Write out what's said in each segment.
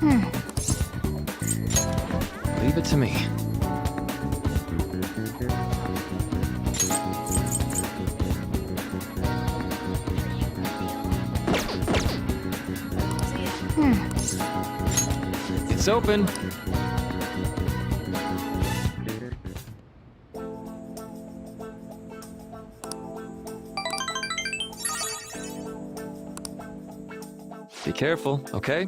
Leave it to me. It's open. Be careful, okay?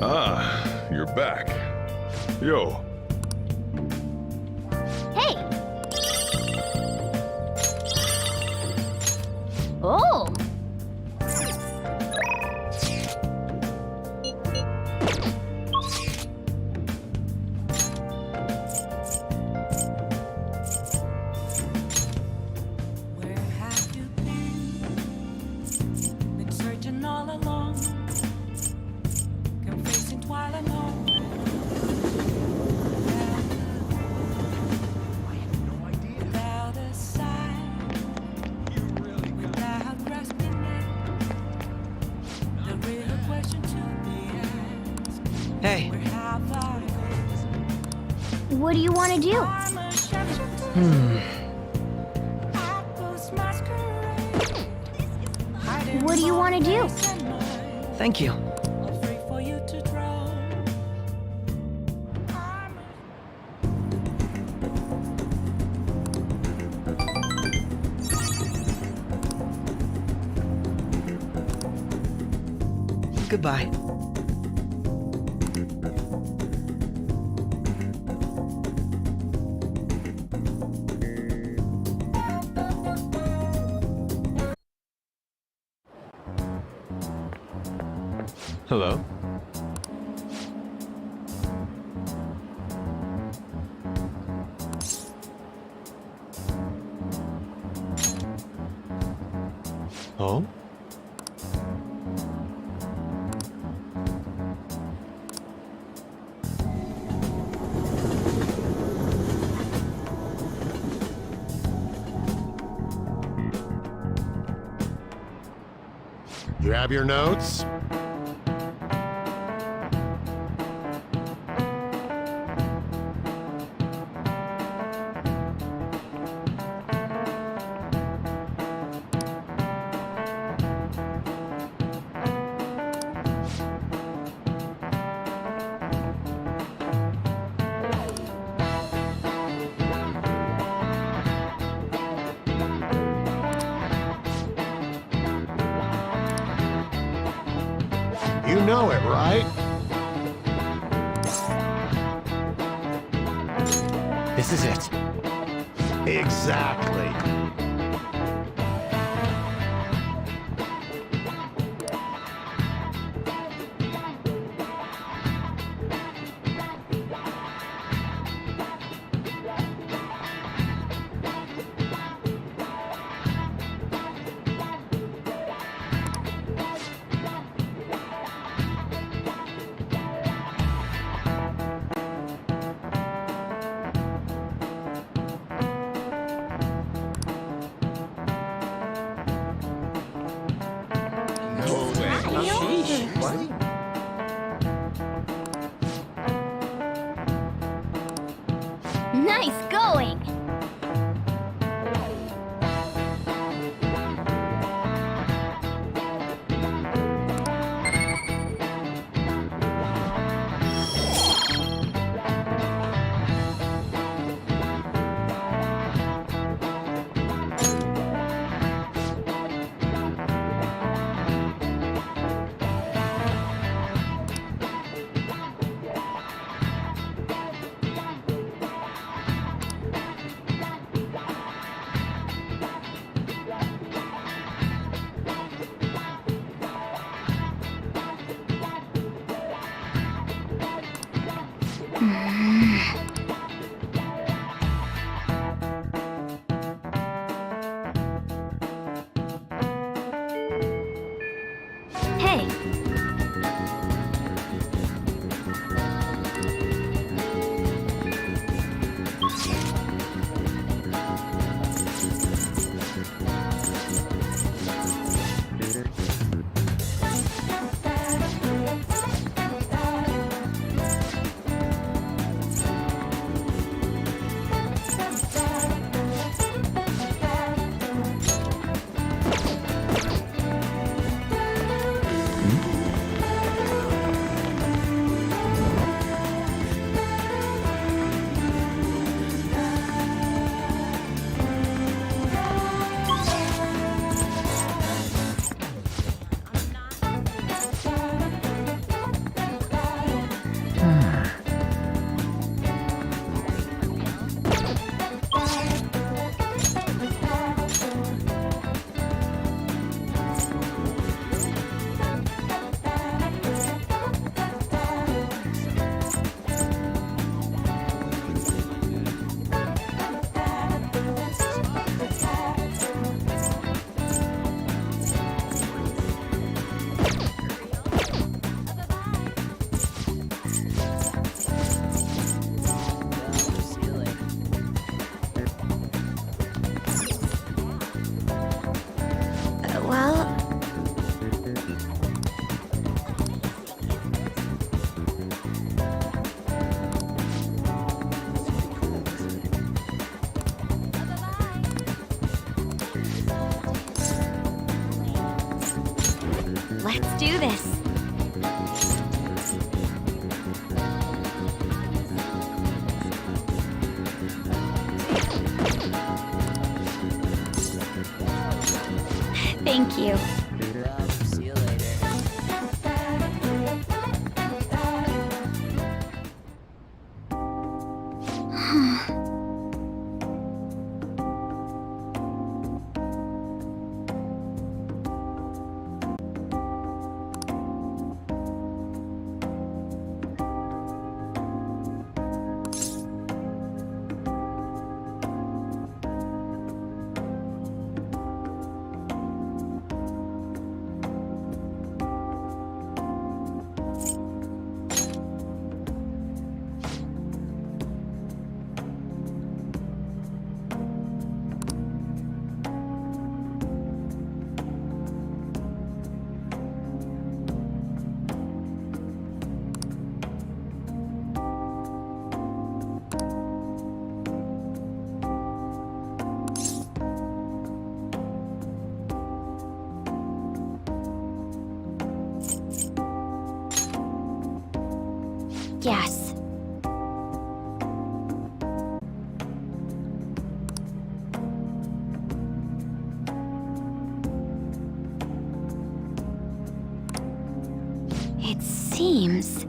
Ah, you're back. Yo, Hey! Oh! Where have you been? Been searching all along, confessing while alone. Without a sign, without grasping it, the real question to be asked: Hey. where have I gone? What do you want to do? I'm a shepherd. Apples masquerade. Hiding What do you want to do? face and mind. Thank you. All free for you to draw. I'm Goodbye. Hello? Oh? You have your notes? You know it, right? This is it. Exactly. Nice going! Let's do this. Thank you. See you later. Yes. It seems...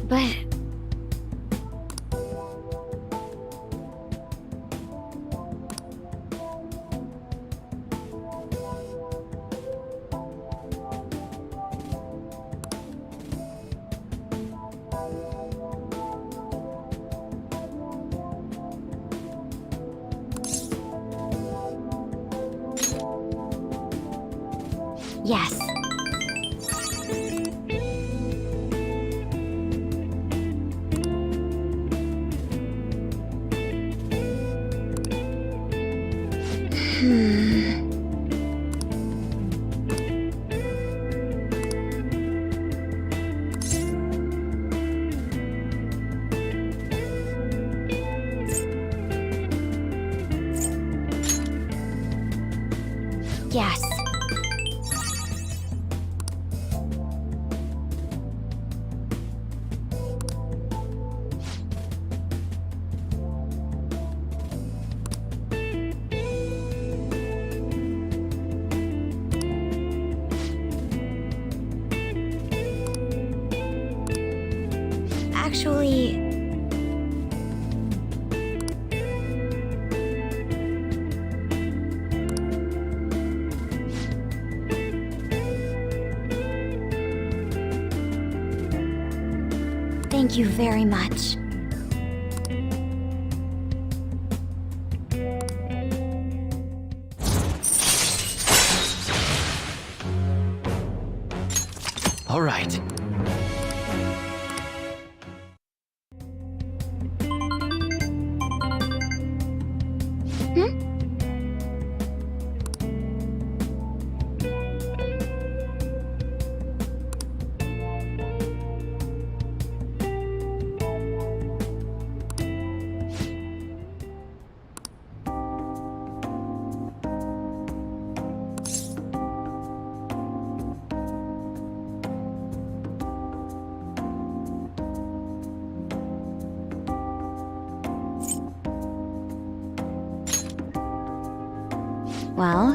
But... Yes. Yes. Actually... Thank you very much. All right. Well,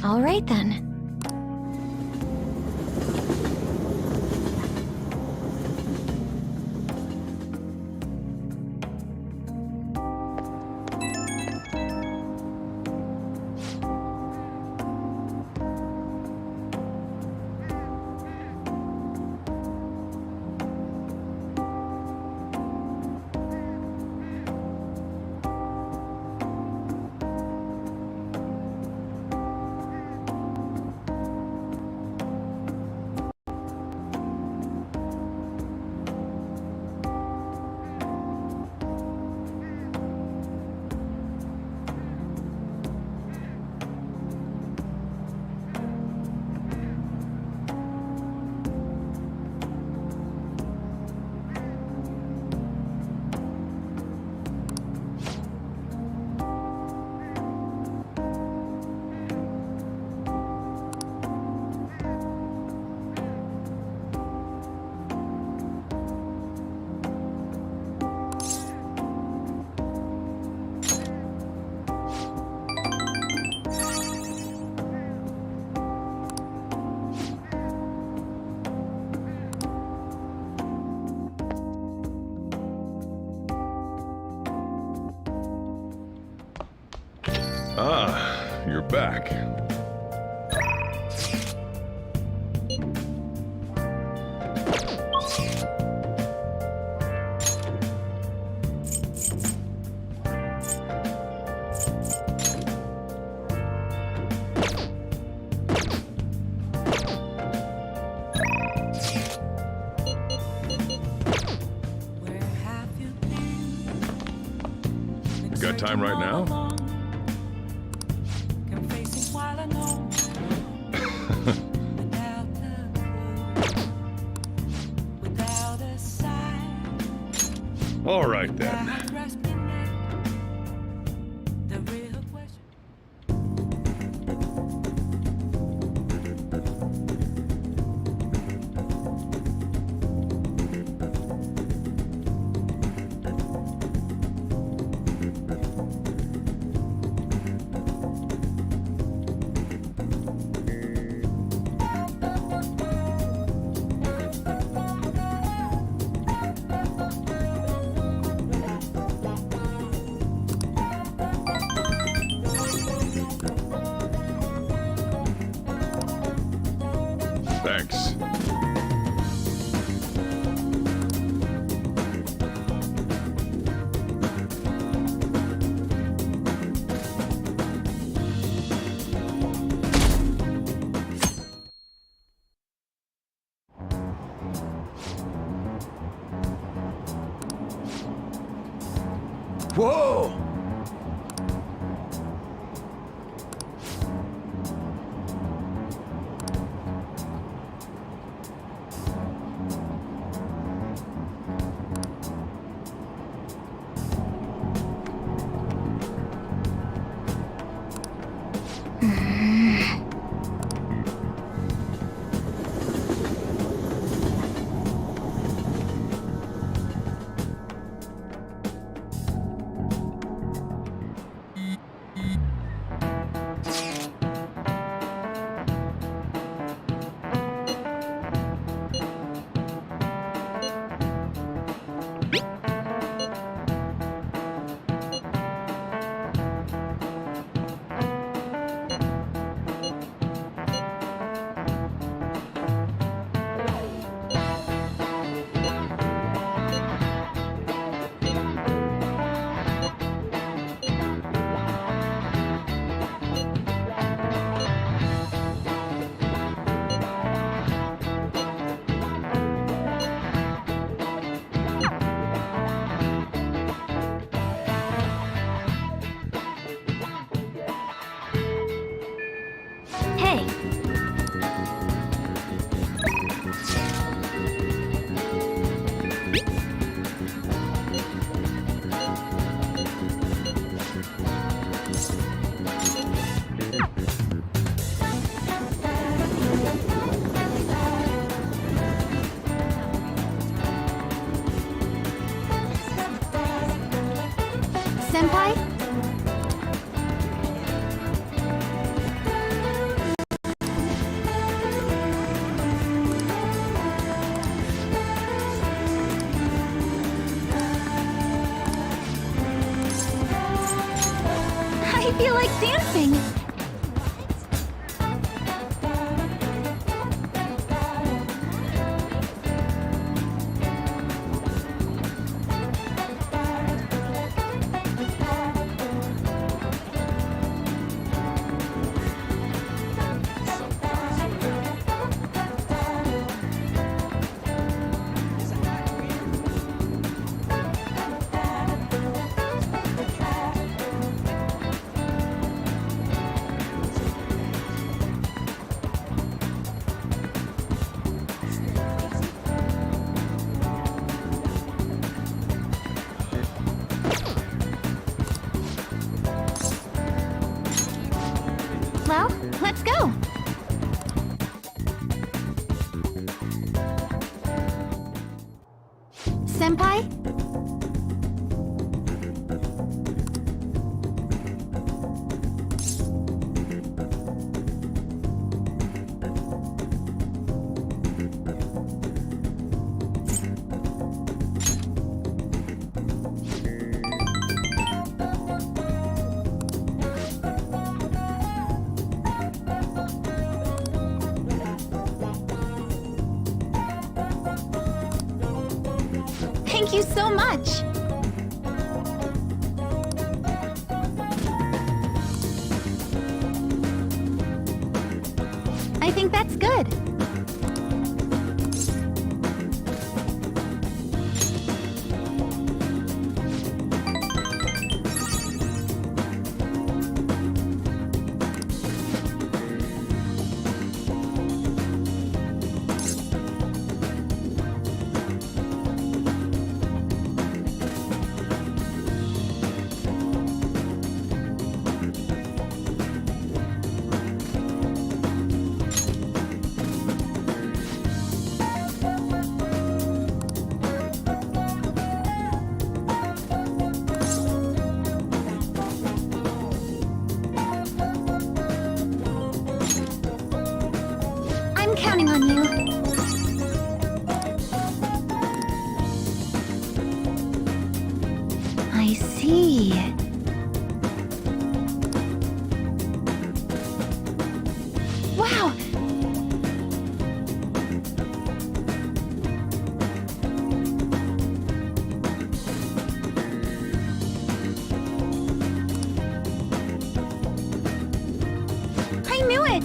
all right then. Ah, you're back. Where have you been? Got time right now? Confessing while I know without a clue, without a sign. All right then. I'm grasping at the real question. Thanks. Whoa! feel like dancing. Well, let's go. Senpai? Thank you so much. I think that's good. I'm counting on you. I see. Wow! I knew it!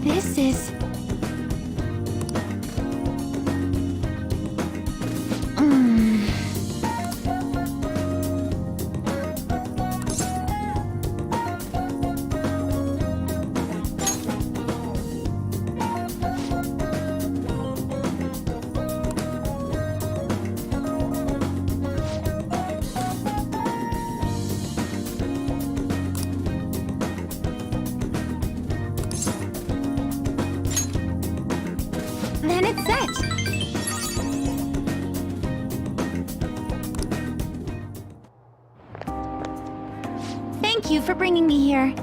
This is... Then it's set! Thank you for bringing me here.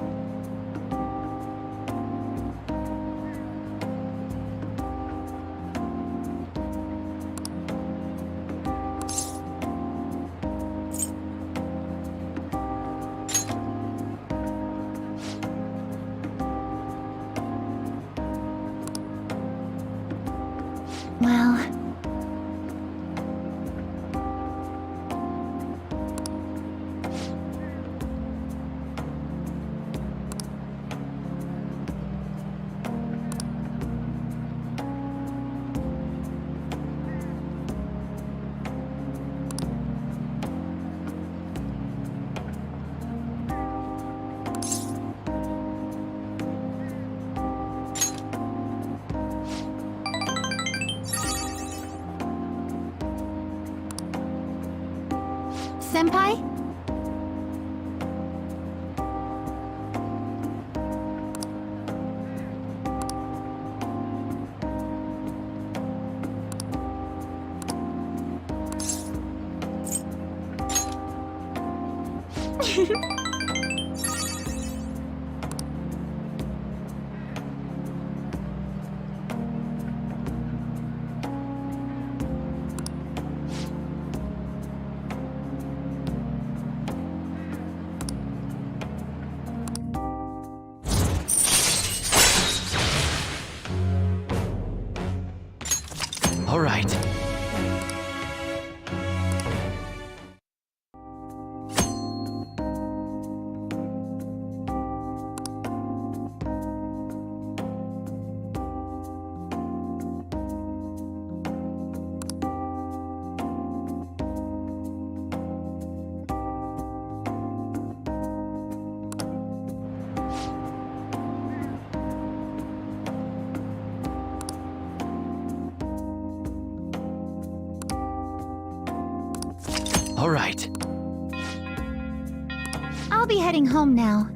Well... Senpai? All right. I'll be heading home now.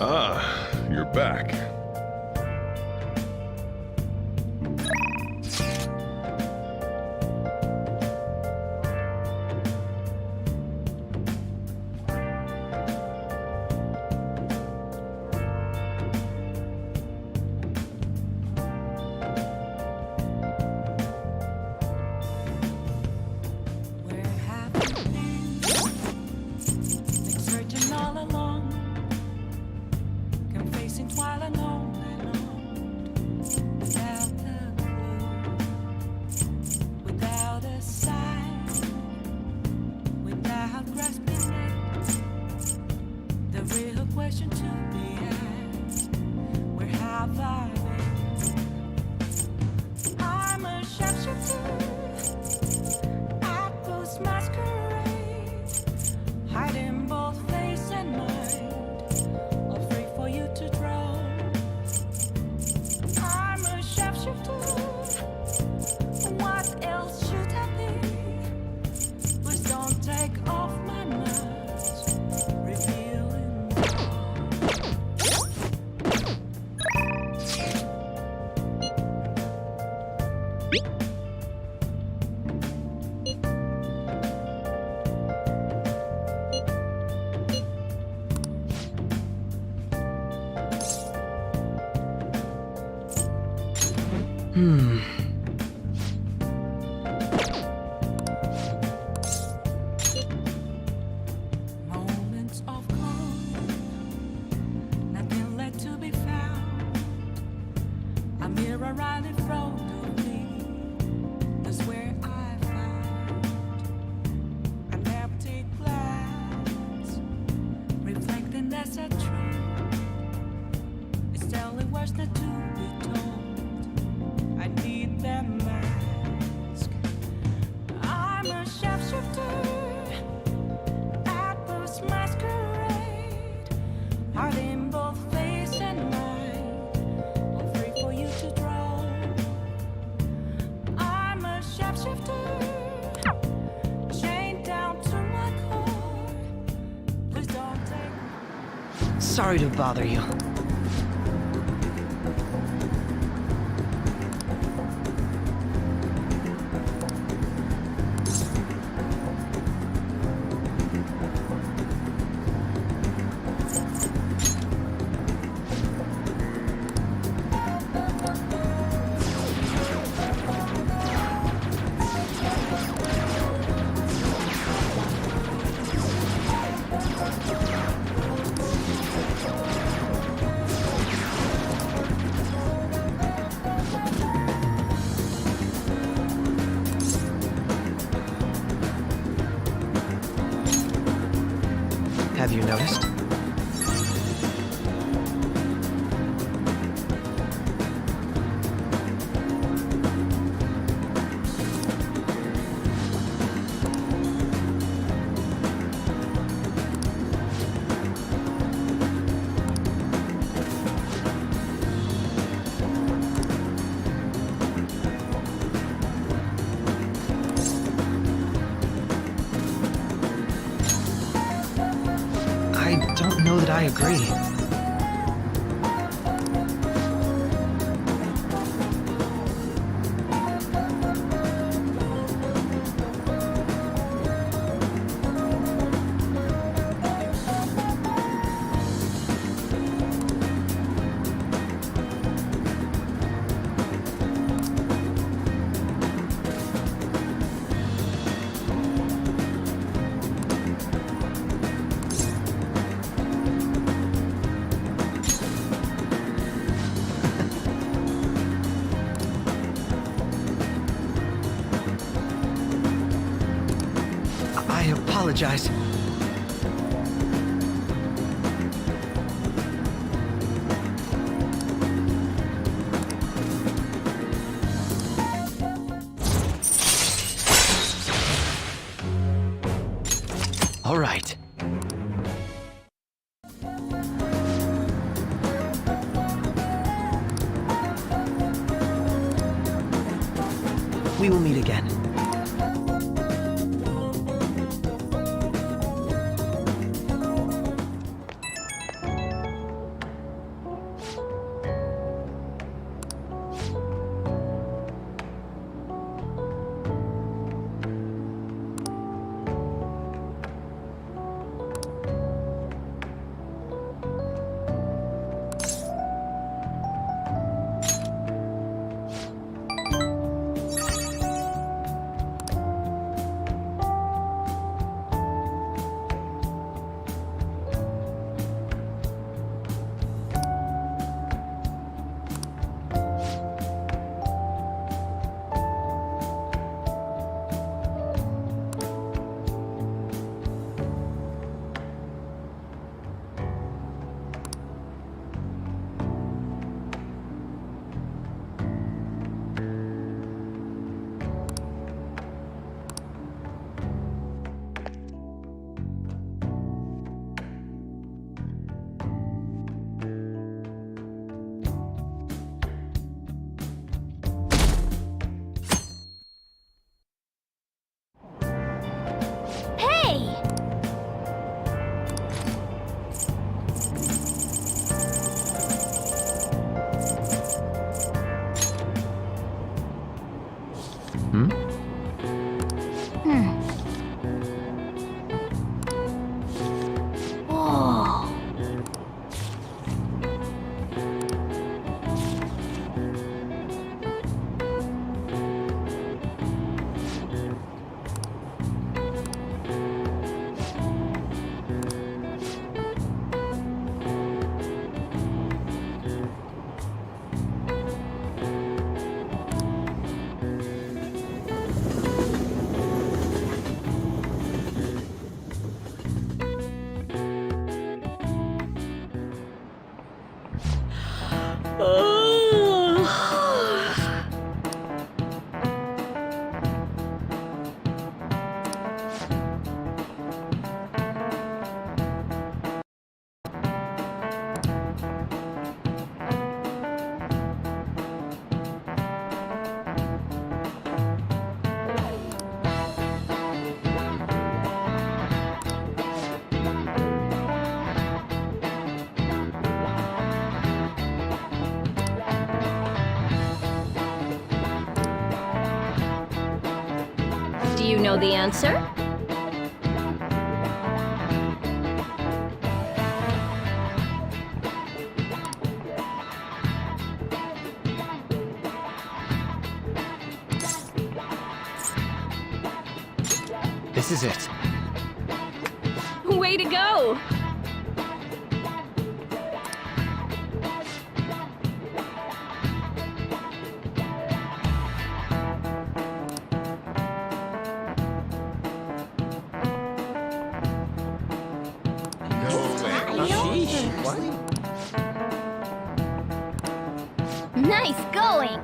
Ah, you're back. Where have you been? Been searching all along, confessing while alone and on, without a clue, without a sign, without grasping it. The real question to be asked: where have I been? I'm a sharpshooter. Masquerade, hiding both face and mind, all free for you to draw. I'm a sharpshooter. What else should I be? Please don't take off my mask, revealing moments of calm, nothing left to be found. A mirror right in front of me, that's where I found an empty glass, reflecting that's a truth. It's telling words not to be told. I need that mask. I'm a sharpshooter. Masquerade, hiding both face and mind, all free for you to draw. I'm a sharpshooter, chained down to my core. Please don't take. Sorry to bother you. Have you noticed? I don't know that I agree. apologize. All right. We will meet again. Hey! Whoa. Do you know the answer? This is it. Way to go! Nice going!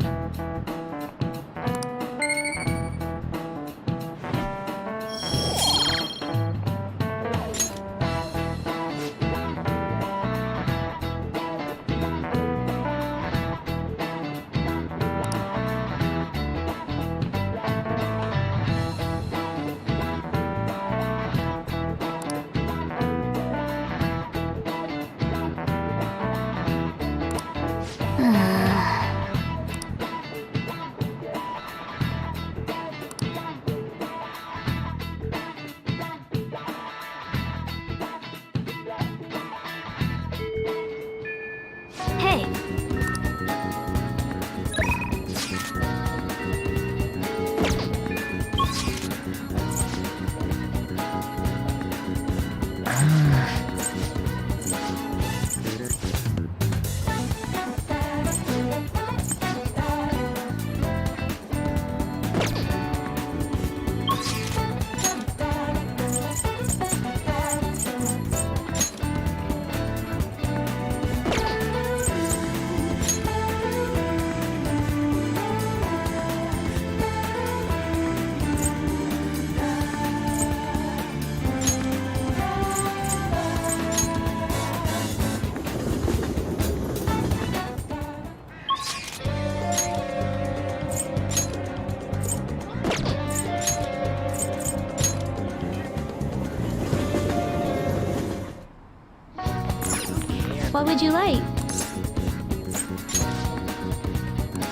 What would you like?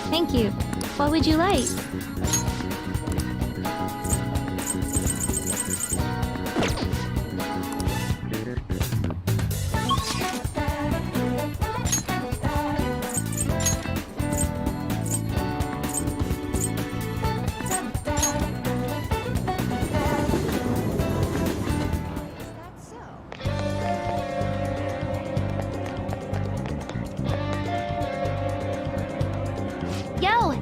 Thank you. What would you like? Yo!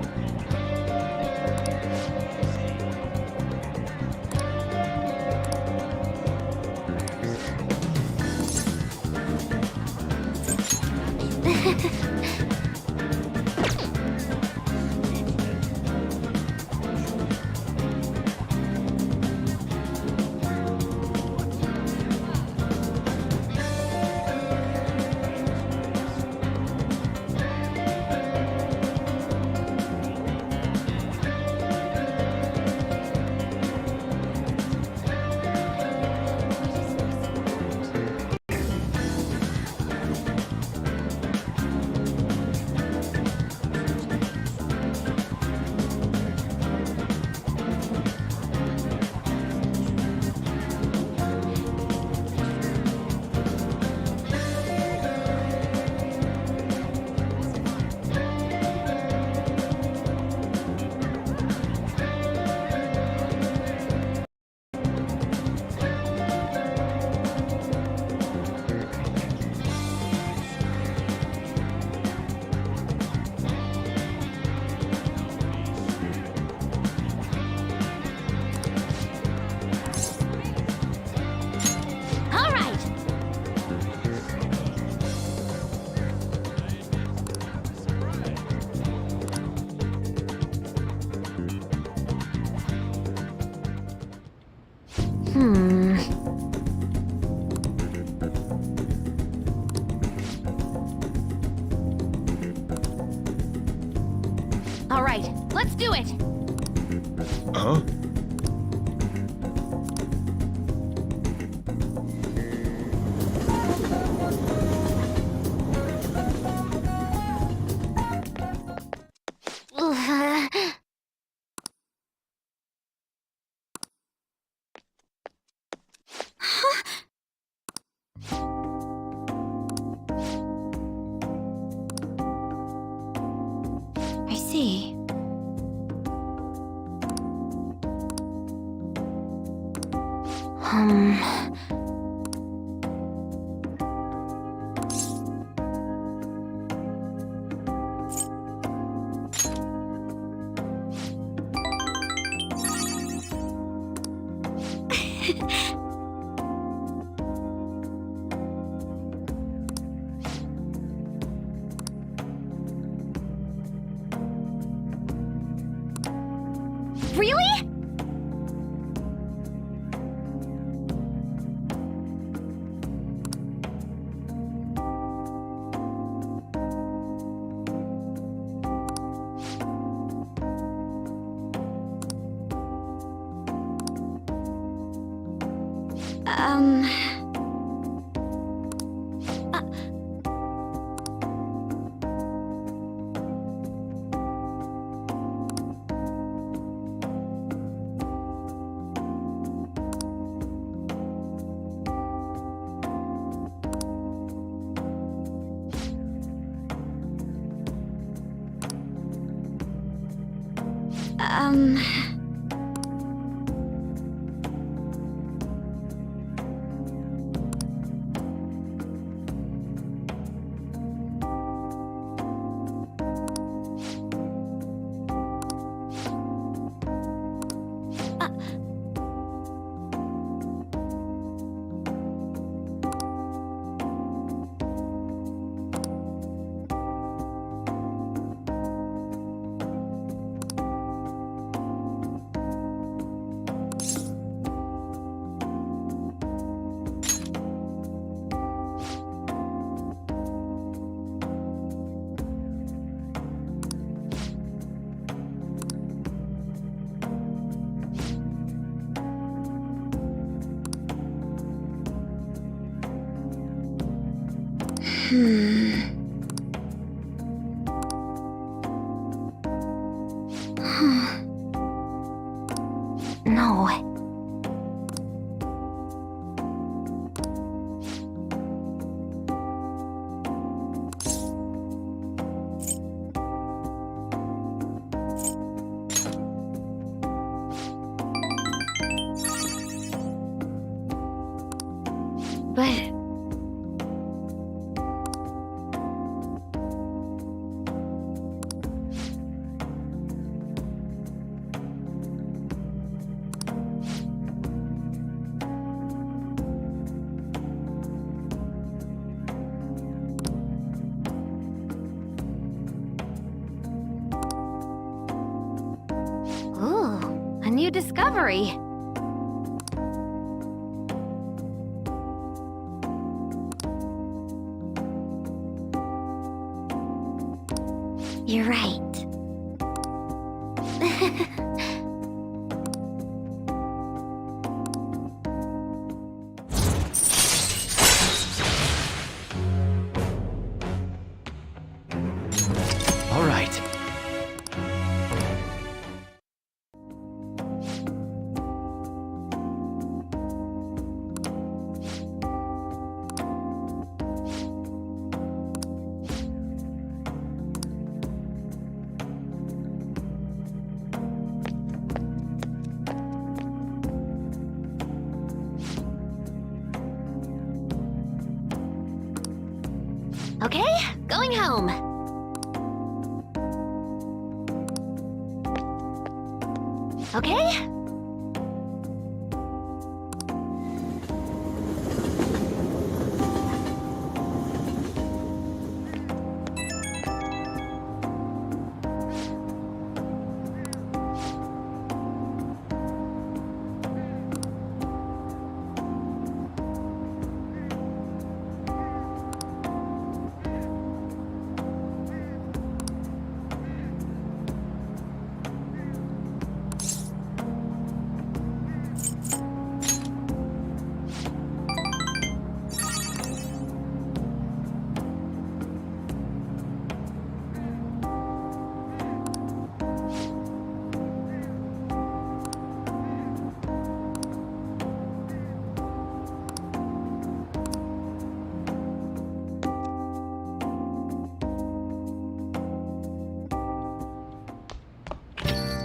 All right! All right, let's do it! Huh? I see. Um... Really? Um... Um... No. But ooh, a new discovery. You're right. All right. Okay, going home. Okay?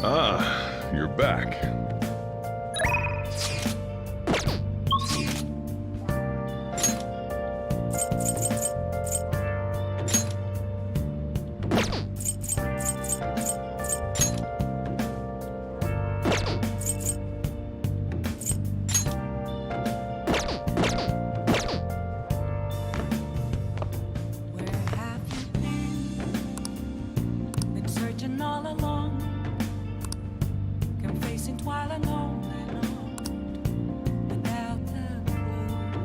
Ah, you're back. Where have you been? Been searching all along, confessing while alone and on, without a clue,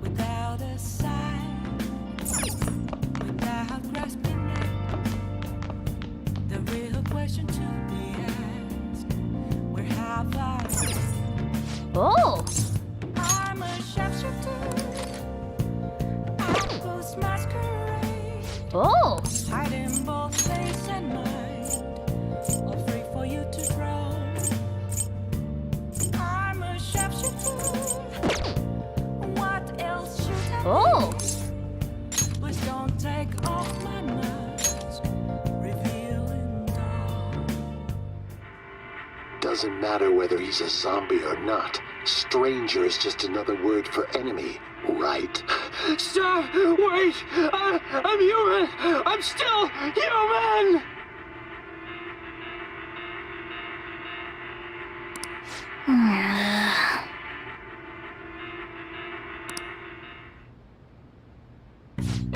without a sign, without grasping it. The real question to be asked: where have I been? Oh! I'm a sharpshooter. I post masquerade. Oh! Hiding both face and mind, all free for you to draw. I'm a sharpshooter. What else should I Oh! be? Please don't take off my mask, revealing dawn. Doesn't matter whether he's a zombie or not. Stranger is just another word for enemy, right? Stop! Wait! I'm human! I'm still human!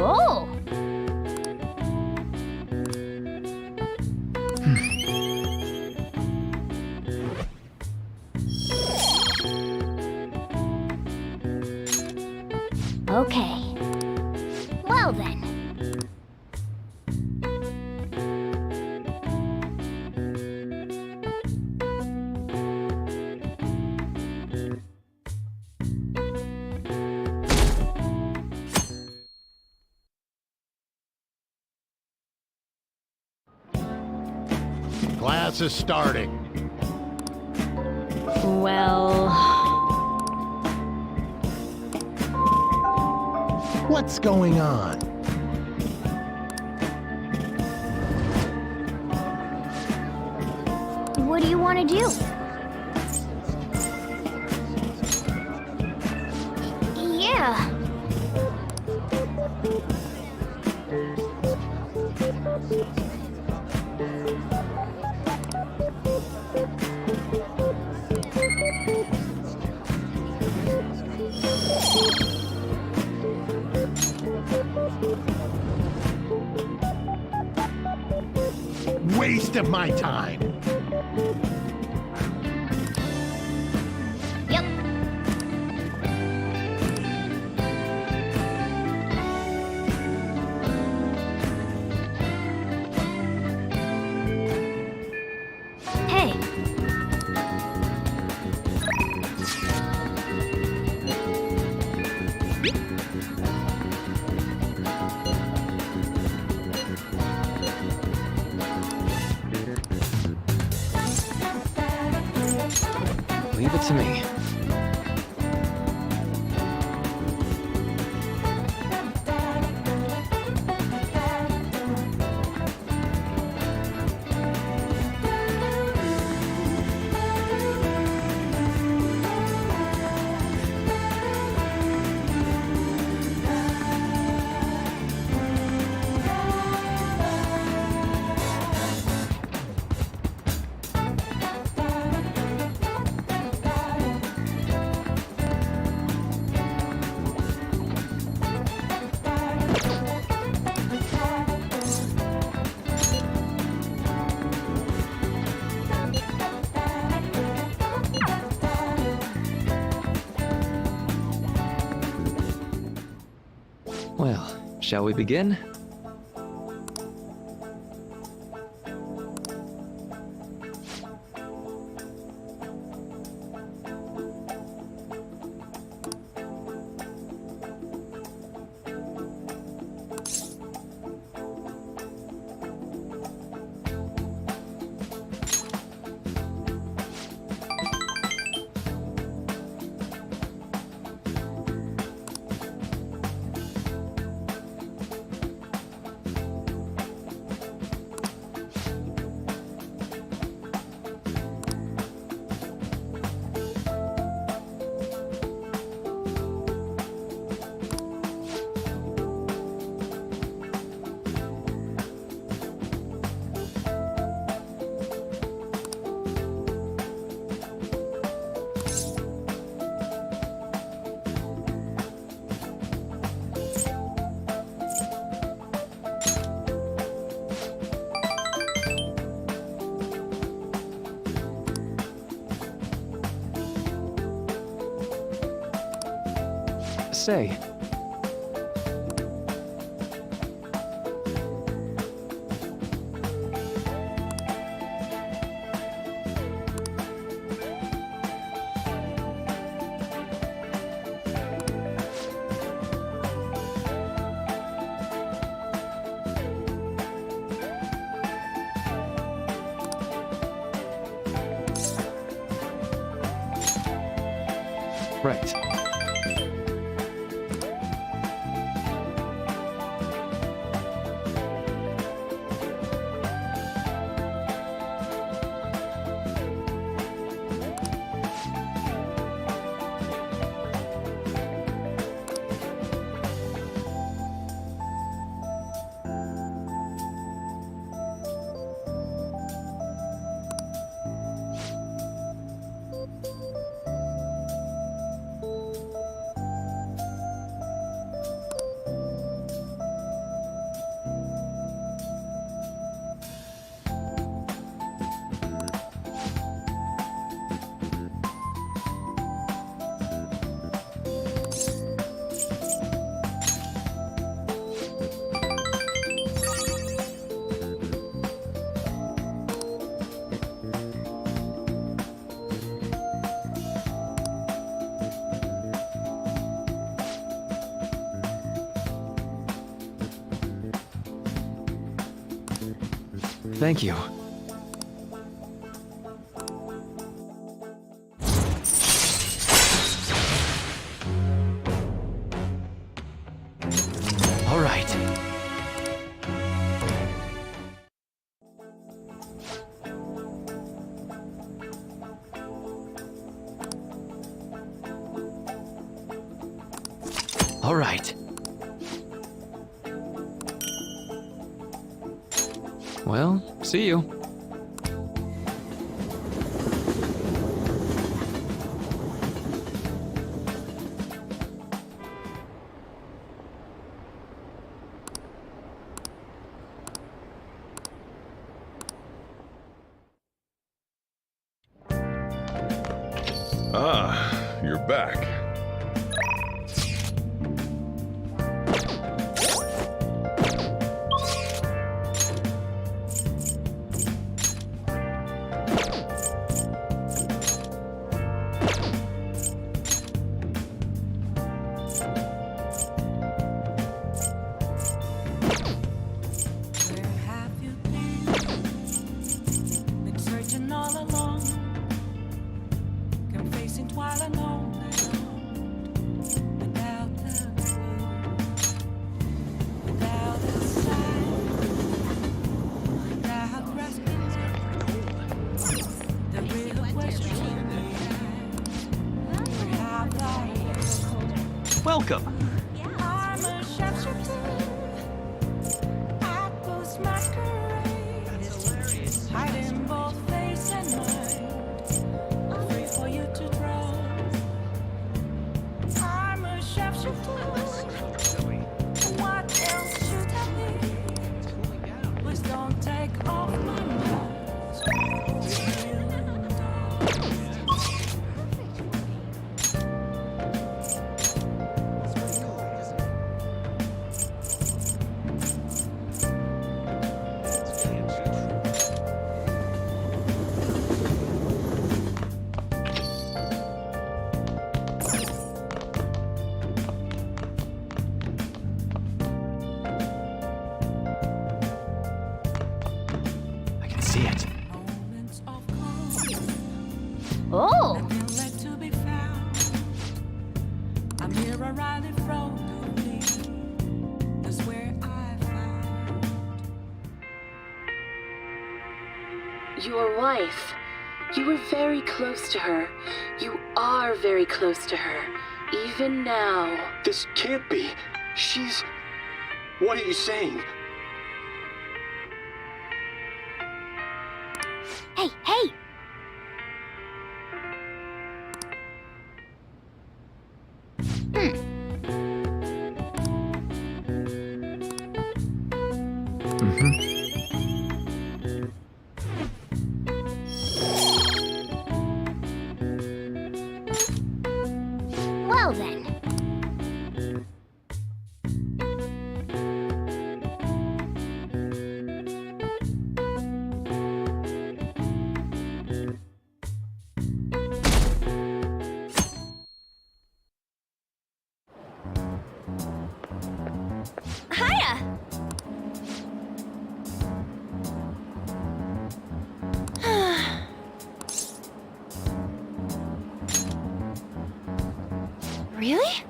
Oh! Okay. Well then. class is starting. Well, What's going on? what do you want to do? Yeah. Waste of my time. Yep. Hey. Leave it to me. Well, shall we begin? Say, right. Thank you. All right. Well, see you. Ah, you're back. Where have you been? Been searching all along, come facing twilight alone, without a clue, without a sign, without grasping the real question to me. Where have I been? Welcome. I'm a shapeshifter. I post masquerade. Hiding both face and mind. Free for you to draw. I'm a shapeshifter. What else should I be? Please don't take off my mask. I can see it. Moments of calm. Oh! Nothing left to be found. A mirror right in front of me. That's where I found. Your wife. You were very close to her. You are very close to her. Even now. This can't be. She's... What are you saying? Hey, hey! Well then. Hiya! Really?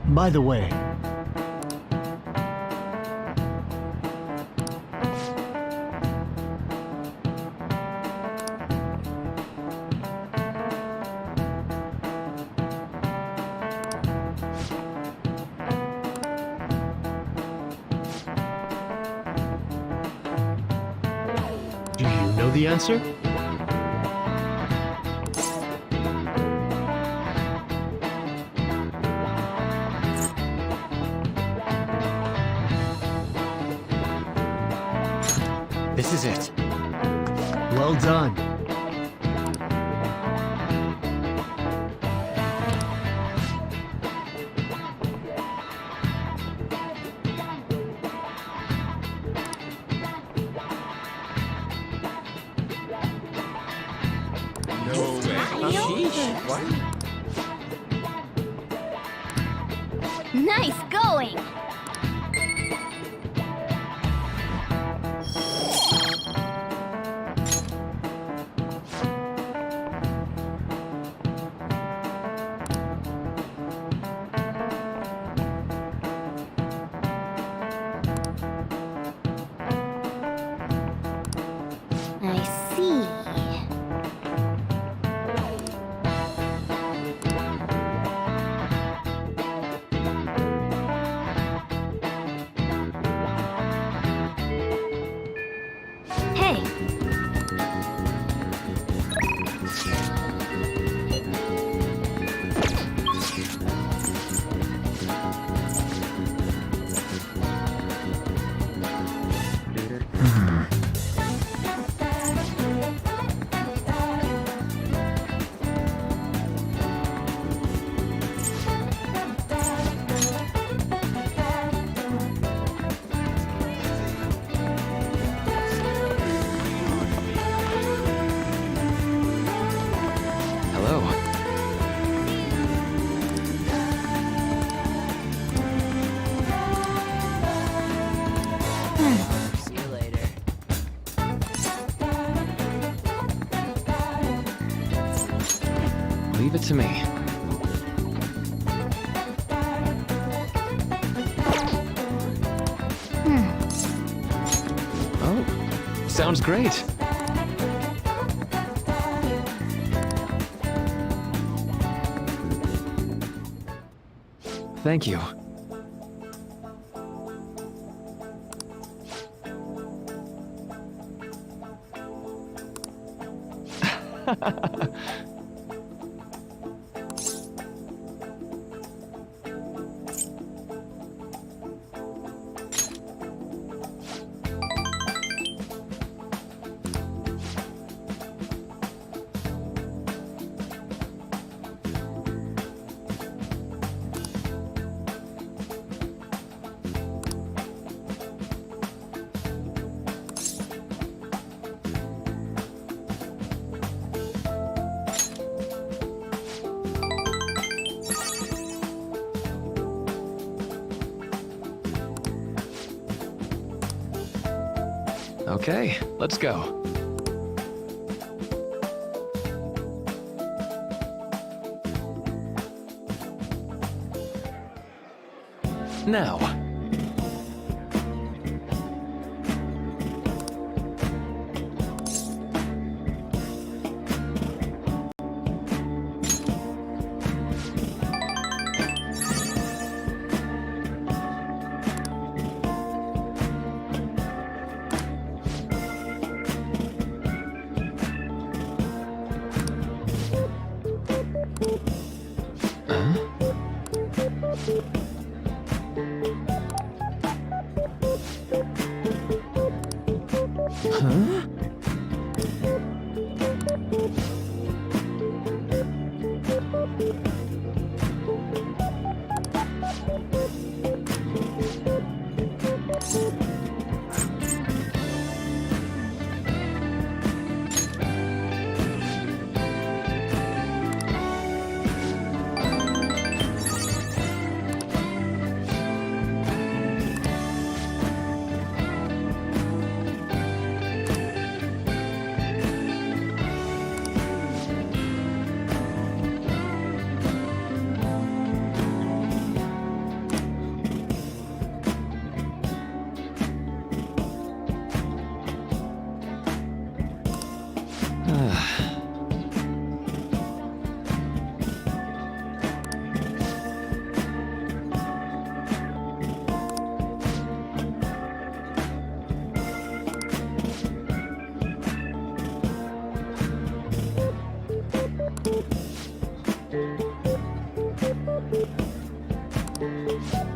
By the way, do you know the answer? This is it. Well done. Nice going! Leave it to me. Oh, sounds great. Thank you. Okay, let's go. Now. Huh?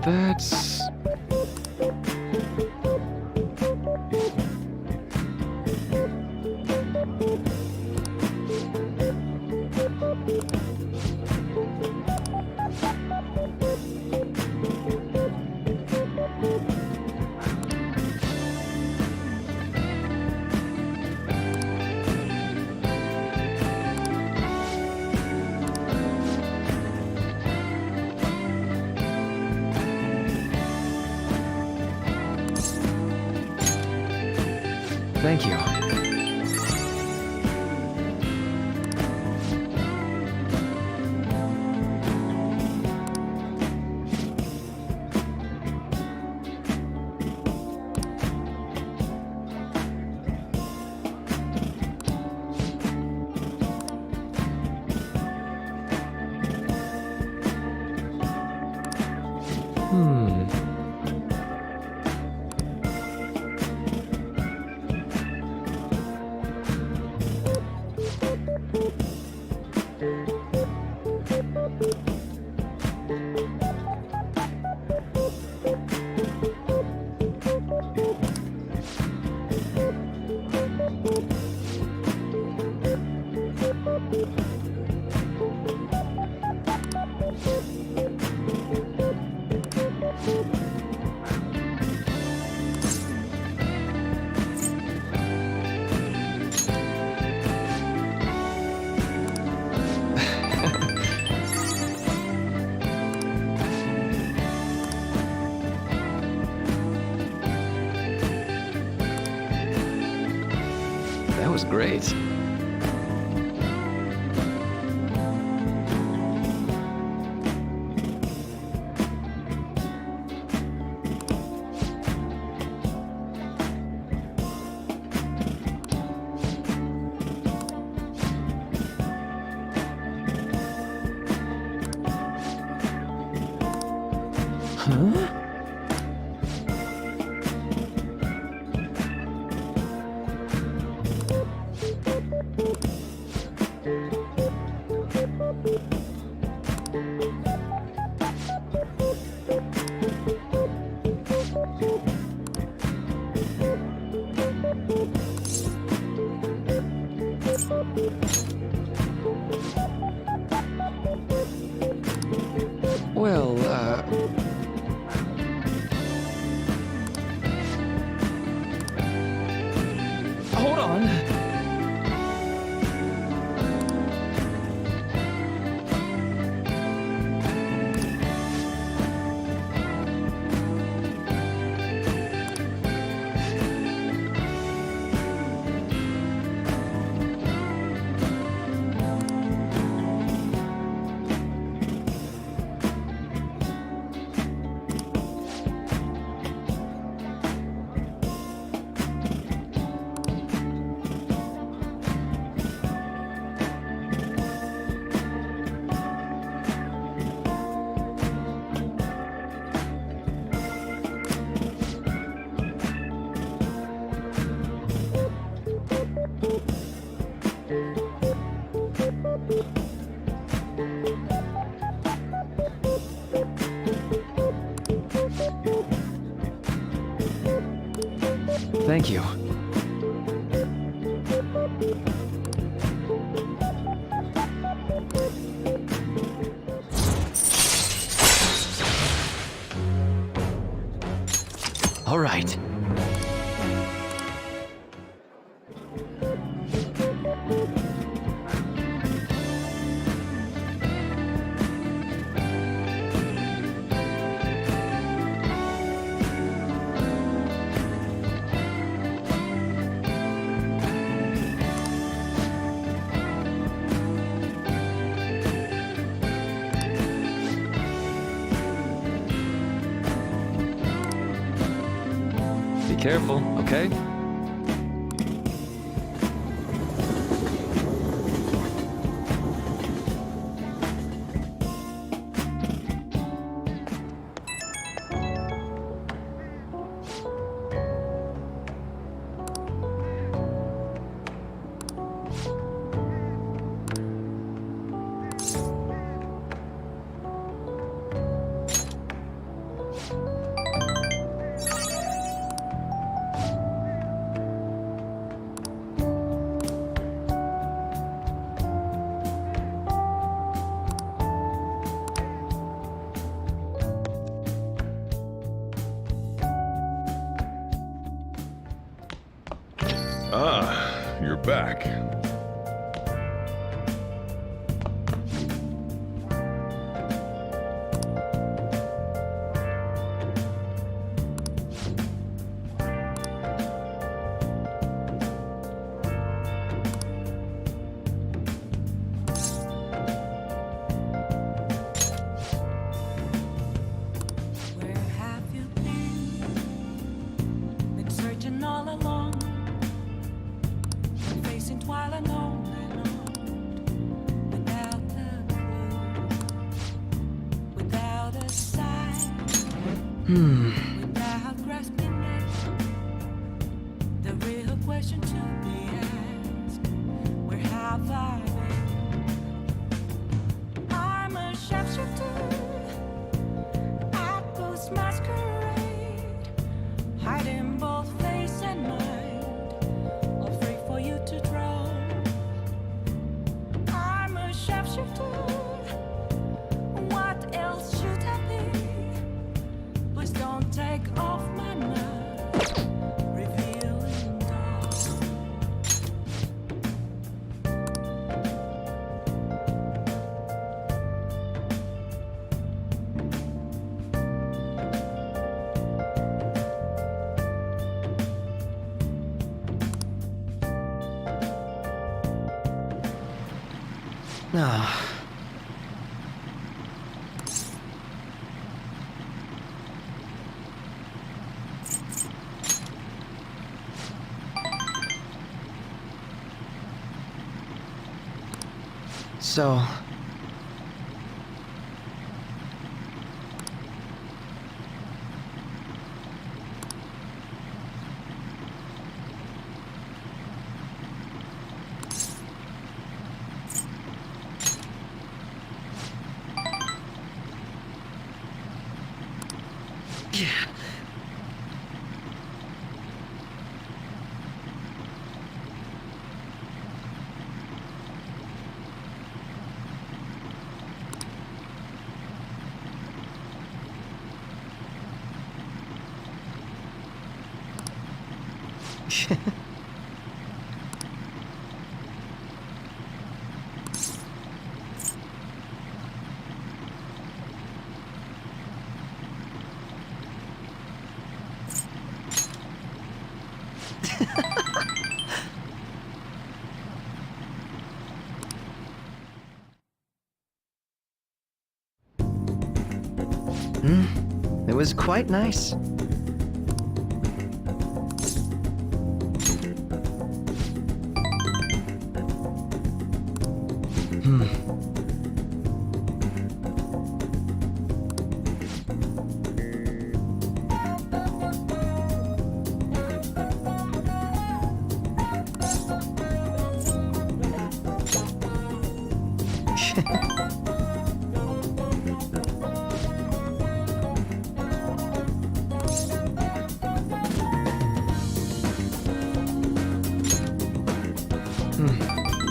That's... Thank you. That was great. Huh? Well, hold on. Thank you. All right. Be careful, okay? Ah, you're back. Where have you been? Been searching all along, facing twilight alone and on, without a clue, without a sign, without grasping it. The real question to be asked: where have I been? I'm a sharpshooter. Masquerade, hiding both face and mind, afraid for you to draw. I'm a sharpshooter. What else should I be? Please don't take off my mask, revealing dawn. Ah. So, It was quite nice.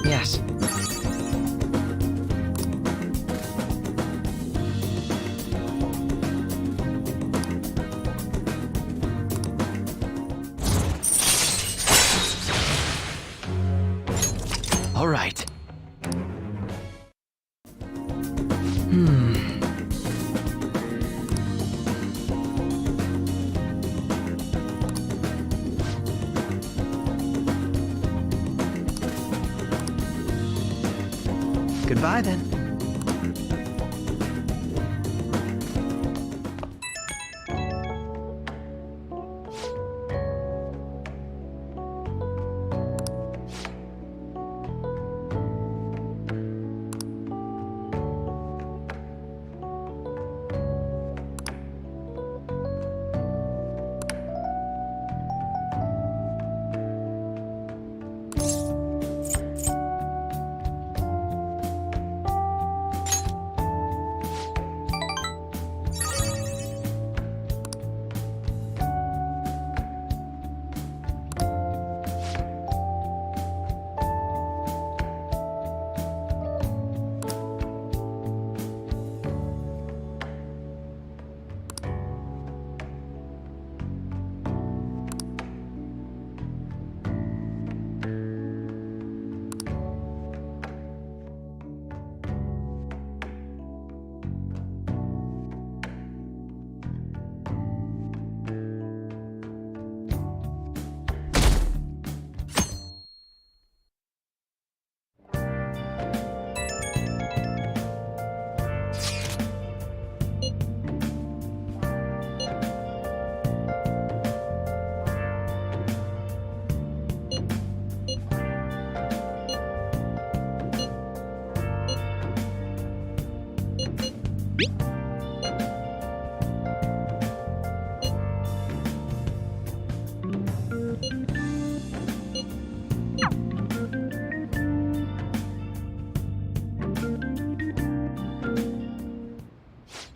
Yes. All right. Goodbye then.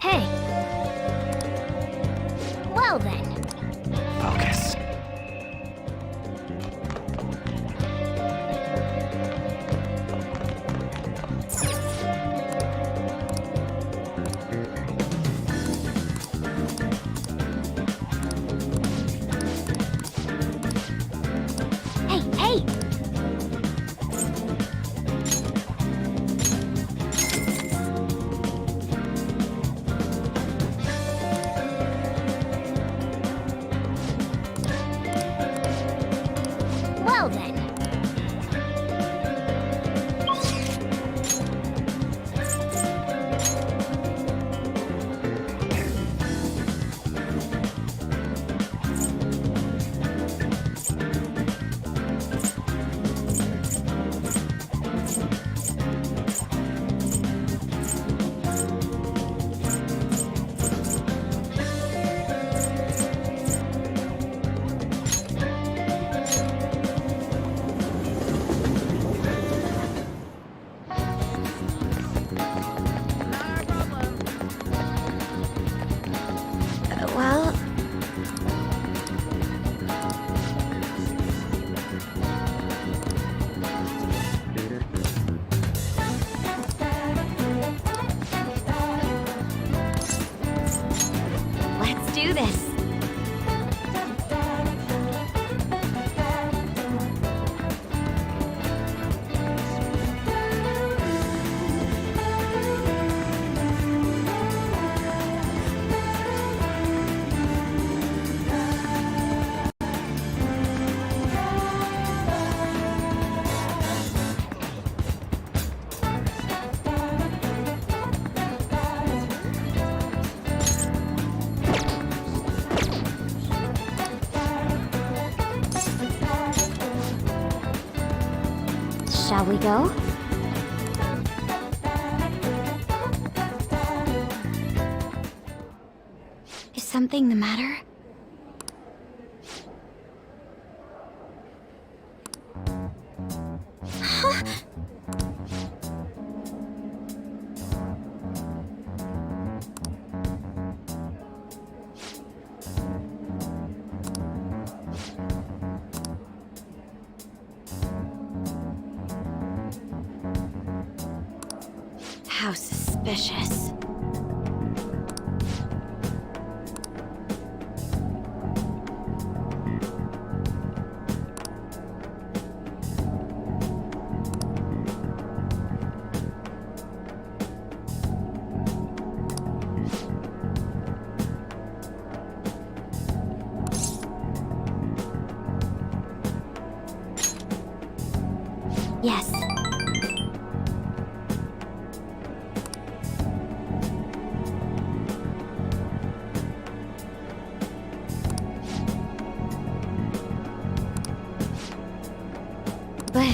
Hey. Well then. Focus. Hey, hey! Shall we go? Is something the matter? How suspicious. Yes. But...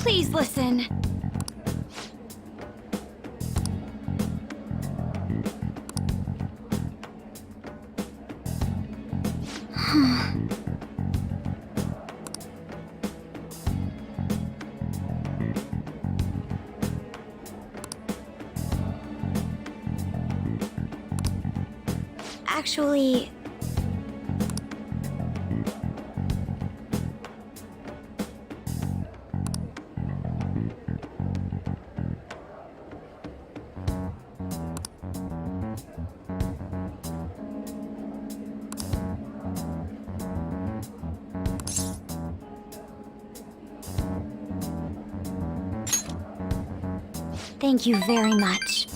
Please listen. Actually... Thank you very much.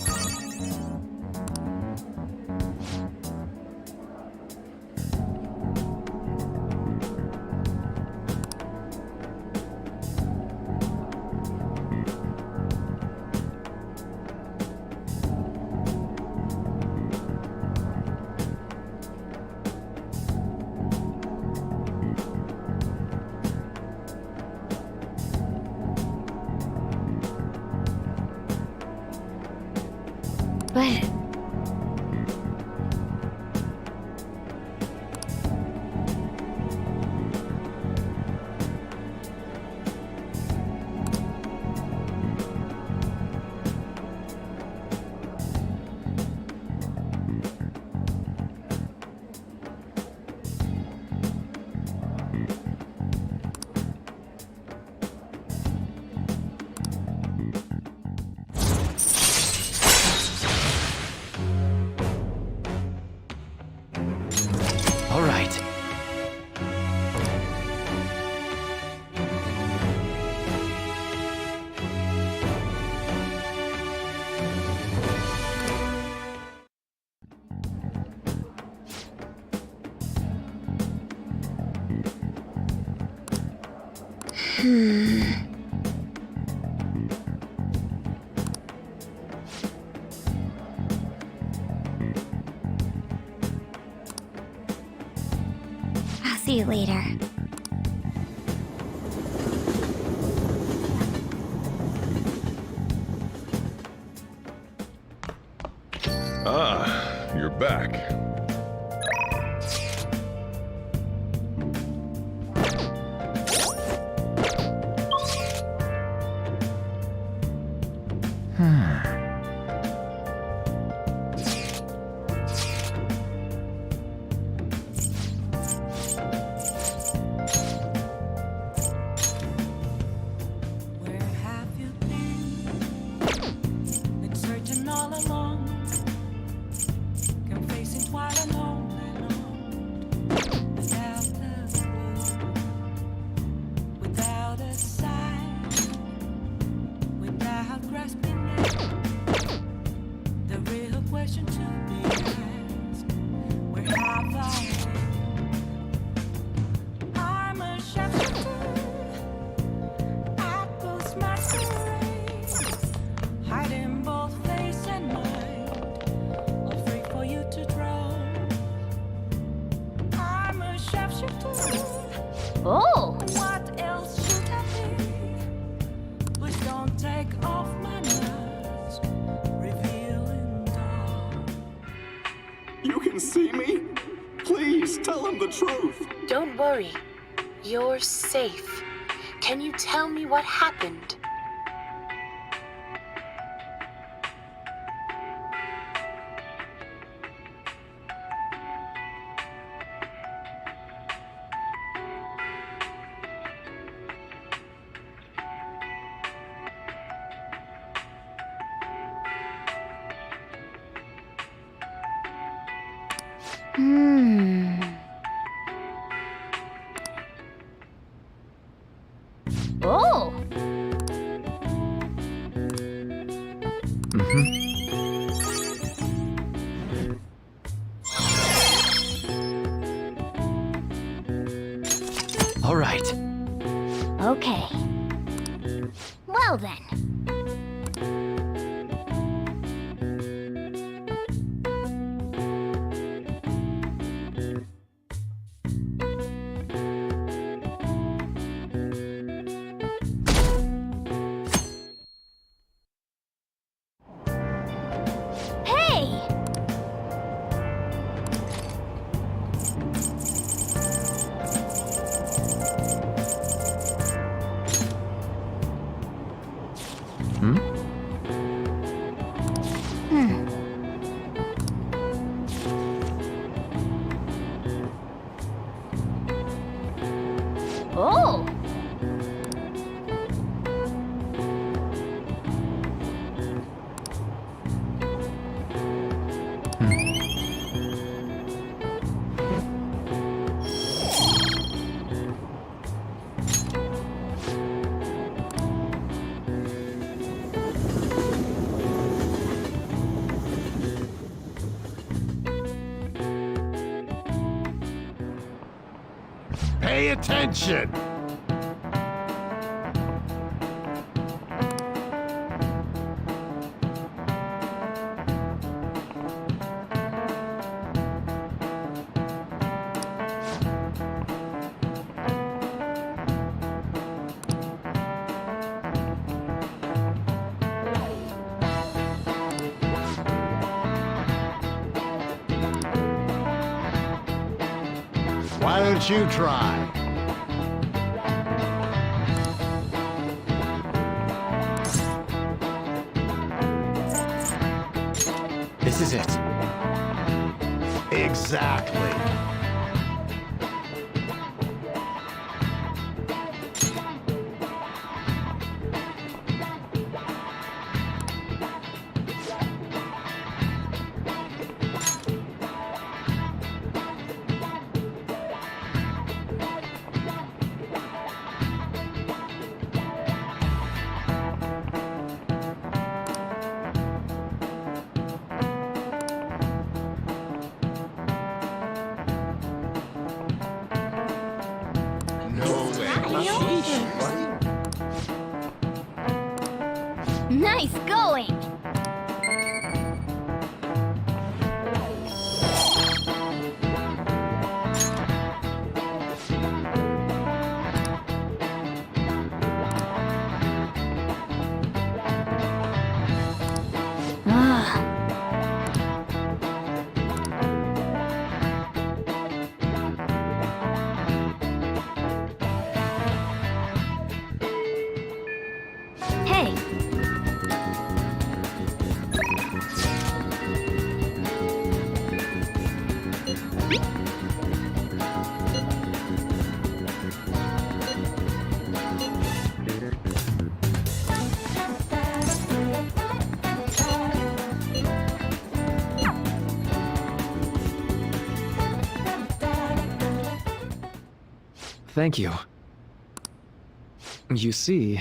I'll see you later. Ah, you're back. Where have you been searching all along, confessing quite alone and without a clue, without a sign, without grasping it. The real question to be asked: where have I been? I'm a shapeshifter. I post masquerade, hiding both face and mind, all free for you to draw. I'm a shapeshifter. Oh! What else should I be? Please don't take off my mask, revealing dark. You can see me? Please tell him the truth. Don't worry. You're safe. Can you tell me what happened? Oh! All right. Okay. Well then. Hey! Oh! Pay attention! Why don't you try? This is it. Exactly. Nice going! Ah. Hey! Thank you. You see...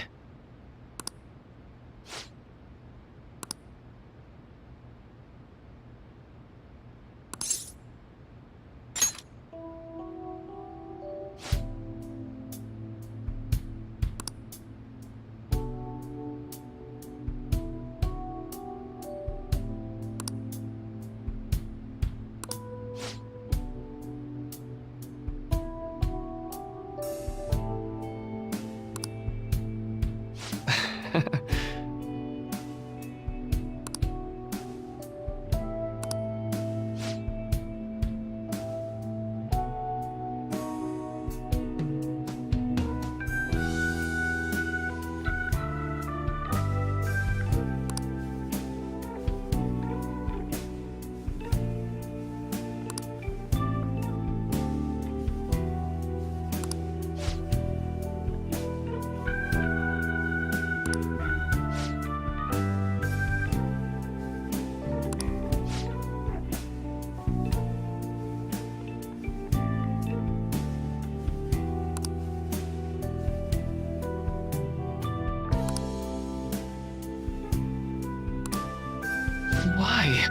Why?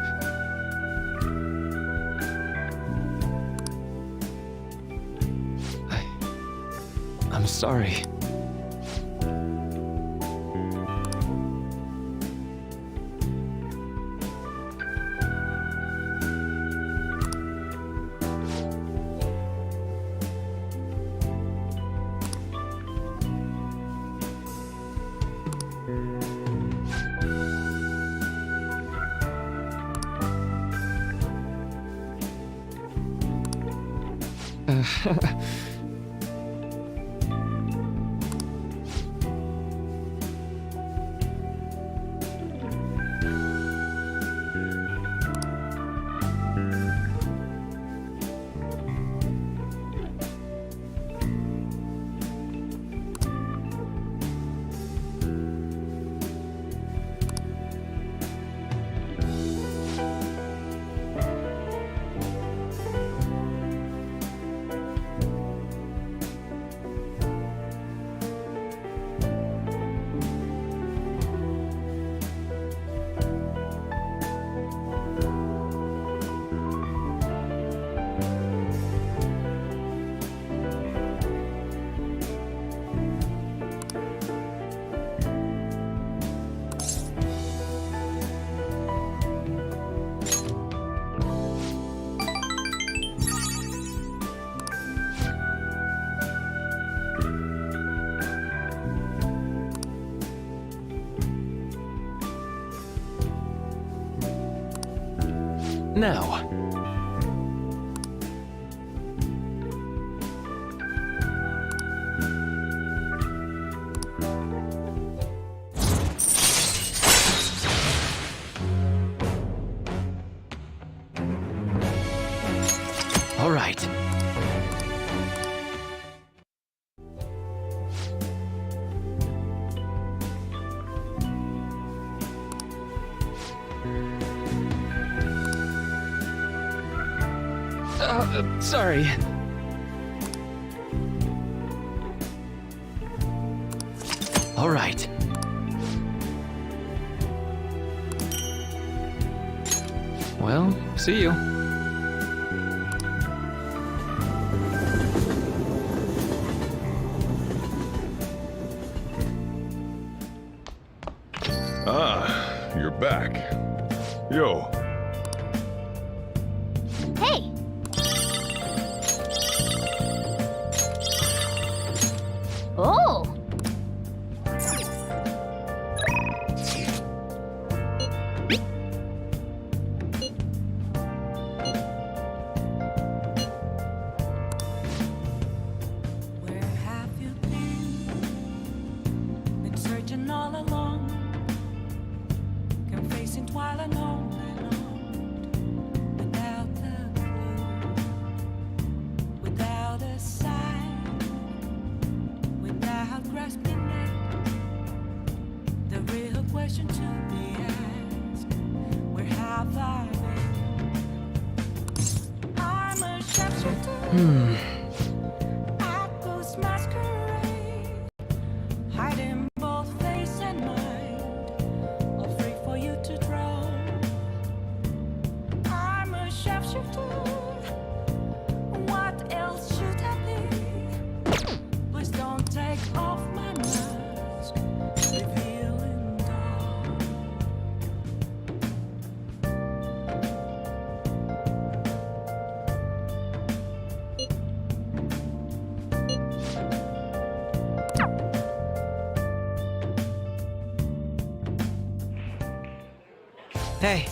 I'm sorry. Now. All right. Sorry. All right. Well, see you. Ah, back. Yo. Hey! Oh! Where have you been? Been searching all along, confessing while alone without a clue, without a sign, without grasping it. The real question to be asked: where have I been? I'm a sharpshooter. Apples masquerade, hiding both face and mind, all free for you to draw. I'm a sharpshooter. What else should I be? Please don't take off my mask, revealing dawn. Hey.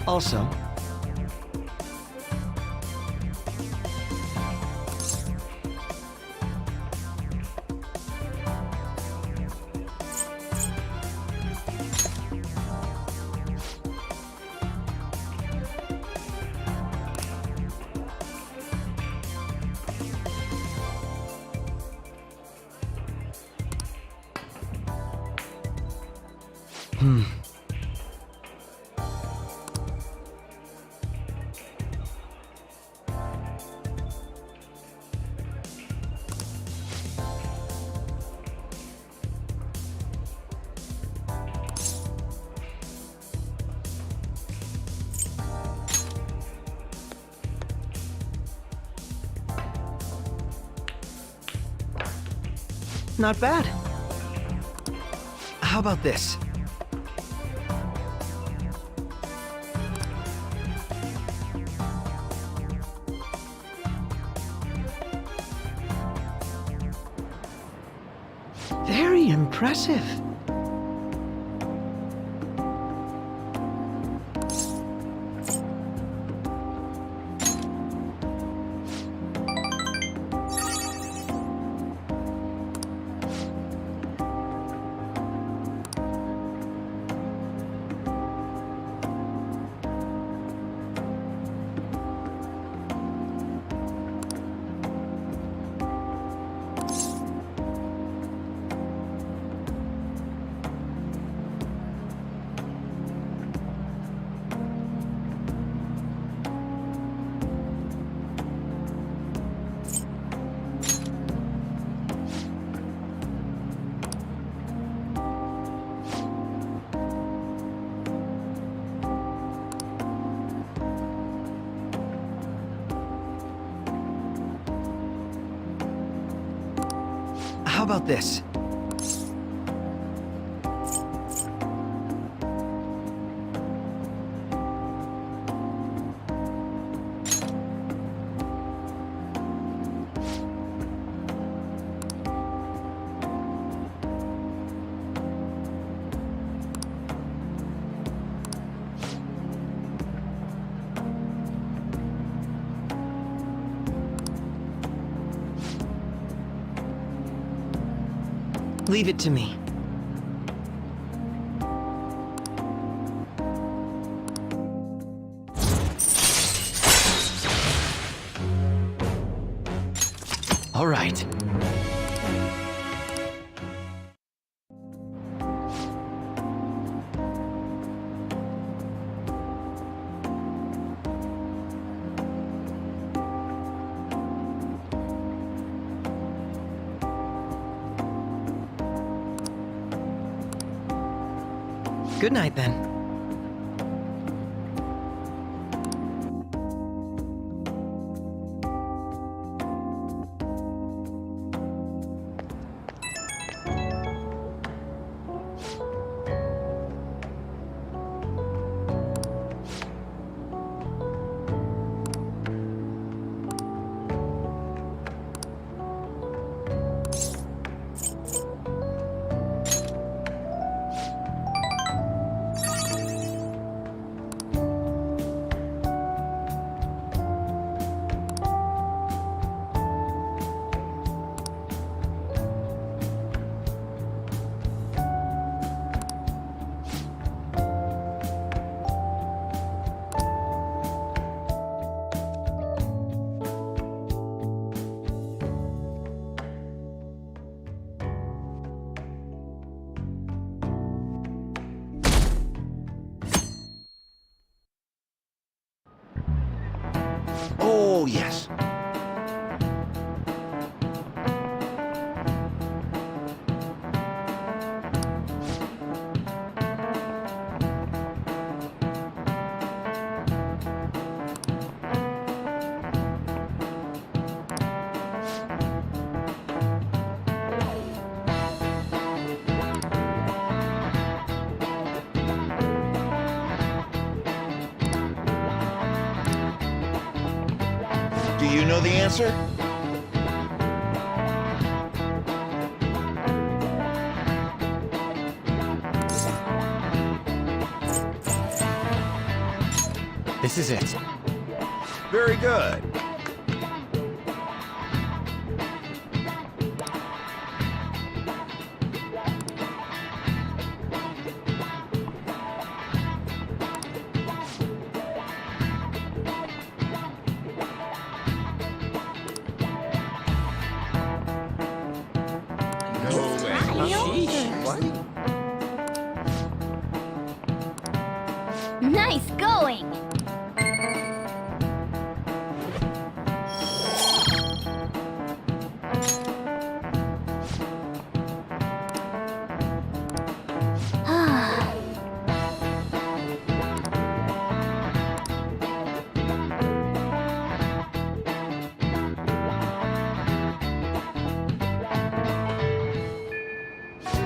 Also, not bad. How about this? Very impressive. How about this? Leave it to me. All right. Good night, then. Oh, yes. Do you know the answer? This is it. Very good. Nice going!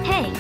Hey!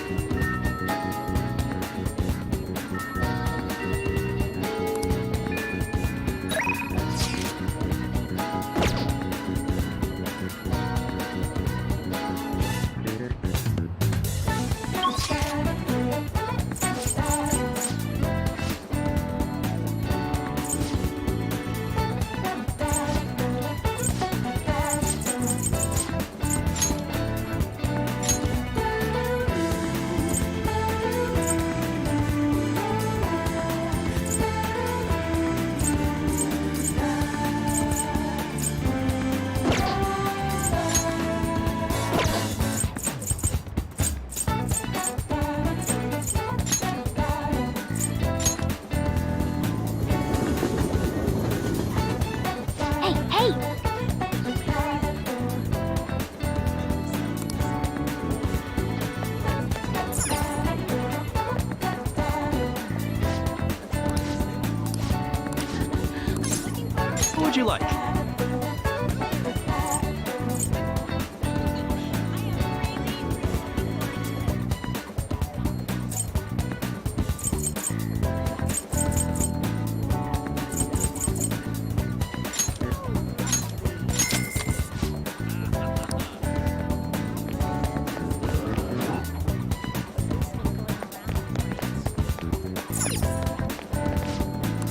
What would you like?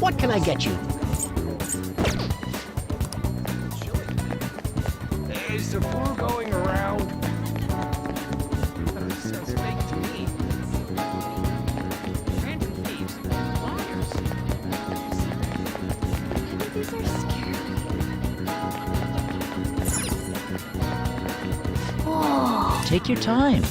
What can I get you? Is the flu going around? Sounds fake to me. Random thieves, liars. These are scary. Whoa! Take your time.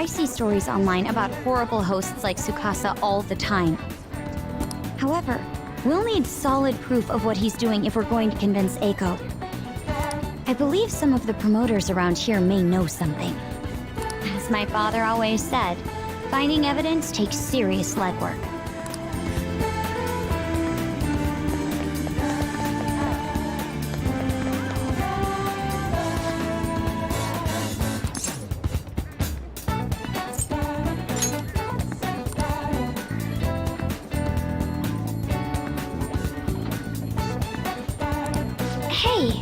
I see stories online about horrible hosts like Tsukasa all the time. However, we'll need solid proof of what he's doing if we're going to convince Eiko. I believe some of the promoters around here may know something. As my father always said, finding evidence takes serious legwork. Hey!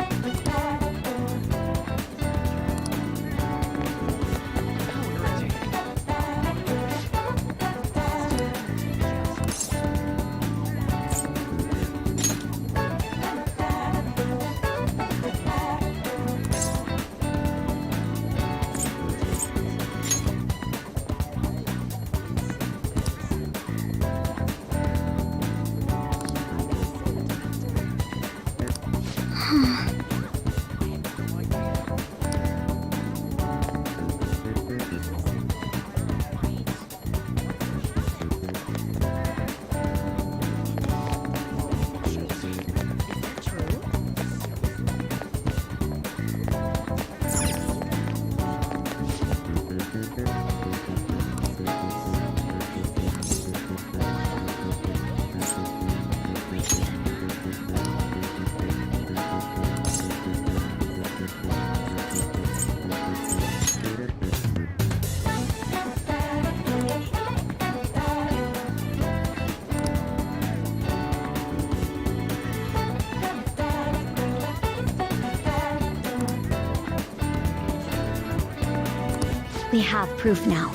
We have proof now.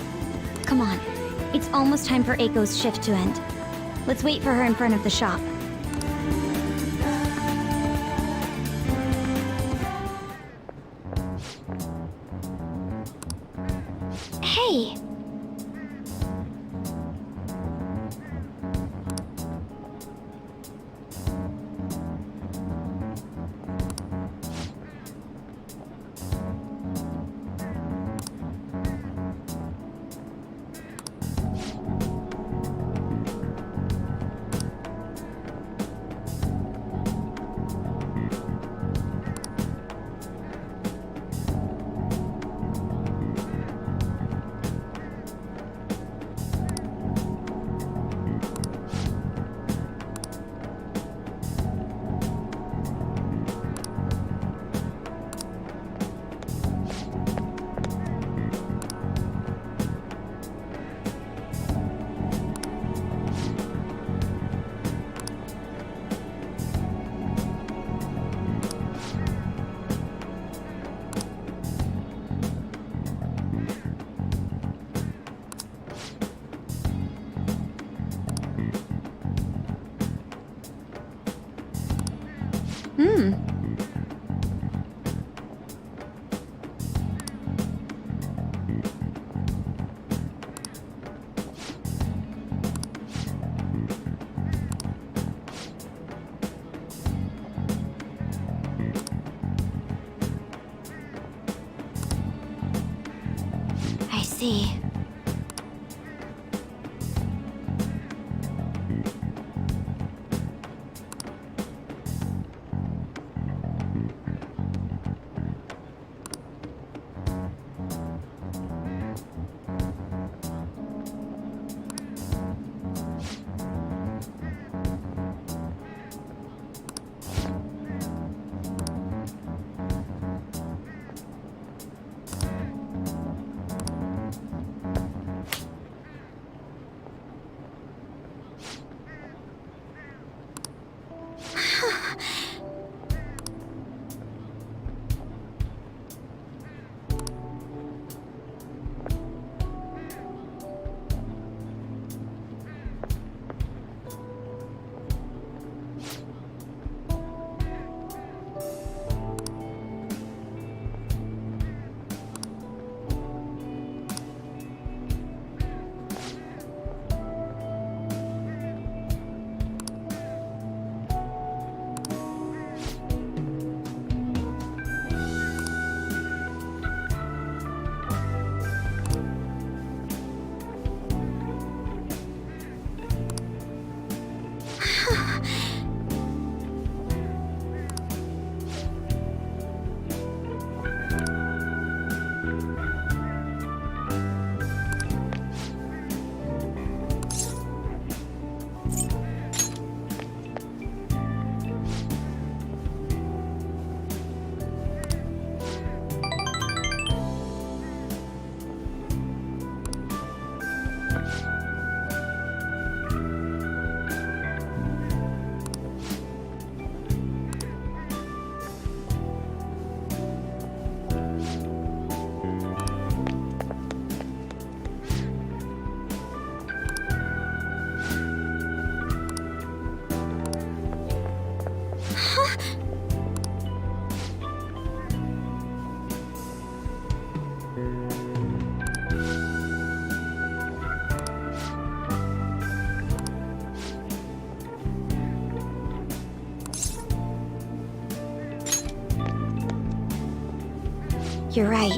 Come on. It's almost time for Eiko's shift to end. Let's wait for her in front of the shop. Hey! I see. You're right.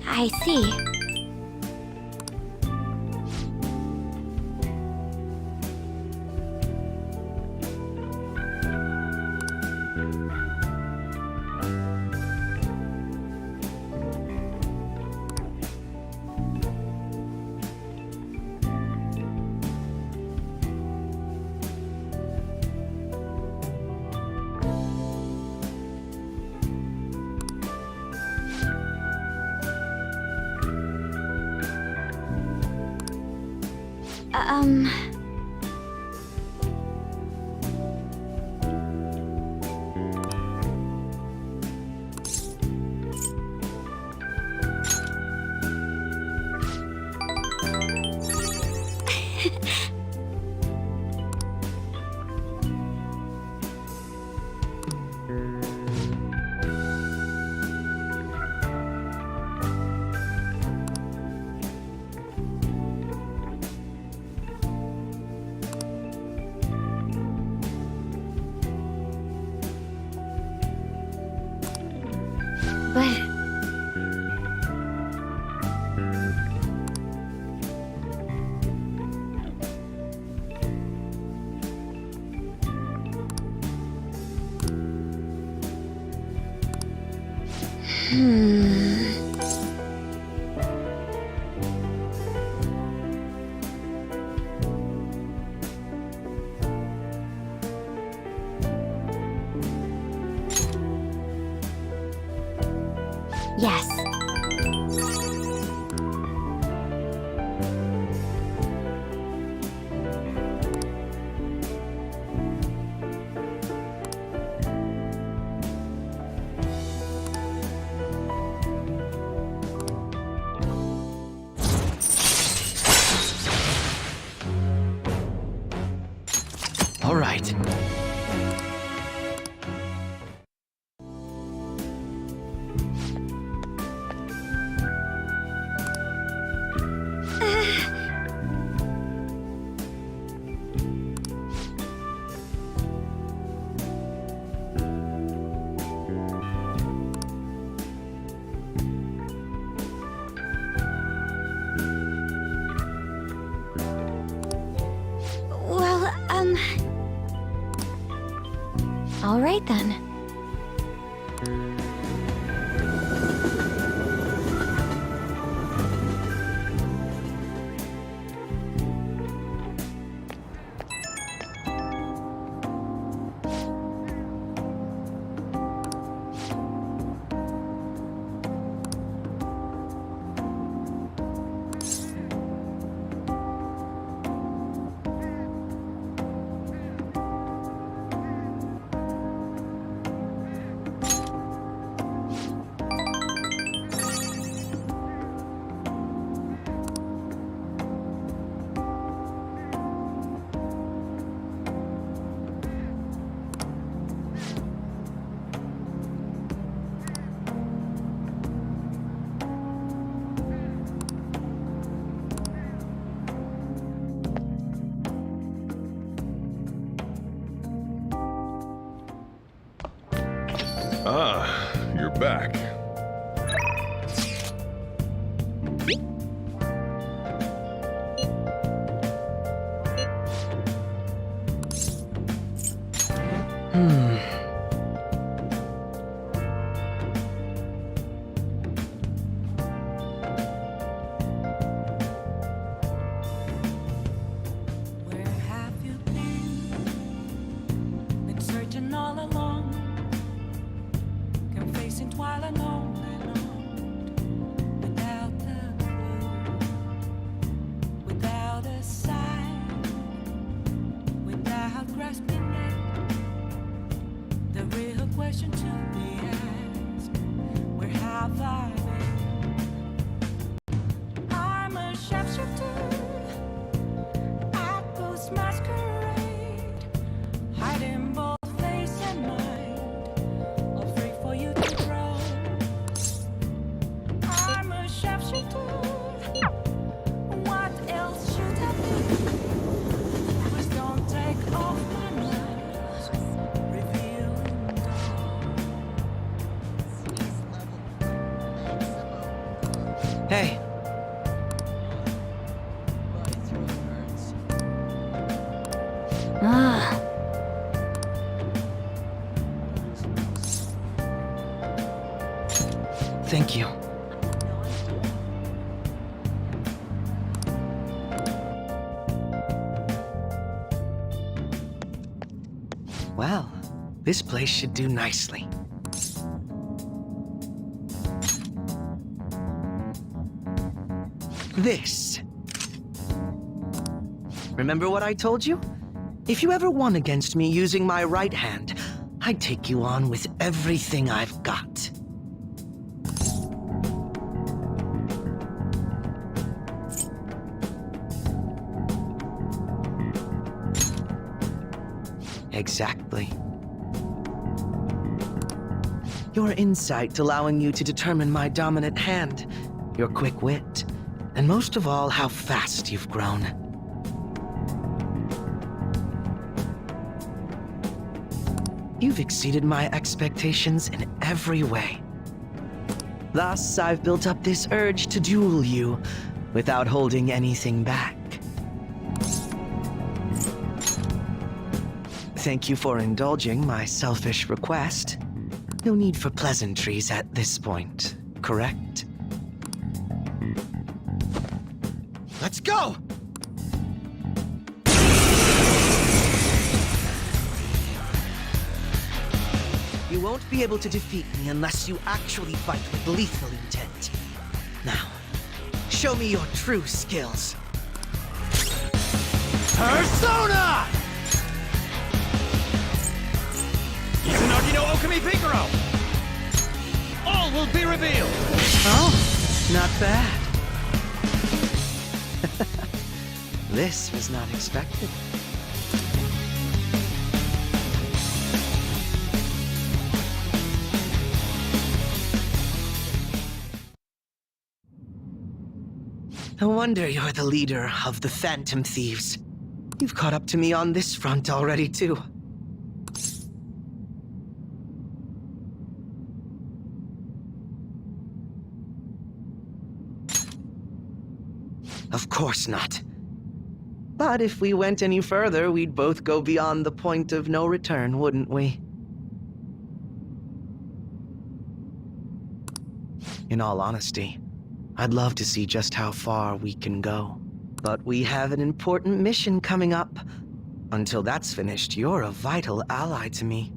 I see. But... Yes. All right. Well, all right then. Ah, you're back. Where have you been? Been searching all along, confessing while I know Ugh. Thank you. Well, this place should do nicely. This. Remember what I told you? If you ever won against me using my right hand, I'd take you on with everything I've got. Exactly. Your insight allowing you to determine my dominant hand, your quick wit, and most of all, how fast you've grown. You've exceeded my expectations in every way. Thus, I've built up this urge to duel you without holding anything back. Thank you for indulging my selfish request. No need for pleasantries at this point, correct? Let's go! You won't be able to defeat me unless you actually fight with lethal intent. Now, show me your true skills. Persona! Izanagi no Okami Picaro! All will be revealed! Oh, not bad. This was not expected. No wonder you're the leader of the Phantom Thieves. You've caught up to me on this front already, too. Of course not. But if we went any further, we'd both go beyond the point of no return, wouldn't we? In all honesty, I'd love to see just how far we can go. But we have an important mission coming up. Until that's finished, you're a vital ally to me.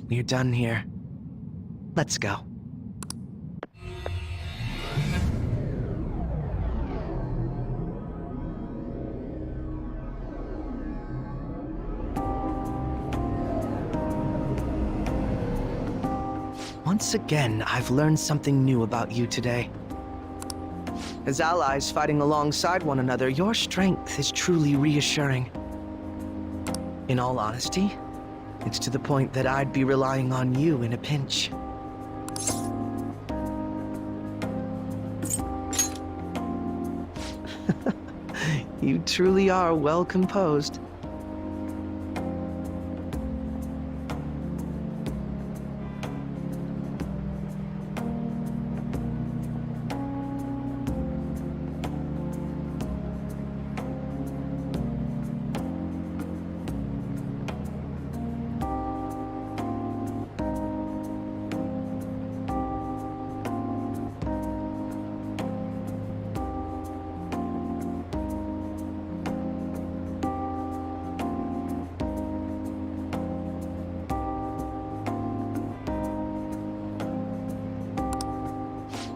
We're done here. Let's go. Once again, I've learned something new about you today. As allies fighting alongside one another, your strength is truly reassuring. In all honesty, it's to the point that I'd be relying on you in a pinch. You truly are well composed.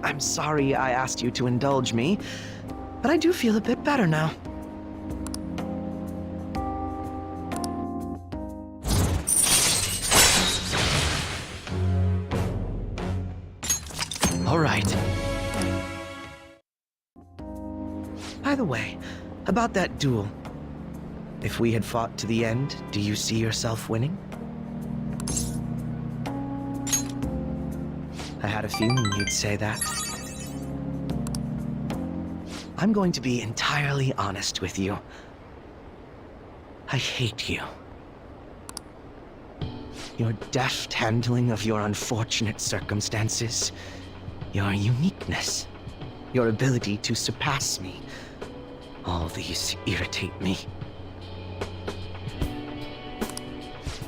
I'm sorry I asked you to indulge me, but I do feel a bit better now. All right. By the way, about that duel. If we had fought to the end, do you see yourself winning? I had a feeling you'd say that. I'm going to be entirely honest with you. I hate you. Your deft handling of your unfortunate circumstances, your uniqueness, your ability to surpass me. All these irritate me.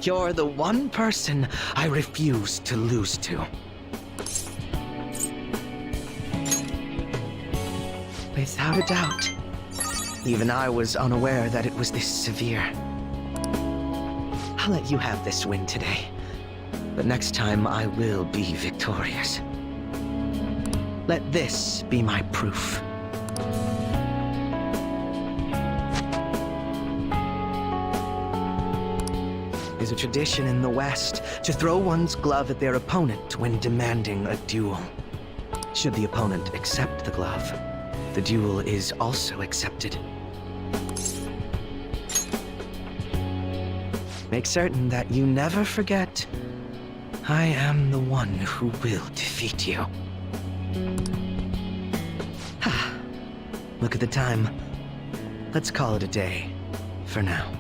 You're the one person I refuse to lose to. Without a doubt. Even I was unaware that it was this severe. I'll let you have this win today. But next time I will be victorious. Let this be my proof. There's a tradition in the West to throw one's glove at their opponent when demanding a duel. Should the opponent accept the glove, the duel is also accepted. Make certain that you never forget, I am the one who will defeat you. Look at the time. Let's call it a day, for now.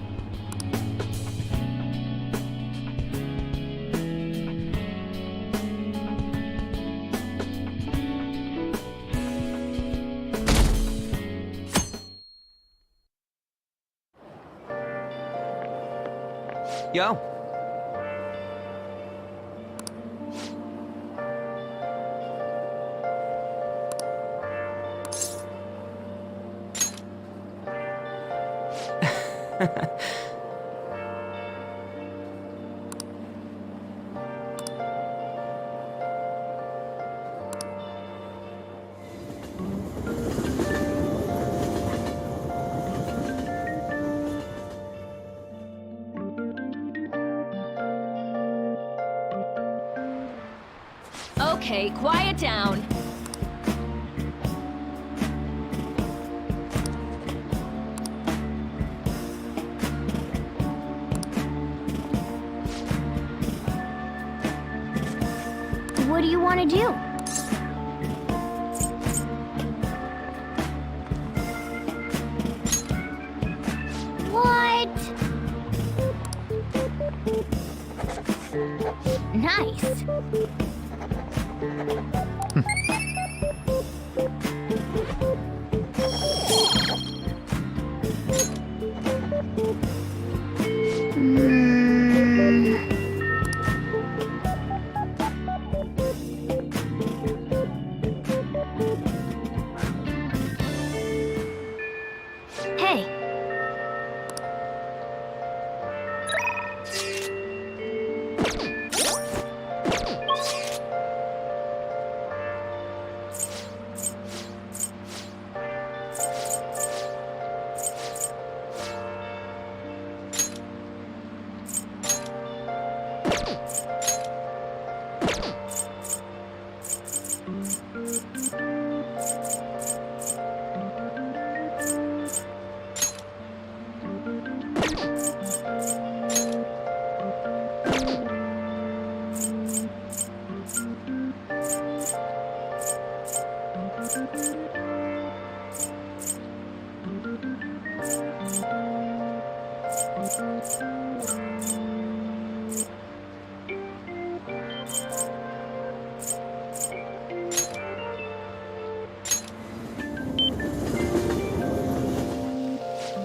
Yo. Okay, quiet down. What do you want to do? What? Nice. Hey.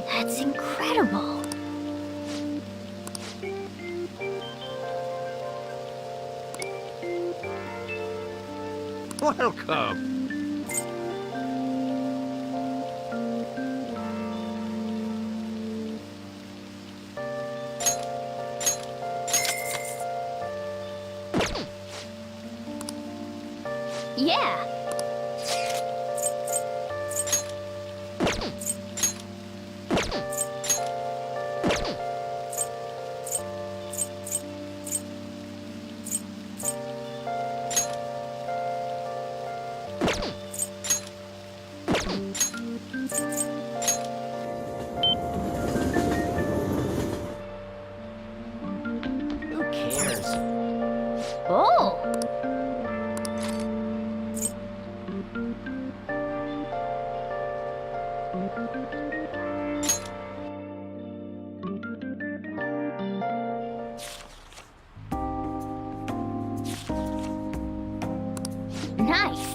That's incredible. Welcome. Yeah. Who cares? Oh. Nice.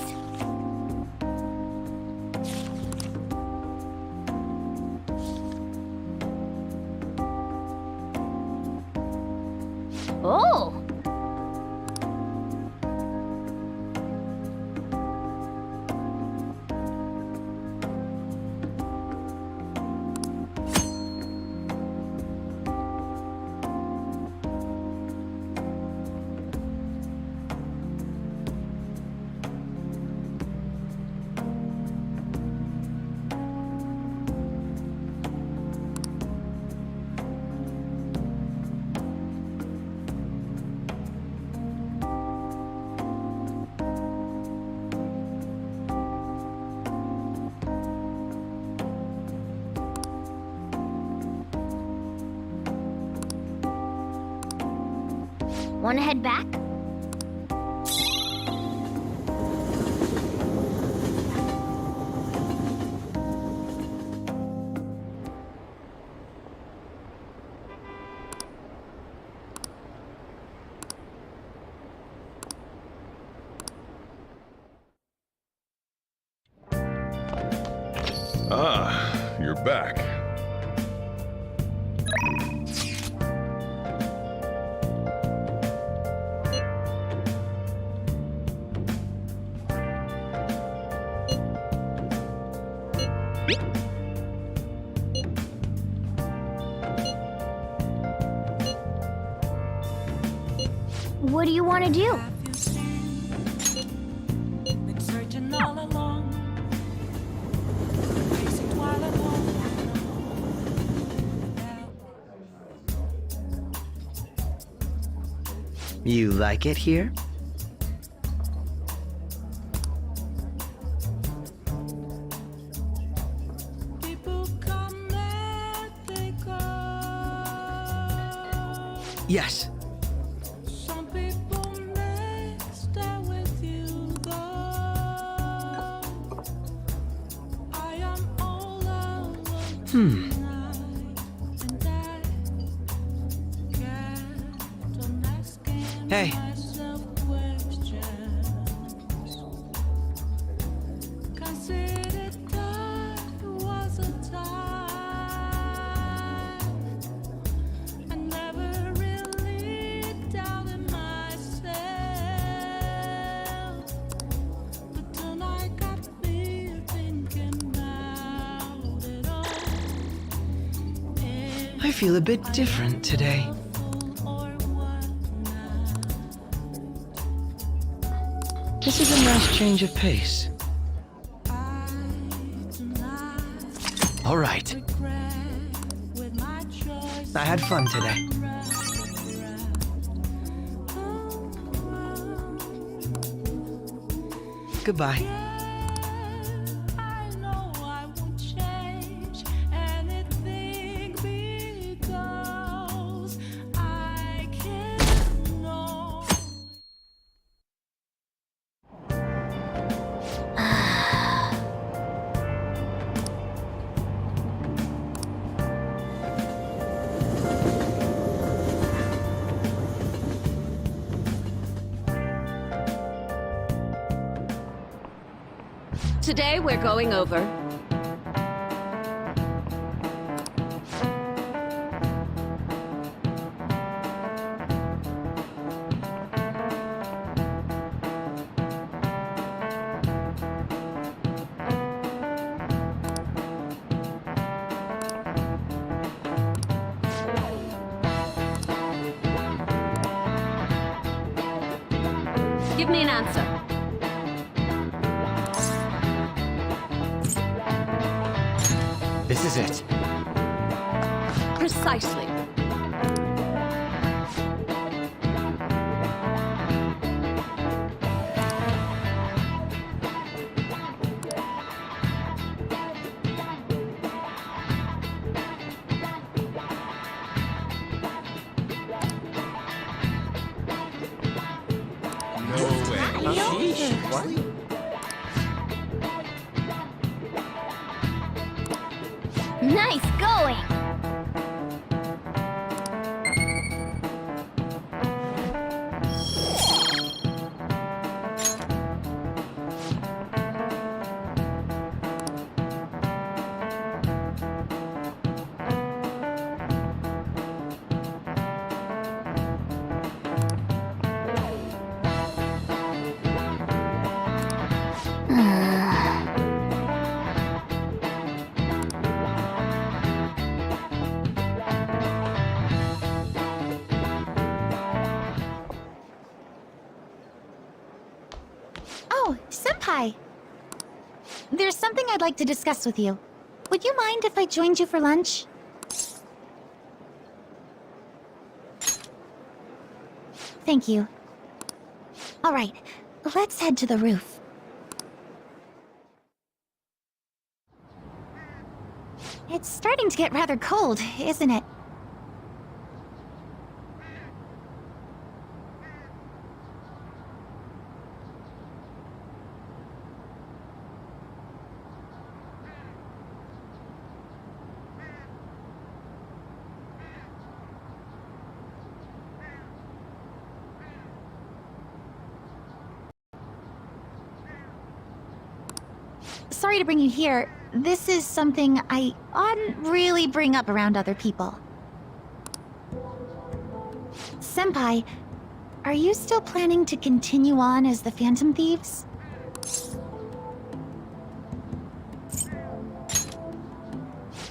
Wanna head back? Ah, you're back. What do you want to do? Been searching all along, chasing twilight home. You like it here? People come and they go. Yes. Some people may stay with you though. I am all alone tonight, and I kept on asking Hey. myself questions. Considered that was a time I never really doubted myself, but tonight got me thinking about it all. I feel a bit different today. Or what now? This is a nice change of pace. I do not All right. regret with my choice. I had fun today. Goodbye. I know I won't change anything because I can't know. Today we're going over. Give me an answer. This is it. Precisely. Nice going! Oh, Senpai! There's something I'd like to discuss with you. Would you mind if I joined you for lunch? Thank you. Alright, let's head to the roof. It's starting to get rather cold, isn't it? sorry to bring you here. This is something I oughtn't really bring up around other people. Senpai, are you still planning to continue on as the Phantom Thieves?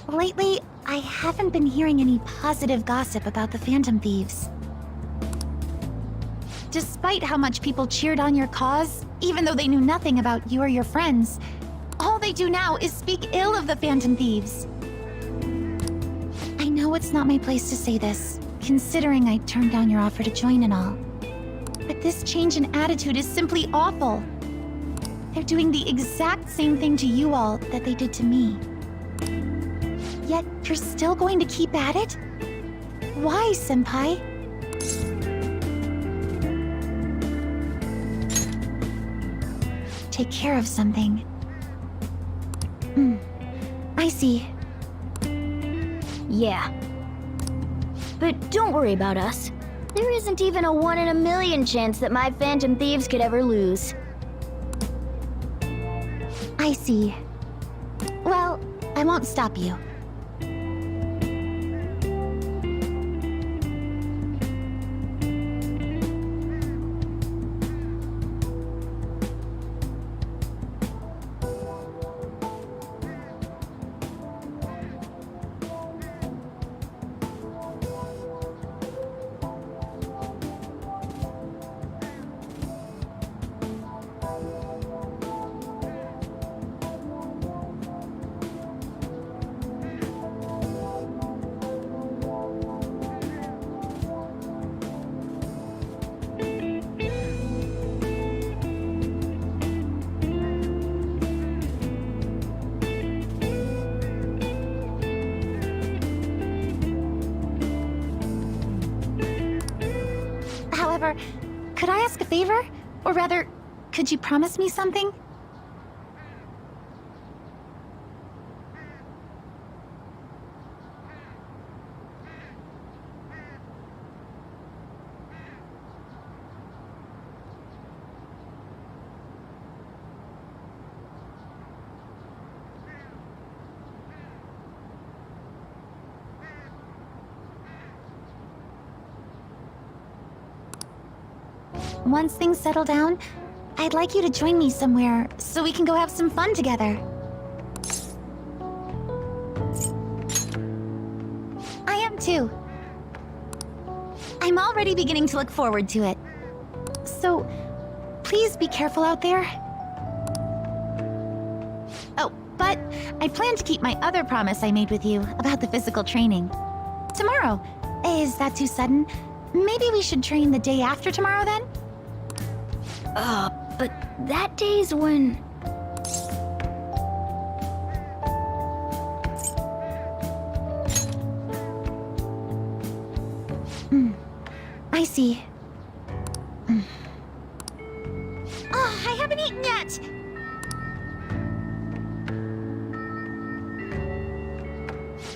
Lately, I haven't been hearing any positive gossip about the Phantom Thieves. Despite how much people cheered on your cause, even though they knew nothing about you or your friends, all they do now is speak ill of the Phantom Thieves. I know it's not my place to say this, considering I turned down your offer to join and all. But this change in attitude is simply awful. They're doing the exact same thing to you all that they did to me. Yet you're still going to keep at it? Why, Senpai? Take care of something. I see. Yeah. But don't worry about us. There isn't even a 1 in a million chance that my Phantom Thieves could ever lose. I see. Well, I won't stop you. However, could I ask a favor? Or rather, could you promise me something? Once things settle down, I'd like you to join me somewhere so we can go have some fun together. I am too. I'm already beginning to look forward to it. So, please be careful out there. Oh, but I plan to keep my other promise I made with you about the physical training. Tomorrow. Is that too sudden? Maybe we should train the day after tomorrow then? But that day's when... I see. Oh, I haven't eaten yet!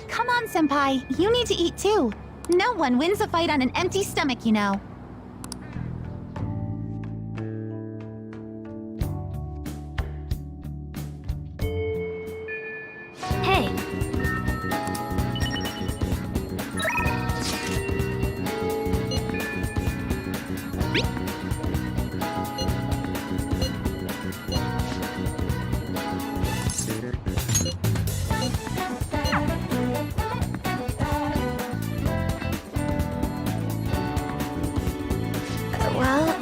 Come on, Senpai. You need to eat too. No one wins a fight on an empty stomach, you know. Hey. Well...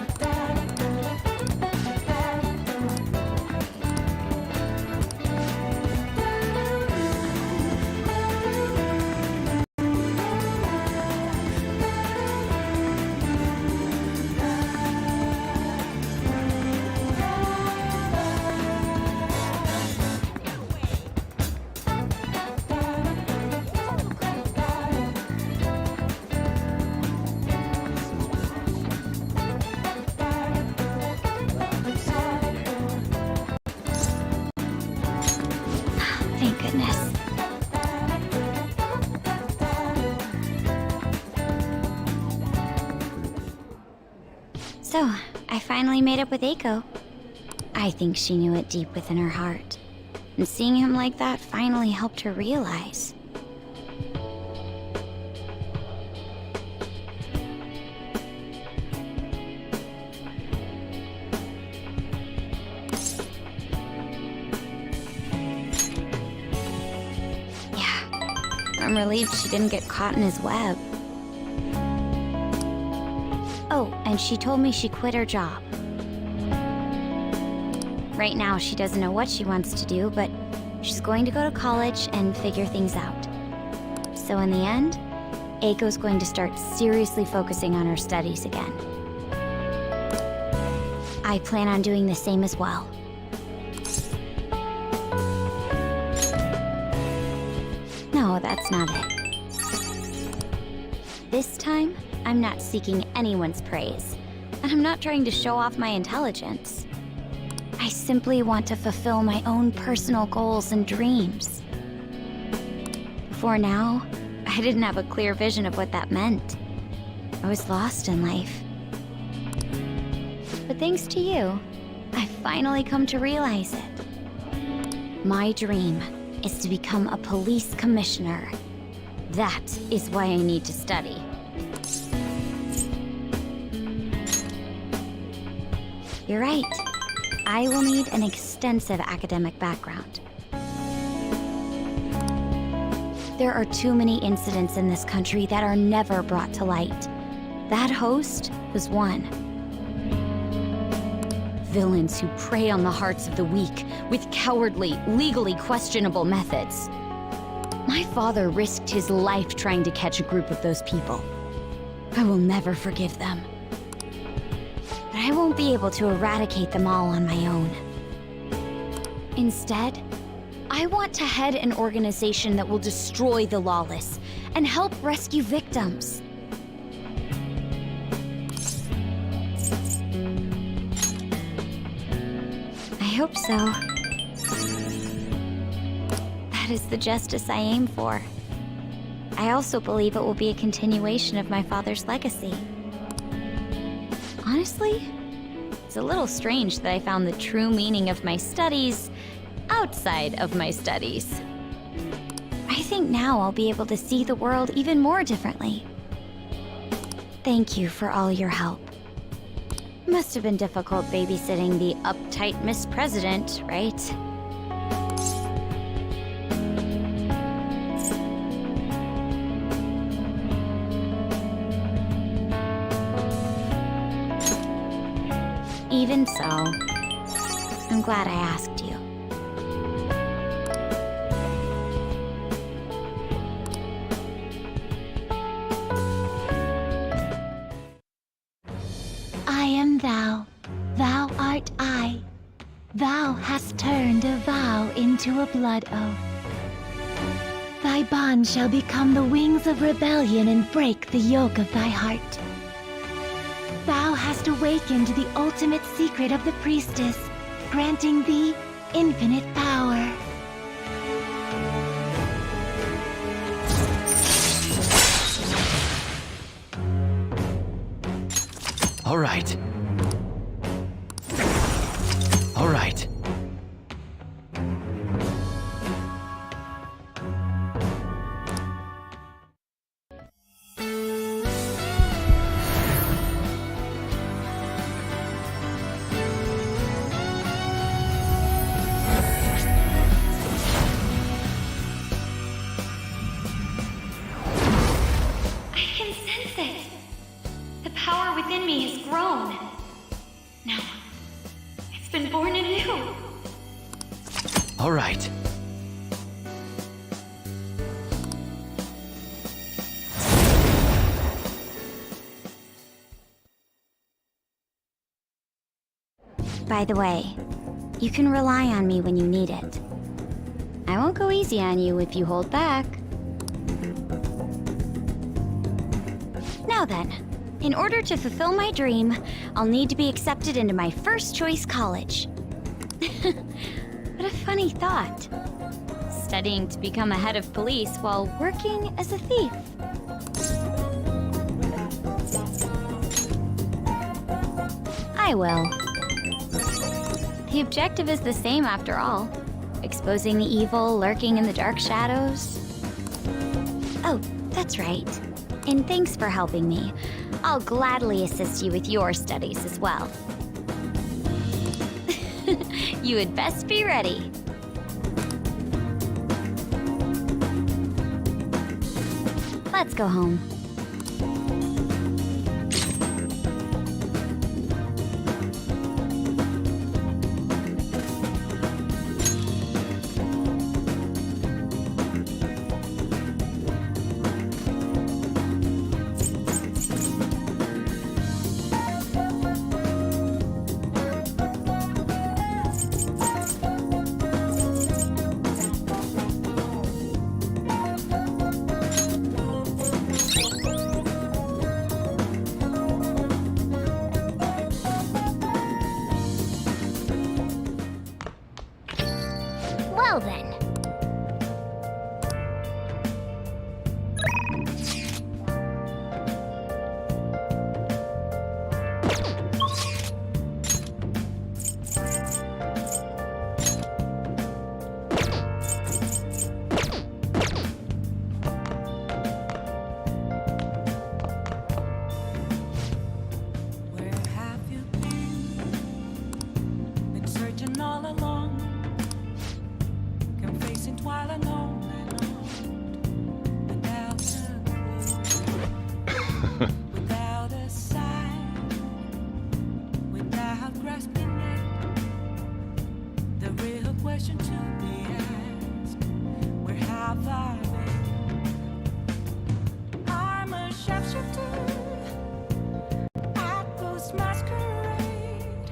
Thank goodness. So, I finally made up with Eiko. I think she knew it deep within her heart. And seeing him like that finally helped her realize. I'm relieved she didn't get caught in his web. Oh, and she told me she quit her job. Right now, she doesn't know what she wants to do, but she's going to go to college and figure things out. So in the end, Eiko's going to start seriously focusing on her studies again. I plan on doing the same as well. No, that's not it. This time, I'm not seeking anyone's praise, and I'm not trying to show off my intelligence. I simply want to fulfill my own personal goals and dreams. Before now, I didn't have a clear vision of what that meant. I was lost in life. But thanks to you, I've finally come to realize it. My dream is to become a police commissioner. That is why I need to study. You're right. I will need an extensive academic background. There are too many incidents in this country that are never brought to light. That host was one. Villains who prey on the hearts of the weak with cowardly, legally questionable methods. My father risked his life trying to catch a group of those people. I will never forgive them. But I won't be able to eradicate them all on my own. Instead, I want to head an organization that will destroy the lawless and help rescue victims. I hope so. That is the justice I aim for. I also believe it will be a continuation of my father's legacy. Honestly, it's a little strange that I found the true meaning of my studies outside of my studies. I think now I'll be able to see the world even more differently. Thank you for all your help. Must have been difficult babysitting the uptight Miss President, right? Even so, I'm glad I asked you. I am thou, thou art I. Thou hast turned a vow into a blood oath. Thy bond shall become the wings of rebellion and break the yoke of thy heart. Thou hast awakened the ultimate secret of the priestess, granting thee infinite power. All right. All right. I can sense it. The power within me has grown. Now, it's been born anew. All right. By the way, you can rely on me when you need it. I won't go easy on you if you hold back. Now then, in order to fulfill my dream, I'll need to be accepted into my first choice college. What a funny thought. Studying to become a head of police while working as a thief. I will. The objective is the same after all. exposing the evil lurking in the dark shadows. Oh, that's right. And thanks for helping me. I'll gladly assist you with your studies as well. You had best be ready. Let's go home. Well then. Where have you been? Been searching all along, confessing while alone without a clue, without a sign, without grasping it. The real question to be asked: where have I been? I'm a sharpshooter. Ghost masquerade,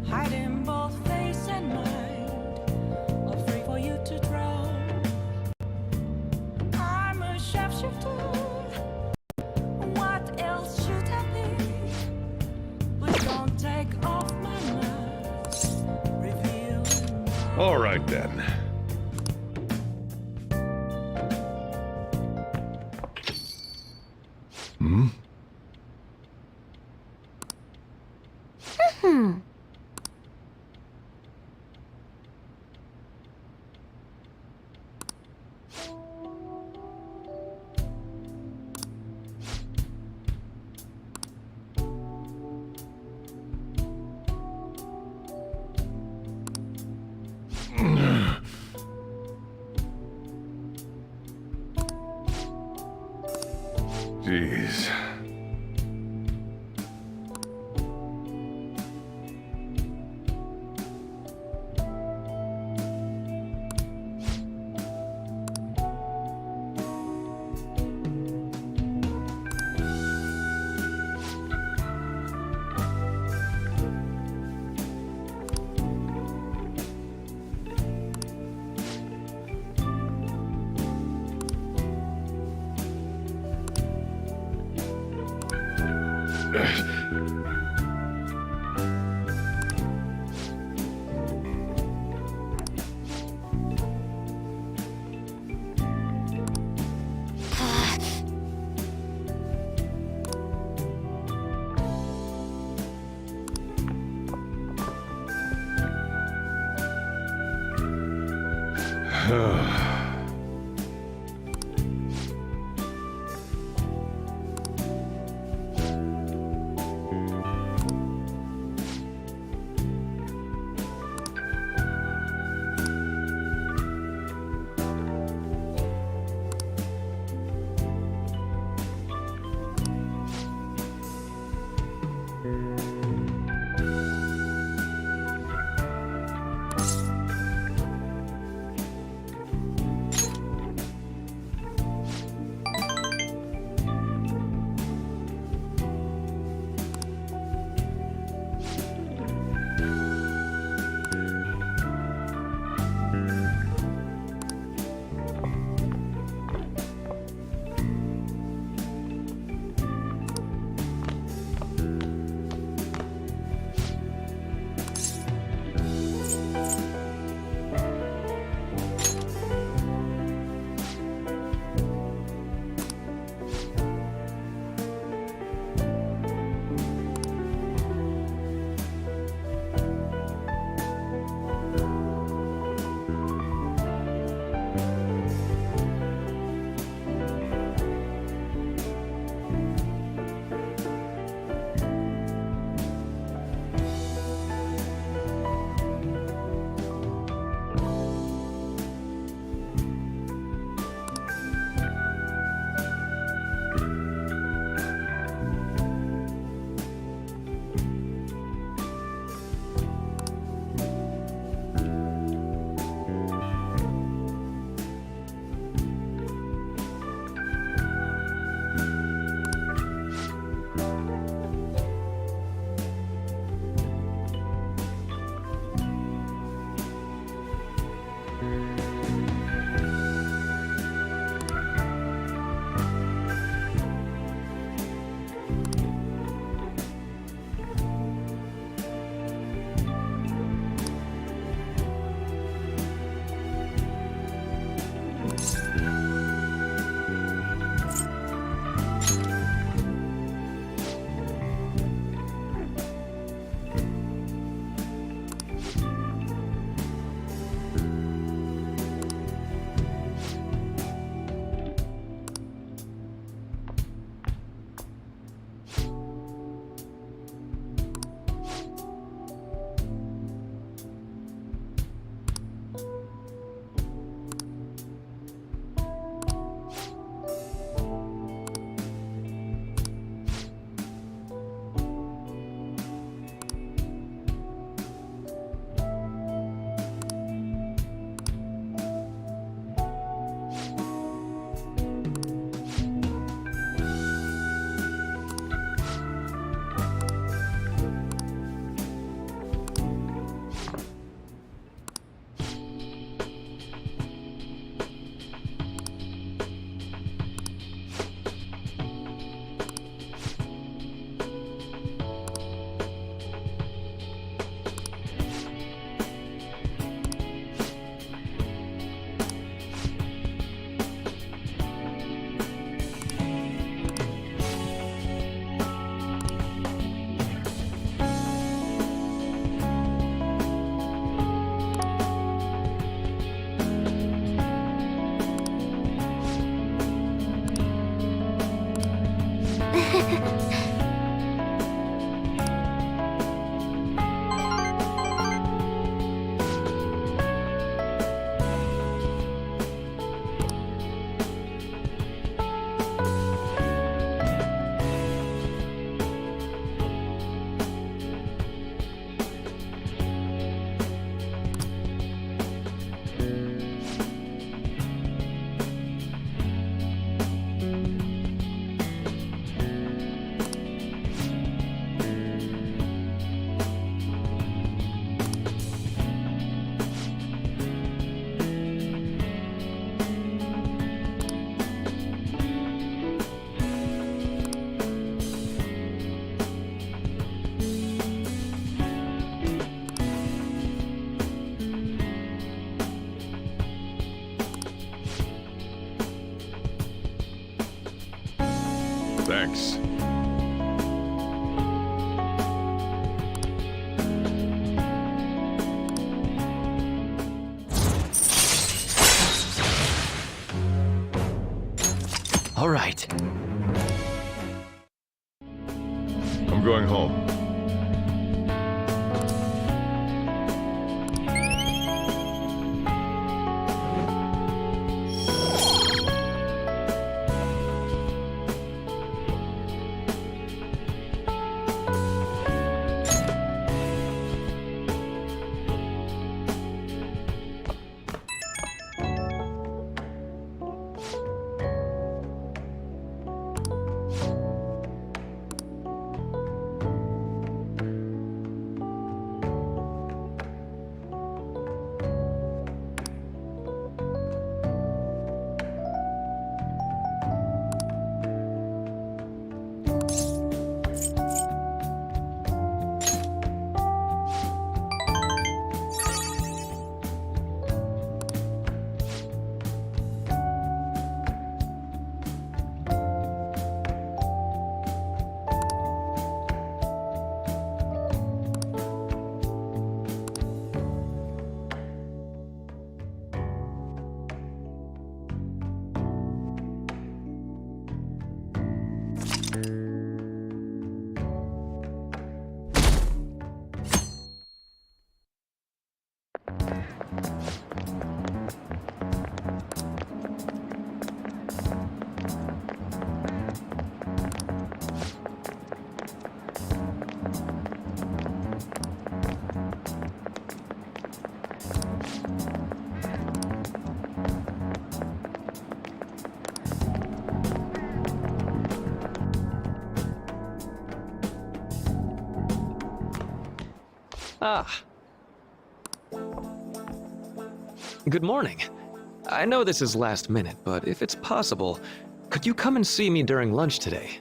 hiding both face and mind, afraid for you to draw. I'm a sharpshooter. What else should I be? Please don't take off my mask, revealing. All right then. Hmm? Jeez. Thanks. All right. I'm going home. Ah. Good morning. I know this is last minute, but if it's possible, could you come and see me during lunch today?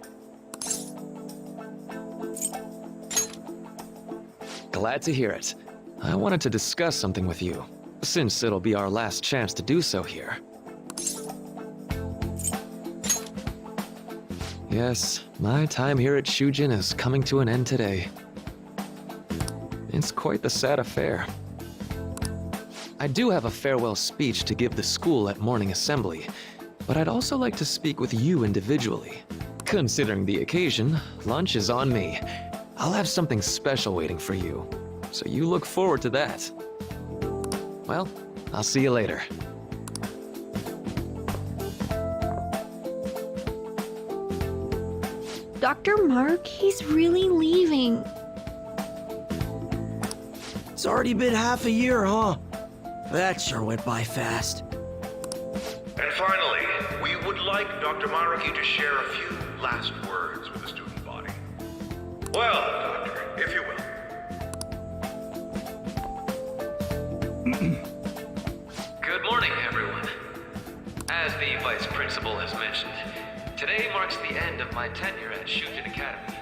Glad to hear it. I wanted to discuss something with you, since it'll be our last chance to do so here. Yes, my time here at Shujin is coming to an end today. It's quite the sad affair. I do have a farewell speech to give the school at morning assembly, but I'd also like to speak with you individually. Considering the occasion, lunch is on me. I'll have something special waiting for you, so you look forward to that. Well, I'll see you later. Dr. Mark, he's really leaving. It's already been half a year, huh? That sure went by fast. And finally, we would like Dr. Maraki to share a few last words with the student body. Well, Doctor, if you will. Good morning, everyone. As the Vice Principal has mentioned, today marks the end of my tenure at Shujin Academy.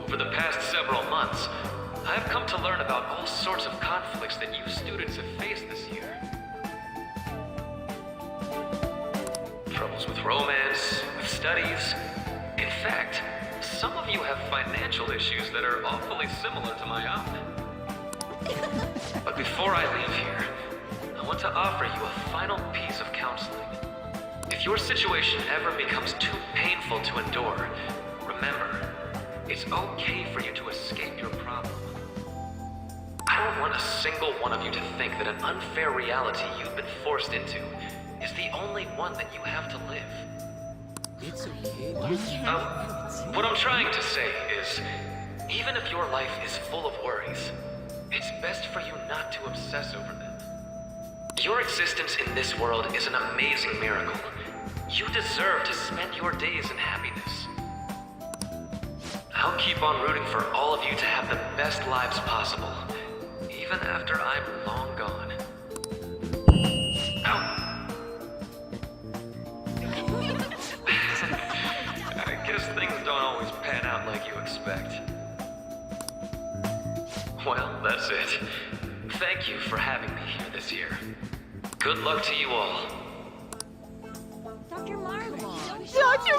Over the past several months, I have come to learn about all sorts of conflicts that you students have faced this year. Troubles with romance, with studies. In fact, some of you have financial issues that are awfully similar to my own. But before I leave here, I want to offer you a final piece of counseling. If your situation ever becomes too painful to endure, remember, it's okay for you to escape your problem. I don't want a single one of you to think that an unfair reality you've been forced into is the only one that you have to live. It's okay. What I'm trying to say is, even if your life is full of worries, it's best for you not to obsess over them. Your existence in this world is an amazing miracle. You deserve to spend your days in happiness. I'll keep on rooting for all of you to have the best lives possible, even after I'm long gone. I guess things don't always pan out like you expect. Well, that's it. Thank you for having me here this year. Good luck to you all. Dr. Mariki! Dr.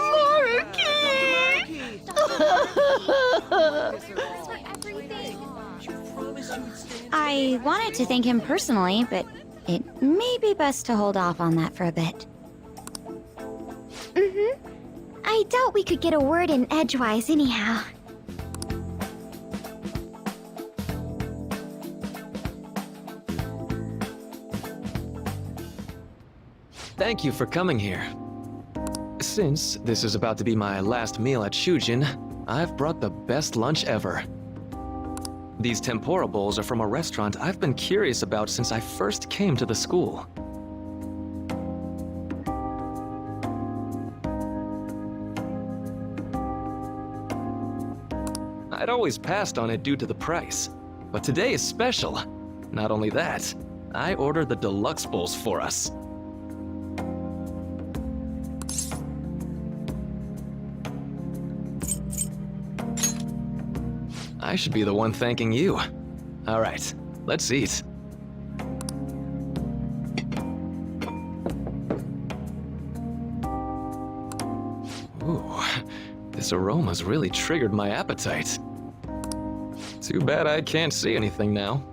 I wanted to thank him personally, but it may be best to hold off on that for a bit. I doubt we could get a word in edgewise anyhow. Thank you for coming here. Since this is about to be my last meal at Shujin, I've brought the best lunch ever. These tempura bowls are from a restaurant I've been curious about since I first came to the school. I'd always passed on it due to the price, but today is special. Not only that, I ordered the deluxe bowls for us. I should be the one thanking you. All right, let's eat. Ooh, this aroma's really triggered my appetite. Too bad I can't see anything now.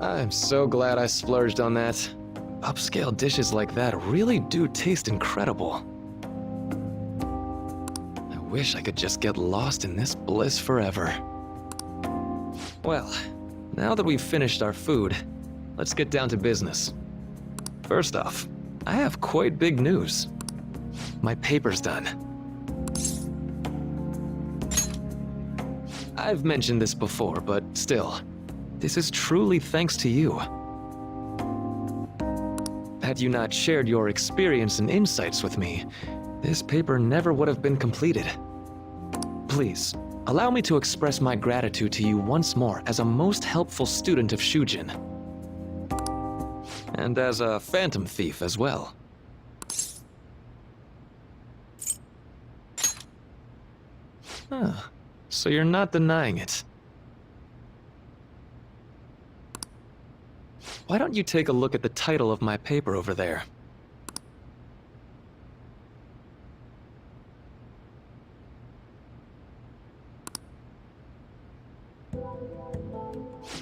I'm so glad I splurged on that. Upscale dishes like that really do taste incredible. I wish I could just get lost in this bliss forever. Well, now that we've finished our food, let's get down to business. First off, I have quite big news. My paper's done. I've mentioned this before, but still, this is truly thanks to you. Had you not shared your experience and insights with me, this paper never would have been completed. Please, allow me to express my gratitude to you once more as a most helpful student of Shujin. And as a phantom thief as well. Huh, so you're not denying it. Why don't you take a look at the title of my paper over there?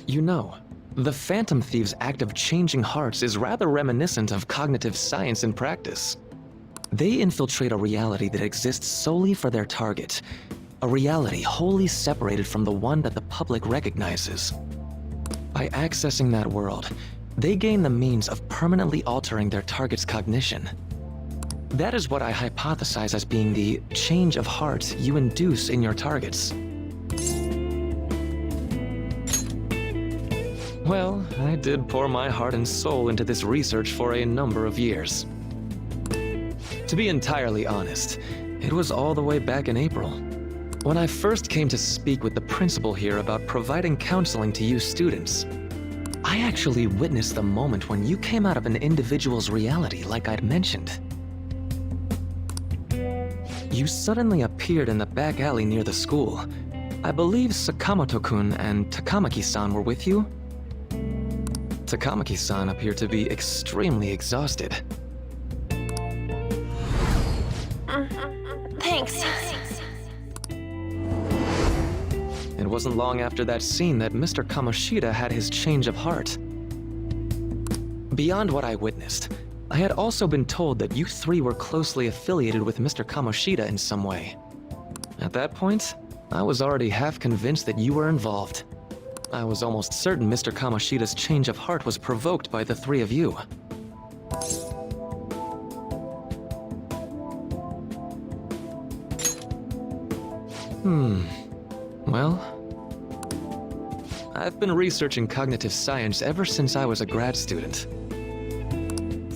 You know, the Phantom Thieves' act of changing hearts is rather reminiscent of cognitive science in practice. They infiltrate a reality that exists solely for their target, a reality wholly separated from the one that the public recognizes. By accessing that world, they gain the means of permanently altering their target's cognition. That is what I hypothesize as being the change of heart you induce in your targets. Well, I did pour my heart and soul into this research for a number of years. To be entirely honest, it was all the way back in April, when I first came to speak with the principal here about providing counseling to you students. I actually witnessed the moment when you came out of an individual's reality like I'd mentioned. You suddenly appeared in the back alley near the school. I believe Sakamoto-kun and Takamaki-san were with you? Takamaki-san appeared to be extremely exhausted. Thanks. It wasn't long after that scene that Mr. Kamoshida had his change of heart. Beyond what I witnessed, I had also been told that you three were closely affiliated with Mr. Kamoshida in some way. At that point, I was already half convinced that you were involved. I was almost certain Mr. Kamoshida's change of heart was provoked by the three of you. Well, I've been researching cognitive science ever since I was a grad student.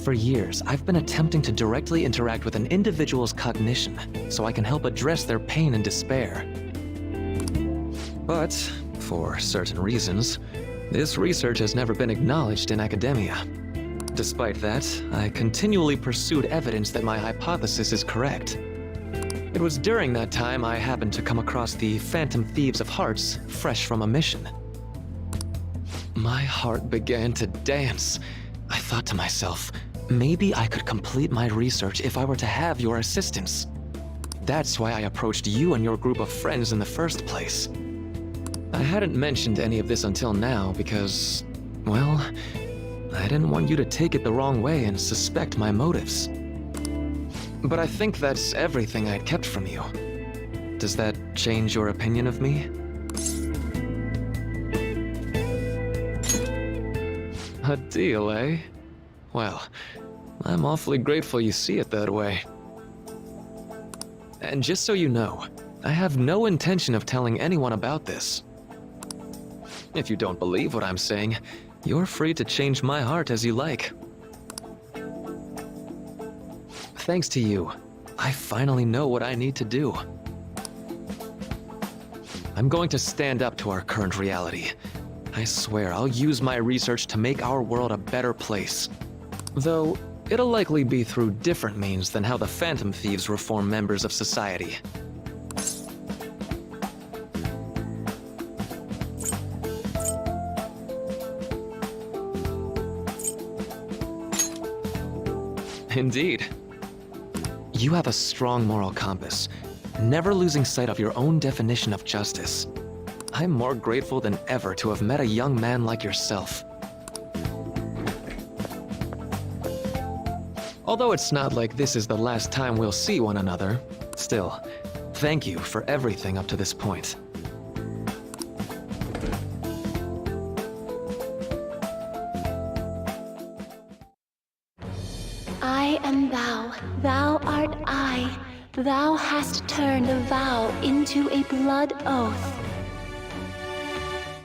For years, I've been attempting to directly interact with an individual's cognition so I can help address their pain and despair. But, for certain reasons, this research has never been acknowledged in academia. Despite that, I continually pursued evidence that my hypothesis is correct. It was during that time I happened to come across the Phantom Thieves of Hearts, fresh from a mission. My heart began to dance. I thought to myself, maybe I could complete my research if I were to have your assistance. That's why I approached you and your group of friends in the first place. I hadn't mentioned any of this until now because, well, I didn't want you to take it the wrong way and suspect my motives. But I think that's everything I'd kept from you. Does that change your opinion of me? A deal, eh? Well, I'm awfully grateful you see it that way. And just so you know, I have no intention of telling anyone about this. If you don't believe what I'm saying, you're free to change my heart as you like. Thanks to you, I finally know what I need to do. I'm going to stand up to our current reality. I swear I'll use my research to make our world a better place. Though, it'll likely be through different means than how the Phantom Thieves reform members of society. Indeed. You have a strong moral compass, never losing sight of your own definition of justice. I'm more grateful than ever to have met a young man like yourself. Although it's not like this is the last time we'll see one another, still, thank you for everything up to this point. I am thou, thou art I. Thou hast turned a vow into a blood oath.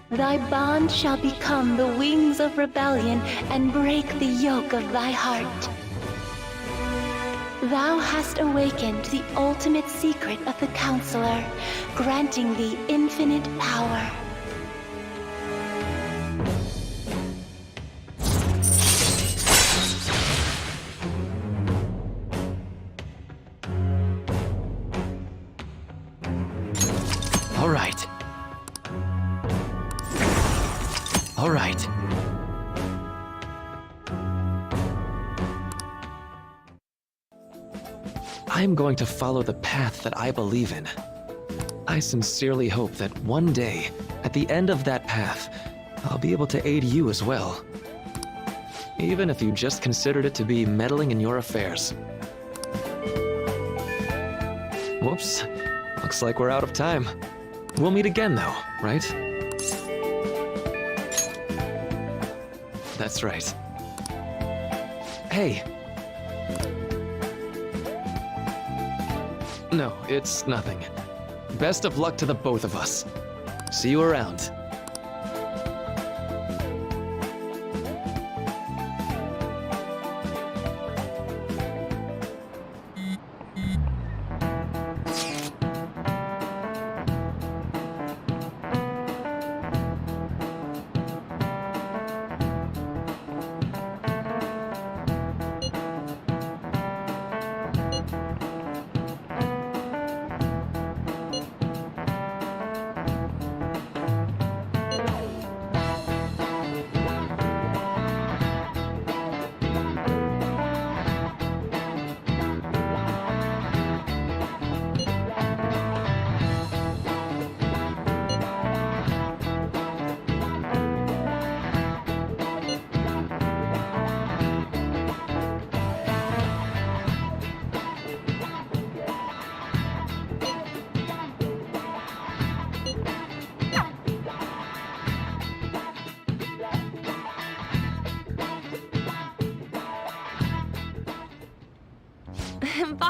Thy bond shall become the wings of rebellion and break the yoke of thy heart. Thou hast awakened the ultimate secret of the Counselor, granting thee infinite power. All right. All right. I'm going to follow the path that I believe in. I sincerely hope that one day, at the end of that path, I'll be able to aid you as well. Even if you just considered it to be meddling in your affairs. Whoops. Looks like we're out of time. We'll meet again though, right? That's right. Hey. No, it's nothing. Best of luck to the both of us. See you around.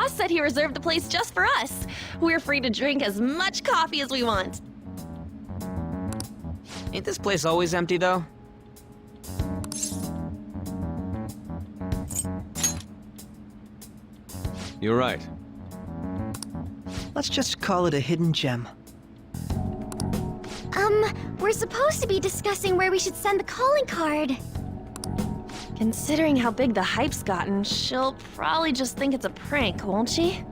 boss said he reserved the place just for us. We're free to drink as much coffee as we want. Ain't this place always empty, though? You're right. Let's just call it a hidden gem. We're supposed to be discussing where we should send the calling card. Considering how big the hype's gotten, she'll probably just think it's a prank, won't she?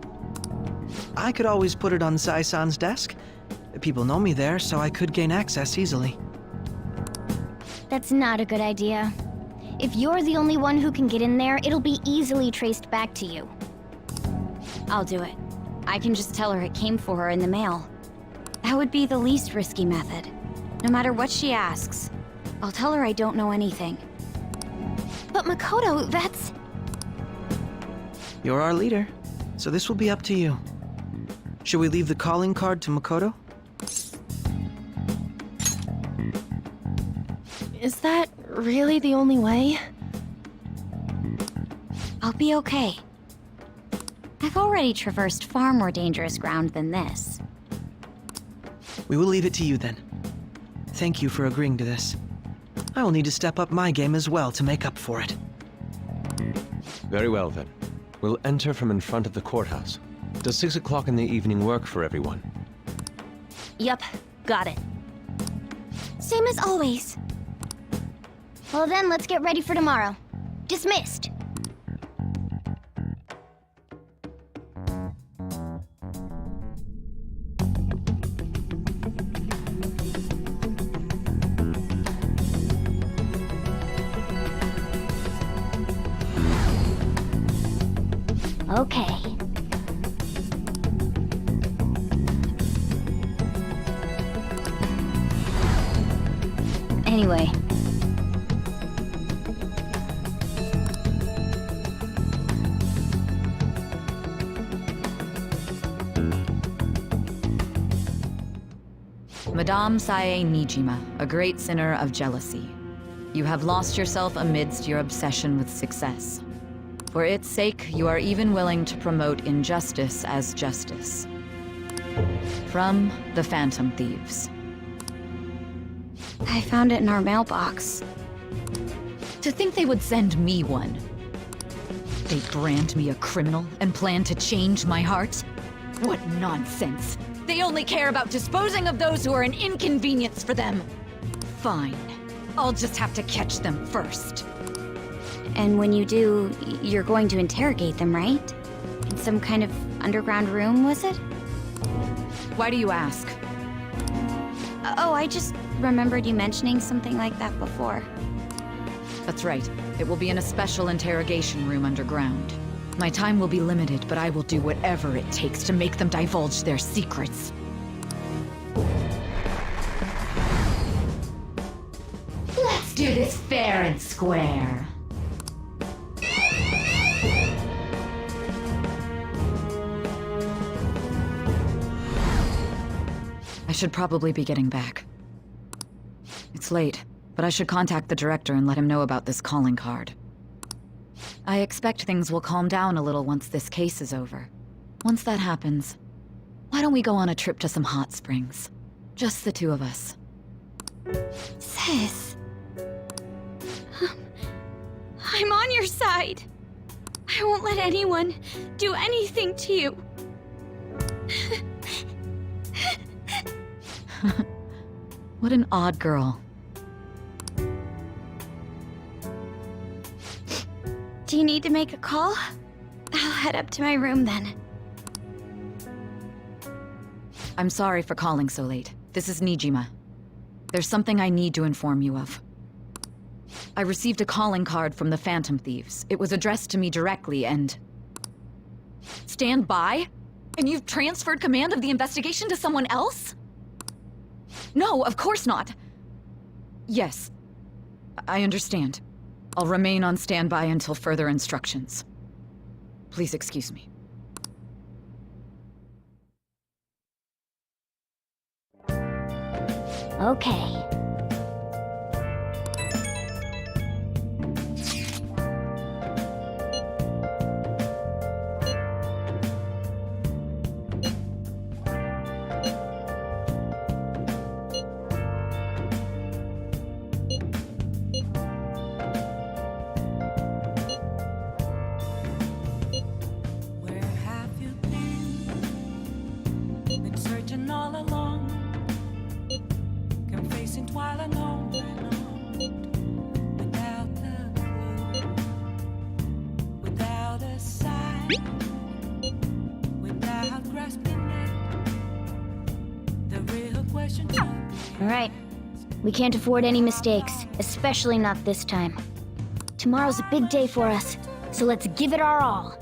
I could always put it on Sai-san's desk. People know me there, so I could gain access easily. That's not a good idea. If you're the only one who can get in there, it'll be easily traced back to you. I'll do it. I can just tell her it came for her in the mail. That would be the least risky method. No matter what she asks, I'll tell her I don't know anything. But Makoto, that's... You're our leader, so this will be up to you. Should we leave the calling card to Makoto? Is that really the only way? I'll be okay. I've already traversed far more dangerous ground than this. We will leave it to you then. Thank you for agreeing to this. I will need to step up my game as well to make up for it. Very well, then. We'll enter from in front of the courthouse. Does 6 o'clock in the evening work for everyone? Yep, got it. Same as always. Well then, let's get ready for tomorrow. Dismissed. Okay. Anyway. Madame Sae Nijima, a great sinner of jealousy. You have lost yourself amidst your obsession with success. For its sake, you are even willing to promote injustice as justice. From the Phantom Thieves. I found it in our mailbox. To think they would send me one. They brand me a criminal and plan to change my heart? What nonsense! They only care about disposing of those who are an inconvenience for them. Fine. I'll just have to catch them first. And when you do, you're going to interrogate them, right? In some kind of underground room, was it? Why do you ask? Oh, I just remembered you mentioning something like that before. That's right. It will be in a special interrogation room underground. My time will be limited, but I will do whatever it takes to make them divulge their secrets. Let's do this fair and square. I should probably be getting back. It's late, but I should contact the director and let him know about this calling card. I expect things will calm down a little once this case is over. Once that happens, why don't we go on a trip to some hot springs? Just the two of us. Sis. I'm on your side. I won't let anyone do anything to you. What an odd girl. Do you need to make a call? I'll head up to my room then. I'm sorry for calling so late. This is Nijima. There's something I need to inform you of. I received a calling card from the Phantom Thieves. It was addressed to me directly and... Stand by? And you've transferred command of the investigation to someone else? No, of course not. Yes, I understand. I'll remain on standby until further instructions. Please excuse me. Okay. while I know without the clue, without a sign, without grasping it, the real question to be. All right. We can't afford any mistakes, especially not this time. Tomorrow's a big day for us, so let's give it our all.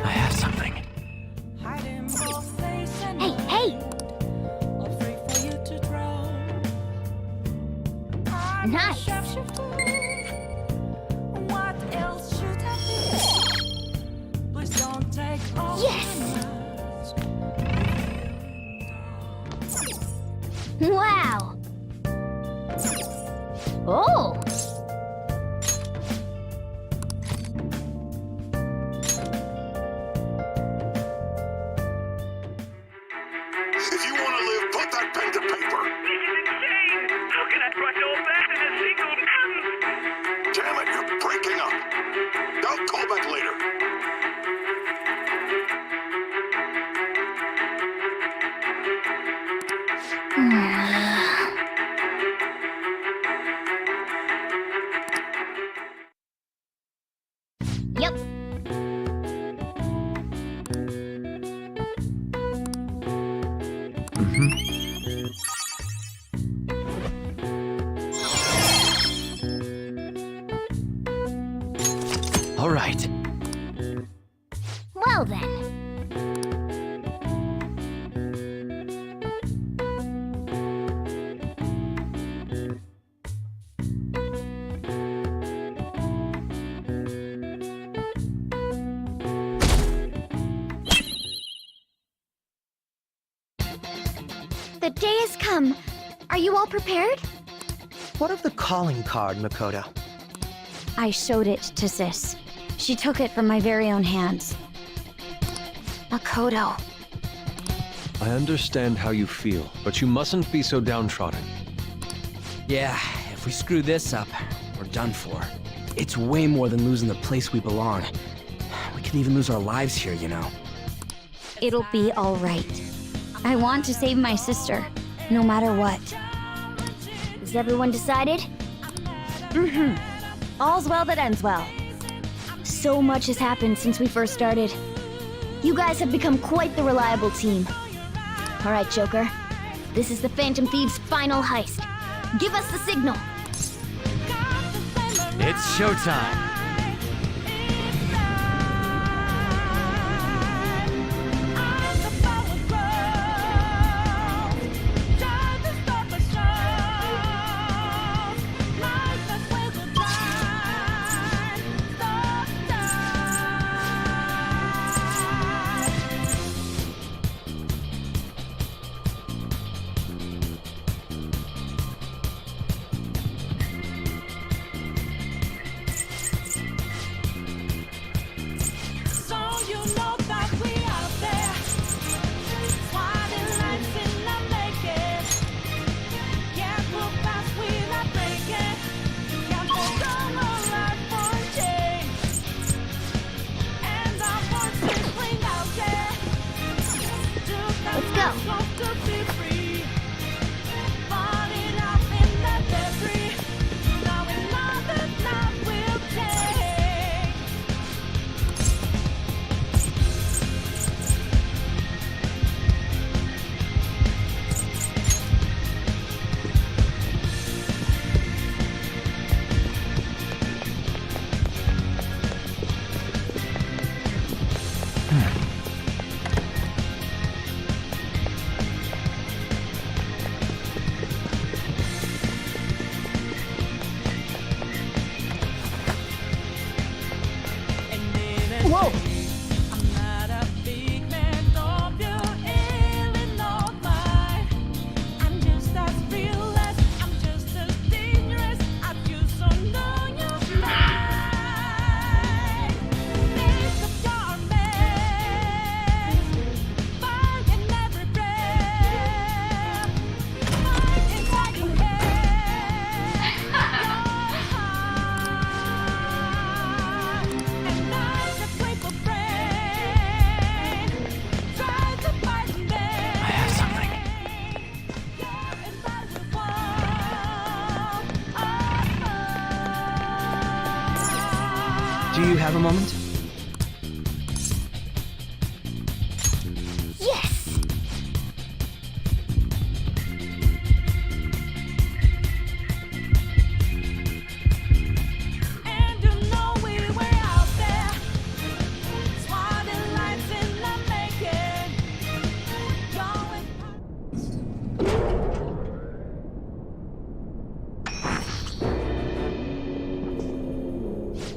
I have something. Hey, hey! Nice! Yes! Wow! Oh! If you want to live, put that pen to paper. This is insane! How can I crush all that in a single pen? Damn it, you're breaking up. I'll call back later. Yep. All right. Well then. The day has come. Are you all prepared? What of the calling card, Makoto? I showed it to Sis. She took it from my very own hands. Makoto. I understand how you feel, but you mustn't be so downtrodden. Yeah, if we screw this up, we're done for. It's way more than losing the place we belong. We could even lose our lives here, you know. It'll be all right. I want to save my sister, no matter what. Is everyone decided? Mm-hmm. All's well that ends well. So much has happened since we first started. You guys have become quite the reliable team. All right, Joker. This is the Phantom Thieves' final heist. Give us the signal. It's showtime. Do you have a moment? Yes! And you know we were out there, swatting lights in the making, going.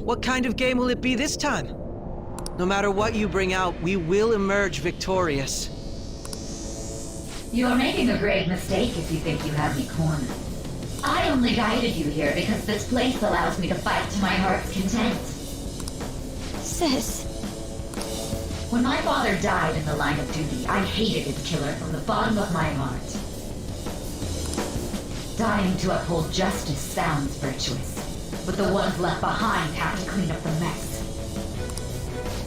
What kind of game will it be this time? No matter what you bring out, we will emerge victorious. You're making a grave mistake if you think you have me cornered. I only guided you here because this place allows me to fight to my heart's content. Sis. When my father died in the line of duty, I hated his killer from the bottom of my heart. Dying to uphold justice sounds virtuous, but the ones left behind have to clean up the mess.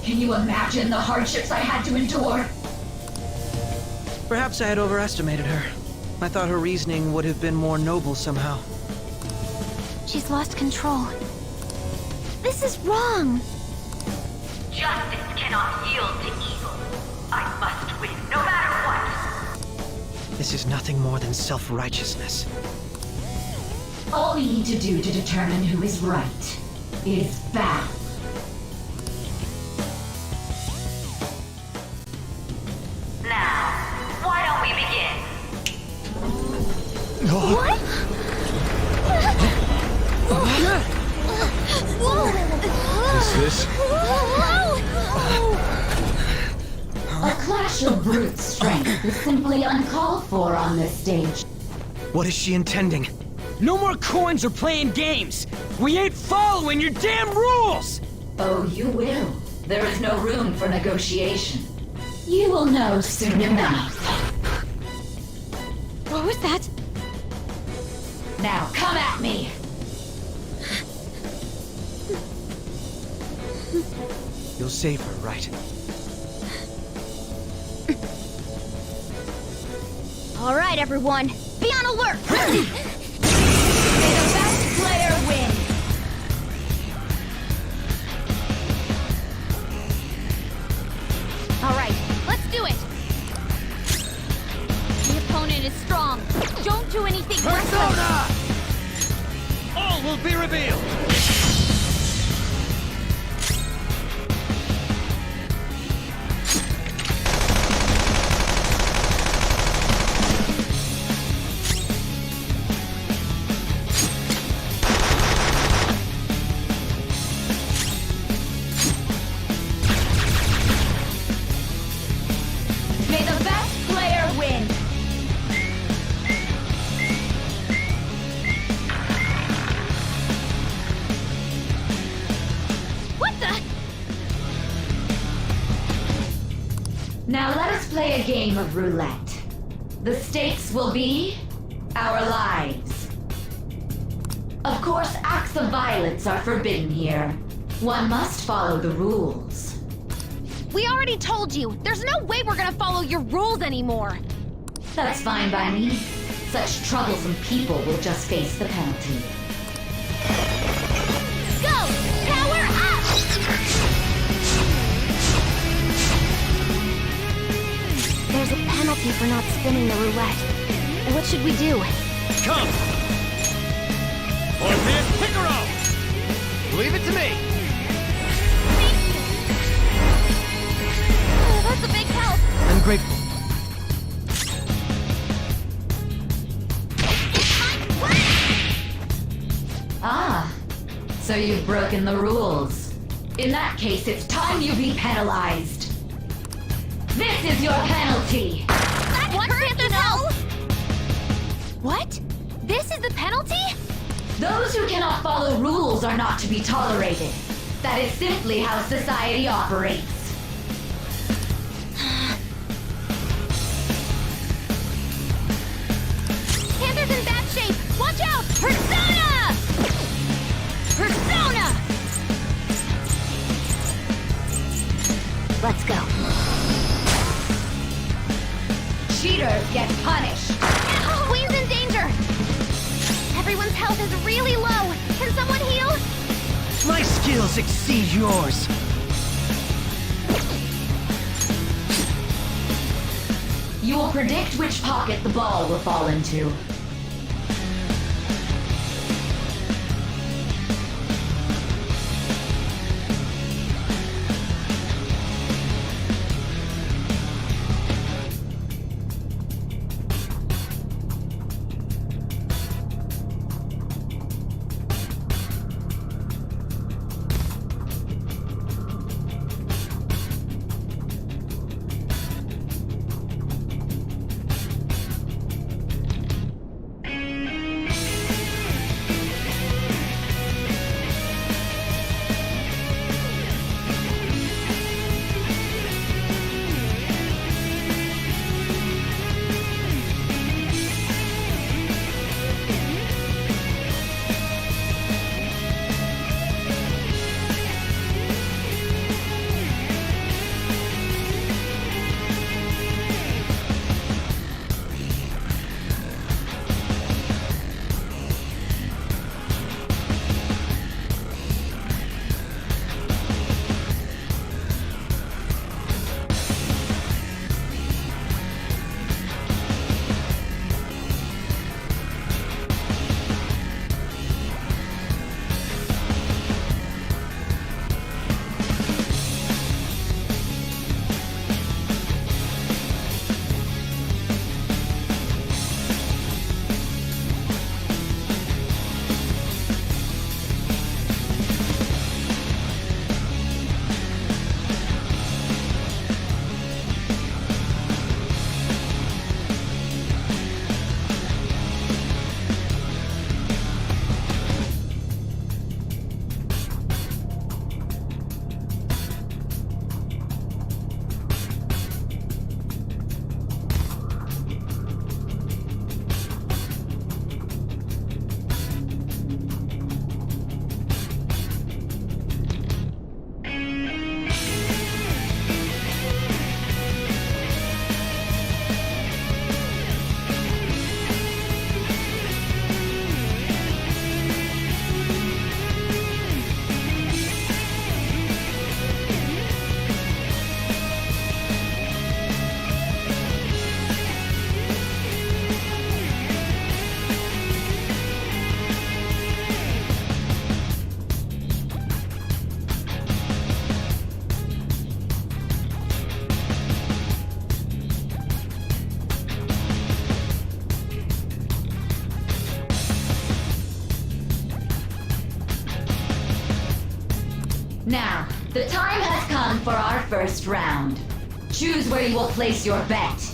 Can you imagine the hardships I had to endure? Perhaps I had overestimated her. I thought her reasoning would have been more noble somehow. She's lost control. This is wrong. Justice cannot yield to evil. I must win, no matter what. This is nothing more than self-righteousness. All we need to do to determine who is right is battle. Now, why don't we begin? What? Is this? A clash of brute strength is simply uncalled for on this stage. What is she intending? No more coins or playing games! We ain't following your damn rules! Oh, you will. There is no room for negotiation. You will know soon enough. What was that? Now, come at me! You'll save her, right? All right, everyone. Be on alert! May the best player win! All right, let's do it. The opponent is strong. Don't do anything Persona! All will be revealed. May the best player win! What the? Now let us play a game of roulette. The stakes will be our lives. Of course, acts of violence are forbidden here. One must follow the rules. We already told you. There's no way we're gonna follow your rules anymore. That's fine by me. Such troublesome people will just face the penalty. Go! Power up! There's a penalty for not spinning the roulette. What should we do? Come! Orpheus Picaro! Leave it to me! Oh, that's a big help. I'm grateful. Ah, so you've broken the rules. In that case, it's time you be penalized. This is your penalty! That's personal! What? This is the penalty? Those who cannot follow rules are not to be tolerated. That is simply how society operates. Panther's in bad shape! Watch out! Persona! Persona! Let's go. Cheaters get punished. Queen's in danger! Everyone's health is really low. Can someone heal? My skills exceed yours. You will predict which pocket the ball will fall into. Now, the time has come for our first round. Choose where you will place your bet.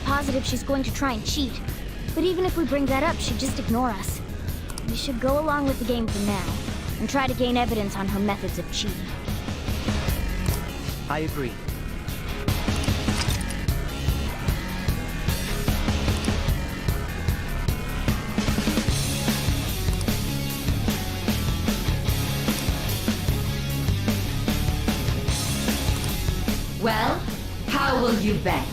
Positive she's going to try and cheat. But even if we bring that up, she'd just ignore us. We should go along with the game for now. and try to gain evidence on her methods of cheating. I agree. Well, how will you bet?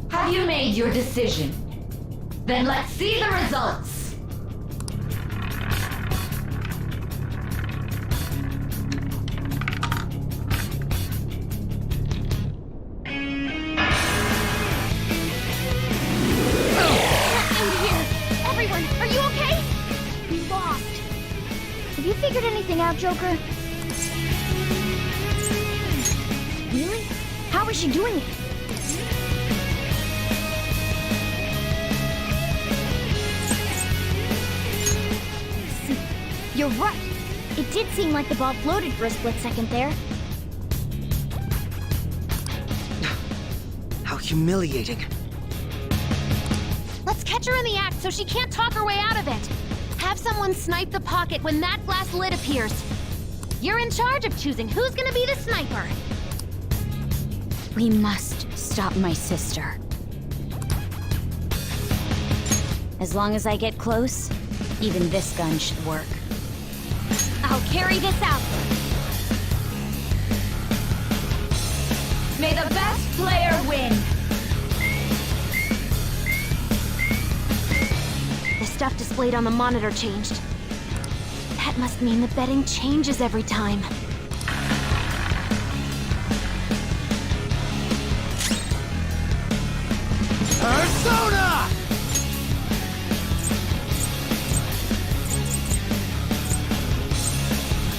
Have you made your decision? Then let's see the results! Everyone, are you okay? We lost. Have you figured anything out, Joker? Really? How is she doing it? See, you're right. It did seem like the ball floated for a split second there. How humiliating. Let's catch her in the act so she can't talk her way out of it. Have someone snipe the pocket when that glass lid appears. You're in charge of choosing who's gonna be the sniper. We must stop my sister. As long as I get close, even this gun should work. I'll carry this out. May the best player win! The stuff displayed on the monitor changed. That must mean the betting changes every time. Persona!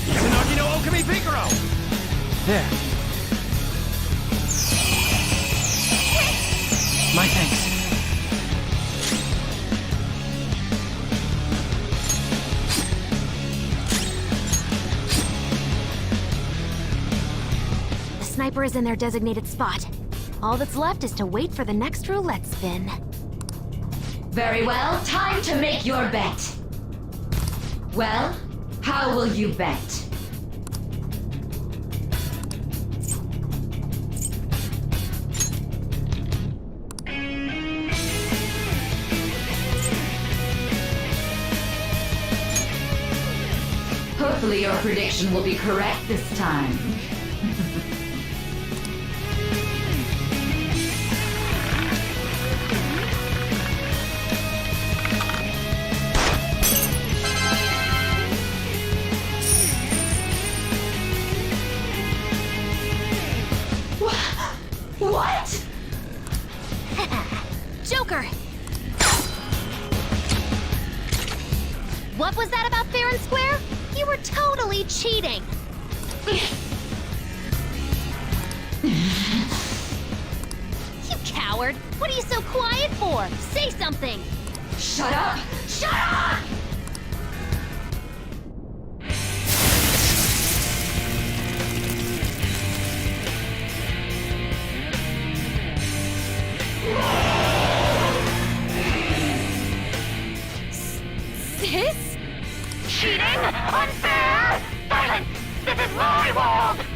Izanagi no Okami Piccolo! There. My thanks. The sniper is in their designated spot. All that's left is to wait for the next roulette spin. Very well, time to make your bet. Well, how will you bet? Hopefully your prediction will be correct this time. What? Joker! What was that about fair and square? You were totally cheating! You coward! What are you so quiet for? Say something! Shut up! Shut up! Sis? Cheating? Unfair? Silence! This is my world!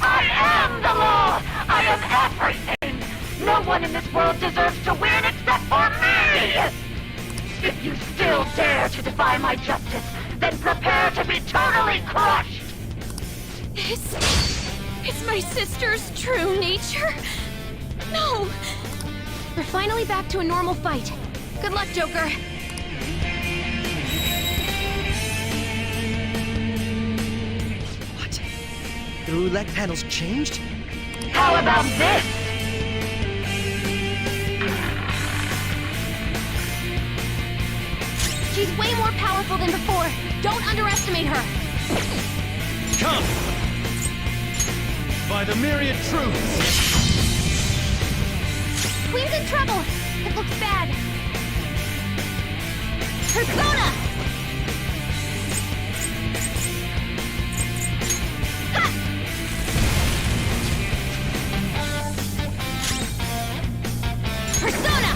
I am the law! I am everything! No one in this world deserves to win except for me! If you still dare to defy my justice, then prepare to be totally crushed! Is my sister's true nature? No! We're finally back to a normal fight. Good luck, Joker. What? The roulette panel's changed? How about this? She's way more powerful than before. Don't underestimate her. Come! By the myriad truths! Queen's in trouble. It looks bad. Persona! Persona!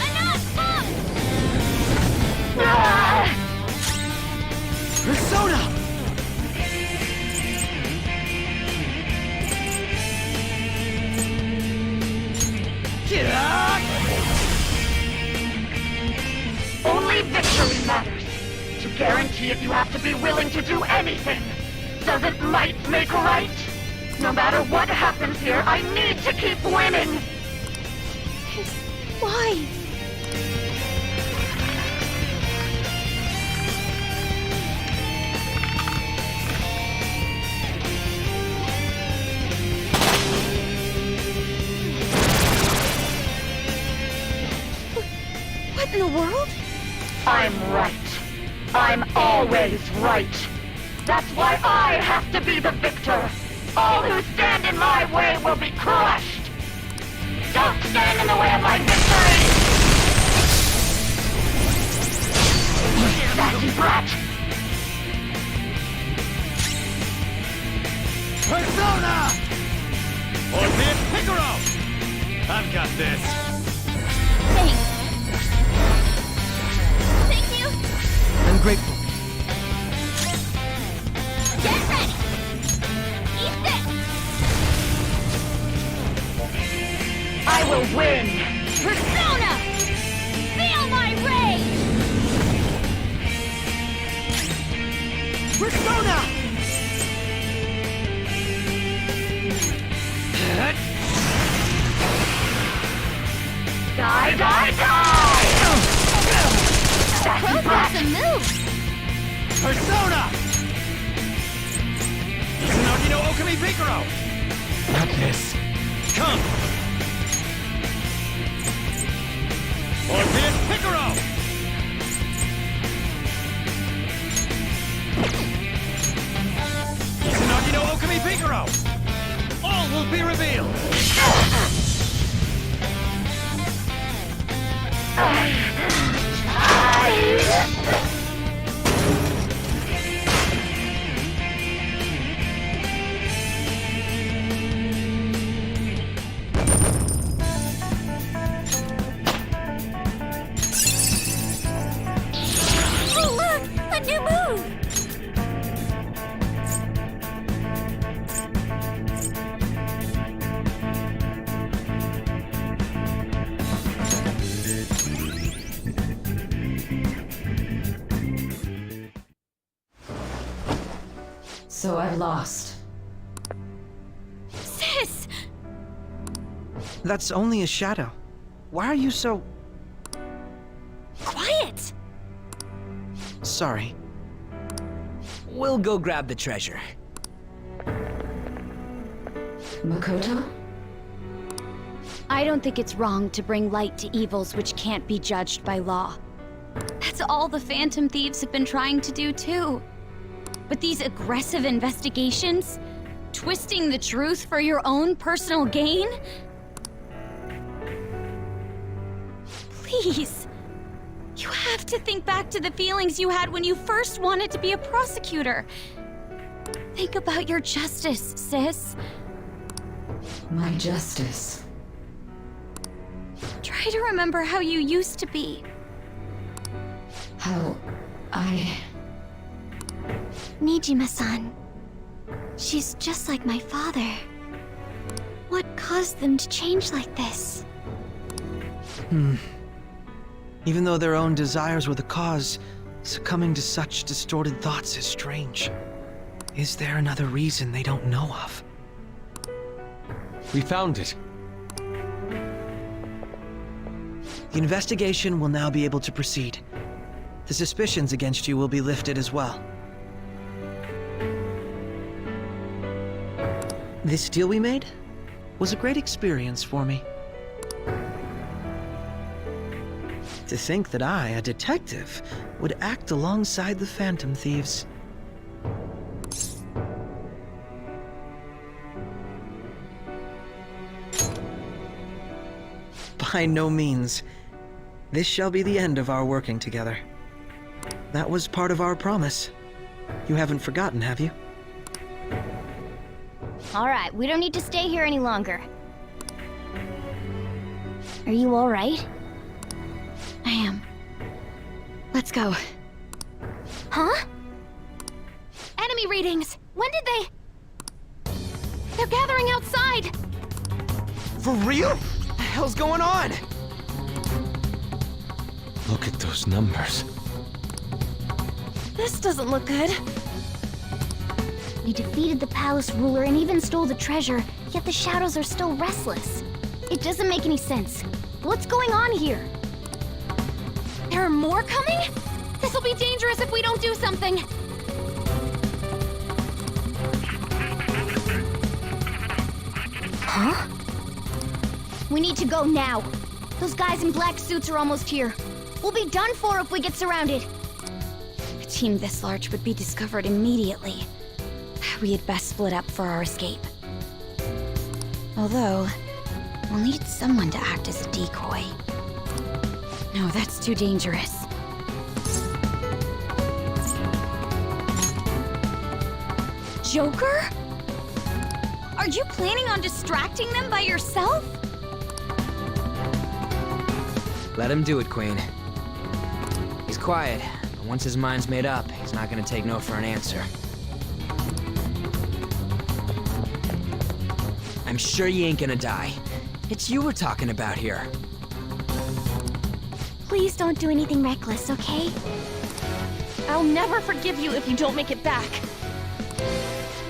Enough! Persona! Get up! Only victory matters. To guarantee it, you have to be willing to do anything. Doesn't might make right? No matter what happens here, I need to keep winning! Why? What in the world? I'm right. I'm always right. That's why I have to be the victor. All who stand in my way will be crushed. Don't stand in the way of my victory! You sassy brat! Persona! Orpheus Picaro! I've got this. Thanks. Thank you. I'm grateful. Get ready. Eat this. I will win! Persona! Feel my rage! Persona! Die, die, die! Sassy brat! Some moves. Persona! Izanagi no Okami Picaro! Got this. Come! Orpheus Picaro! Izanagi no Okami Picaro! All will be revealed! Oh, look! A new move! So I've lost. Sis! That's only a shadow. Why are you so... Quiet! Sorry. We'll go grab the treasure. Makoto? I don't think it's wrong to bring light to evils which can't be judged by law. That's all the Phantom Thieves have been trying to do too. But these aggressive investigations? Twisting the truth for your own personal gain? Please. You have to think back to the feelings you had when you first wanted to be a prosecutor. Think about your justice, sis. My justice. Try to remember how you used to be. How I... Nijima-san. She's just like my father. What caused them to change like this? Even though their own desires were the cause, succumbing to such distorted thoughts is strange. Is there another reason they don't know of? We found it. The investigation will now be able to proceed. The suspicions against you will be lifted as well. This deal we made was a great experience for me. To think that I, a detective, would act alongside the Phantom Thieves. By no means. This shall be the end of our working together. That was part of our promise. You haven't forgotten, have you? Alright, we don't need to stay here any longer. Are you alright? I am. Let's go. Huh? Enemy readings! When did they... They're gathering outside! For real? What the hell's going on? Look at those numbers. This doesn't look good. We defeated the palace ruler and even stole the treasure, yet the shadows are still restless. It doesn't make any sense. What's going on here? There are more coming? This'll be dangerous if we don't do something. Huh? We need to go now. Those guys in black suits are almost here. We'll be done for if we get surrounded. A team this large would be discovered immediately. We had best split up for our escape. Although, we'll need someone to act as a decoy. No, that's too dangerous. Joker? Are you planning on distracting them by yourself? Let him do it, Queen. He's quiet, but once his mind's made up, he's not gonna take no for an answer. I'm sure you ain't gonna die. It's you we're talking about here. Please don't do anything reckless, okay? I'll never forgive you if you don't make it back.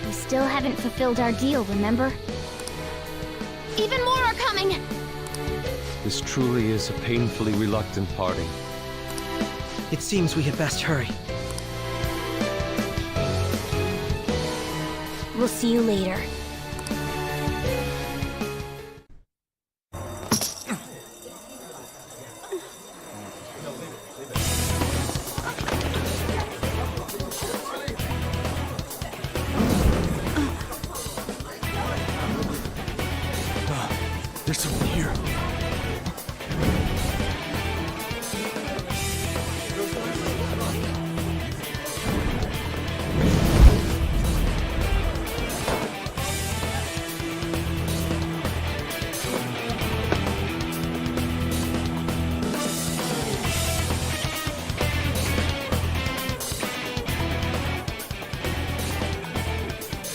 We still haven't fulfilled our deal, remember? Even more are coming! This truly is a painfully reluctant parting. It seems we had best hurry. We'll see you later. There's someone here.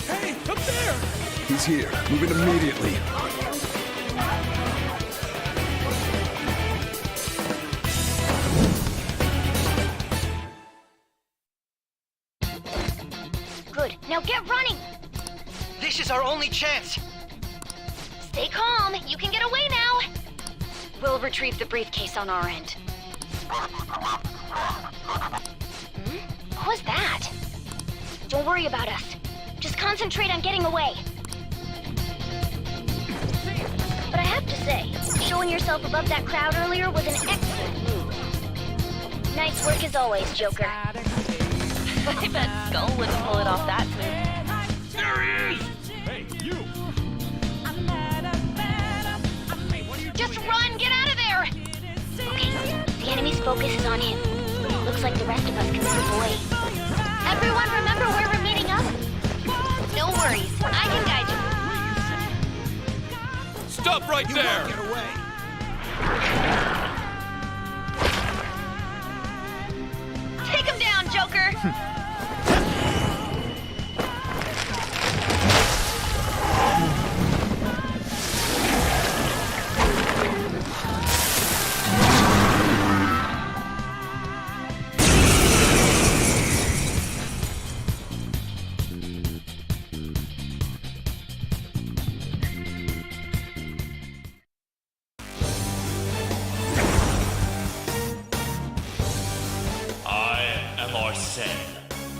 Hey, up there! He's here, moving immediately. Good, now get running! This is our only chance! Stay calm, you can get away now! We'll retrieve the briefcase on our end. What was that? Don't worry about us. Just concentrate on getting away. But I have to say, showing yourself above that crowd earlier was an excellent move. Nice work as always, Joker. I bet Skull wouldn't pull it off that smooth. There he is! Hey, you! Just run! Get out of there! Okay, the enemy's focus is on him. Looks like the rest of us can slip away. Everyone remember where we're meeting up? No worries, I can guide you. Stop right there! Get away! Take him down, Joker!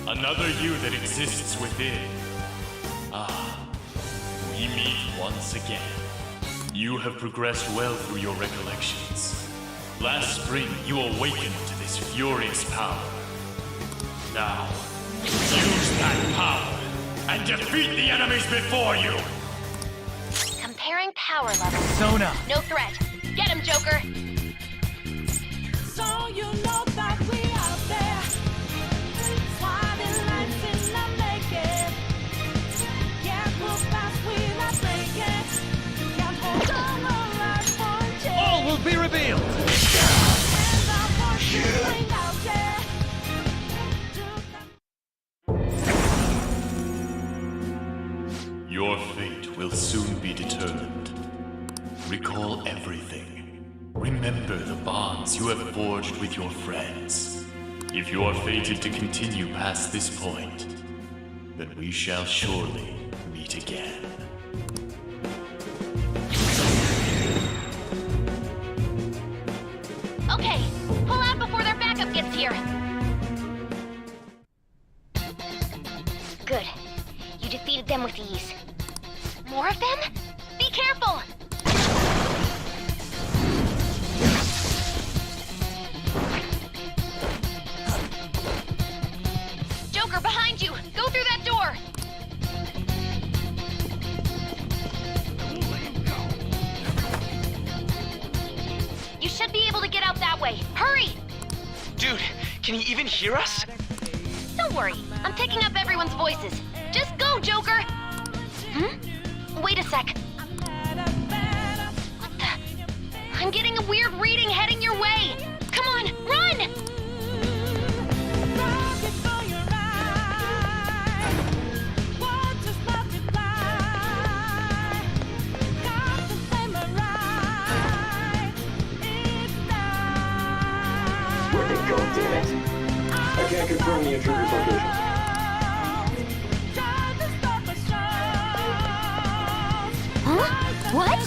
Another you that exists within. Ah, we meet once again. You have progressed well through your recollections. Last spring, you awakened to this furious power. Now, use that power and defeat the enemies before you! Comparing power levels. Sona! No threat. Get him, Joker! you know that we out there, swatting lights in the naked. Yeah, we'll pass without breaking. Can't hold on our life for change. All will be revealed. And our voices ring out there. Your fate will soon be determined. Recall everything. Remember the bonds you have forged with your friends. If you are fated to continue past this point, then we shall surely meet again. Okay, pull out before their backup gets here. Good. You defeated them with ease. More of them? Be careful! Joker, behind you! Go through that door! You should be able to get out that way. Hurry! Dude, can he even hear us? Don't worry, I'm picking up everyone's voices. Just go, Joker! Wait a sec. What the? I'm getting a weird reading heading your way! Come on, run! Where'd they go, damn it? I can't confirm the intruder's location. Huh? What?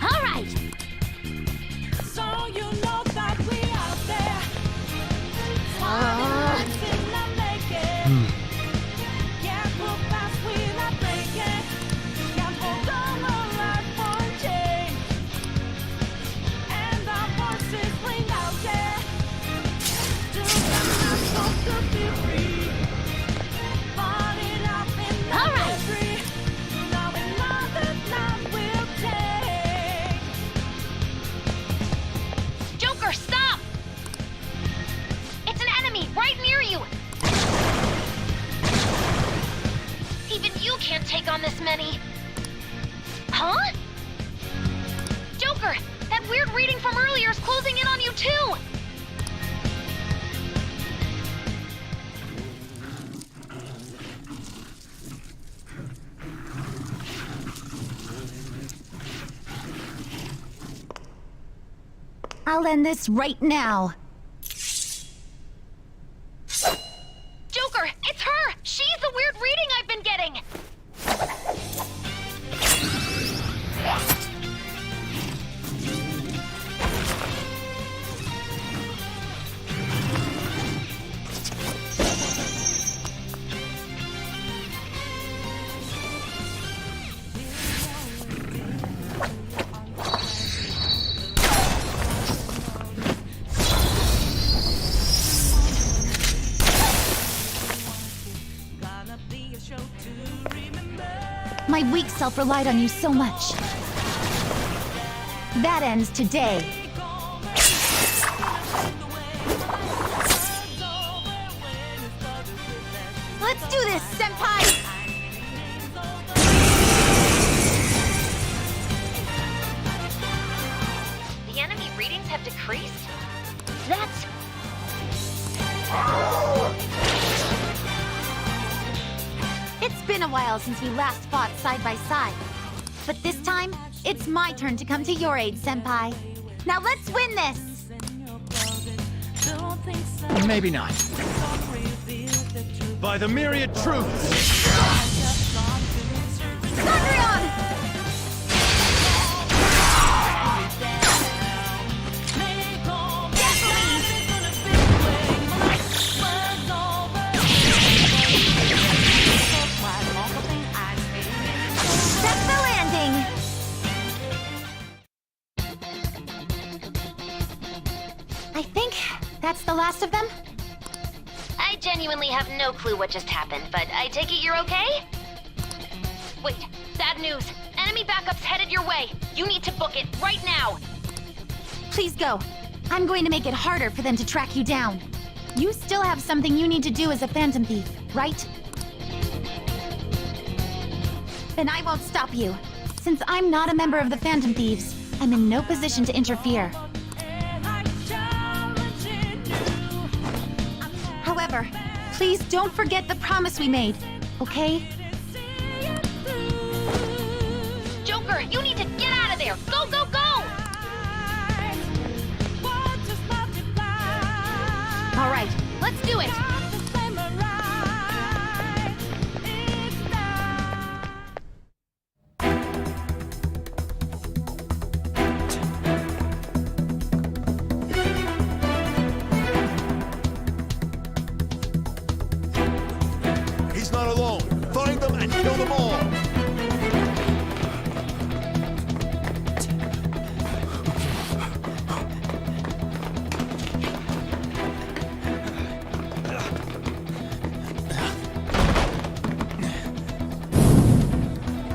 All right! So you know that we out there, swatting lights in the naked. Yeah, we'll pass without breaking. Can't hold on our life for change. And our voices ring out there. Do not want to be free. Falling up in the misery. Now another night will take. Joker, stop! It's an enemy right near you! Even you can't take on this many. Huh? Joker, that weird reading from earlier is closing in on you too! I'll end this right now. Joker, it's her! She's the weird reading I've been getting! My weak self relied on you so much. That ends today. Let's do this, Senpai! The enemy readings have decreased? That's... It's been a while since we last fought side by side. But this time, it's my turn to come to your aid, Senpai. Now let's win this! Maybe not. By the myriad truths! Thundrion! the last of them? I genuinely have no clue what just happened, but I take it you're okay? Wait, bad news. Enemy backup's headed your way. You need to book it right now. Please go. I'm going to make it harder for them to track you down. You still have something you need to do as a Phantom Thief, right? Then I won't stop you. Since I'm not a member of the Phantom Thieves, I'm in no position to interfere. However, please don't forget the promise we made, okay? Joker, you need to get out of there! Go, go, go! All right, let's do it! He's not alone. Find them and kill them all.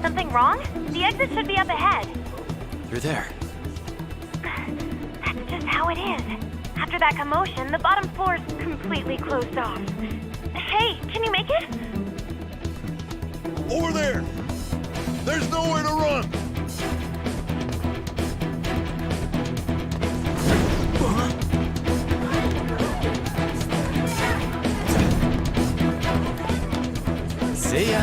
Something wrong? The exit should be up ahead. You're there. That's just how it is. After that commotion, the bottom floor's completely closed off. Hey, can you make it? Over there! There's nowhere to run! See ya.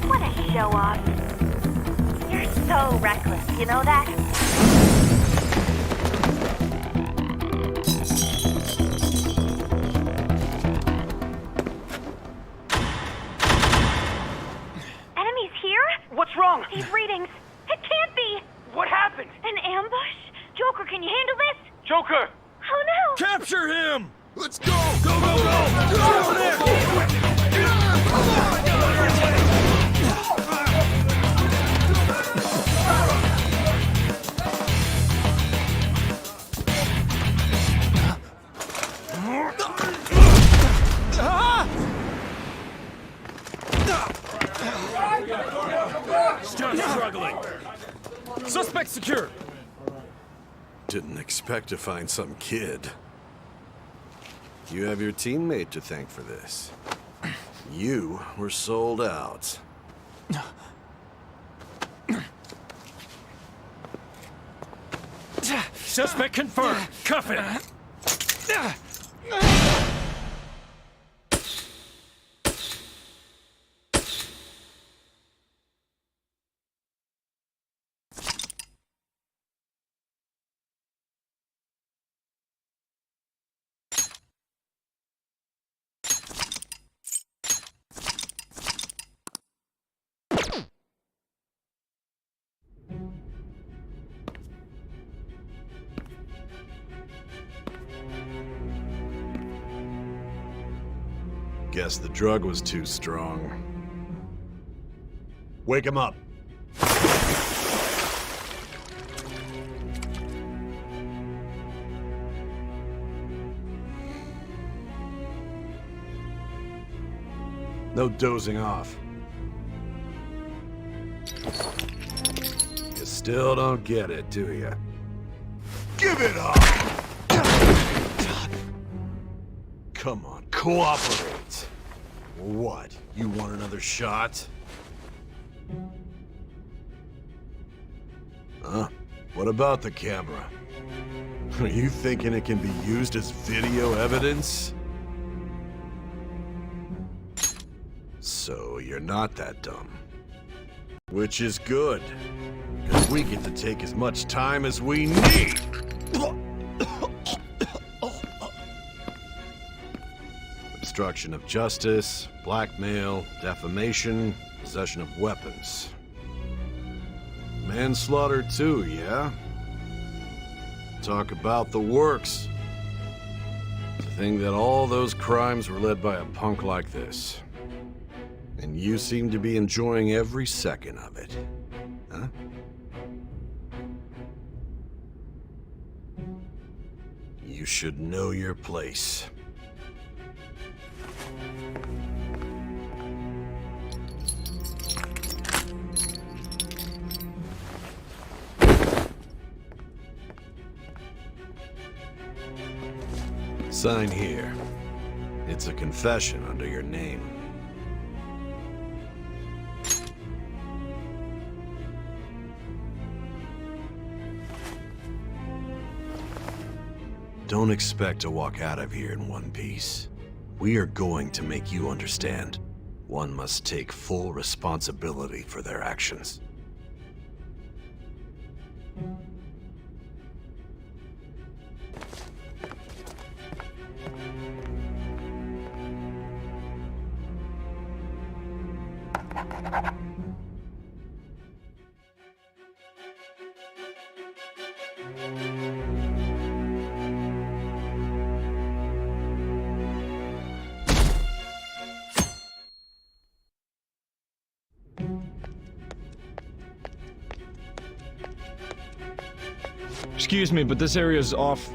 What a show off. You're so reckless, you know that? Enemies here? What's wrong? These readings. It can't be. What happened? An ambush? Joker, can you handle this? Joker! Oh no! Capture him! Let's go! Go, go, go! Get over there! Still struggling. Suspect secure. Didn't expect to find some kid. You have your teammate to thank for this. You were sold out. Suspect confirmed. Cuff it. Guess the drug was too strong. Wake him up. No dozing off. You still don't get it, do you? Give it up! Come on, cooperate. What? You want another shot? Huh? What about the camera? Are you thinking it can be used as video evidence? So you're not that dumb. Which is good, because we get to take as much time as we need. Obstruction of justice, blackmail, defamation, possession of weapons. Manslaughter too, yeah? Talk about the works. To think that all those crimes were led by a punk like this. And you seem to be enjoying every second of it. Huh? should know your place. Sign here. It's a confession under your name. Don't expect to walk out of here in one piece. We are going to make you understand. One must take full responsibility for their actions. Excuse me, but this area's off.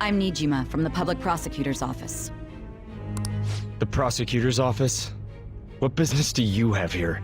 I'm Nijima from the Public Prosecutor's Office. The prosecutor's office? What business do you have here?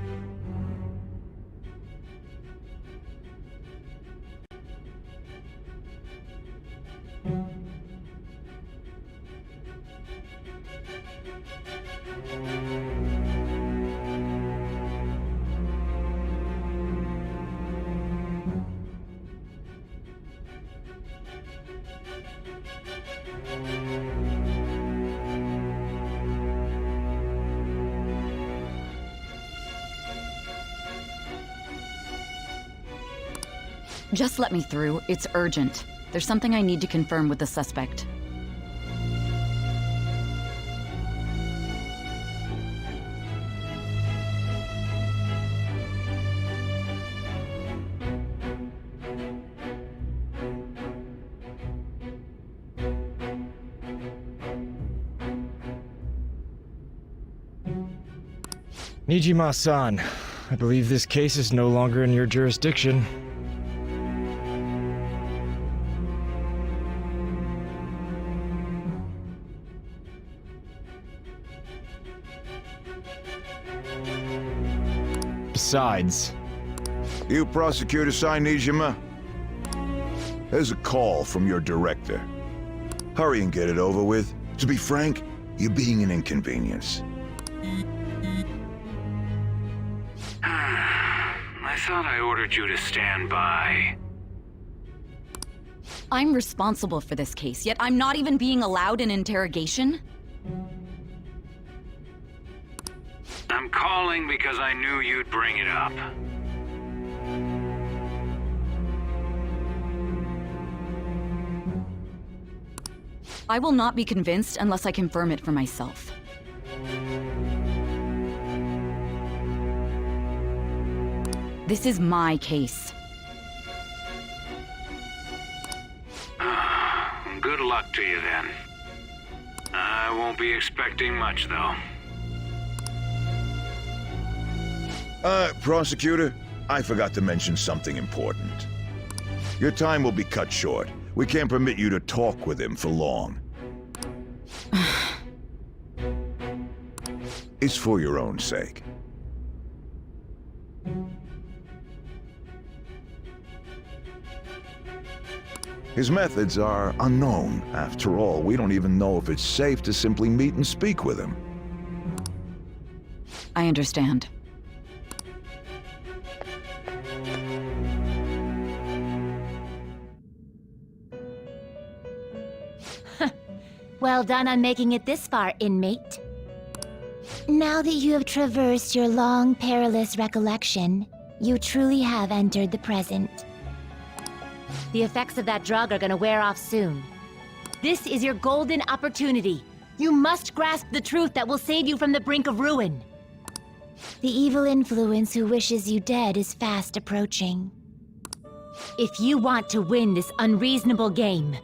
Just let me through. It's urgent. There's something I need to confirm with the suspect. Nijima-san, I believe this case is no longer in your jurisdiction. Besides... You Prosecutor-san Nijima? There's a call from your director. Hurry and get it over with. To be frank, you're being an inconvenience. I thought I ordered you to stand by. I'm responsible for this case, yet I'm not even being allowed an interrogation? I'm I'm calling because I knew you'd bring it up. I will not be convinced unless I confirm it for myself. This is my case. Good luck to you then. I won't be expecting much, though. Prosecutor, I forgot to mention something important. Your time will be cut short. We can't permit you to talk with him for long. It's for your own sake. His methods are unknown. After all, we don't even know if it's safe to simply meet and speak with him. I understand. Well done on making it this far, inmate. Now that you have traversed your long, perilous recollection, you truly have entered the present. The effects of that drug are gonna wear off soon. This is your golden opportunity. You must grasp the truth that will save you from the brink of ruin. The evil influence who wishes you dead is fast approaching. If you want to win this unreasonable game,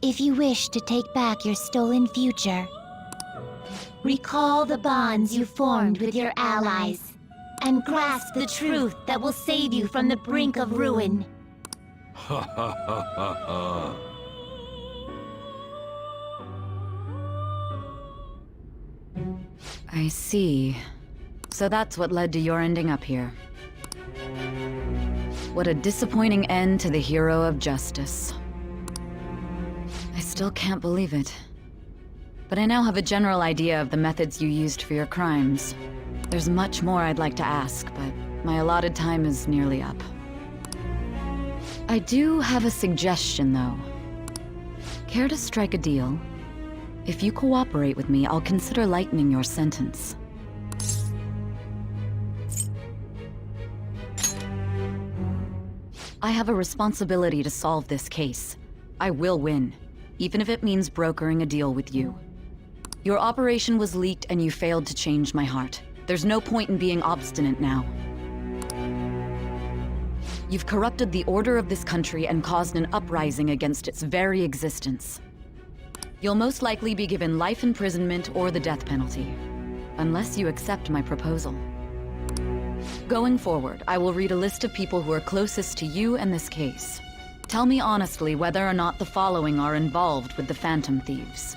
if you wish to take back your stolen future, recall the bonds you formed with your allies, and grasp the truth that will save you from the brink of ruin. Ha ha ha ha ha. I see. So that's what led to your ending up here. What a disappointing end to the hero of justice. I still can't believe it. But I now have a general idea of the methods you used for your crimes. There's much more I'd like to ask, but my allotted time is nearly up. I do have a suggestion, though. Care to strike a deal? If you cooperate with me, I'll consider lightening your sentence. I have a responsibility to solve this case. I will win, even if it means brokering a deal with you. Your operation was leaked and you failed to change my heart. There's no point in being obstinate now. You've corrupted the order of this country and caused an uprising against its very existence. You'll most likely be given life imprisonment or the death penalty, unless you accept my proposal. Going forward, I will read a list of people who are closest to you and this case. Tell me honestly whether or not the following are involved with the Phantom Thieves.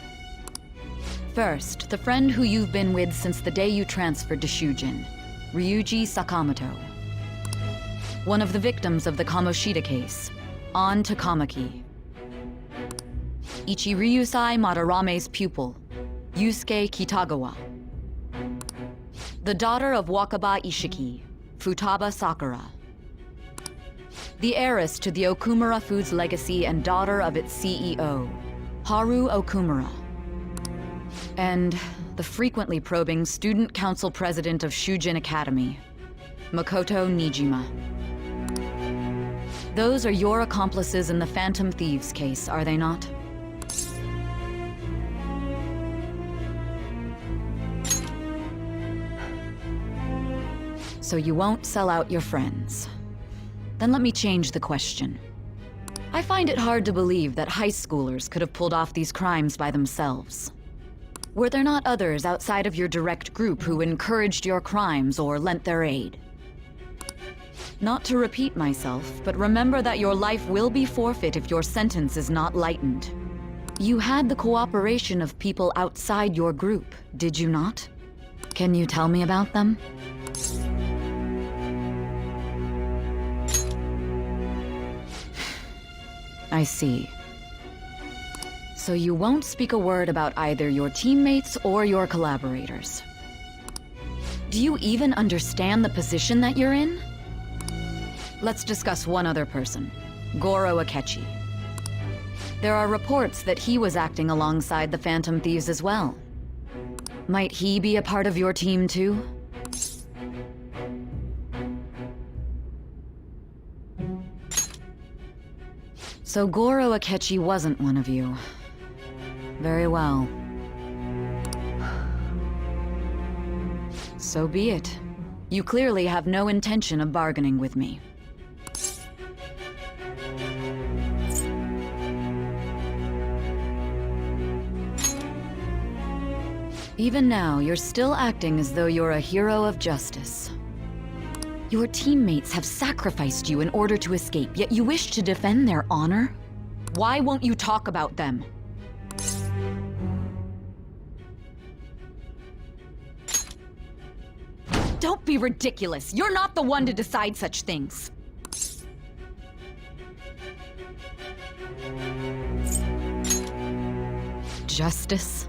First, the friend who you've been with since the day you transferred to Shujin, Ryuji Sakamoto. One of the victims of the Kamoshida case, An Takamaki. Ichiryusai Madarame's pupil, Yusuke Kitagawa. The daughter of Wakaba Ishiki, Futaba Sakura. The heiress to the Okumura Foods legacy and daughter of its CEO, Haru Okumura. And the frequently probing student council president of Shujin Academy, Makoto Nijima. Those are your accomplices in the Phantom Thieves case, are they not? So you won't sell out your friends. Then let me change the question. I find it hard to believe that high schoolers could have pulled off these crimes by themselves. Were there not others outside of your direct group who encouraged your crimes or lent their aid? Not to repeat myself, but remember that your life will be forfeit if your sentence is not lightened. You had the cooperation of people outside your group, did you not? Can you tell me about them? I see. So you won't speak a word about either your teammates or your collaborators. Do you even understand the position that you're in? Let's discuss one other person, Goro Akechi. There are reports that he was acting alongside the Phantom Thieves as well. Might he be a part of your team too? So Goro Akechi wasn't one of you. Very well. So be it. You clearly have no intention of bargaining with me. Even now, you're still acting as though you're a hero of justice. Your teammates have sacrificed you in order to escape, yet you wish to defend their honor? Why won't you talk about them? Don't be ridiculous. You're not the one to decide such things. Justice?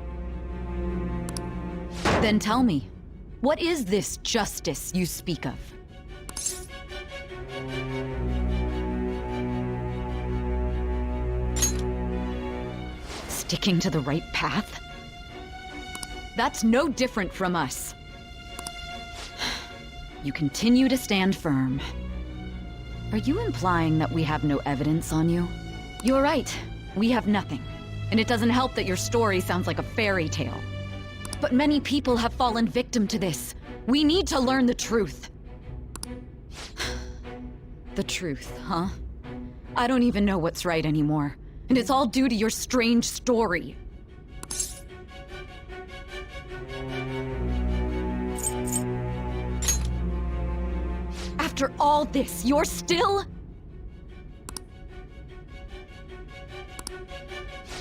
Then tell me, what is this justice you speak of? Sticking to the right path? That's no different from us. You continue to stand firm. Are you implying that we have no evidence on you? You're right. We have nothing. And it doesn't help that your story sounds like a fairy tale. But many people have fallen victim to this. We need to learn the truth. The truth, huh? I don't even know what's right anymore. And it's all due to your strange story. After all this, you're still...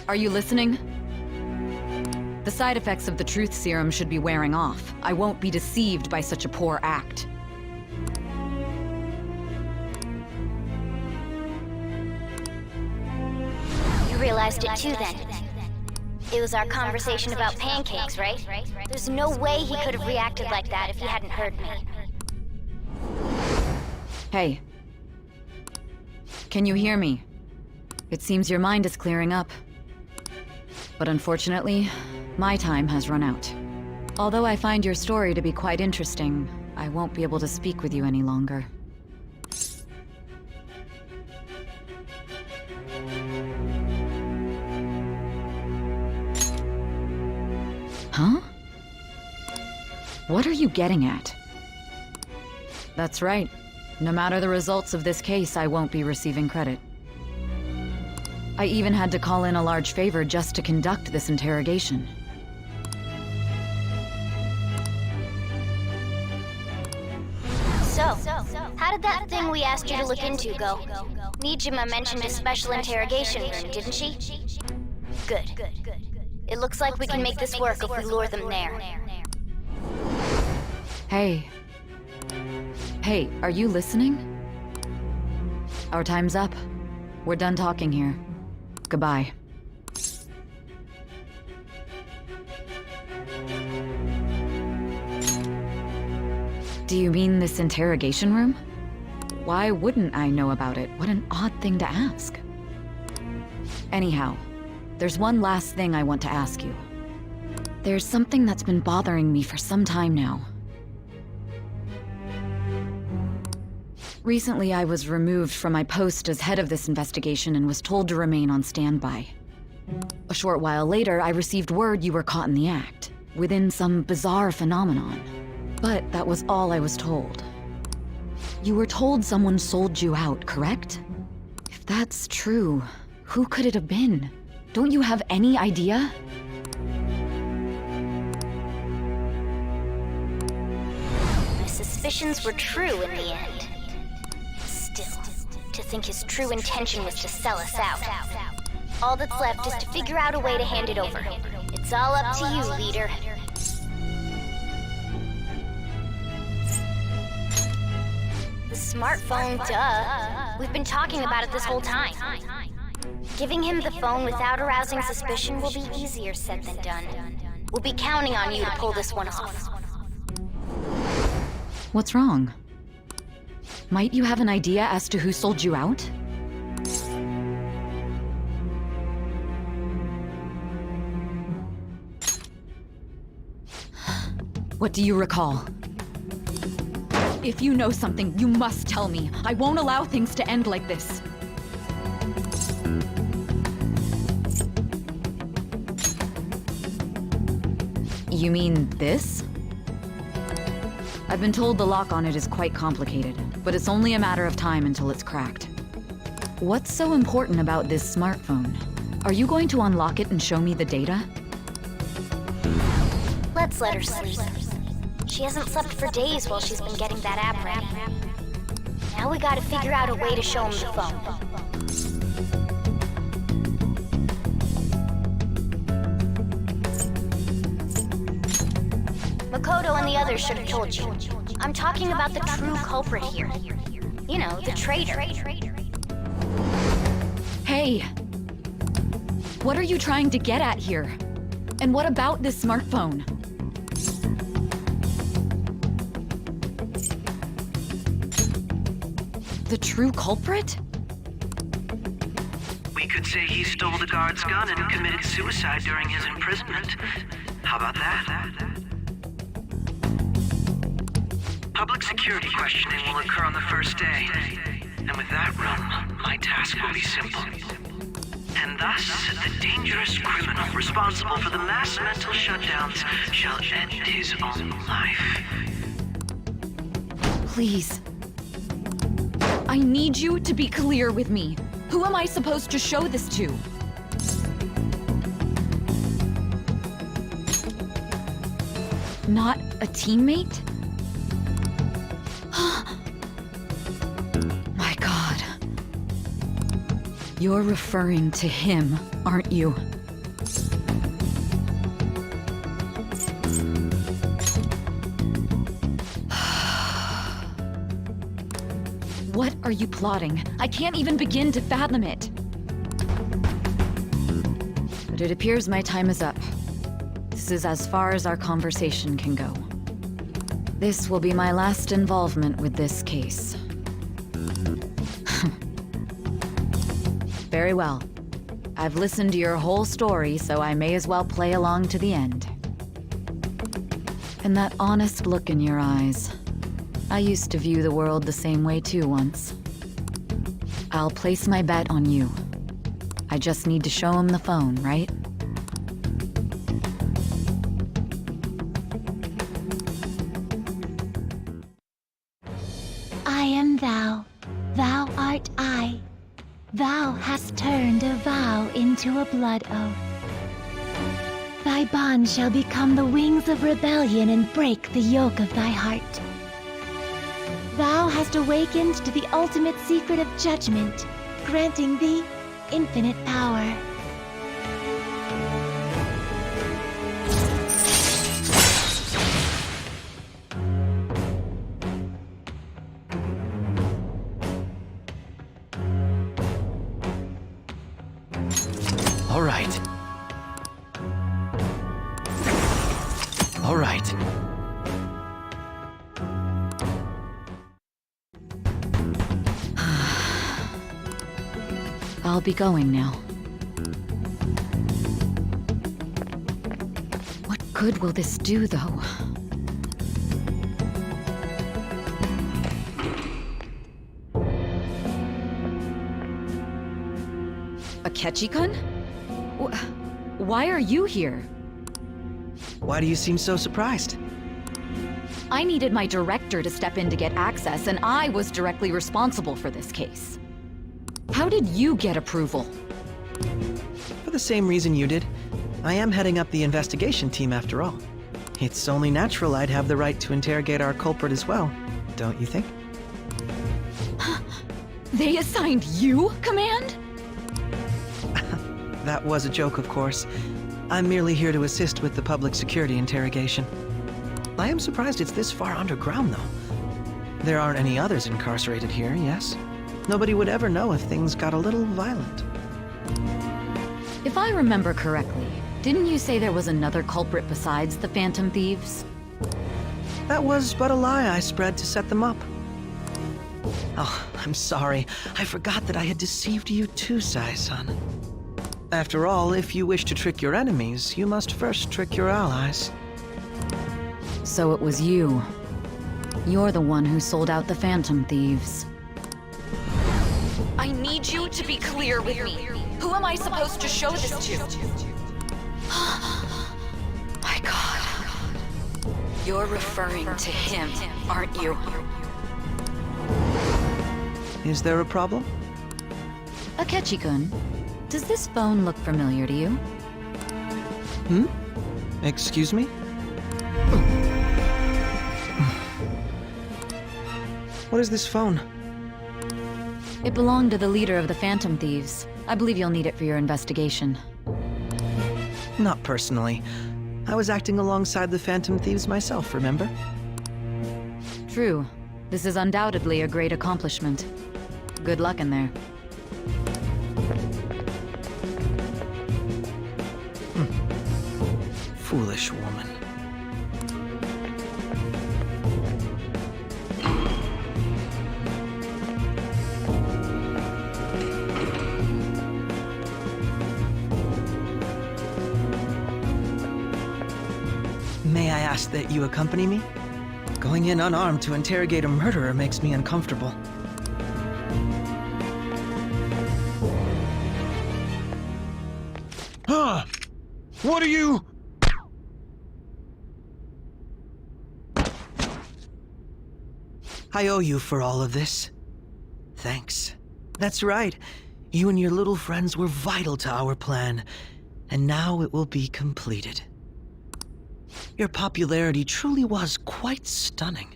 Are you listening? The side effects of the truth serum should be wearing off. I won't be deceived by such a poor act. You realized it too then. It was our conversation about pancakes, right? There's no way he could have reacted like that if he hadn't heard me. Hey. Can you hear me? It seems your mind is clearing up. But unfortunately, my time has run out. Although I find your story to be quite interesting, I won't be able to speak with you any longer. Huh? What are you getting at? That's right. No matter the results of this case, I won't be receiving credit. I even had to call in a large favor just to conduct this interrogation. So, how did that thing we asked you to look into go? Nijima mentioned a special interrogation room, didn't she? Good. It looks like we can make this work if we lure them there. Hey. Hey, are you listening? Our time's up. We're done talking here. Goodbye. Do you mean this interrogation room? Why wouldn't I know about it? What an odd thing to ask. Anyhow, there's one last thing I want to ask you. There's something that's been bothering me for some time now. Recently, I was removed from my post as head of this investigation and was told to remain on standby. A short while later, I received word you were caught in the act, within some bizarre phenomenon. But that was all I was told. You were told someone sold you out, correct? If that's true, who could it have been? Don't you have any idea? My suspicions were true in the end. Still, to think his true intention was to sell us out. All that's left is to figure out a way to hand it over. It's all up to you, leader. The smartphone, duh. We've been talking about it this whole time. Giving him the phone without arousing suspicion will be easier said than done. We'll be counting on you to pull this one off. What's wrong? Might you have an idea as to who sold you out? What do you recall? If you know something, you must tell me. I won't allow things to end like this. You mean this? I've been told the lock on it is quite complicated, but it's only a matter of time until it's cracked. What's so important about this smartphone? Are you going to unlock it and show me the data? Let's let her sleep. She hasn't slept for days while she's been getting that app ready. Now we gotta figure out a way to show him the phone. Makoto and the others should have told you. I'm talking about the true culprit here. You know, the traitor. Hey! What are you trying to get at here? And what about this smartphone? The true culprit? We could say he stole the guard's gun and committed suicide during his imprisonment. How about that? Public security questioning will occur on the first day. And with that run, my task will be simple. And thus, the dangerous criminal responsible for the mass mental shutdowns shall end his own life. Please. I need you to be clear with me. Who am I supposed to show this to? Not a teammate? My God. You're referring to him, aren't you? What are you plotting? I can't even begin to fathom it. But it appears my time is up. This is as far as our conversation can go. This will be my last involvement with this case. Very well. I've listened to your whole story, so I may as well play along to the end. And that honest look in your eyes. I used to view the world the same way too once. I'll place my bet on you. I just need to show him the phone, right? I am thou, thou art I. Thou hast turned a vow into a blood oath. Thy bond shall become the wings of rebellion and break the yoke of thy heart. Thou hast awakened to the ultimate secret of judgment, granting thee infinite power. All right. All right. I'll be going now. What good will this do, though? Akechi-kun? Why are you here? Why do you seem so surprised? I needed my director to step in to get access, and I was directly responsible for this case. How did you get approval? For the same reason you did. I am heading up the investigation team after all. It's only natural I'd have the right to interrogate our culprit as well, don't you think? They assigned you command? That was a joke, of course. I'm merely here to assist with the public security interrogation. I am surprised it's this far underground, though. There aren't any others incarcerated here, yes? Nobody would ever know if things got a little violent. If I remember correctly, didn't you say there was another culprit besides the Phantom Thieves? That was but a lie I spread to set them up. Oh, I'm sorry. I forgot that I had deceived you too, Sai-san. After all, if you wish to trick your enemies, you must first trick your allies. So it was you. You're the one who sold out the Phantom Thieves. I need you to be clear with me. Who am I supposed to show this to? My God. You're referring to him, aren't you? Is there a problem? Akechi-kun, does this phone look familiar to you? Hmm? Excuse me? What is this phone? It belonged to the leader of the Phantom Thieves. I believe you'll need it for your investigation. Not personally. I was acting alongside the Phantom Thieves myself, remember? True. This is undoubtedly a great accomplishment. Good luck in there. Foolish woman. May I ask that you accompany me? Going in unarmed to interrogate a murderer makes me uncomfortable. Huh? What are you... I owe you for all of this. Thanks. That's right. You and your little friends were vital to our plan, and now it will be completed. Your popularity truly was quite stunning.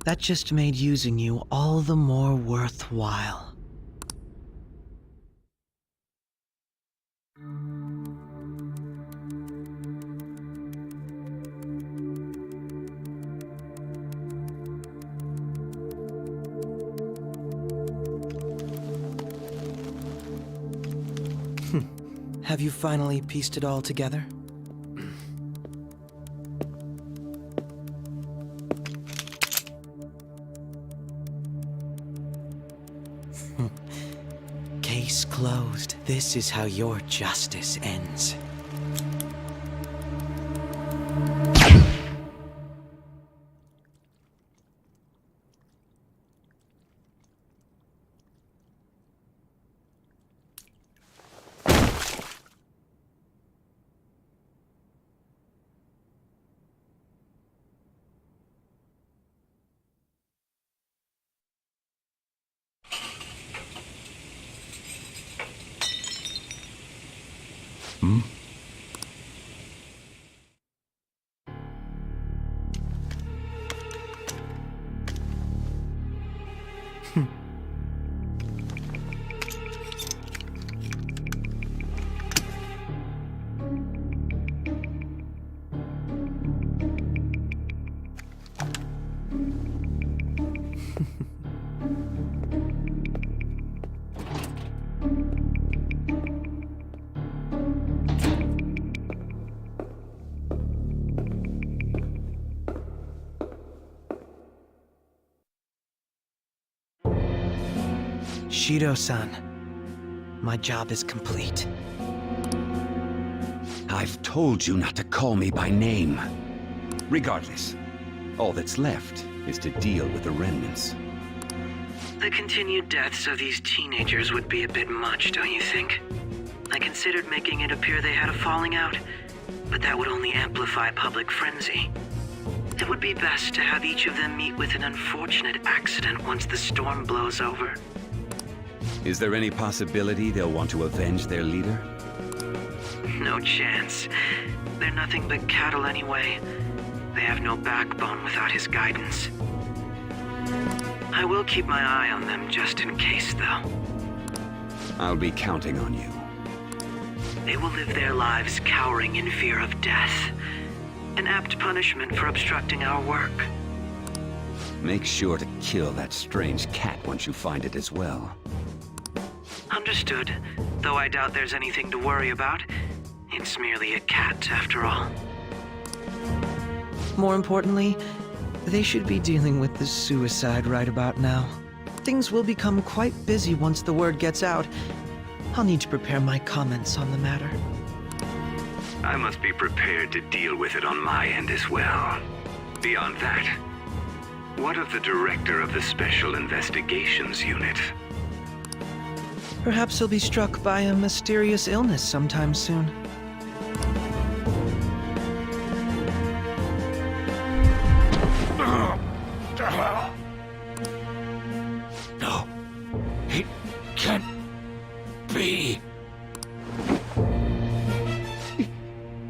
That just made using you all the more worthwhile. Have you finally pieced it all together? Case closed. This is how your justice ends. Hmm? Shido-san, my job is complete. I've told you not to call me by name. Regardless, all that's left is to deal with the remnants. The continued deaths of these teenagers would be a bit much, don't you think? I considered making it appear they had a falling out, but that would only amplify public frenzy. It would be best to have each of them meet with an unfortunate accident once the storm blows over. Is there any possibility they'll want to avenge their leader? No chance. They're nothing but cattle anyway. They have no backbone without his guidance. I will keep my eye on them just in case, though. I'll be counting on you. They will live their lives cowering in fear of death. An apt punishment for obstructing our work. Make sure to kill that strange cat once you find it as well. Understood. Though I doubt there's anything to worry about. It's merely a cat, after all. More importantly, they should be dealing with the suicide right about now. Things will become quite busy once the word gets out. I'll need to prepare my comments on the matter. I must be prepared to deal with it on my end as well. Beyond that, what of the director of the Special Investigations Unit? Perhaps he'll be struck by a mysterious illness sometime soon. No, it can't be.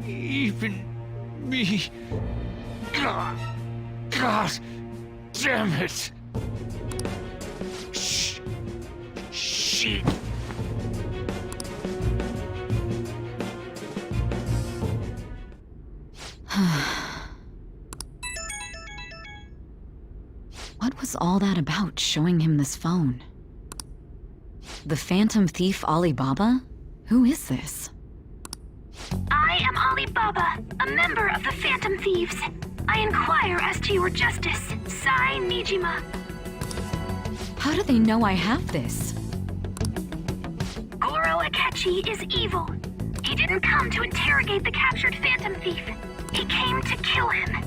Even me. God damn it. Shit. What was all that about, showing him this phone? The Phantom Thief Alibaba? Who is this? I am Alibaba, a member of the Phantom Thieves. I inquire as to your justice. Sai Nijima. How do they know I have this? Goro Akechi is evil. He didn't come to interrogate the captured Phantom Thief. He came to kill him.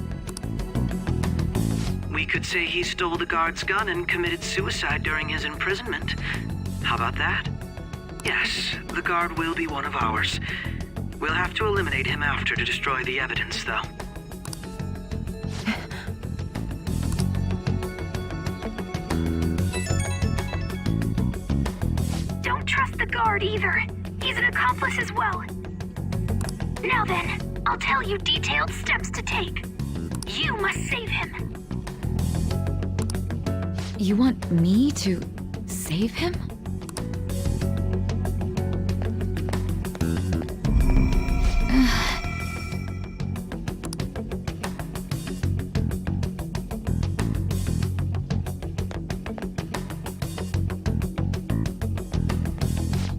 We could say he stole the guard's gun and committed suicide during his imprisonment. How about that? Yes, the guard will be one of ours. We'll have to eliminate him after to destroy the evidence, though. Don't trust the guard either. He's an accomplice as well. Now then, I'll tell you detailed steps to take. You must save him. You want me to save him?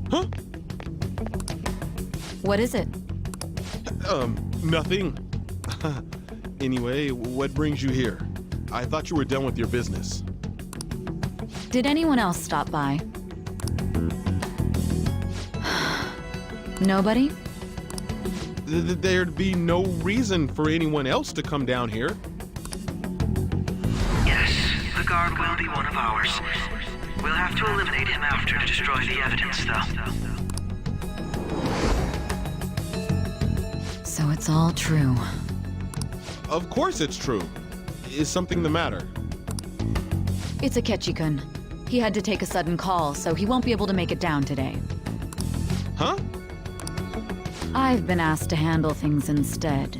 Huh? What is it? Nothing. Anyway, what brings you here? I thought you were done with your business. Did anyone else stop by? Nobody? There'd be no reason for anyone else to come down here. Yes, the guard will be one of ours. We'll have to eliminate him after to destroy the evidence, though. So it's all true. Of course it's true. Is something the matter? It's Akechi-kun. He had to take a sudden call, so he won't be able to make it down today. Huh? I've been asked to handle things instead.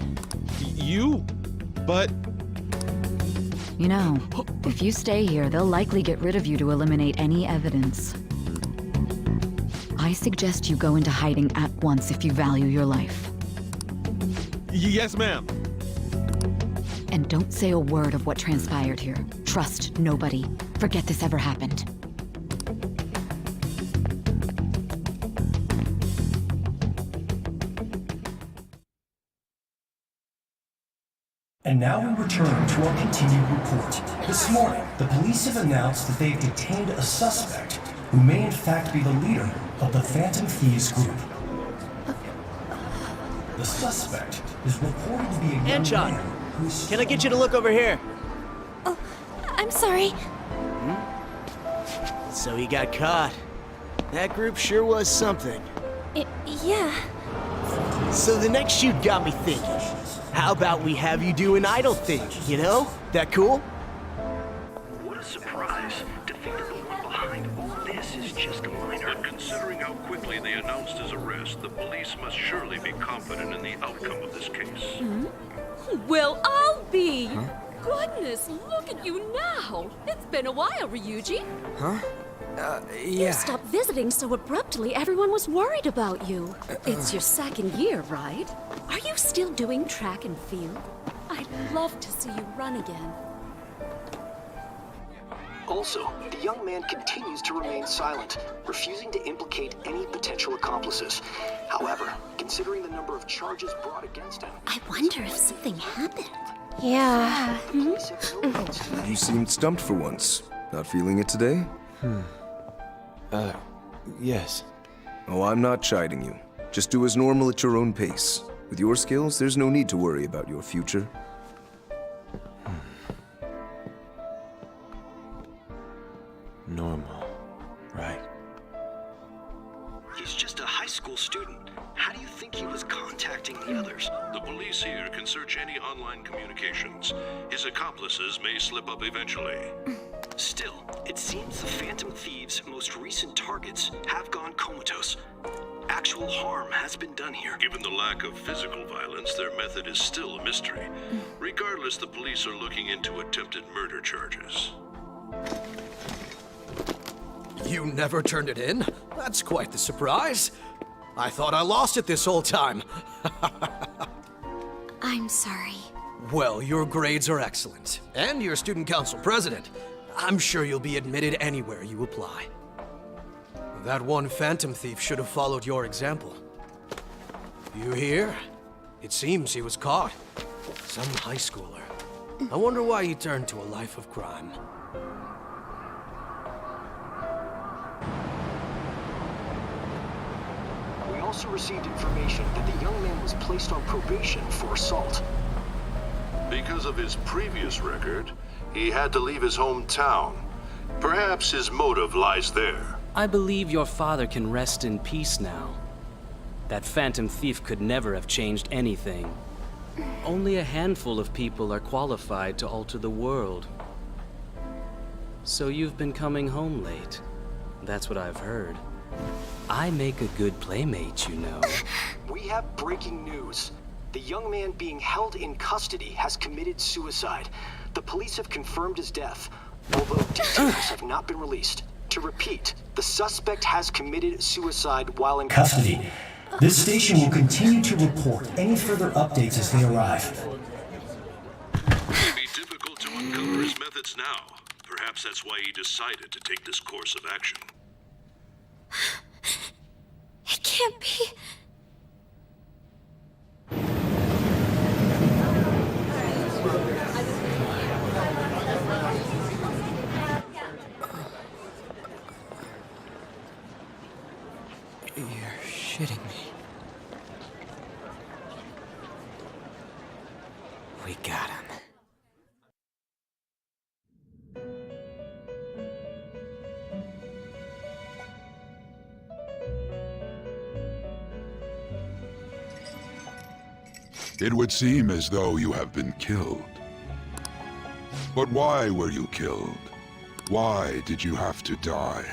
You? But... You know, if you stay here, they'll likely get rid of you to eliminate any evidence. I suggest you go into hiding at once if you value your life. Yes, ma'am. And don't say a word of what transpired here. Trust nobody. Forget this ever happened. And now we return to our continued report. This morning, the police have announced that they've detained a suspect who may in fact be the leader of the Phantom Thieves group. The suspect is reported to be a young Anchon, man who's... can I get you to look over here? Oh, I'm sorry. So he got caught. That group sure was something. Yeah. So the next shoot got me thinking. How about we have you do an idol thing, you know? That cool? What a surprise to think that the one behind all this is just a minor. But considering how quickly they announced his arrest, the police must surely be confident in the outcome of this case. Well, I'll be. Goodness, look at you now. It's been a while, Ryuji. Huh? You stopped visiting so abruptly, everyone was worried about you. It's your second year, right? Are you still doing track and field? I'd love to see you run again. Also, the young man continues to remain silent, refusing to implicate any potential accomplices. However, considering the number of charges brought against him... I wonder if something happened. Yeah. You seemed stumped for once. Not feeling it today? Yes. Oh, I'm not chiding you. Just do as normal at your own pace. With your skills, there's no need to worry about your future. just a high school student. How do you think he was contacting the others? The police here can search any online communications. His accomplices may slip up eventually. Still, it seems the Phantom Thieves' most recent targets have gone comatose. Actual harm has been done here. Given the lack of physical violence, their method is still a mystery. Regardless, the police are looking into attempted murder charges. You never turned it in? That's quite the surprise. I thought I lost it this whole time. I'm sorry. Well, your grades are excellent. And you're student council president. I'm sure you'll be admitted anywhere you apply. That one phantom thief should have followed your example. You hear? It seems he was caught. Some high schooler. I wonder why he turned to a life of crime. We also received information that the young man was placed on probation for assault. Because of his previous record, he had to leave his hometown. Perhaps his motive lies there. I believe your father can rest in peace now. That phantom thief could never have changed anything. Only a handful of people are qualified to alter the world. So you've been coming home late. That's what I've heard. I make a good playmate, you know. We have breaking news. The young man being held in custody has committed suicide. The police have confirmed his death, although details have not been released. To repeat, the suspect has committed suicide while in Custody. This station will continue to report any further updates as they arrive. It may be difficult to uncover his methods now. Perhaps that's why he decided to take this course of action. It can't be. You're shitting me. We got him. It would seem as though you have been killed. But why were you killed? Why did you have to die?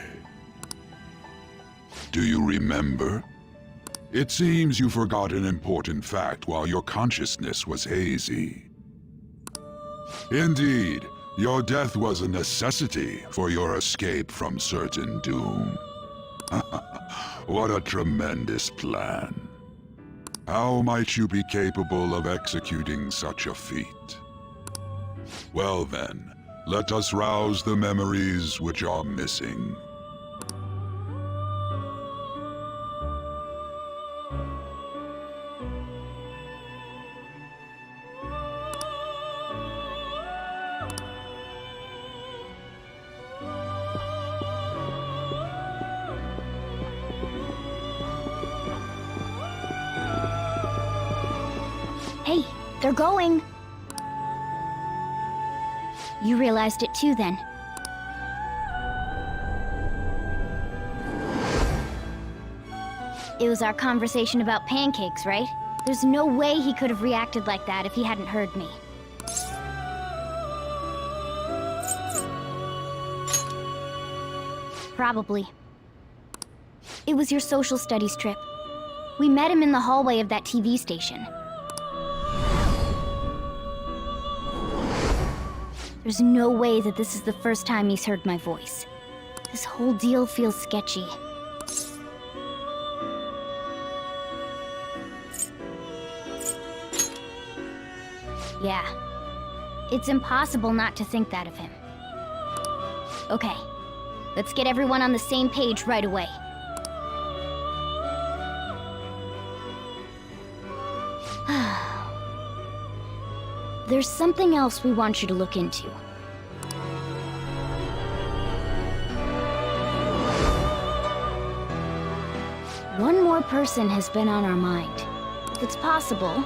Do you remember? It seems you forgot an important fact while your consciousness was hazy. Indeed, your death was a necessity for your escape from certain doom. What a tremendous plan. How might you be capable of executing such a feat? Well then, let us rouse the memories which are missing. Hey, they're going. You realized it too, then. It was our conversation about pancakes, right? There's no way he could have reacted like that if he hadn't heard me. Probably. It was your social studies trip. We met him in the hallway of that TV station. There's no way that this is the first time he's heard my voice. This whole deal feels sketchy. Yeah. It's impossible not to think that of him. Okay. Let's get everyone on the same page right away. There's something else we want you to look into. One more person has been on our mind. If it's possible,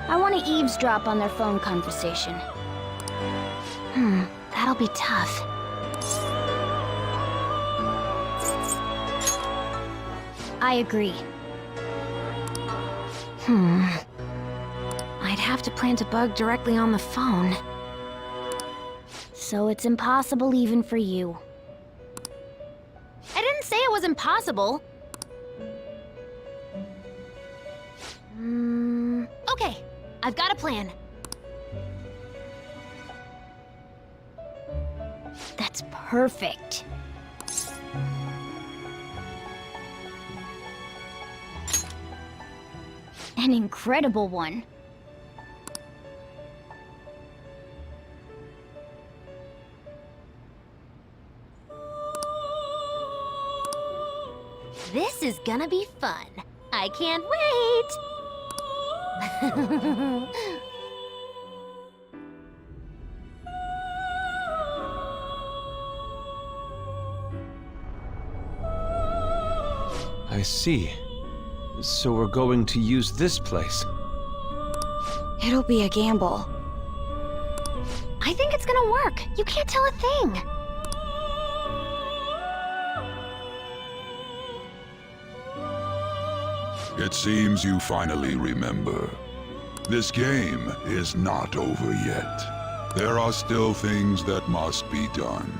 I want to eavesdrop on their phone conversation. That'll be tough. I agree. I'd have to plant a bug directly on the phone. So it's impossible even for you. I didn't say it was impossible. Okay, I've got a plan. That's perfect. An incredible one. This is gonna be fun. I can't wait! I see. So we're going to use this place. It'll be a gamble. I think it's gonna work. You can't tell a thing. It seems you finally remember. This game is not over yet. There are still things that must be done.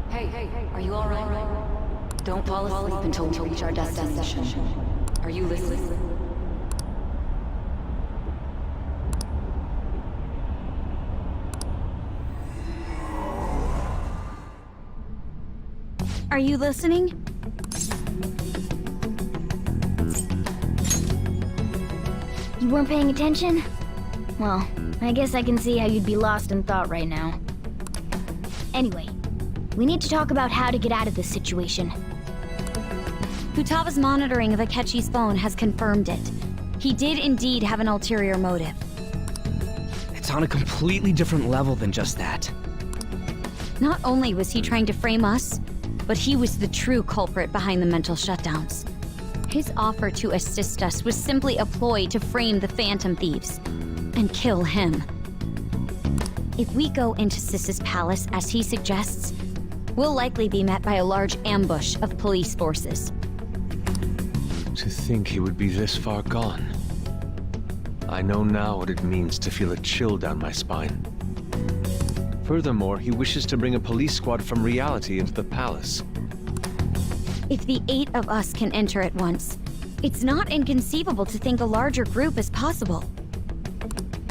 Hey, are you alright? Don't fall asleep until we reach our destination. Are you listening? Are you listening? You weren't paying attention? Well, I guess I can see how you'd be lost in thought right now. Anyway, we need to talk about how to get out of this situation. Futaga's monitoring of Akechi's phone has confirmed it. He did indeed have an ulterior motive. It's on a completely different level than just that. Not only was he trying to frame us, but he was the true culprit behind the mental shutdowns. His offer to assist us was simply a ploy to frame the Phantom Thieves and kill him. If we go into Sis's palace as he suggests, we'll likely be met by a large ambush of police forces. To think he would be this far gone. I know now what it means to feel a chill down my spine. Furthermore, he wishes to bring a police squad from reality into the palace. If the 8 of us can enter at once, it's not inconceivable to think a larger group is possible.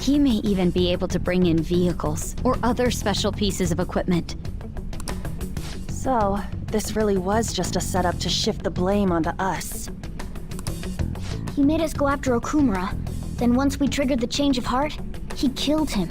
He may even be able to bring in vehicles or other special pieces of equipment. So, this really was just a setup to shift the blame onto us. He made us go after Okumura. Then once we triggered the change of heart, he killed him.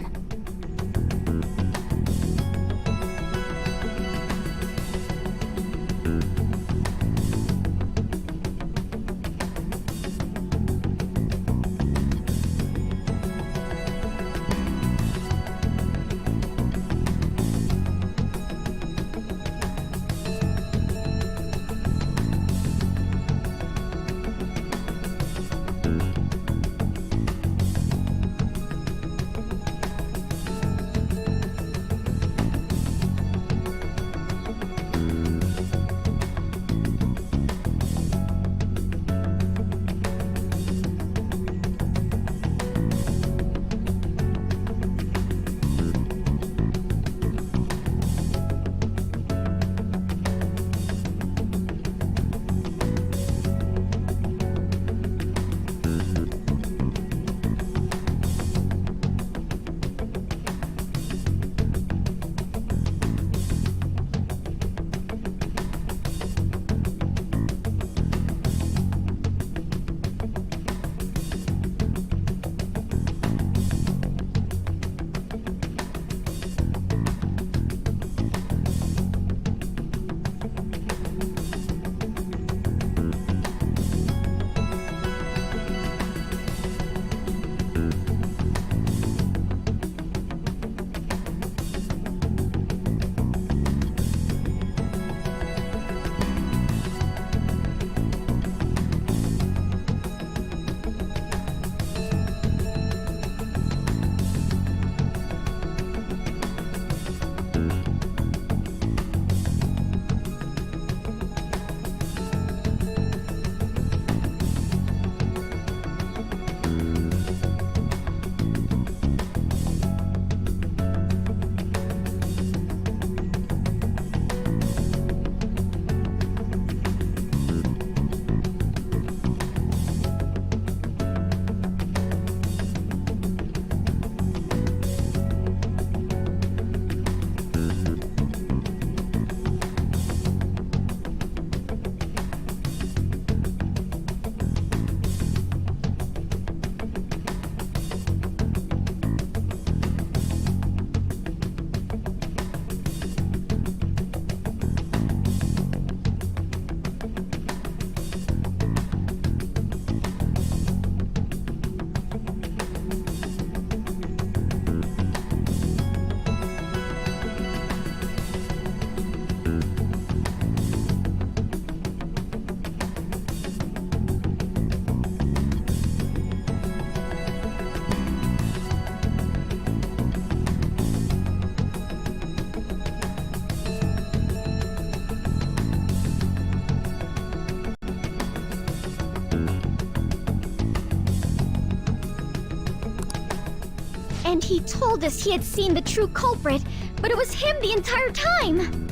And he told us he had seen the true culprit, but it was him the entire time!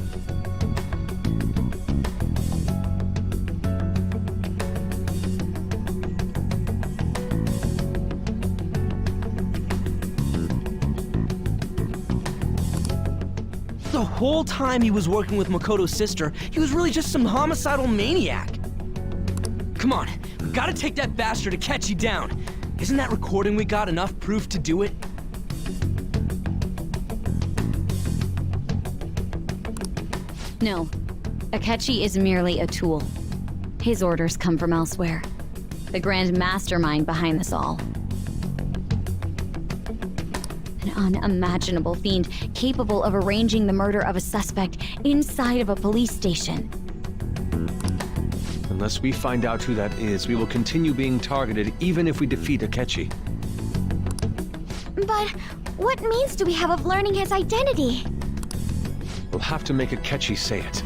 The whole time he was working with Makoto's sister, he was really just some homicidal maniac. Come on, we gotta take that bastard Akechi down. Isn't that recording we got enough proof to do it? No. Akechi is merely a tool. His orders come from elsewhere. The grand mastermind behind this all. An unimaginable fiend capable of arranging the murder of a suspect inside of a police station. Unless we find out who that is, we will continue being targeted even if we defeat Akechi. But what means do we have of learning his identity? We'll have to make Akechi say it.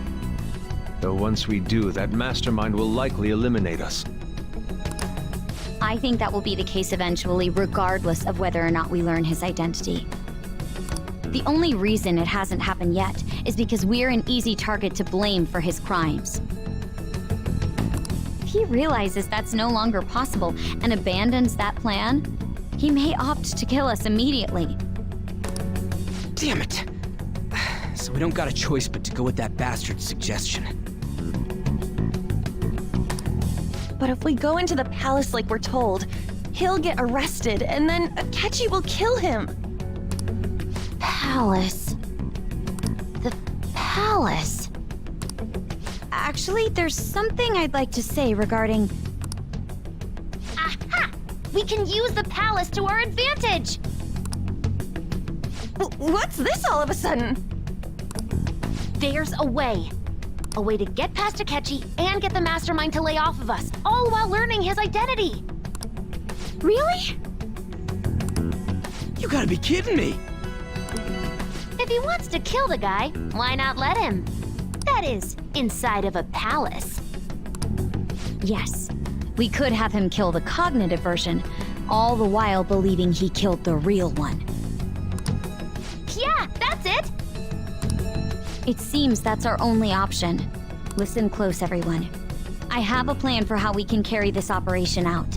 Though once we do, that mastermind will likely eliminate us. I think that will be the case eventually, regardless of whether or not we learn his identity. The only reason it hasn't happened yet is because we're an easy target to blame for his crimes. If he realizes that's no longer possible and abandons that plan, he may opt to kill us immediately. Damn it! So we don't got a choice but to go with that bastard's suggestion. But if we go into the palace like we're told, he'll get arrested, and then Akechi will kill him. Palace. The palace. Actually, there's something I'd like to say regarding... Aha! We can use the palace to our advantage! What's this all of a sudden? There's a way. A way to get past Akechi and get the mastermind to lay off of us, all while learning his identity. Really? You gotta be kidding me! If he wants to kill the guy, why not let him? That is, inside of a palace. Yes, we could have him kill the cognitive version, all the while believing he killed the real one. Yeah, that's it! It seems that's our only option. Listen close, everyone. I have a plan for how we can carry this operation out.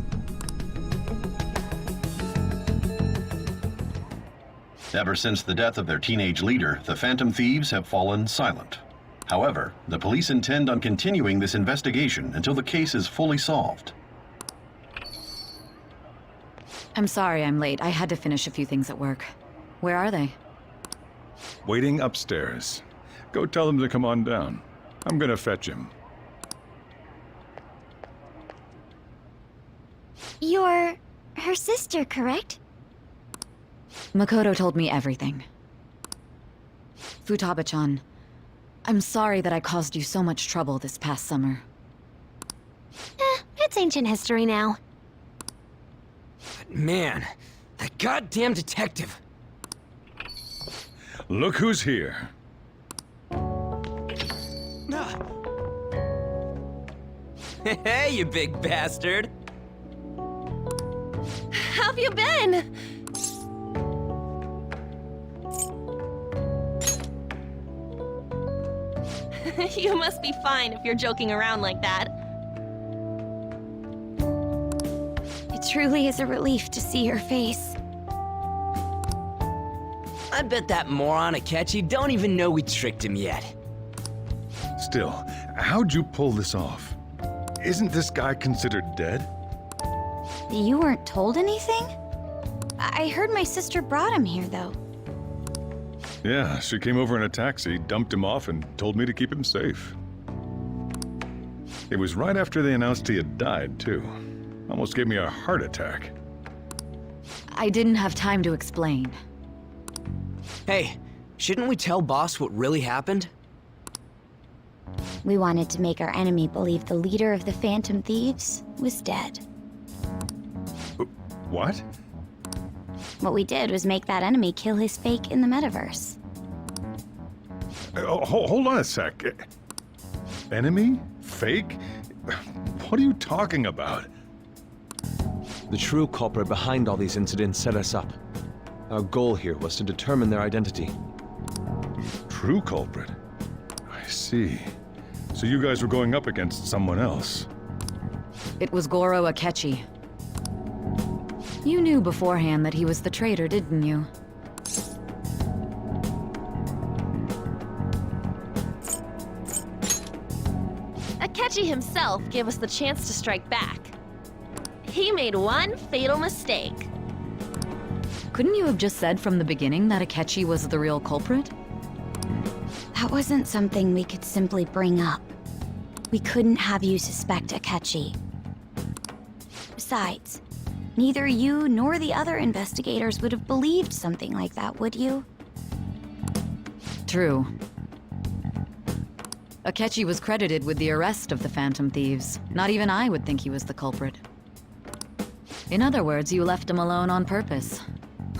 Ever since the death of their teenage leader, the Phantom Thieves have fallen silent. However, the police intend on continuing this investigation until the case is fully solved. I'm sorry I'm late. I had to finish a few things at work. Where are they? Waiting upstairs. Go tell them to come on down. I'm gonna fetch him. You're her sister, correct? Makoto told me everything. Futaba-chan, I'm sorry that I caused you so much trouble this past summer. It's ancient history now. But man, that goddamn detective. Look who's here. Hey, you big bastard! How have you been? You must be fine if you're joking around like that. It truly is a relief to see your face. I bet that moron Akechi don't even know we tricked him yet. Still, how'd you pull this off? Isn't this guy considered dead? You weren't told anything? I heard my sister brought him here, though. Yeah, she came over in a taxi, dumped him off, and told me to keep him safe. It was right after they announced he had died, too. Almost gave me a heart attack. I didn't have time to explain. Hey, shouldn't we tell boss what really happened? We wanted to make our enemy believe the leader of the Phantom Thieves was dead. What? What we did was make that enemy kill his fake in the metaverse. Hold on a sec. Enemy? Fake? What are you talking about? The true culprit behind all these incidents set us up. Our goal here was to determine their identity. True culprit? I see. So you guys were going up against someone else. It was Goro Akechi. You knew beforehand that he was the traitor, didn't you? Akechi himself gave us the chance to strike back. He made one fatal mistake. Couldn't you have just said from the beginning that Akechi was the real culprit? That wasn't something we could simply bring up. We couldn't have you suspect Akechi. Besides, neither you nor the other investigators would have believed something like that, would you? True. Akechi was credited with the arrest of the Phantom Thieves. Not even I would think he was the culprit. In other words, you left him alone on purpose.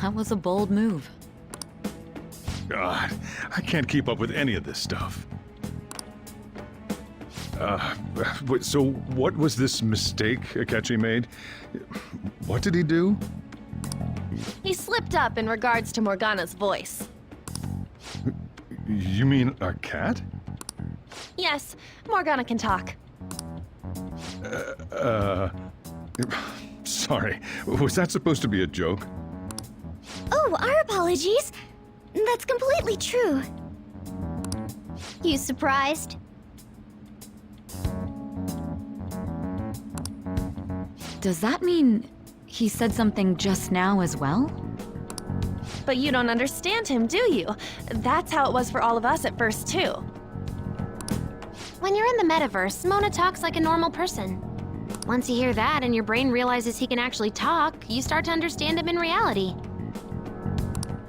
That was a bold move. God, I can't keep up with any of this stuff. So what was this mistake Akechi made? What did he do? He slipped up in regards to Morgana's voice. You mean our cat? Yes, Morgana can talk. Sorry. Was that supposed to be a joke? Oh, our apologies. That's completely true. You surprised? Does that mean he said something just now as well? But you don't understand him, do you? That's how it was for all of us at first, too. When you're in the metaverse, Mona talks like a normal person. Once you hear that and your brain realizes he can actually talk, you start to understand him in reality.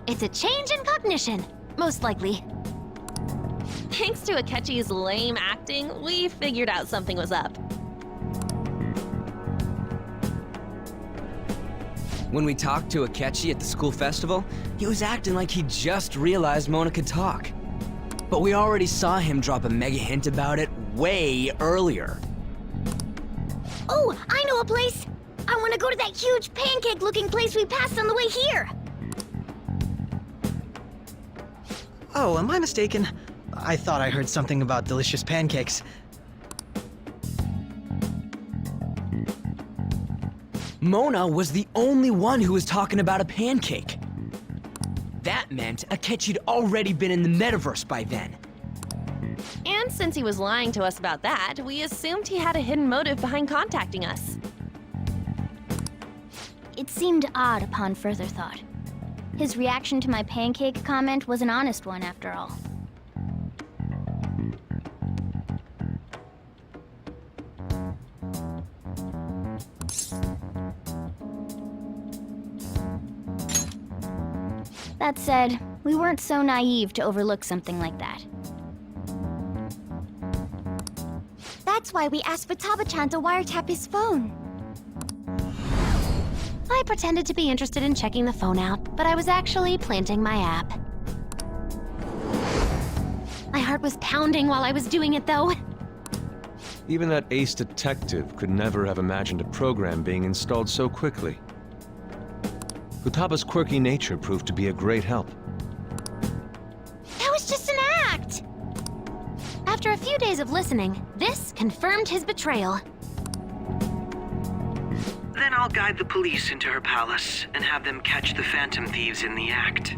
It's a change in cognition, most likely. Thanks to Akechi's lame acting, we figured out something was up. When we talked to Akechi at the school festival, he was acting like he just realized Mona could talk. But we already saw him drop a mega hint about it way earlier. Oh, I know a place! I want to go to that huge pancake-looking place we passed on the way here! Oh, am I mistaken? I thought I heard something about delicious pancakes. Mona was the only one who was talking about a pancake. That meant Akechi'd already been in the metaverse by then. And since he was lying to us about that, we assumed he had a hidden motive behind contacting us. It seemed odd upon further thought. His reaction to my pancake comment was an honest one, after all. That said, we weren't so naive to overlook something like that. That's why we asked Futaba-chan to wiretap his phone. I pretended to be interested in checking the phone out, but I was actually planting my app. My heart was pounding while I was doing it, though. Even that ace detective could never have imagined a program being installed so quickly. Futaba's quirky nature proved to be a great help. That was just an act! After a few days of listening, this confirmed his betrayal. Then I'll guide the police into her palace and have them catch the Phantom Thieves in the act.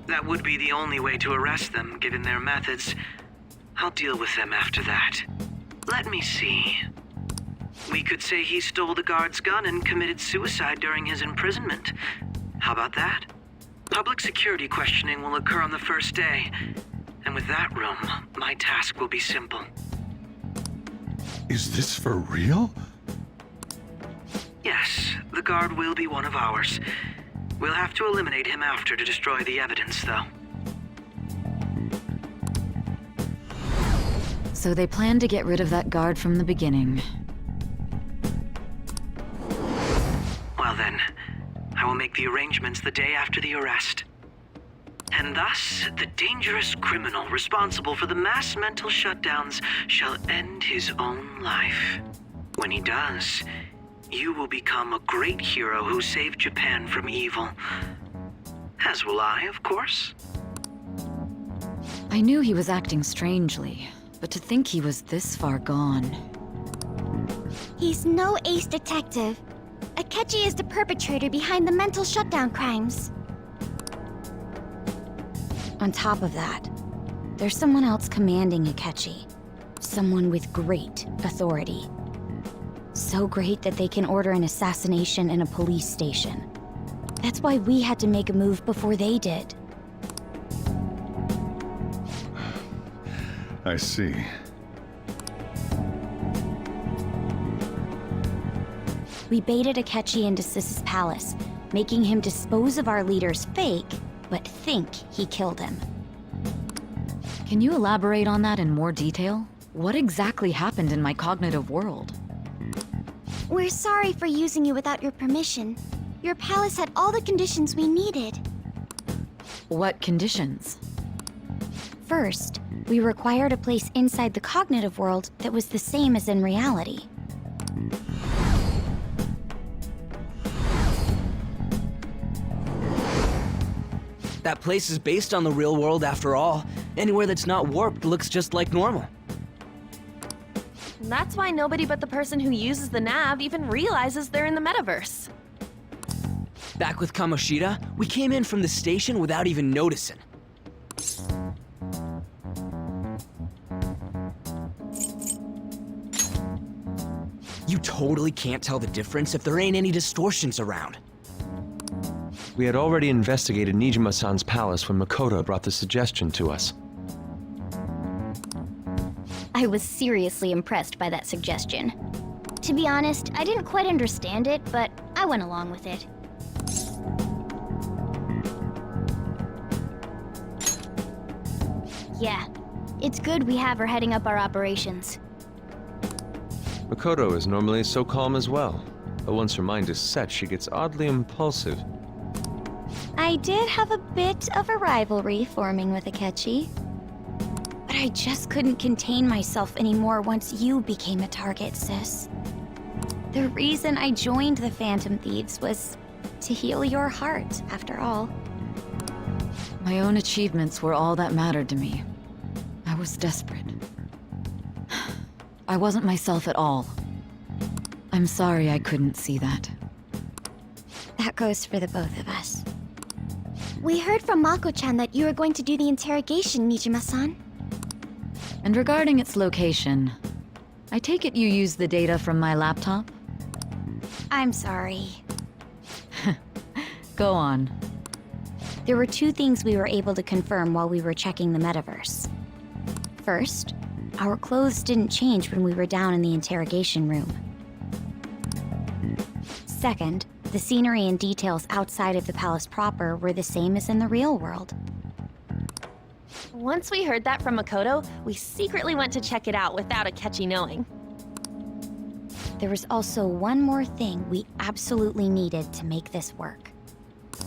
That would be the only way to arrest them, given their methods. I'll deal with them after that. Let me see. We could say he stole the guard's gun and committed suicide during his imprisonment. How about that? Public security questioning will occur on the first day. And with that room, my task will be simple. Is this for real? Yes, the guard will be one of ours. We'll have to eliminate him after to destroy the evidence, though. So they planned to get rid of that guard from the beginning. Well then, I will make the arrangements the day after the arrest. And thus, the dangerous criminal responsible for the mass mental shutdowns shall end his own life. When he does, you will become a great hero who saved Japan from evil. As will I, of course. I knew he was acting strangely, but to think he was this far gone. He's no ace detective. Akechi is the perpetrator behind the mental shutdown crimes. On top of that, there's someone else commanding Akechi. Someone with great authority. So great that they can order an assassination in a police station. That's why we had to make a move before they did. I see. We baited Akechi into Sis's palace, making him dispose of our leader's fake, but think he killed him. Can you elaborate on that in more detail? What exactly happened in my cognitive world? We're sorry for using you without your permission. Your palace had all the conditions we needed. What conditions? First, we required a place inside the cognitive world that was the same as in reality. That place is based on the real world after all. Anywhere that's not warped looks just like normal. That's why nobody but the person who uses the nav even realizes they're in the metaverse. Back with Kamoshida, we came in from the station without even noticing. You totally can't tell the difference if there ain't any distortions around. We had already investigated Nijima-san's palace when Makoto brought the suggestion to us. I was seriously impressed by that suggestion. To be honest, I didn't quite understand it, but I went along with it. Yeah, it's good we have her heading up our operations. Makoto is normally so calm as well, but once her mind is set, she gets oddly impulsive. I did have a bit of a rivalry forming with Akechi. But I just couldn't contain myself anymore once you became a target, Sis. The reason I joined the Phantom Thieves was to heal your heart, after all. My own achievements were all that mattered to me. I was desperate. I wasn't myself at all. I'm sorry I couldn't see that. That goes for the both of us. We heard from Mako-chan that you were going to do the interrogation, Nijima-san. And regarding its location, I take it you used the data from my laptop? I'm sorry. Go on. There were two things we were able to confirm while we were checking the metaverse. First, our clothes didn't change when we were down in the interrogation room. Second, the scenery and details outside of the palace proper were the same as in the real world. Once we heard that from Makoto, we secretly went to check it out without Akechi knowing. There was also one more thing we absolutely needed to make this work.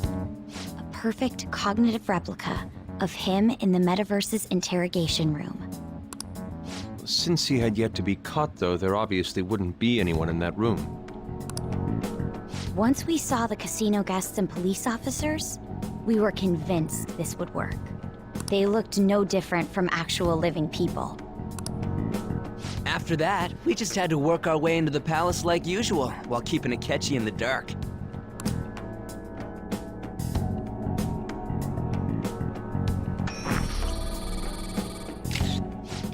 A perfect cognitive replica of him in the metaverse's interrogation room. Since he had yet to be caught, though, there obviously wouldn't be anyone in that room. Once we saw the casino guests and police officers, we were convinced this would work. They looked no different from actual living people. After that, we just had to work our way into the palace like usual, while keeping Akechi in the dark.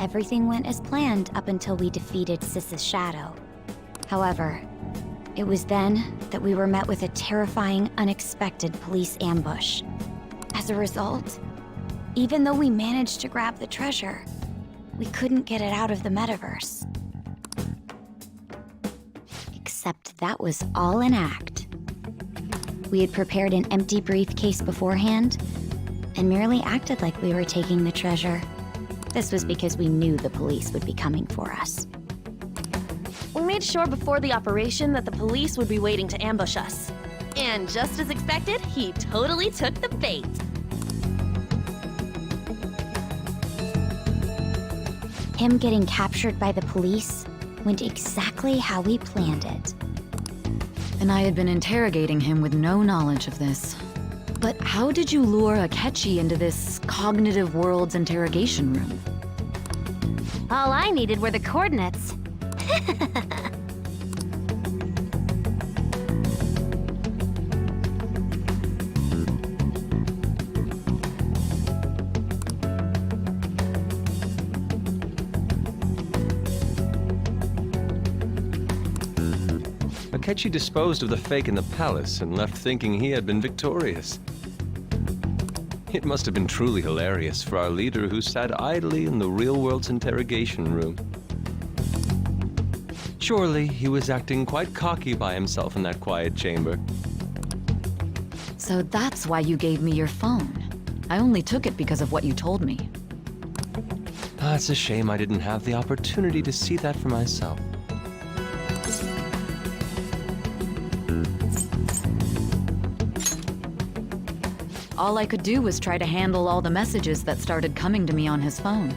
Everything went as planned up until we defeated Sis's shadow. However, it was then that we were met with a terrifying, unexpected police ambush. As a result, even though we managed to grab the treasure, we couldn't get it out of the metaverse. Except that was all an act. We had prepared an empty briefcase beforehand and merely acted like we were taking the treasure. This was because we knew the police would be coming for us. We made sure before the operation that the police would be waiting to ambush us. And just as expected, he totally took the bait. Him getting captured by the police went exactly how we planned it. And I had been interrogating him with no knowledge of this. But how did you lure Akechi into this cognitive world's interrogation room? All I needed were the coordinates. Akechi disposed of the fake in the palace and left thinking he had been victorious. It must have been truly hilarious for our leader who sat idly in the real world's interrogation room. Surely he was acting quite cocky by himself in that quiet chamber. So that's why you gave me your phone. I only took it because of what you told me. It's a shame I didn't have the opportunity to see that for myself. All I could do was try to handle all the messages that started coming to me on his phone.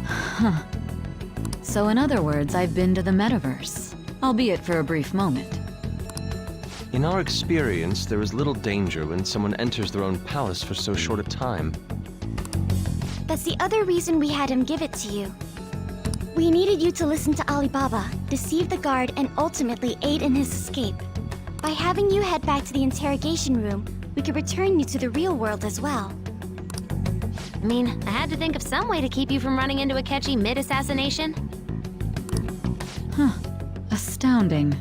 Huh. So in other words, I've been to the metaverse, albeit for a brief moment. In our experience, there is little danger when someone enters their own palace for so short a time. That's the other reason we had him give it to you. We needed you to listen to Alibaba, deceive the guard, and ultimately aid in his escape. By having you head back to the interrogation room, we could return you to the real world as well. I mean, I had to think of some way to keep you from running into Akechi mid-assassination. Huh. Astounding.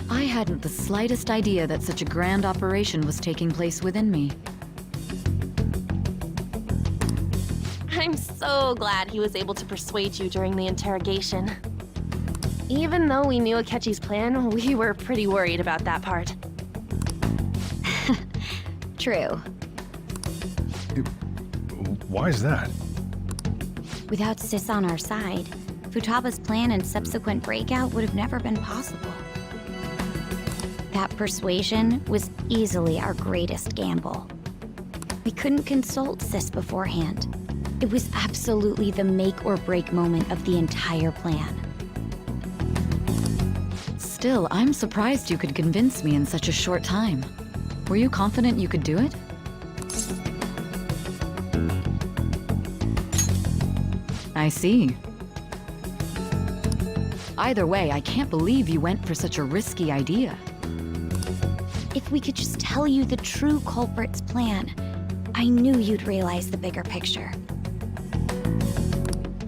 I hadn't the slightest idea that such a grand operation was taking place within me. I'm so glad he was able to persuade you during the interrogation. Even though we knew Akechi's plan, we were pretty worried about that part. True. Why is that? Without Sis on our side, Futaba's plan and subsequent breakout would have never been possible. That persuasion was easily our greatest gamble. We couldn't consult Sis beforehand. It was absolutely the make or break moment of the entire plan. Still, I'm surprised you could convince me in such a short time. Were you confident you could do it? I see. Either way, I can't believe you went for such a risky idea. If we could just tell you the true culprit's plan, I knew you'd realize the bigger picture.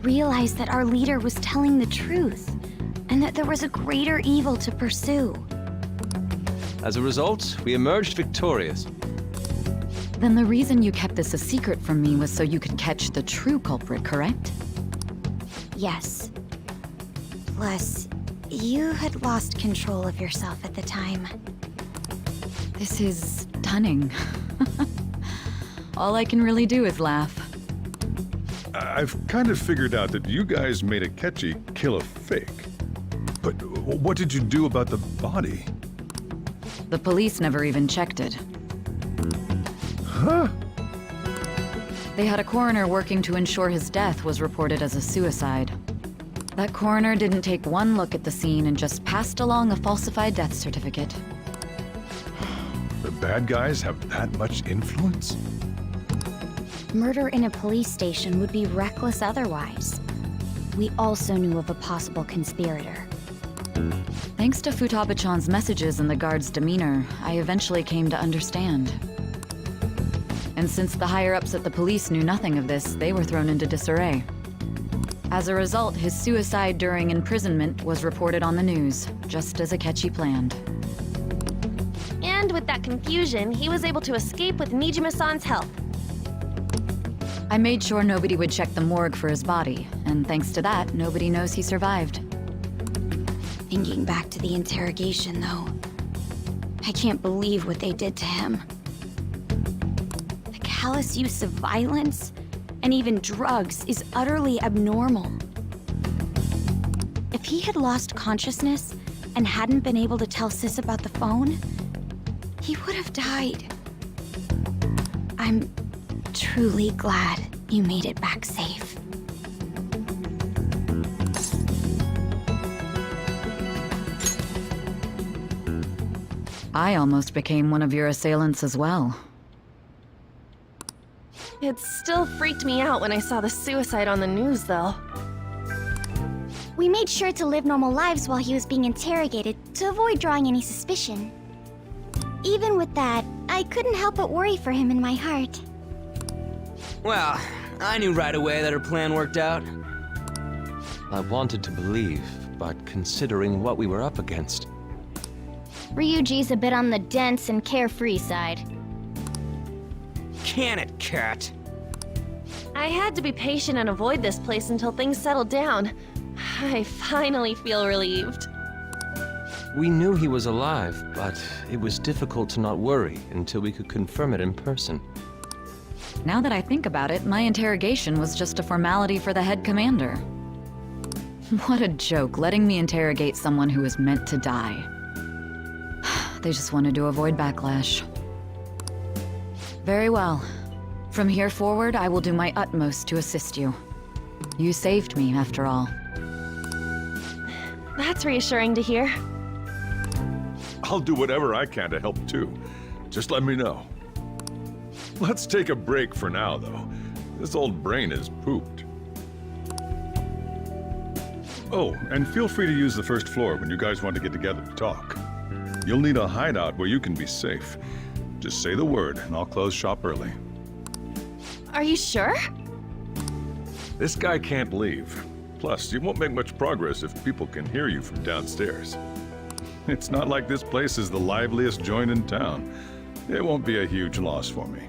Realize that our leader was telling the truth, and that there was a greater evil to pursue. As a result, we emerged victorious. Then the reason you kept this a secret from me was so you could catch the true culprit, correct? Yes. Plus, you had lost control of yourself at the time. This is stunning. All I can really do is laugh. I've kind of figured out that you guys made Akechi kill a fake. But what did you do about the body? The police never even checked it. Huh? They had a coroner working to ensure his death was reported as a suicide. That coroner didn't take one look at the scene and just passed along a falsified death certificate. The bad guys have that much influence? Murder in a police station would be reckless otherwise. We also knew of a possible conspirator. Thanks to Futaba-chan's messages and the guard's demeanor, I eventually came to understand. And since the higher-ups at the police knew nothing of this, they were thrown into disarray. As a result, his suicide during imprisonment was reported on the news, just as Akechi planned. And with that confusion, he was able to escape with Nijima-san's help. I made sure nobody would check the morgue for his body, and thanks to that, nobody knows he survived. Thinking back to the interrogation, though, I can't believe what they did to him. The callous use of violence and even drugs is utterly abnormal. If he had lost consciousness and hadn't been able to tell Sis about the phone, he would have died. I'm truly glad you made it back safe. I almost became one of your assailants as well. It still freaked me out when I saw the suicide on the news, though. We made sure to live normal lives while he was being interrogated to avoid drawing any suspicion. Even with that, I couldn't help but worry for him in my heart. Well, I knew right away that her plan worked out. I wanted to believe, but considering what we were up against... Ryuji's a bit on the dense and carefree side. Can it, Cat? I had to be patient and avoid this place until things settled down. I finally feel relieved. We knew he was alive, but it was difficult to not worry until we could confirm it in person. Now that I think about it, my interrogation was just a formality for the head commander. What a joke, letting me interrogate someone who was meant to die. They just wanted to avoid backlash. Very well. From here forward, I will do my utmost to assist you. You saved me, after all. That's reassuring to hear. I'll do whatever I can to help too. Just let me know. Let's take a break for now, though. This old brain is pooped. Oh, and feel free to use the first floor when you guys want to get together to talk. You'll need a hideout where you can be safe. Just say the word, and I'll close shop early. Are you sure? This guy can't leave. Plus, you won't make much progress if people can hear you from downstairs. It's not like this place is the liveliest joint in town. It won't be a huge loss for me.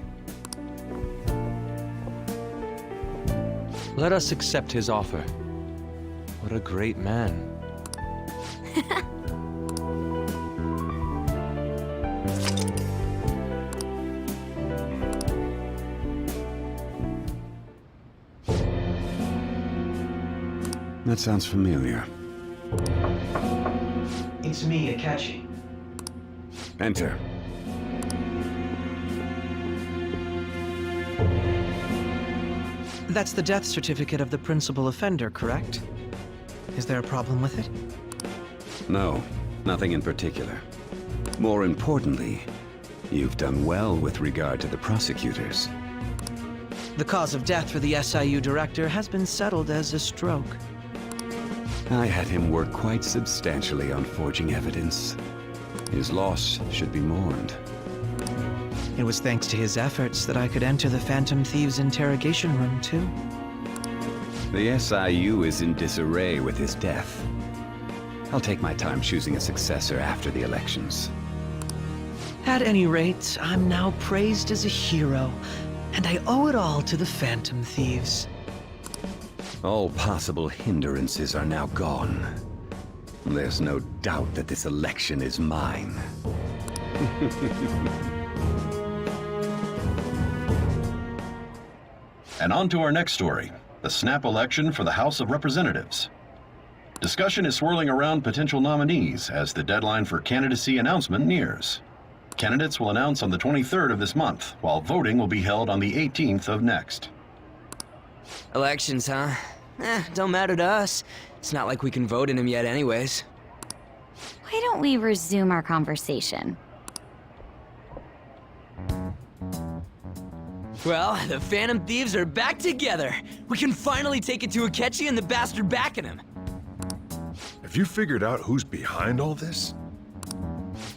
Let us accept his offer. What a great man. That sounds familiar. It's me, Akechi. Enter. That's the death certificate of the principal offender, correct? Is there a problem with it? No, nothing in particular. More importantly, you've done well with regard to the prosecutors. The cause of death for the SIU director has been settled as a stroke. I had him work quite substantially on forging evidence. His loss should be mourned. It was thanks to his efforts that I could enter the Phantom Thieves' interrogation room, too. The SIU is in disarray with his death. I'll take my time choosing a successor after the elections. At any rate, I'm now praised as a hero, and I owe it all to the Phantom Thieves. All possible hindrances are now gone. There's no doubt that this election is mine. And on to our next story, the snap election for the House of Representatives. Discussion is swirling around potential nominees as the deadline for candidacy announcement nears. Candidates will announce on the 23rd of this month, while voting will be held on the 18th of next. Elections, huh? Don't matter to us. It's not like we can vote in them yet anyways. Why don't we resume our conversation? Well, the Phantom Thieves are back together. We can finally take it to Akechi and the bastard backing him. Have you figured out who's behind all this?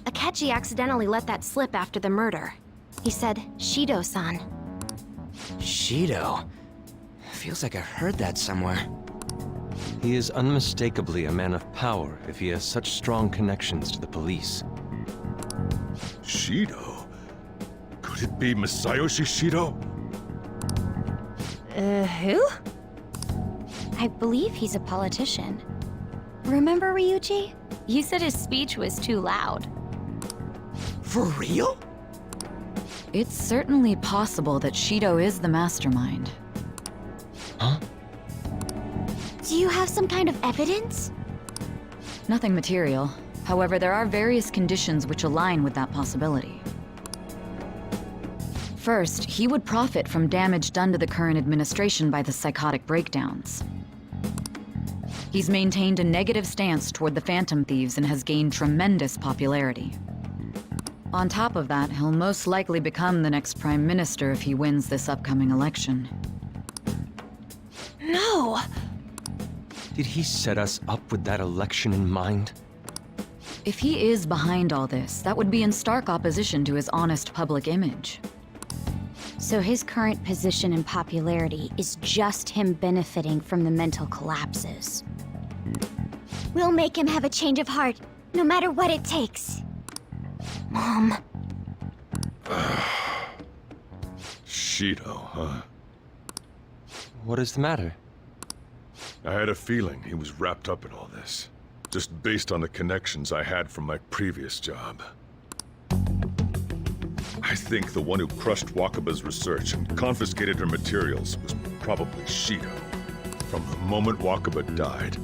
Akechi accidentally let that slip after the murder. He said, Shido-san. Shido? Feels like I heard that somewhere. He is unmistakably a man of power if he has such strong connections to the police. Shido? Could it be Masayoshi Shido? Who? I believe he's a politician. Remember Ryuji? You said his speech was too loud. For real? It's certainly possible that Shido is the mastermind. Huh? Do you have some kind of evidence? Nothing material. However, there are various conditions which align with that possibility. First, he would profit from damage done to the current administration by the psychotic breakdowns. He's maintained a negative stance toward the Phantom Thieves and has gained tremendous popularity. On top of that, he'll most likely become the next Prime Minister if he wins this upcoming election. No! Did he set us up with that election in mind? If he is behind all this, that would be in stark opposition to his honest public image. So his current position and popularity is just him benefiting from the mental collapses. We'll make him have a change of heart, no matter what it takes. Mom. Shido, huh? What is the matter? I had a feeling he was wrapped up in all this, just based on the connections I had from my previous job. I think the one who crushed Wakaba's research and confiscated her materials was probably Shido. From the moment Wakaba died,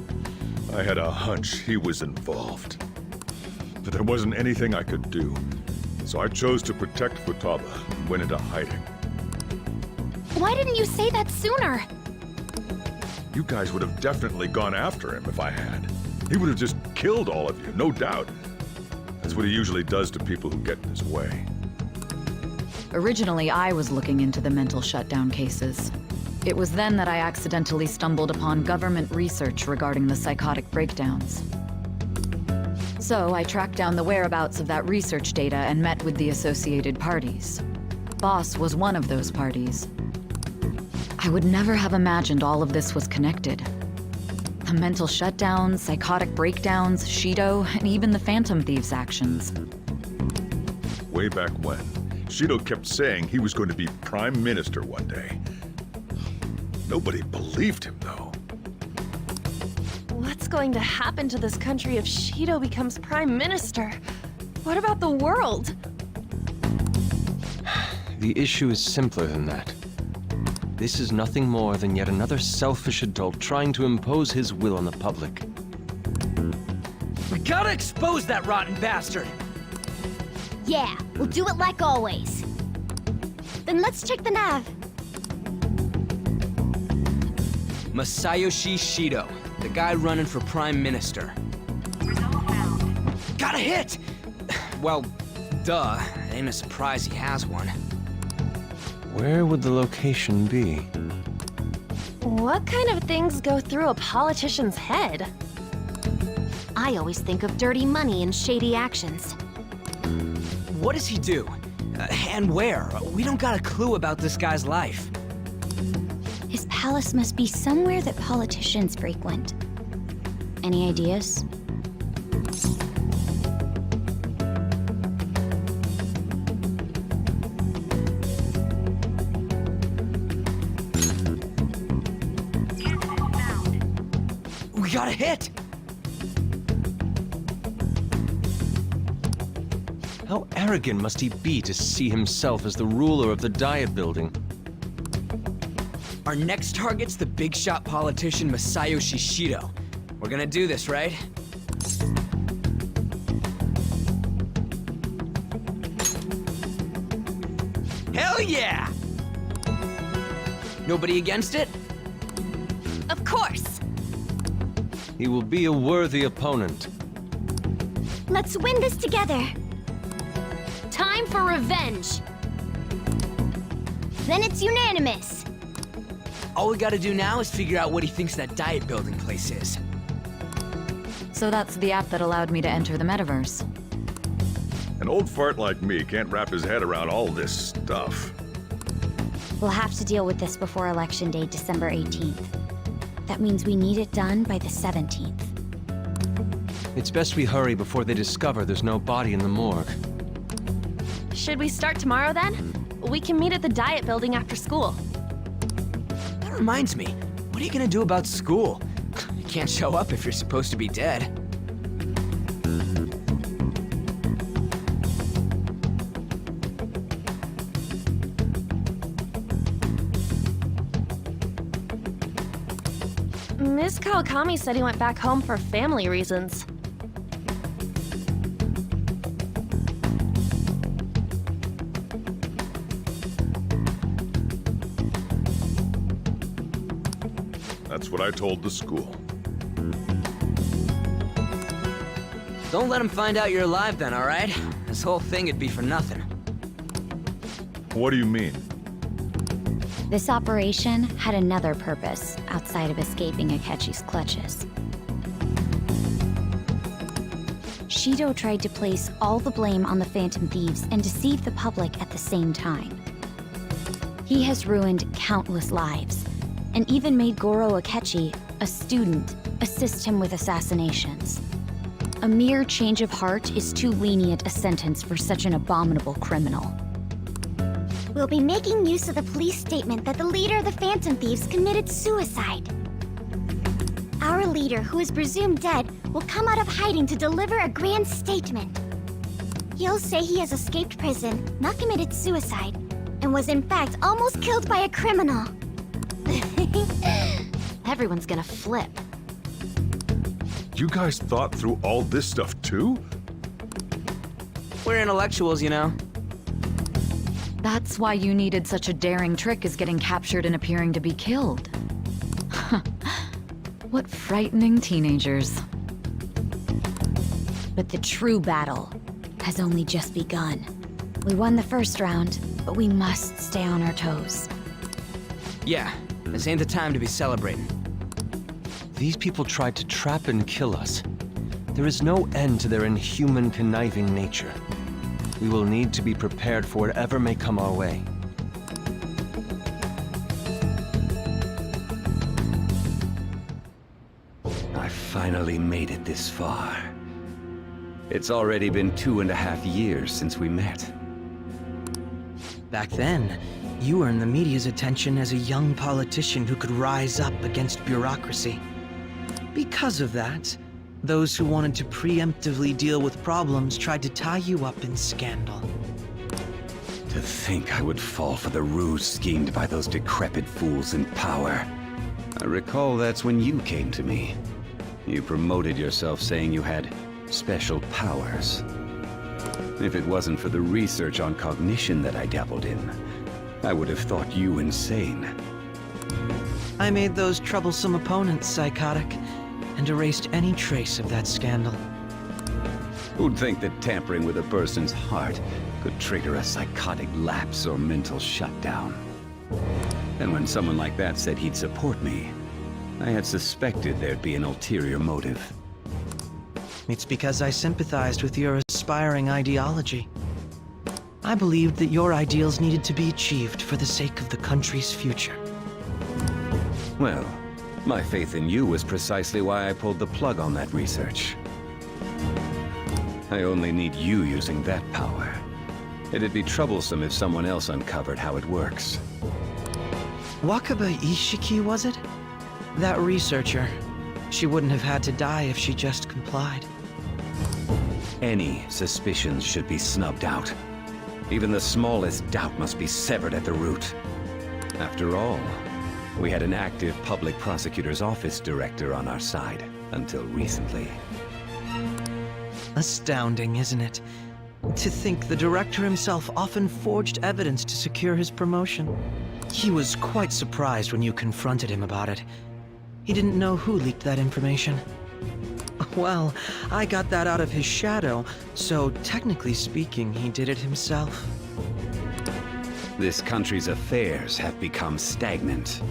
I had a hunch he was involved. But there wasn't anything I could do, so I chose to protect Futaba and went into hiding. Why didn't you say that sooner? You guys would have definitely gone after him if I had. He would have just killed all of you, no doubt. That's what he usually does to people who get in his way. Originally, I was looking into the mental shutdown cases. It was then that I accidentally stumbled upon government research regarding the psychotic breakdowns. So I tracked down the whereabouts of that research data and met with the associated parties. Boss was one of those parties. I would never have imagined all of this was connected. The mental shutdowns, psychotic breakdowns, Shido, and even the Phantom Thieves' actions. Way back when, Shido kept saying he was going to be Prime Minister one day. Nobody believed him, though. What's going to happen to this country if Shido becomes Prime Minister? What about the world? The issue is simpler than that. This is nothing more than yet another selfish adult trying to impose his will on the public. We gotta expose that rotten bastard! Yeah, we'll do it like always. Then let's check the nav. Masayoshi Shido, the guy running for Prime Minister. Got a hit! Well, duh. It ain't a surprise he has one. Where would the location be? What kind of things go through a politician's head? I always think of dirty money and shady actions. What does he do? And where? We don't got a clue about this guy's life. His palace must be somewhere that politicians frequent. Any ideas? We got a hit! How arrogant must he be to see himself as the ruler of the Diet Building? Our next target's the big shot politician Masayoshi Shido. We're gonna do this, right? Hell yeah! Nobody against it? Of course! He will be a worthy opponent. Let's win this together. Time for revenge! Then it's unanimous. All we gotta do now is figure out what he thinks that diet building place is. So that's the app that allowed me to enter the metaverse. An old fart like me can't wrap his head around all this stuff. We'll have to deal with this before Election Day, December 18th. That means we need it done by the 17th. It's best we hurry before they discover there's no body in the morgue. Should we start tomorrow then? We can meet at the diet building after school. That reminds me, what are you gonna do about school? You can't show up if you're supposed to be dead. Miss Kawakami said he went back home for family reasons. That's what I told the school. Don't let him find out you're alive then, all right? This whole thing would be for nothing. What do you mean? This operation had another purpose outside of escaping Akechi's clutches. Shido tried to place all the blame on the Phantom Thieves and deceive the public at the same time. He has ruined countless lives, and even made Goro Akechi, a student, assist him with assassinations. A mere change of heart is too lenient a sentence for such an abominable criminal. We'll be making use of the police statement that the leader of the Phantom Thieves committed suicide. Our leader, who is presumed dead, will come out of hiding to deliver a grand statement. He'll say he has escaped prison, not committed suicide, and was in fact almost killed by a criminal. Everyone's gonna flip. You guys thought through all this stuff too? We're intellectuals, you know. That's why you needed such a daring trick as getting captured and appearing to be killed. What frightening teenagers. But the true battle has only just begun. We won the first round, but we must stay on our toes. Yeah, this ain't the time to be celebrating. These people tried to trap and kill us. There is no end to their inhuman, conniving nature. We will need to be prepared for whatever may come our way. I finally made it this far. It's already been 2.5 years since we met. Back then, you earned the media's attention as a young politician who could rise up against bureaucracy. Because of that, those who wanted to preemptively deal with problems tried to tie you up in scandal. To think I would fall for the ruse schemed by those decrepit fools in power. I recall that's when you came to me. You promoted yourself saying you had special powers. If it wasn't for the research on cognition that I dabbled in, I would have thought you insane. I made those troublesome opponents psychotic, and erased any trace of that scandal. Who'd think that tampering with a person's heart could trigger a psychotic lapse or mental shutdown? And when someone like that said he'd support me, I had suspected there'd be an ulterior motive. It's because I sympathized with your aspiring ideology. I believed that your ideals needed to be achieved for the sake of the country's future. Well, my faith in you was precisely why I pulled the plug on that research. I only need you using that power. It'd be troublesome if someone else uncovered how it works. Wakaba Ishiki, was it? That researcher. She wouldn't have had to die if she just complied. Any suspicions should be snubbed out. Even the smallest doubt must be severed at the root. After all, we had an active public prosecutor's office director on our side, until recently. Astounding, isn't it? To think the director himself often forged evidence to secure his promotion. He was quite surprised when you confronted him about it. He didn't know who leaked that information. Well, I got that out of his shadow, so technically speaking, he did it himself. This country's affairs have become stagnant.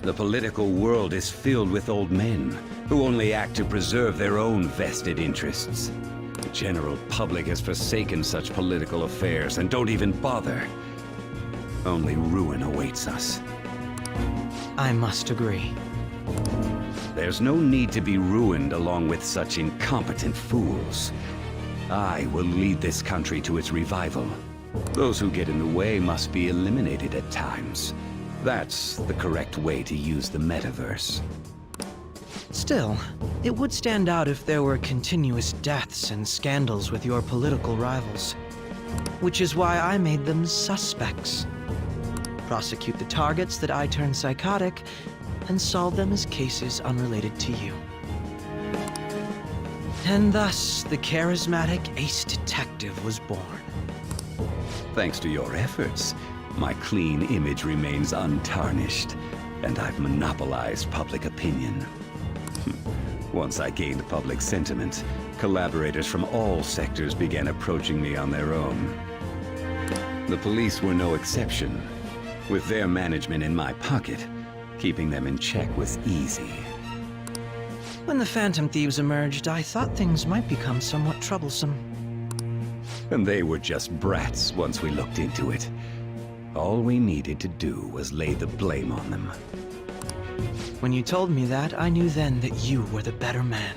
The political world is filled with old men who only act to preserve their own vested interests. The general public has forsaken such political affairs and don't even bother. Only ruin awaits us. I must agree. There's no need to be ruined along with such incompetent fools. I will lead this country to its revival. Those who get in the way must be eliminated at times. That's the correct way to use the metaverse. Still, it would stand out if there were continuous deaths and scandals with your political rivals. Which is why I made them suspects. Prosecute the targets that I turned psychotic, and solve them as cases unrelated to you. And thus, the charismatic ace detective was born. Thanks to your efforts, my clean image remains untarnished. and I've monopolized public opinion. Once I gained public sentiment, collaborators from all sectors began approaching me on their own. The police were no exception. With their management in my pocket, keeping them in check was easy. When the Phantom Thieves emerged, I thought things might become somewhat troublesome. And they were just brats once we looked into it. All we needed to do was lay the blame on them. When you told me that, I knew then that you were the better man.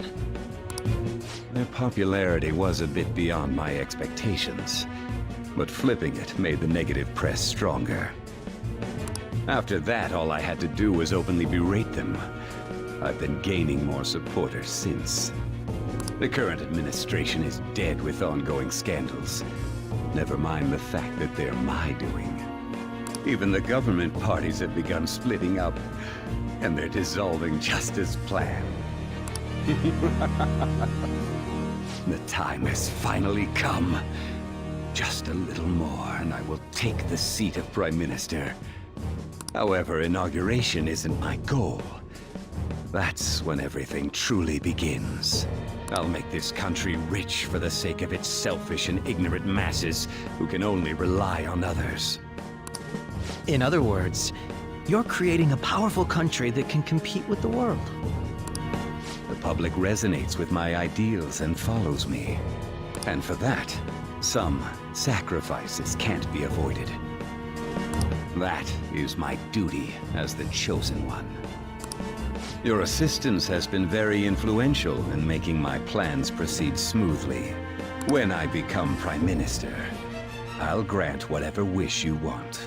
Their popularity was a bit beyond my expectations, but flipping it made the negative press stronger. After that, all I had to do was openly berate them. I've been gaining more supporters since. The current administration is dead with ongoing scandals. Never mind the fact that they're my doing. Even the government parties have begun splitting up, and they're dissolving just as planned. The time has finally come. Just a little more, and I will take the seat of Prime Minister. However, inauguration isn't my goal. That's when everything truly begins. I'll make this country rich for the sake of its selfish and ignorant masses who can only rely on others. In other words, you're creating a powerful country that can compete with the world. The public resonates with my ideals and follows me. And for that, some sacrifices can't be avoided. That is my duty as the Chosen One. Your assistance has been very influential in making my plans proceed smoothly. When I become Prime Minister, I'll grant whatever wish you want.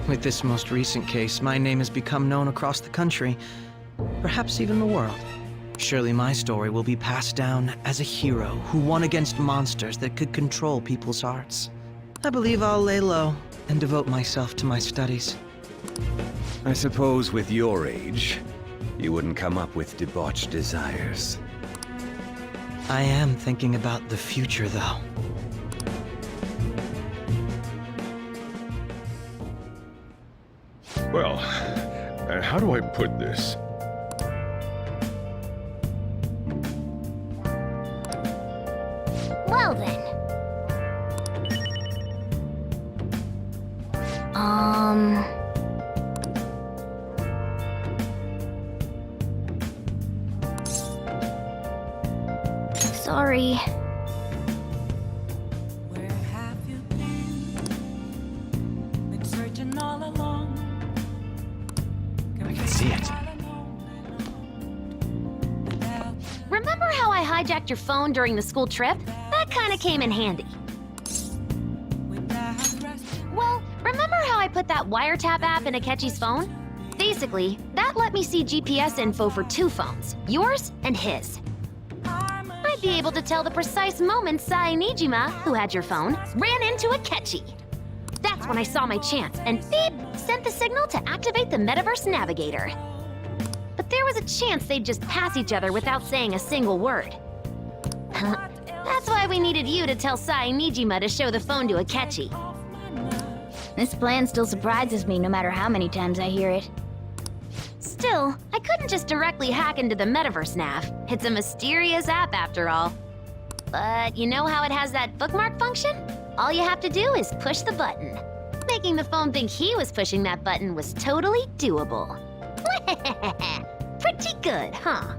With this most recent case, my name has become known across the country, perhaps even the world. Surely my story will be passed down as a hero who won against monsters that could control people's hearts. I believe I'll lay low and devote myself to my studies. I suppose with your age, you wouldn't come up with debauched desires. I am thinking about the future, though. Well, how do I put this? Well then. Sorry. I can see it. Remember how I hijacked your phone during the school trip? That kind of came in handy. Well, remember how I put that wiretap app in Akechi's phone? Basically, that let me see GPS info for 2 phones, yours and his. I'd be able to tell the precise moment Sai Nijima, who had your phone, ran into Akechi. That's when I saw my chance, and beep, sent the signal to activate the Metaverse Navigator. But there was a chance they'd just pass each other without saying a single word. That's why we needed you to tell Sai Nijima to show the phone to Akechi. This plan still surprises me no matter how many times I hear it. Still, I couldn't just directly hack into the Metaverse Nav. It's a mysterious app after all. But you know how it has that bookmark function? All you have to do is push the button. Making the phone think he was pushing that button was totally doable. Pretty good, huh?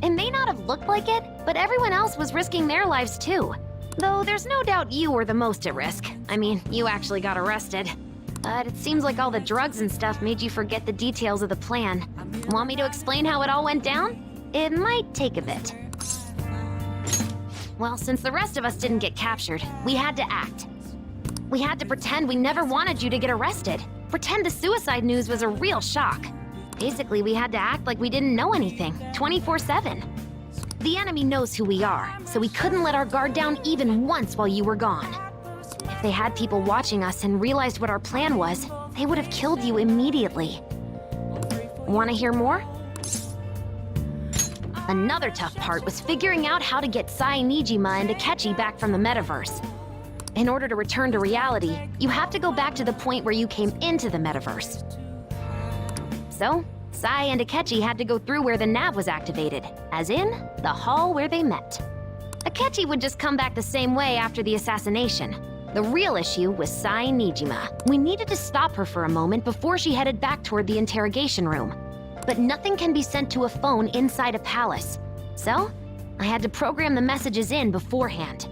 It may not have looked like it, but everyone else was risking their lives too. Though there's no doubt you were the most at risk. I mean, you actually got arrested. But it seems like all the drugs and stuff made you forget the details of the plan. Want me to explain how it all went down? It might take a bit. Well, since the rest of us didn't get captured, we had to act. We had to pretend we never wanted you to get arrested. Pretend the suicide news was a real shock. Basically, we had to act like we didn't know anything, 24/7. The enemy knows who we are, so we couldn't let our guard down even once while you were gone. If they had people watching us and realized what our plan was, they would have killed you immediately. Want to hear more? Another tough part was figuring out how to get Sai Nijima and Akechi back from the metaverse. In order to return to reality, you have to go back to the point where you came into the metaverse. So, Sai and Akechi had to go through where the nav was activated, as in, the hall where they met. Akechi would just come back the same way after the assassination. The real issue was Sai Nijima. We needed to stop her for a moment before she headed back toward the interrogation room. But nothing can be sent to a phone inside a palace. So, I had to program the messages in beforehand.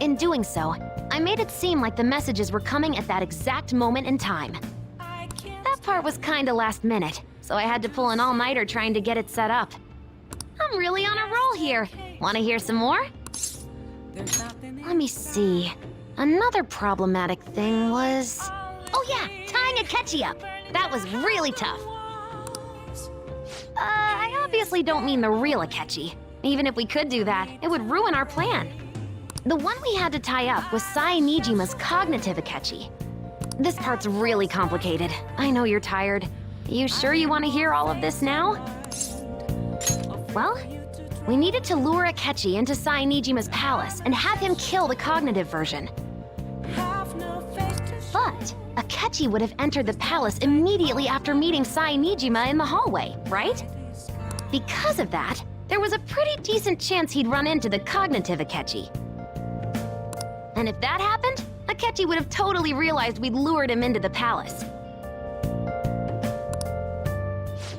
In doing so, I made it seem like the messages were coming at that exact moment in time. That part was kinda last minute, so I had to pull an all-nighter trying to get it set up. I'm really on a roll here. Wanna hear some more? Let me see. Another problematic thing was... Oh yeah, tying Akechi up. That was really tough. I obviously don't mean the real Akechi. Even if we could do that, it would ruin our plan. The one we had to tie up was Sai Nijima's cognitive Akechi. This part's really complicated. I know you're tired. You sure you want to hear all of this now? Well, we needed to lure Akechi into Sai Nijima's palace and have him kill the cognitive version. But Akechi would have entered the palace immediately after meeting Sai Nijima in the hallway, right? Because of that, there was a pretty decent chance he'd run into the cognitive Akechi. And if that happened, Akechi would have totally realized we'd lured him into the palace.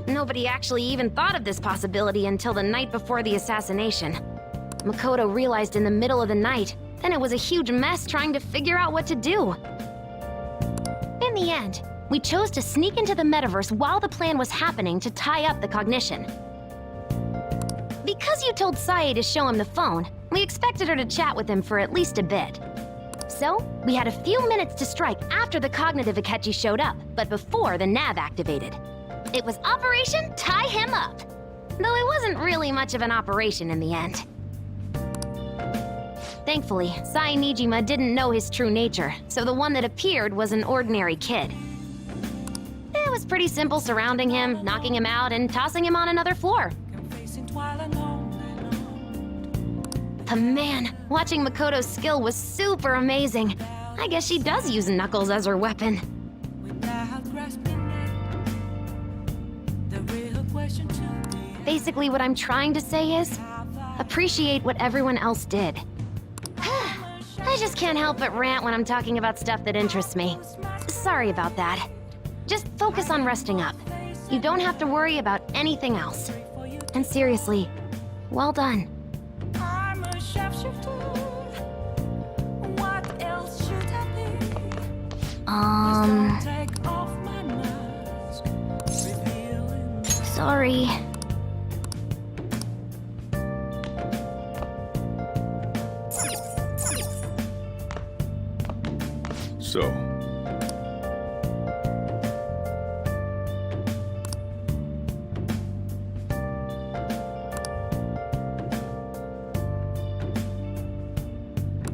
Nobody actually even thought of this possibility until the night before the assassination. Makoto realized in the middle of the night, then it was a huge mess trying to figure out what to do. In the end, we chose to sneak into the metaverse while the plan was happening to tie up the cognition. Because you told Sae to show him the phone, we expected her to chat with him for at least a bit. So, we had a few minutes to strike after the cognitive Akechi showed up, but before the nav activated. It was Operation Tie Him Up, though it wasn't really much of an operation in the end. Thankfully, Sai Nijima didn't know his true nature, so the one that appeared was an ordinary kid. It was pretty simple surrounding him, knocking him out, and tossing him on another floor. But man, watching Makoto's skill was super amazing. I guess she does use Knuckles as her weapon. Basically, what I'm trying to say is, appreciate what everyone else did. I just can't help but rant when I'm talking about stuff that interests me. Sorry about that. Just focus on resting up. You don't have to worry about anything else. And seriously, well done. Sorry. So,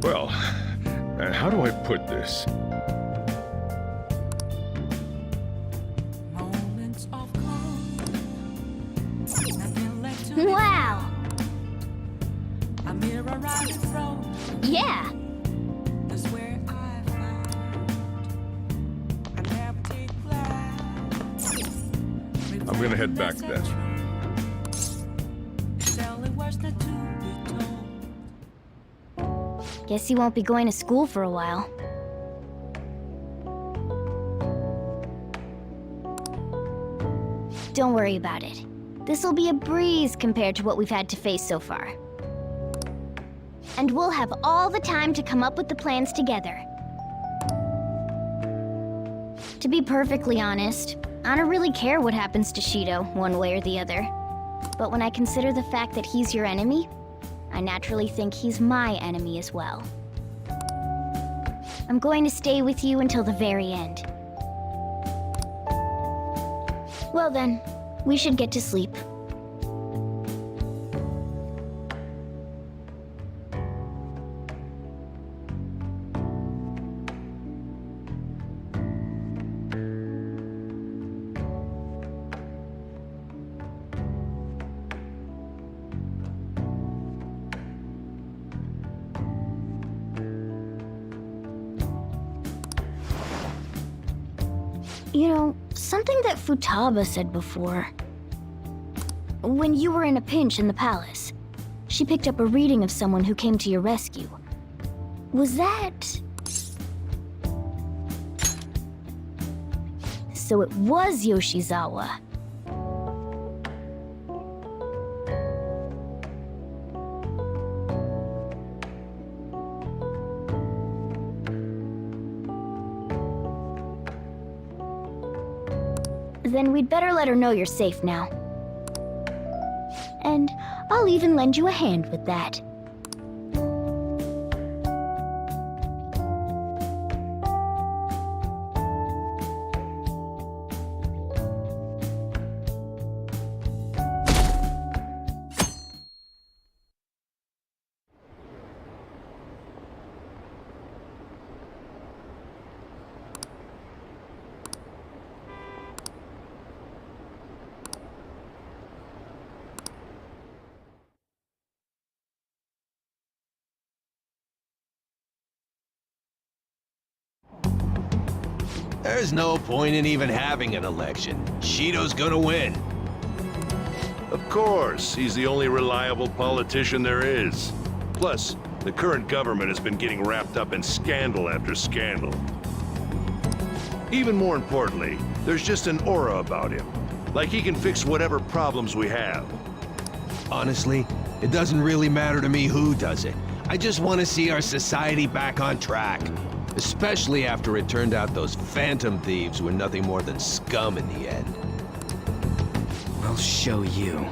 well, how do I put this? Wow! Yeah! I'm gonna head back then. Guess you won't be going to school for a while. Don't worry about it. This'll be a breeze compared to what we've had to face so far. And we'll have all the time to come up with the plans together. To be perfectly honest, I don't really care what happens to Shido, one way or the other. But when I consider the fact that he's your enemy, I naturally think he's my enemy as well. I'm going to stay with you until the very end. Well then, we should get to sleep. You know, something that Futaba said before. When you were in a pinch in the palace, she picked up a reading of someone who came to your rescue. Was that... So it was Yoshizawa. Then we'd better let her know you're safe now. And I'll even lend you a hand with that. There's no point in even having an election. Shido's gonna win. Of course, he's the only reliable politician there is. Plus, the current government has been getting wrapped up in scandal after scandal. Even more importantly, there's just an aura about him. Like he can fix whatever problems we have. Honestly, it doesn't really matter to me who does it. I just want to see our society back on track. Especially after it turned out those Phantom Thieves were nothing more than scum in the end. I'll show you.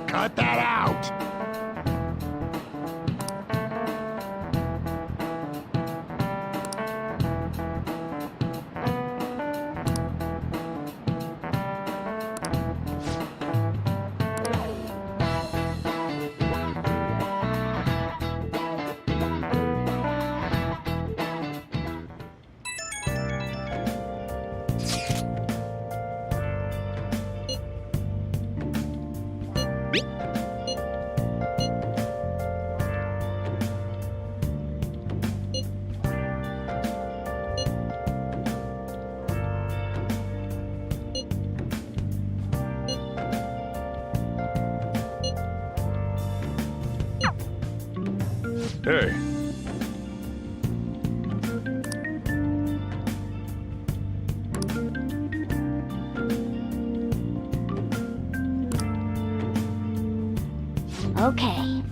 Cut that out! Hey. Okay.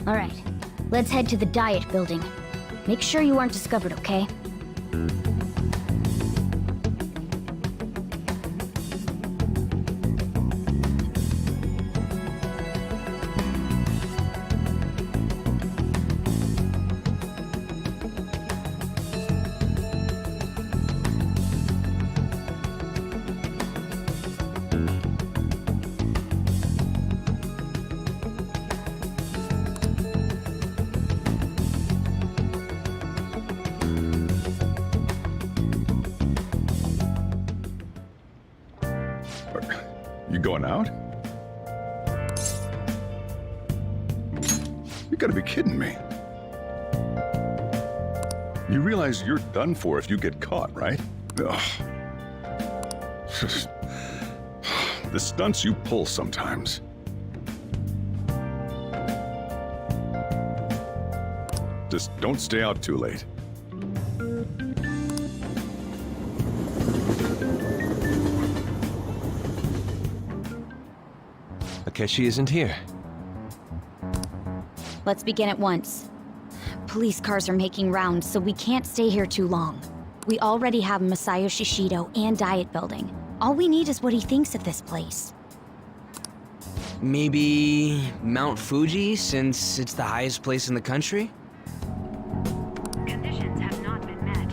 All right, let's head to the Diet Building. Make sure you aren't discovered, okay? You going out? You gotta be kidding me. You realize you're done for if you get caught, right? Ugh. The stunts you pull sometimes. Just don't stay out too late. Akechi isn't here. Let's begin at once. Police cars are making rounds, so we can't stay here too long. We already have Masayoshi Shido and Diet Building. All we need is what he thinks of this place. Maybe Mount Fuji, since it's the highest place in the country? Conditions have not been met.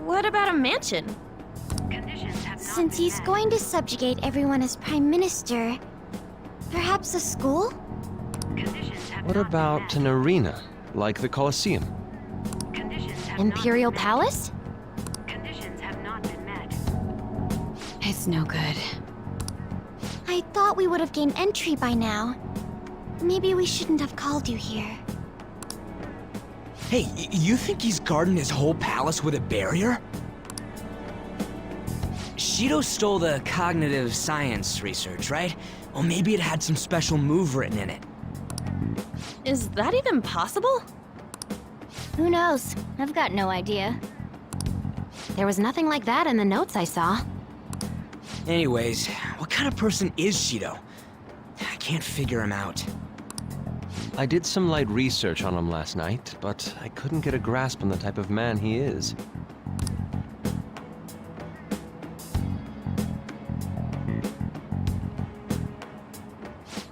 What about a mansion? Conditions have not Since been he's met. going to subjugate everyone as Prime Minister, perhaps a school? Conditions have What not about been an arena, like the Colosseum? met. Conditions have Imperial not been Palace? met. Conditions have not been met. It's no good. I thought we would have gained entry by now. Maybe we shouldn't have called you here. Hey, you think he's guarding his whole palace with a barrier? Shido stole the cognitive science research, right? Well, maybe it had some special move written in it. Is that even possible? Who knows? I've got no idea. There was nothing like that in the notes I saw. Anyways, what kind of person is Shido? I can't figure him out. I did some light research on him last night, but I couldn't get a grasp on the type of man he is.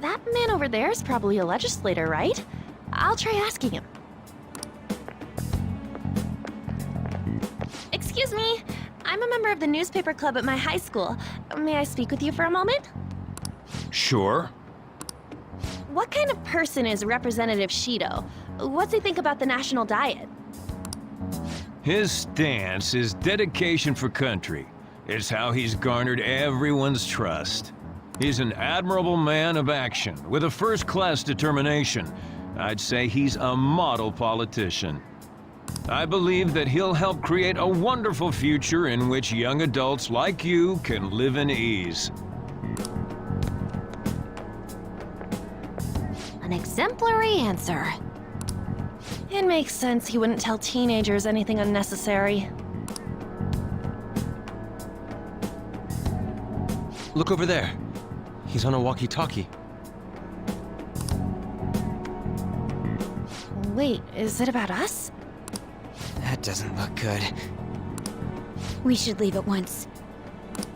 That man over there is probably a legislator, right? I'll try asking him. Excuse me, I'm a member of the newspaper club at my high school. May I speak with you for a moment? Sure. What kind of person is Representative Shido? What's he think about the national diet? His stance is dedication for country. It's how he's garnered everyone's trust. He's an admirable man of action, with a first-class determination. I'd say he's a model politician. I believe that he'll help create a wonderful future in which young adults like you can live in ease. An exemplary answer. It makes sense he wouldn't tell teenagers anything unnecessary. Look over there. He's on a walkie-talkie. Wait, is it about us? That doesn't look good. We should leave at once.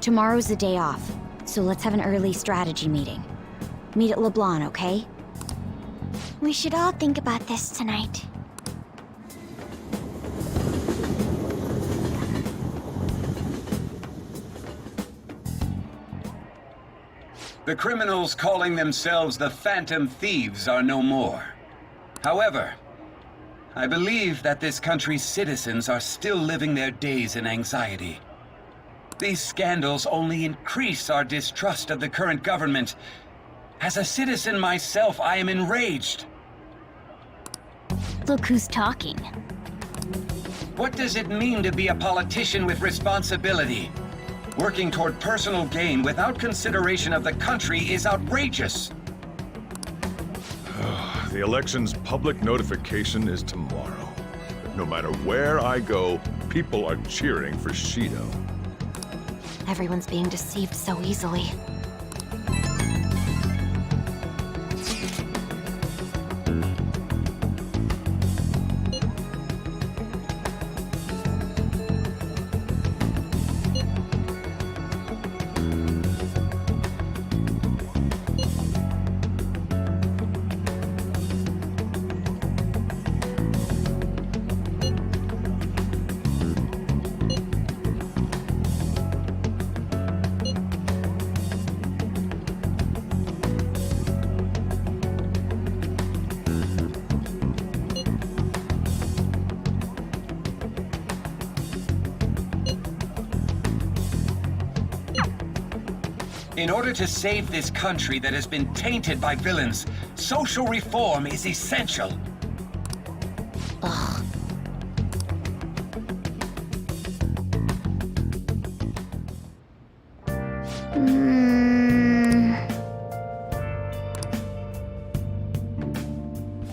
Tomorrow's the day off, so let's have an early strategy meeting. Meet at LeBlanc, okay? We should all think about this tonight. The criminals calling themselves the Phantom Thieves are no more. However, I believe that this country's citizens are still living their days in anxiety. These scandals only increase our distrust of the current government. As a citizen myself, I am enraged. Look who's talking. What does it mean to be a politician with responsibility? Working toward personal gain without consideration of the country is outrageous. The election's public notification is tomorrow. No matter where I go, people are cheering for Shido. Everyone's being deceived so easily. In order to save this country that has been tainted by villains, social reform is essential. Ugh.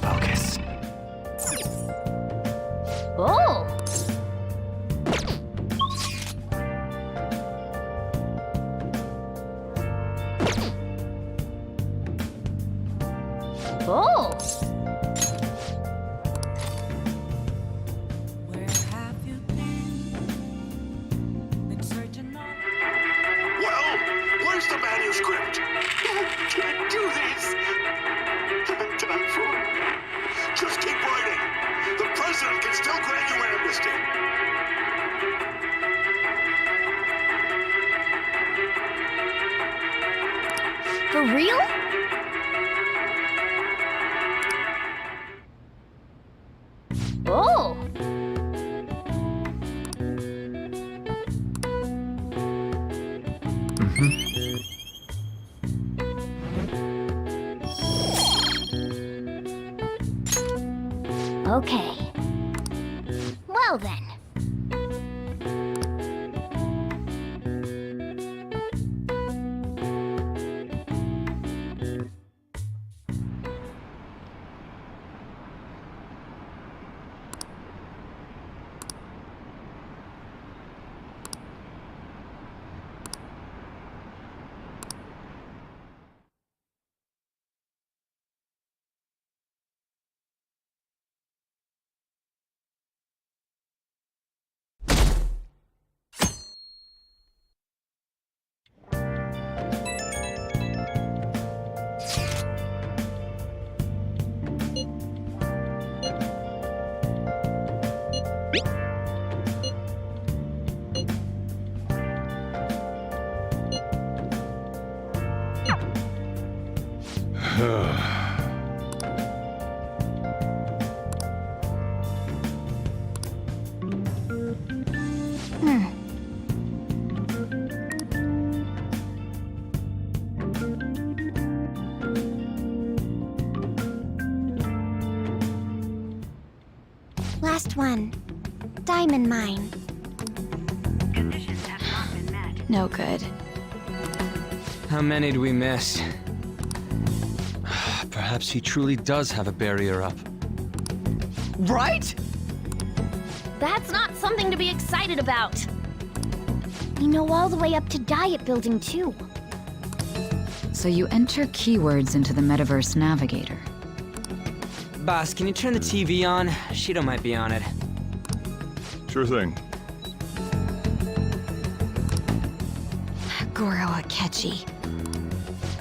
Focus. Oh! Oh! Well, where's the manuscript? I can't do this. I'm done for. Just keep writing. The president can still grant you amnesty. For real? Oh! Okay. Well then. Last one. Diamond mine. Conditions have not been met. No good. How many do we miss? Perhaps he truly does have a barrier up. Right? That's not something to be excited about. We know all the way up to Diet Building, too. So you enter keywords into the Metaverse Navigator. Boss, can you turn the TV on? Shido might be on it. Sure thing. Goro Akechi.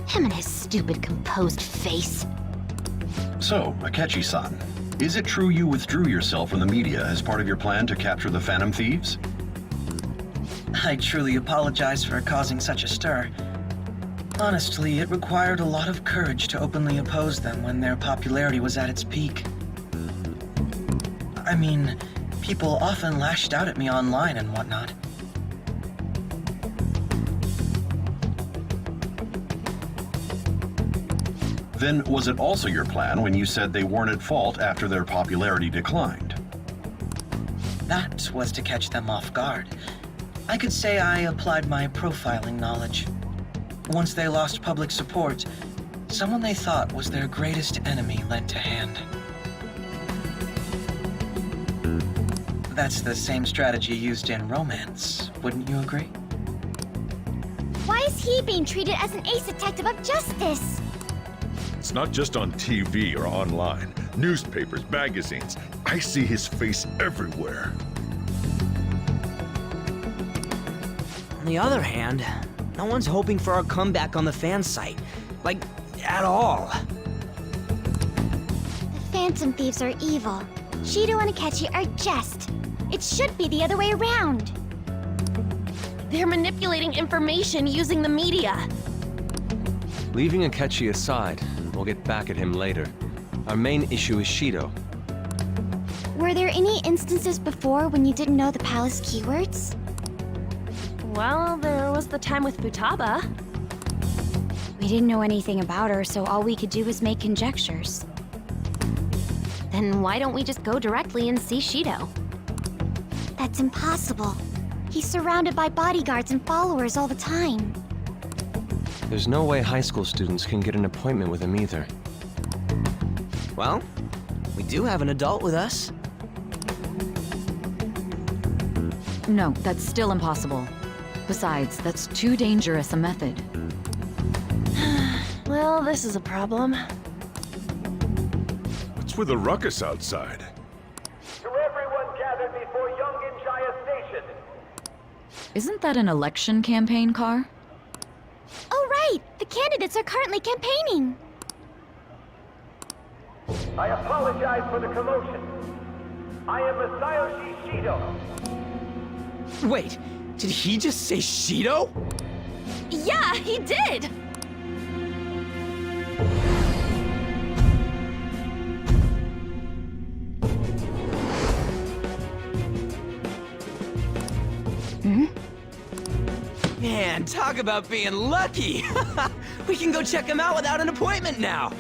Him and his stupid composed face. So, Akechi-san, is it true you withdrew yourself from the media as part of your plan to capture the Phantom Thieves? I truly apologize for causing such a stir. Honestly, it required a lot of courage to openly oppose them when their popularity was at its peak. I mean, people often lashed out at me online and whatnot. Then was it also your plan when you said they weren't at fault after their popularity declined? That was to catch them off guard. I could say I applied my profiling knowledge. Once they lost public support, someone they thought was their greatest enemy lent a hand. That's the same strategy used in romance, wouldn't you agree? Why is he being treated as an ace detective of justice? It's not just on TV or online. Newspapers, magazines. I see his face everywhere. On the other hand, no one's hoping for our comeback on the fan site. Like, at all. The Phantom Thieves are evil. Shido and Akechi are just. It should be the other way around. They're manipulating information using the media. Leaving Akechi aside, we'll get back at him later. Our main issue is Shido. Were there any instances before when you didn't know the palace keywords? Well, there was the time with Futaba. We didn't know anything about her, so all we could do was make conjectures. Then why don't we just go directly and see Shido? That's impossible. He's surrounded by bodyguards and followers all the time. There's no way high school students can get an appointment with him either. Well, we do have an adult with us. No, that's still impossible. Besides, that's too dangerous a method. Well, this is a problem. What's with the ruckus outside? To everyone gathered before Yonginjaya Station. Isn't that an election campaign car? Oh, right! The candidates are currently campaigning! I apologize for the commotion. I am Masayoshi Shido. Wait, did he just say Shido? Yeah, he did! Man, talk about being lucky! We can go check him out without an appointment now!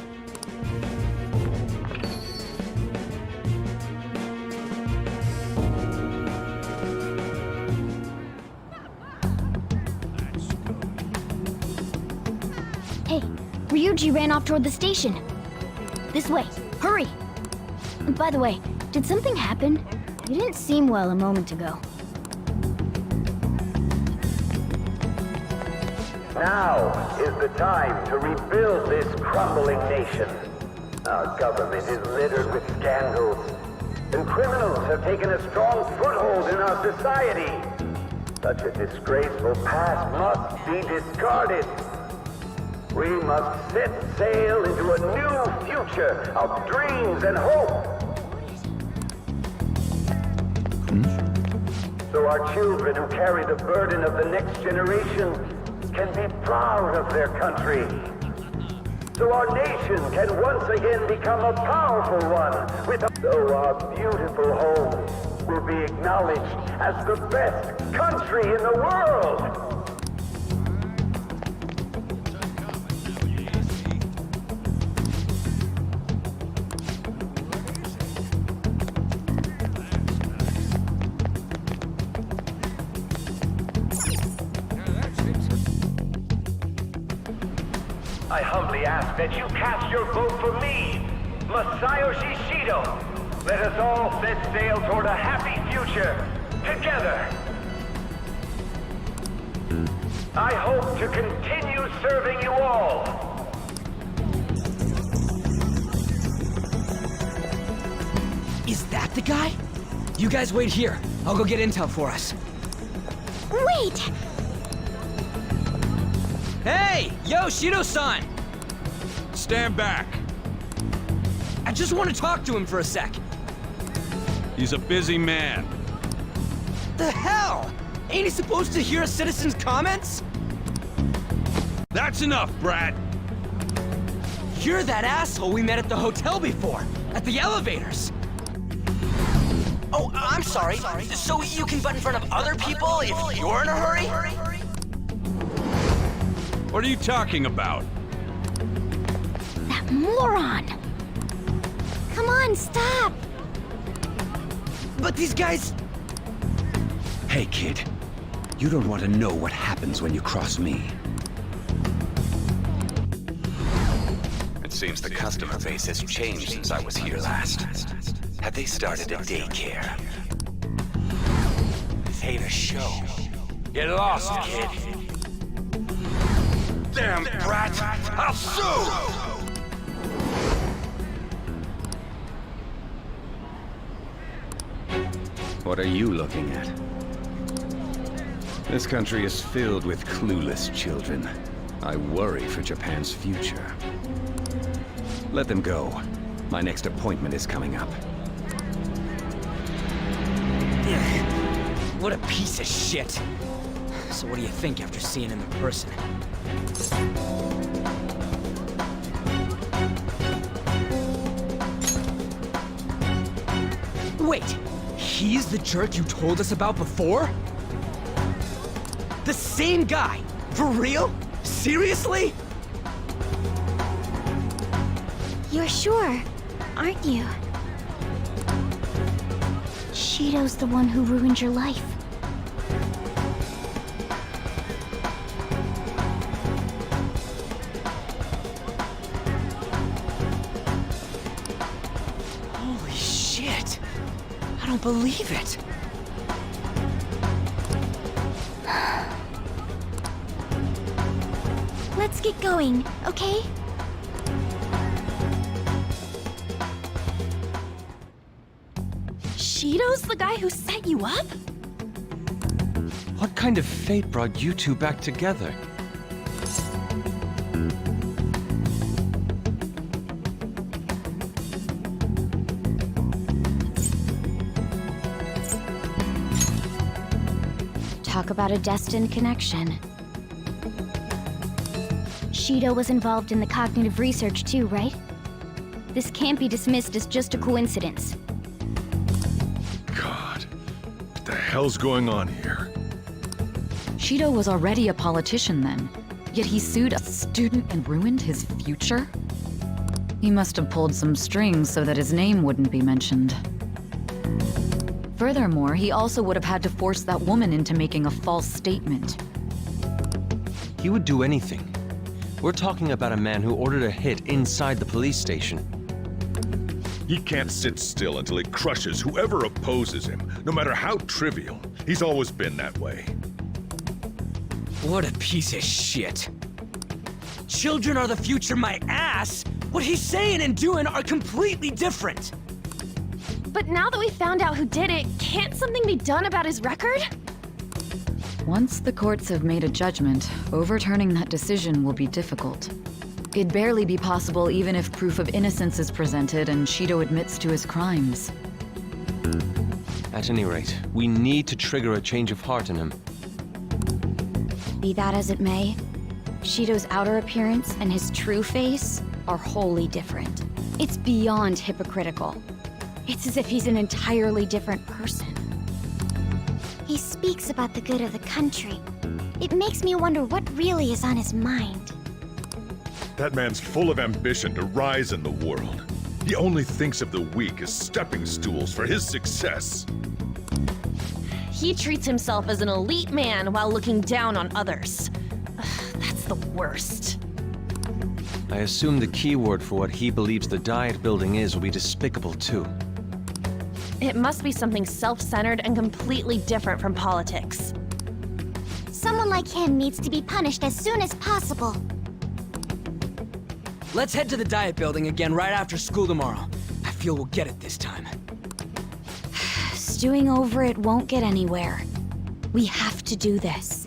Hey, Ryuji ran off toward the station. This way, hurry! By the way, did something happen? You didn't seem well a moment ago. Now is the time to rebuild this crumbling nation. Our government is littered with scandals, and criminals have taken a strong foothold in our society. Such a disgraceful past must be discarded. We must set sail into a new future of dreams and hope. So our children who carry the burden of the next generation can be proud of their country. So our nation can once again become a powerful one, so our beautiful home will be acknowledged as the best country in the world. I humbly ask that you cast your vote for me, Masayoshi Shido. Let us all set sail toward a happy future, together. I hope to continue serving you all. Is that the guy? You guys wait here. I'll go get intel for us. Wait! Hey! Yo, Shido-san! Stand back. I just want to talk to him for a sec. He's a busy man. The hell? Ain't he supposed to hear a citizen's comments? That's enough, Brad. You're that asshole we met at the hotel before, at the elevators. Oh, I'm sorry. So you can butt in front of other people if you're in a hurry? What are you talking about? That moron! Come on, stop! But these guys... Hey, kid. You don't want to know what happens when you cross me. It seems the customer base has changed since I was here last. Have they started a daycare? This ain't a show. Get lost, kid. Damn brat! I'll sue! What are you looking at? This country is filled with clueless children. I worry for Japan's future. Let them go. My next appointment is coming up. What a piece of shit. So what do you think after seeing him in person? Wait, he's the jerk you told us about before? The same guy? For real? Seriously? You're sure, aren't you? Shido's the one who ruined your life. Holy shit! I don't believe it! Let's get going, okay? Shido's the guy who set you up? What kind of fate brought you two back together? Talk about a destined connection. Shido was involved in the cognitive research too, right? This can't be dismissed as just a coincidence. God, what the hell's going on here? Shido was already a politician then, yet he sued a student and ruined his future? He must have pulled some strings so that his name wouldn't be mentioned. Furthermore, he also would have had to force that woman into making a false statement. He would do anything. We're talking about a man who ordered a hit inside the police station. He can't sit still until he crushes whoever opposes him, no matter how trivial. He's always been that way. What a piece of shit. Children are the future, my ass! What he's saying and doing are completely different! But now that we found out who did it, can't something be done about his record? Once the courts have made a judgment, overturning that decision will be difficult. It'd barely be possible even if proof of innocence is presented and Shido admits to his crimes. At any rate, we need to trigger a change of heart in him. Be that as it may, Shido's outer appearance and his true face are wholly different. It's beyond hypocritical. It's as if he's an entirely different person. He speaks about the good of the country. It makes me wonder what really is on his mind. That man's full of ambition to rise in the world. He only thinks of the weak as stepping stools for his success. He treats himself as an elite man while looking down on others. Ugh, that's the worst. I assume the key word for what he believes the diet building is will be despicable too. It must be something self-centered and completely different from politics. Someone like him needs to be punished as soon as possible. Let's head to the diet building again right after school tomorrow. I feel we'll get it this time. Stewing over it won't get anywhere. We have to do this.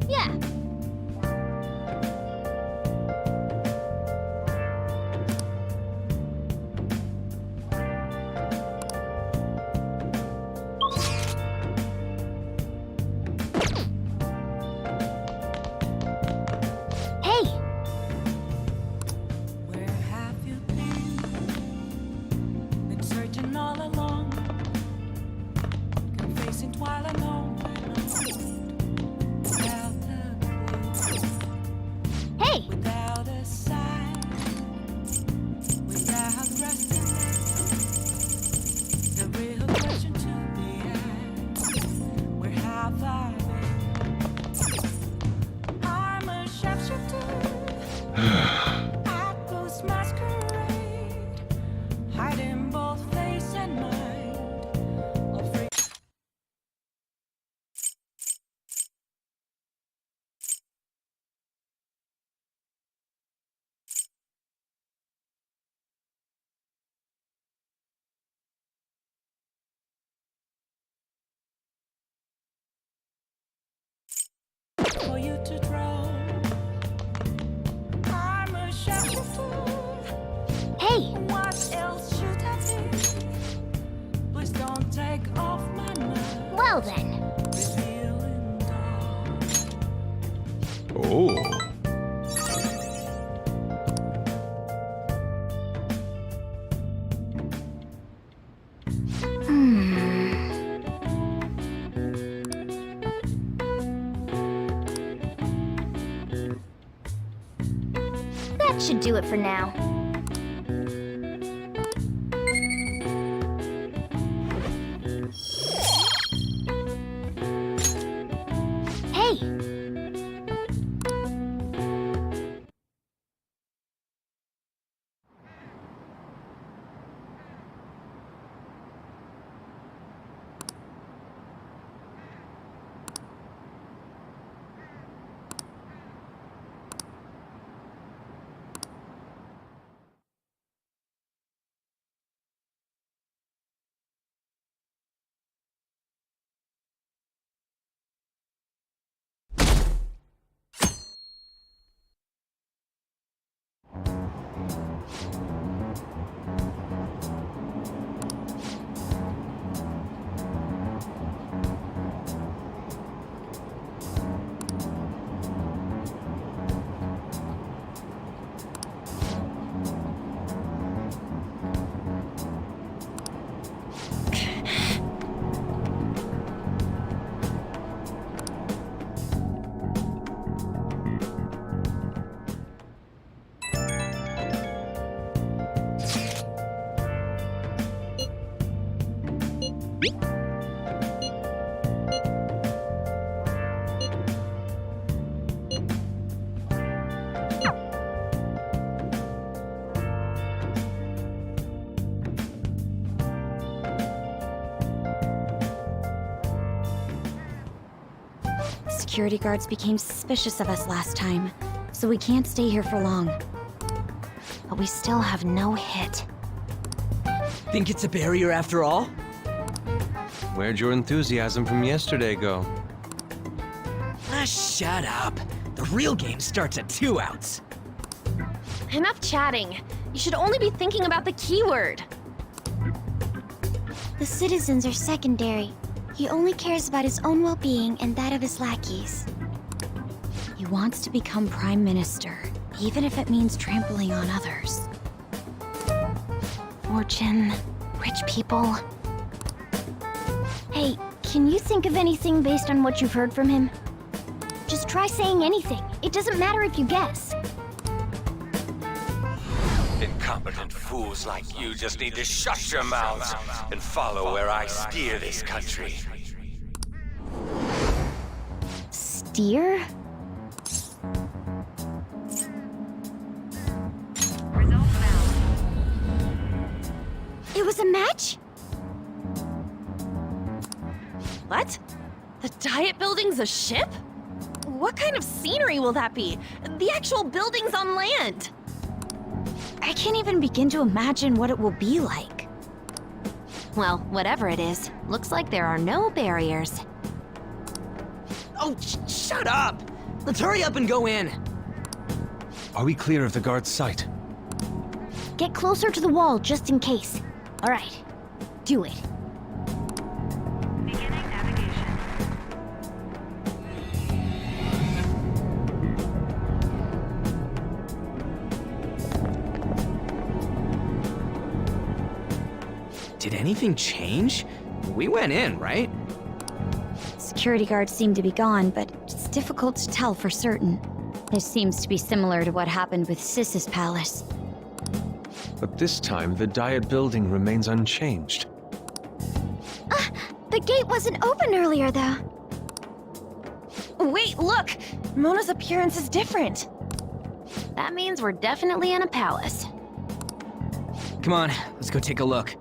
Yeah. Hey! Where have you been? Been searching all along, confessing while alone. Hey! Without a sign, without resting, the real question to be asked: where have I been? I'm a sharpshooter. I ghost masquerade, hiding both face and mind. Afraid. For you to draw. I'm a sharpshooter. Hey! What else should I be? Please don't take off my mind. Well then. Revealing dark. Oh. That should do it for now. Hey! Security guards became suspicious of us last time, so we can't stay here for long. But we still have no hit. Think it's a barrier after all? Where'd your enthusiasm from yesterday go? Ah, shut up. The real game starts at 2 outs. Enough chatting. You should only be thinking about the keyword. The citizens are secondary. He only cares about his own well-being and that of his lackeys. He wants to become Prime Minister, even if it means trampling on others. Fortune, rich people. Hey, can you think of anything based on what you've heard from him? Just try saying anything. It doesn't matter if you guess. Incompetent fools like you just need to shut your mouths and follow where I steer this country. Steer? It was a match? What? The Diet Building's a ship? What kind of scenery will that be? The actual building's on land. I can't even begin to imagine what it will be like. Well, whatever it is, looks like there are no barriers. Oh, shut up! Let's hurry up and go in. Are we clear of the guard's sight? Get closer to the wall just in case. All right, do it. Beginning navigation. Did anything change? We went in, right? Security guards seem to be gone, but it's difficult to tell for certain. This seems to be similar to what happened with Sis's palace. But this time, the Diet Building remains unchanged. The gate wasn't open earlier, though. Wait, look! Mona's appearance is different. That means we're definitely in a palace. Come on, let's go take a look.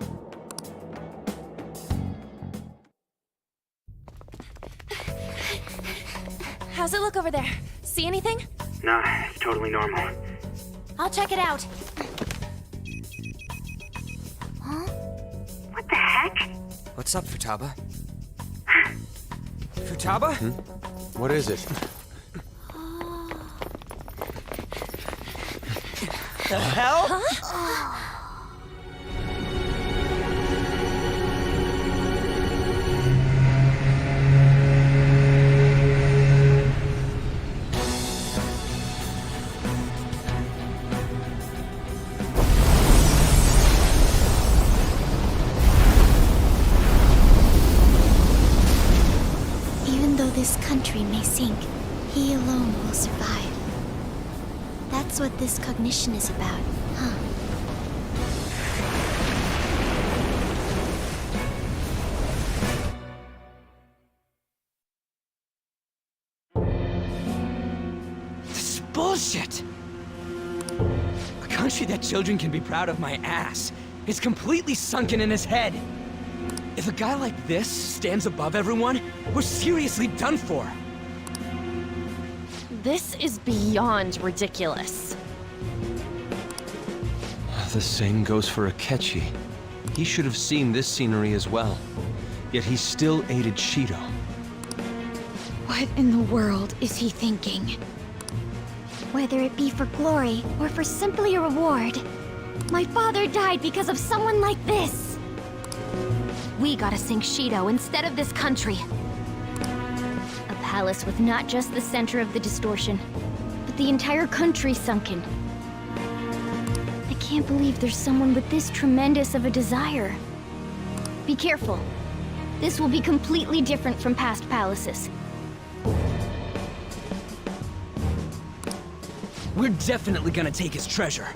How's it look over there? See anything? Nah, it's totally normal. I'll check it out. What the heck? What's up, Futaba? Futaba? What is it? The hell? Even though this country may sink, he alone will survive. That That's what this cognition is about, huh? This is bullshit! A country that children can be proud of my ass is completely sunken in his head. If a guy like this stands above everyone, we're seriously done for. This is beyond ridiculous. The same goes for Akechi. He should have seen this scenery as well. Yet he still aided Shido. What in the world is he thinking? Whether it be for glory or for simply a reward, my father died because of someone like this. We gotta sink Shido instead of this country. A palace with not just the center of the distortion, but the entire country sunken. I can't believe there's someone with this tremendous of a desire. Be careful. This will be completely different from past palaces. We're definitely gonna take his treasure.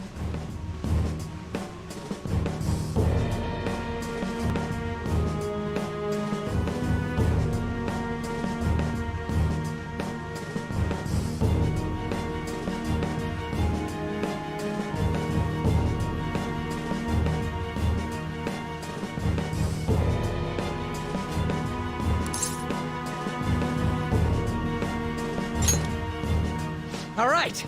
All right.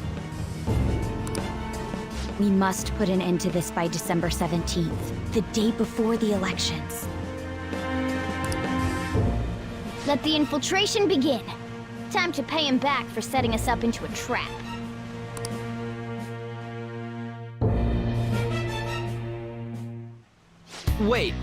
We must put an end to this by December 17th, the day before the elections. Let the infiltration begin. Time to pay him back for setting us up into a trap. Wait.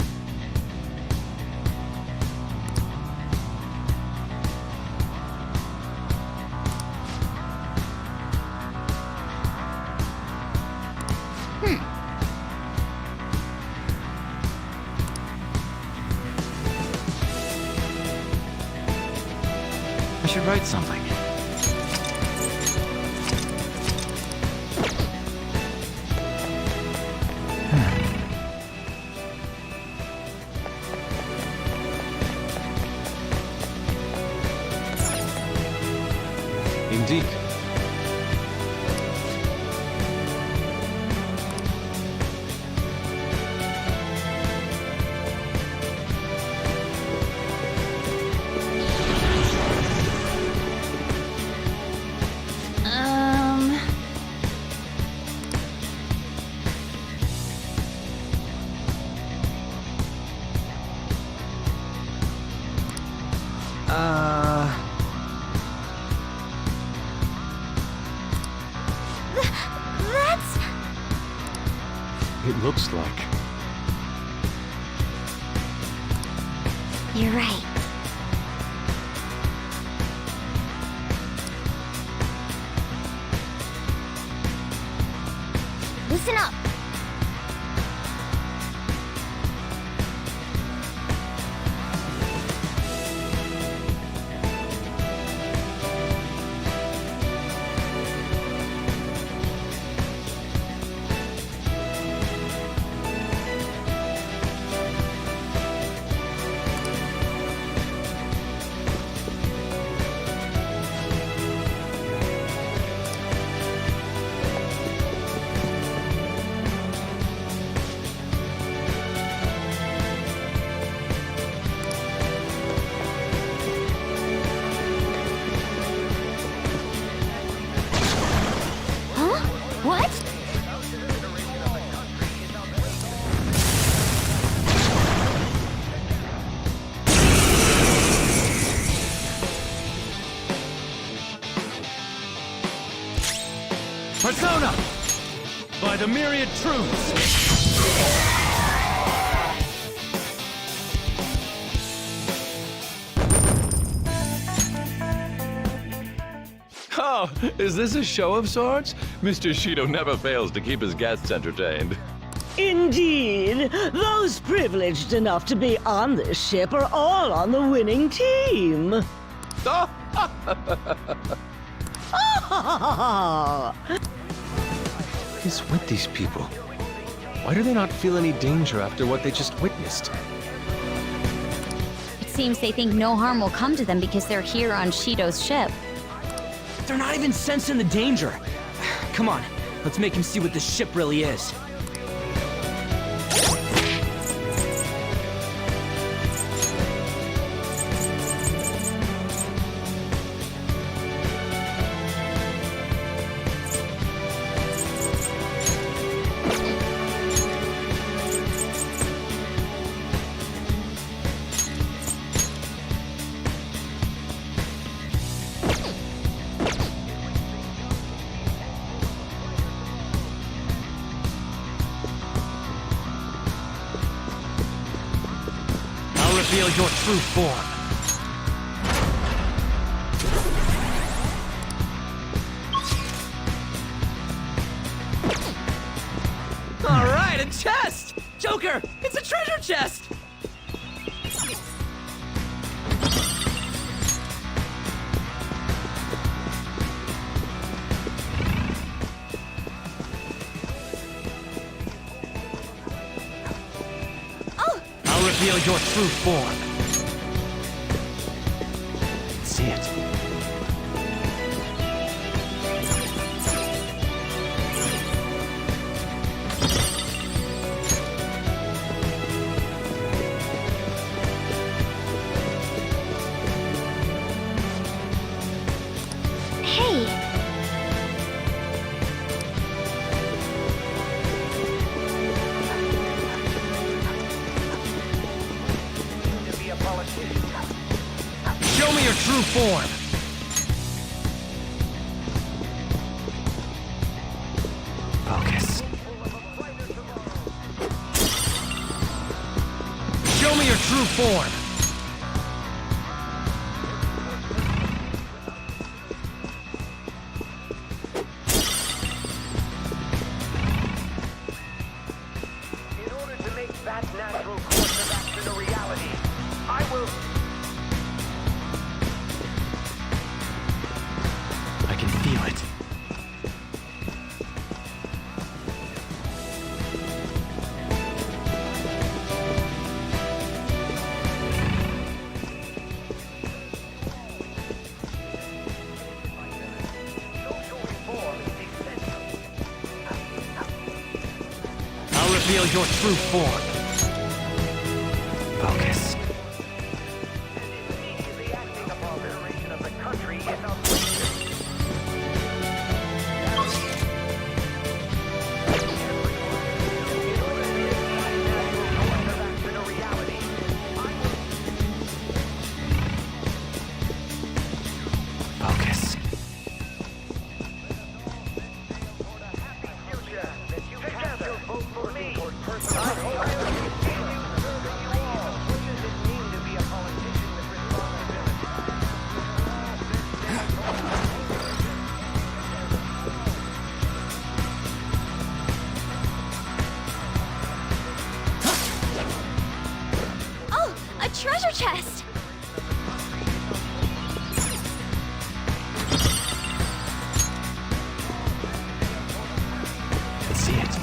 I should write something. Indeed. That's... It looks like. You're right. Listen up. What? Persona! By the myriad truths! Oh, is this a show of sorts? Mr. Shido never fails to keep his guests entertained. Indeed. Those privileged enough to be on this ship are all on the winning team. is with these people? Why do they not feel any danger after what they just witnessed? It seems they think no harm will come to them because they're here on Shido's ship. They're not even sensing the danger. Come on, let's make him see what this ship really is. Reveal your true form. All right, a chest! Joker, it's a treasure chest! I'll reveal your true form. See it. Hey! Show me your true form. Focus. Show me your true form. In order to make that natural course of action a reality, I will... I can feel it. I'll reveal your true form. Focus. Focus. Oh, a treasure chest! Let's see it.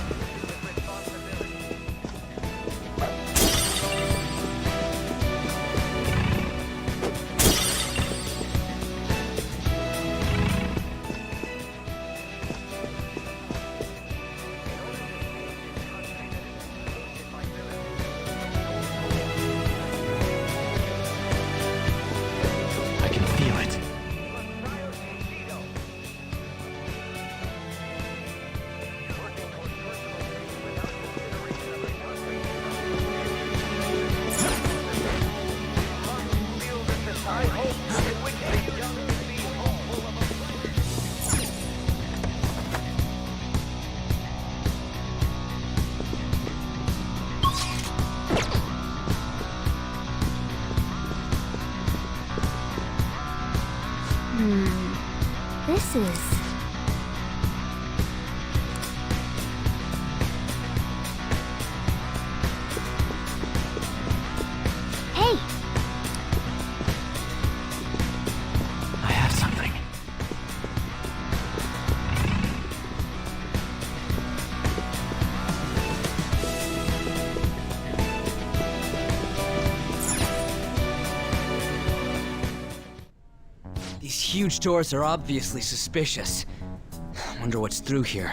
I can feel it. This is... Hey! I have something. huge doors are obviously suspicious. Wonder what's through here.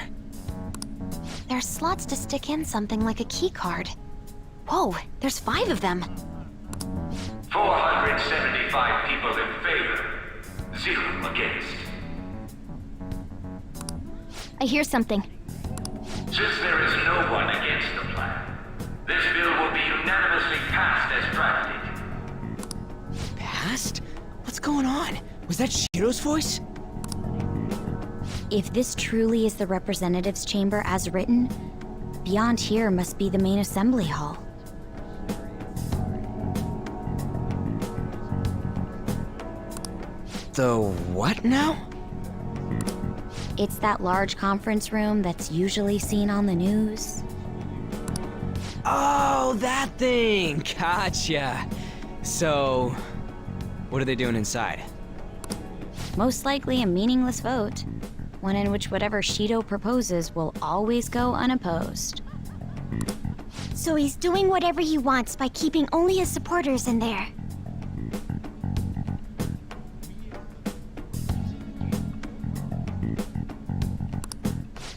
There's slots to stick in something like a key card. Whoa, there's 5 of them. 475 people in favor, 0 against. I hear something. Since there is no one against the plan, this bill will be unanimously passed as drafted. Passed? What's going on? Was that Shiro's voice? If this truly is the representatives' chamber as written, beyond here must be the main assembly hall. The what now? It's that large conference room that's usually seen on the news. Oh, that thing! Gotcha. So, what are they doing inside? Most likely a meaningless vote. One in which whatever Shido proposes will always go unopposed. So he's doing whatever he wants by keeping only his supporters in there.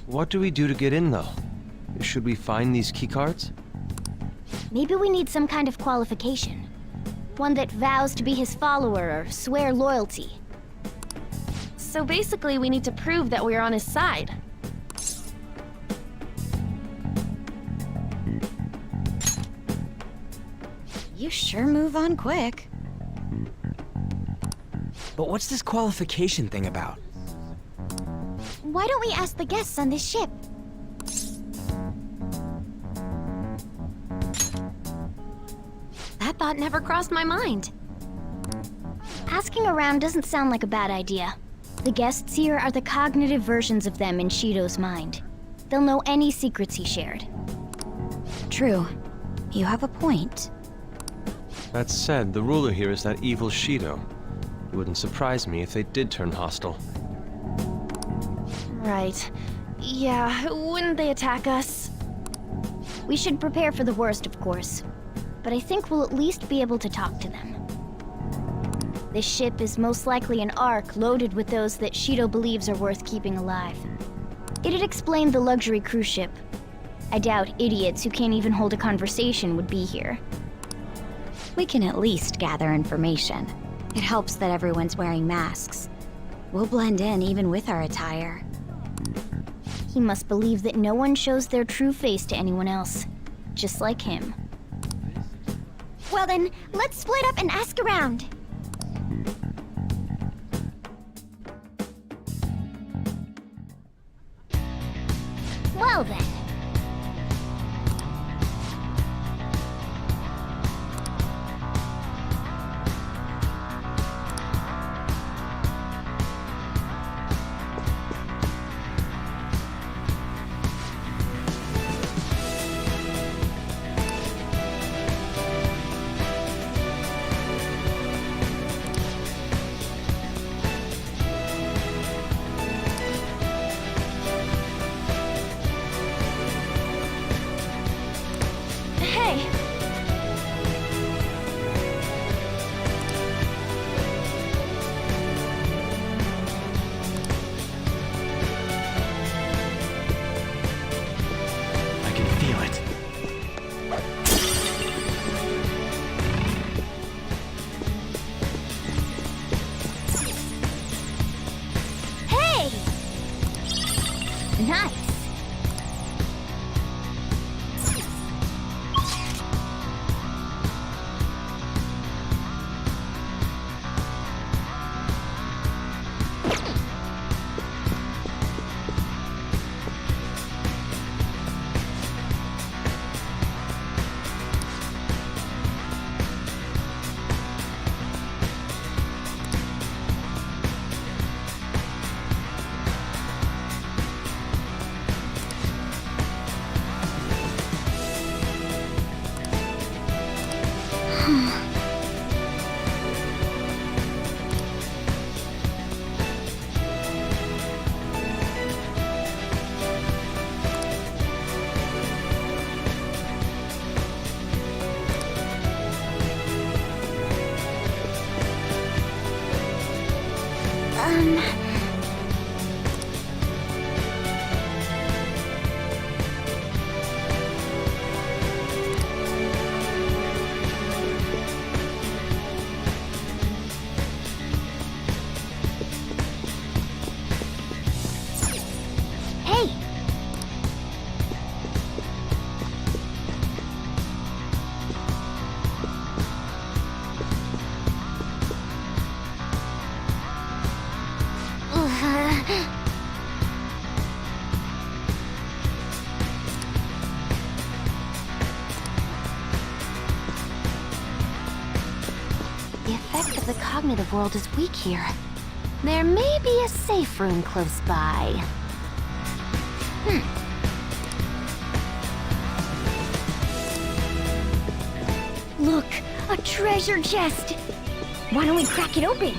What do we do to get in, though? Should we find these keycards? Maybe we need some kind of qualification. One that vows to be his follower or swear loyalty. So basically, we need to prove that we're on his side. You sure move on quick. But what's this qualification thing about? Why don't we ask the guests on this ship? That thought never crossed my mind. Asking around doesn't sound like a bad idea. The guests here are the cognitive versions of them in Shido's mind. They'll know any secrets he shared. True. You have a point. That said, the ruler here is that evil Shido. It wouldn't surprise me if they did turn hostile. Right. Yeah, wouldn't they attack us? We should prepare for the worst, of course. But I think we'll at least be able to talk to them. This ship is most likely an Ark loaded with those that Shido believes are worth keeping alive. It'd explain the luxury cruise ship. I doubt idiots who can't even hold a conversation would be here. We can at least gather information. It helps that everyone's wearing masks. We'll blend in even with our attire. He must believe that no one shows their true face to anyone else. Just like him. Well then, let's split up and ask around. Well then. Nice. the cognitive world is weak here. There may be a safe room close by. Look, a treasure chest! Why don't we crack it open?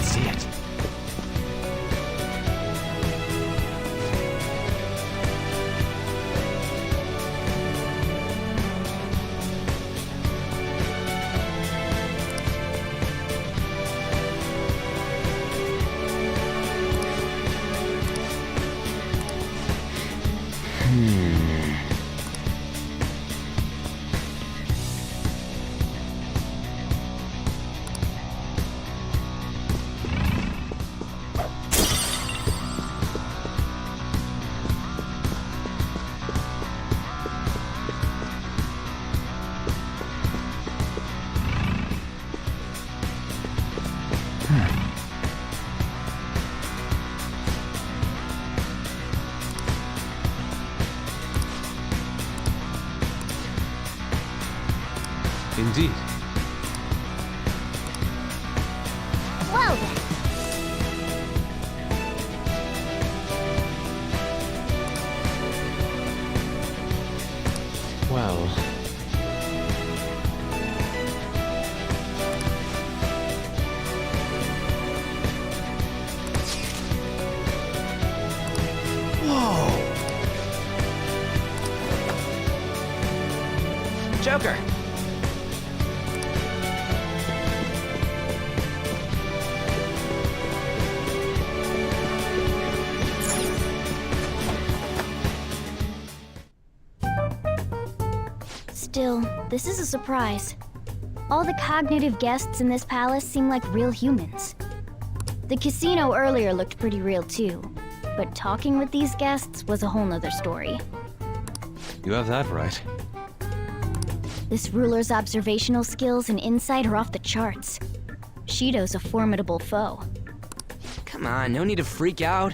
See it. Indeed. Well then. Well... Joker! Still, this is a surprise. All the cognitive guests in this palace seem like real humans. The casino earlier looked pretty real too, but talking with these guests was a whole nother story. You have that right. This ruler's observational skills and insight are off the charts. Shido's a formidable foe. Come on, no need to freak out.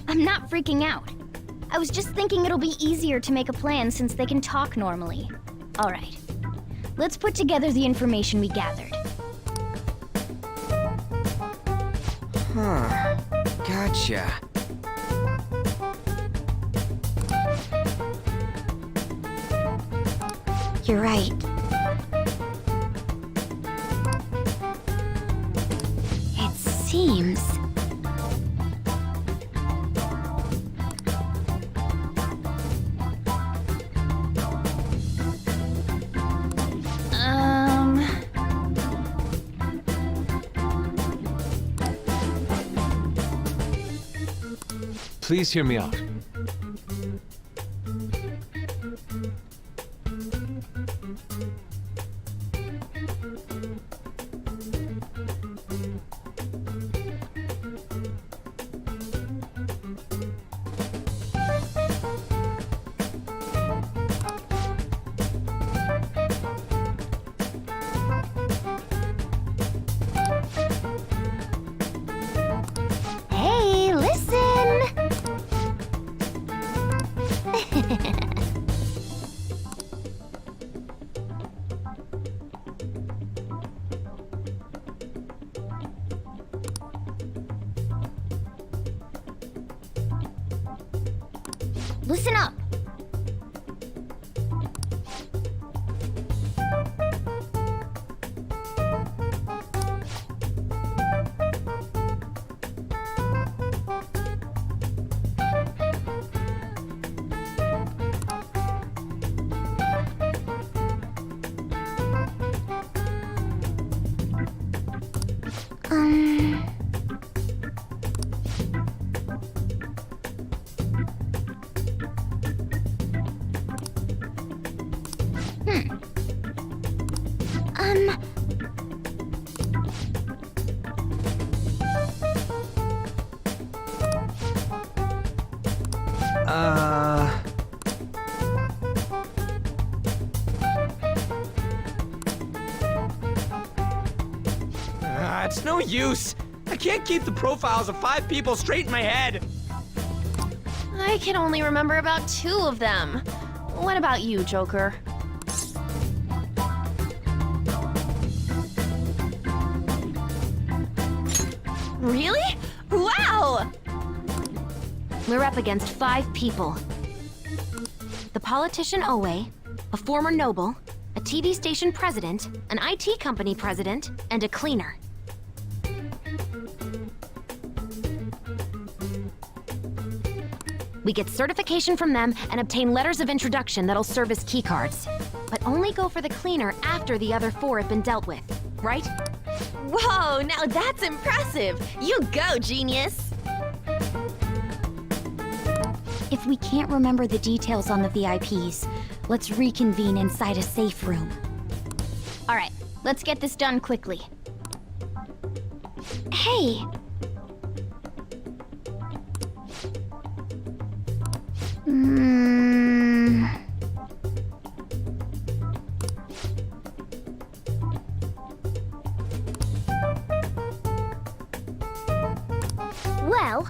I'm not freaking out. I was just thinking it'll be easier to make a plan since they can talk normally. All right. Let's put together the information we gathered. Huh. Gotcha. You're right. It seems... Please hear me out. Hey, listen! Listen up! It's no use. I can't keep the profiles of 5 people straight in my head. I can only remember about 2 of them. What about you, Joker? Really? Wow! We're up against 5 people. The politician Owe, a former noble, a TV station president, an IT company president, and a cleaner. We get certification from them and obtain letters of introduction that'll serve as keycards. But only go for the cleaner after the other 4 have been dealt with, right? Whoa, now that's impressive! You go, genius! If we can't remember the details on the VIPs, let's reconvene inside a safe room. All right, let's get this done quickly. Hey! Well...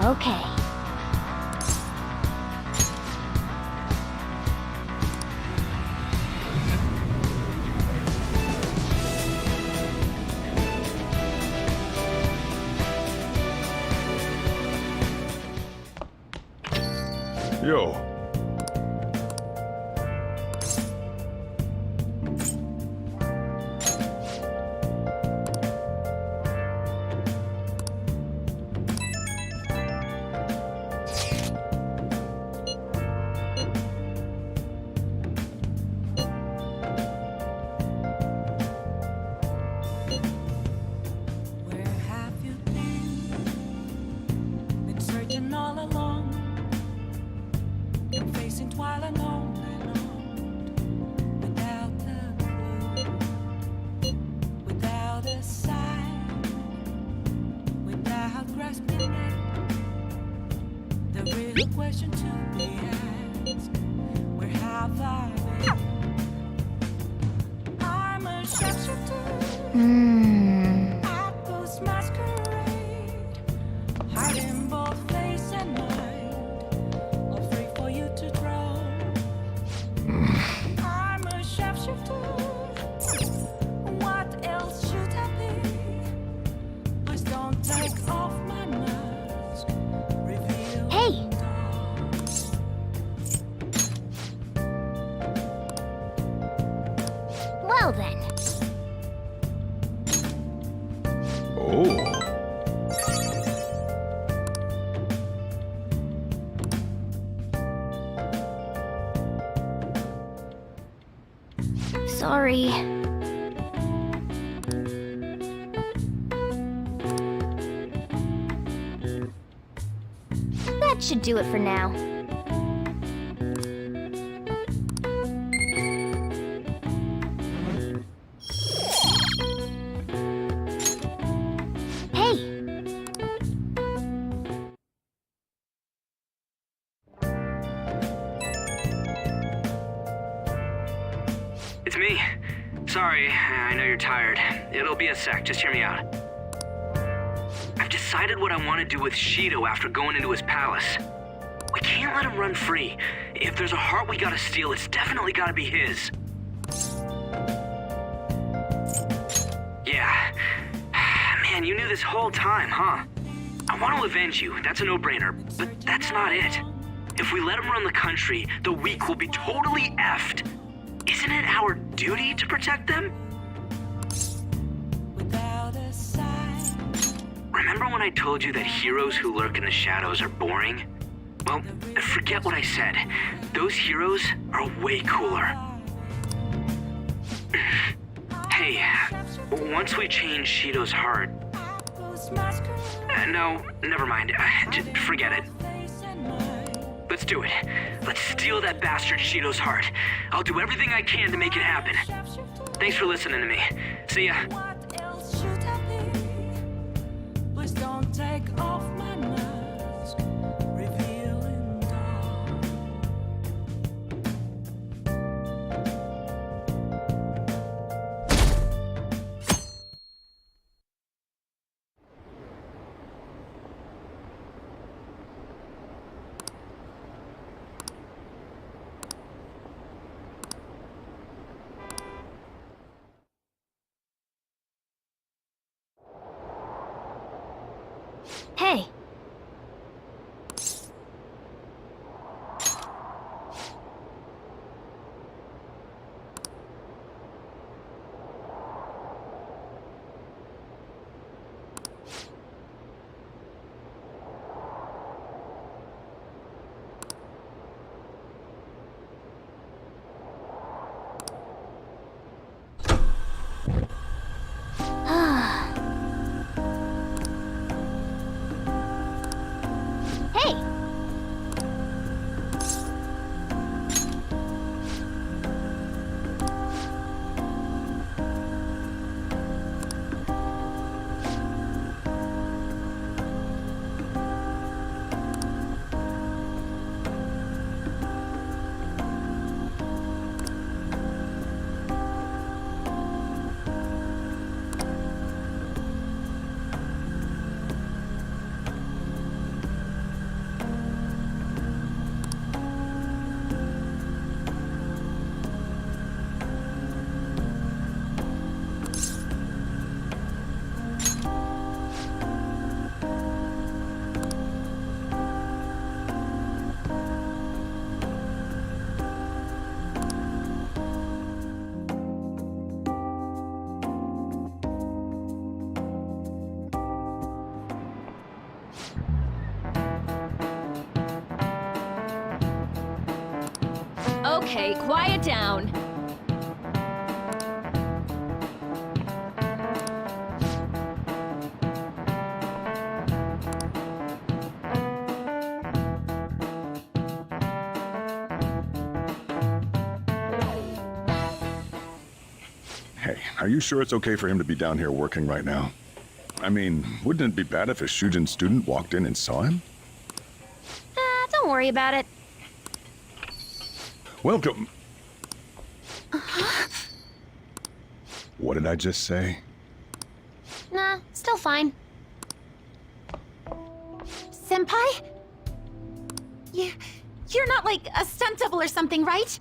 Okay. Yo. Where have you been? Been searching all along. Been facing twilight on and on. Without a clue. Without a sign. Without grasping it. The real question to be asked. Where have I been? I'm a sharpshooter. Outpost masquerade, hiding both face and mind, all free for you to draw. I'm a sharpshooter. What else should I be? Please don't take off my mask. Reveal. Hey! Well then. Oh. Sorry. That should do it for now. Hey! It's me. Sorry, I know you're tired. It'll be a sec, just hear me out. I've decided what I want to do with Shido after going into his palace. We can't let him run free. If there's a heart we gotta steal, it's definitely gotta be his. Yeah. Man, you knew this whole time, huh? I want to avenge you, that's a no-brainer, but that's not it. If we let him run the country, the weak will be totally effed. Isn't it our duty to protect them? Remember when I told you that heroes who lurk in the shadows are boring? Well, forget what I said. Those heroes are way cooler. Hey, once we change Shido's heart... no, never mind. Just forget it. Let's do it. Let's steal that bastard Shido's heart. I'll do everything I can to make it happen. Thanks for listening to me. See ya. Please don't take off my mask, revealing Hey. Hey! Okay, quiet down. Hey, are you sure it's okay for him to be down here working right now? I mean, wouldn't it be bad if a Shujin student walked in and saw him? Don't worry about it. Welcome. What did I just say? Nah, still fine. Senpai? You're not like a stunt double or something, right?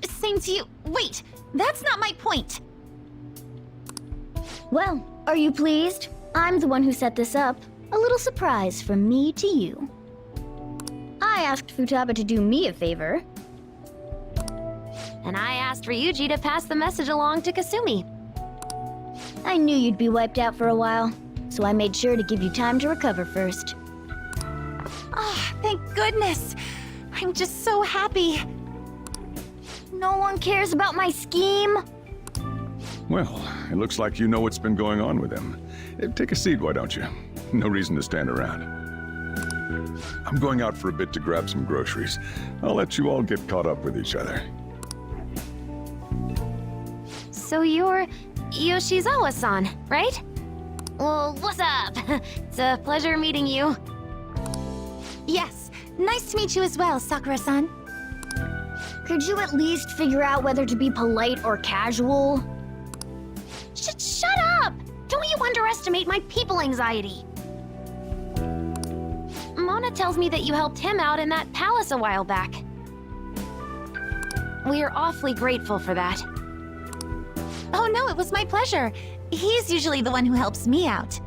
Same to you. Wait, that's not my point. Well, are you pleased? I'm the one who set this up. A little surprise from me to you. I asked Futaba to do me a favor. And I asked Ryuji to pass the message along to Kasumi. I knew you'd be wiped out for a while, so I made sure to give you time to recover first. Oh, thank goodness. I'm just so happy. No one cares about my scheme? Well, it looks like you know what's been going on with him. Take a seat, why don't you? No reason to stand around. I'm going out for a bit to grab some groceries. I'll let you all get caught up with each other. So you're Yoshizawa-san, right? Well, what's up? It's a pleasure meeting you. Yes, nice to meet you as well, Sakura-san. Could you at least figure out whether to be polite or casual? Shut up! Don't you underestimate my people anxiety. Mona tells me that you helped him out in that palace a while back. We are awfully grateful for that. Oh no, it was my pleasure. He's usually the one who helps me out.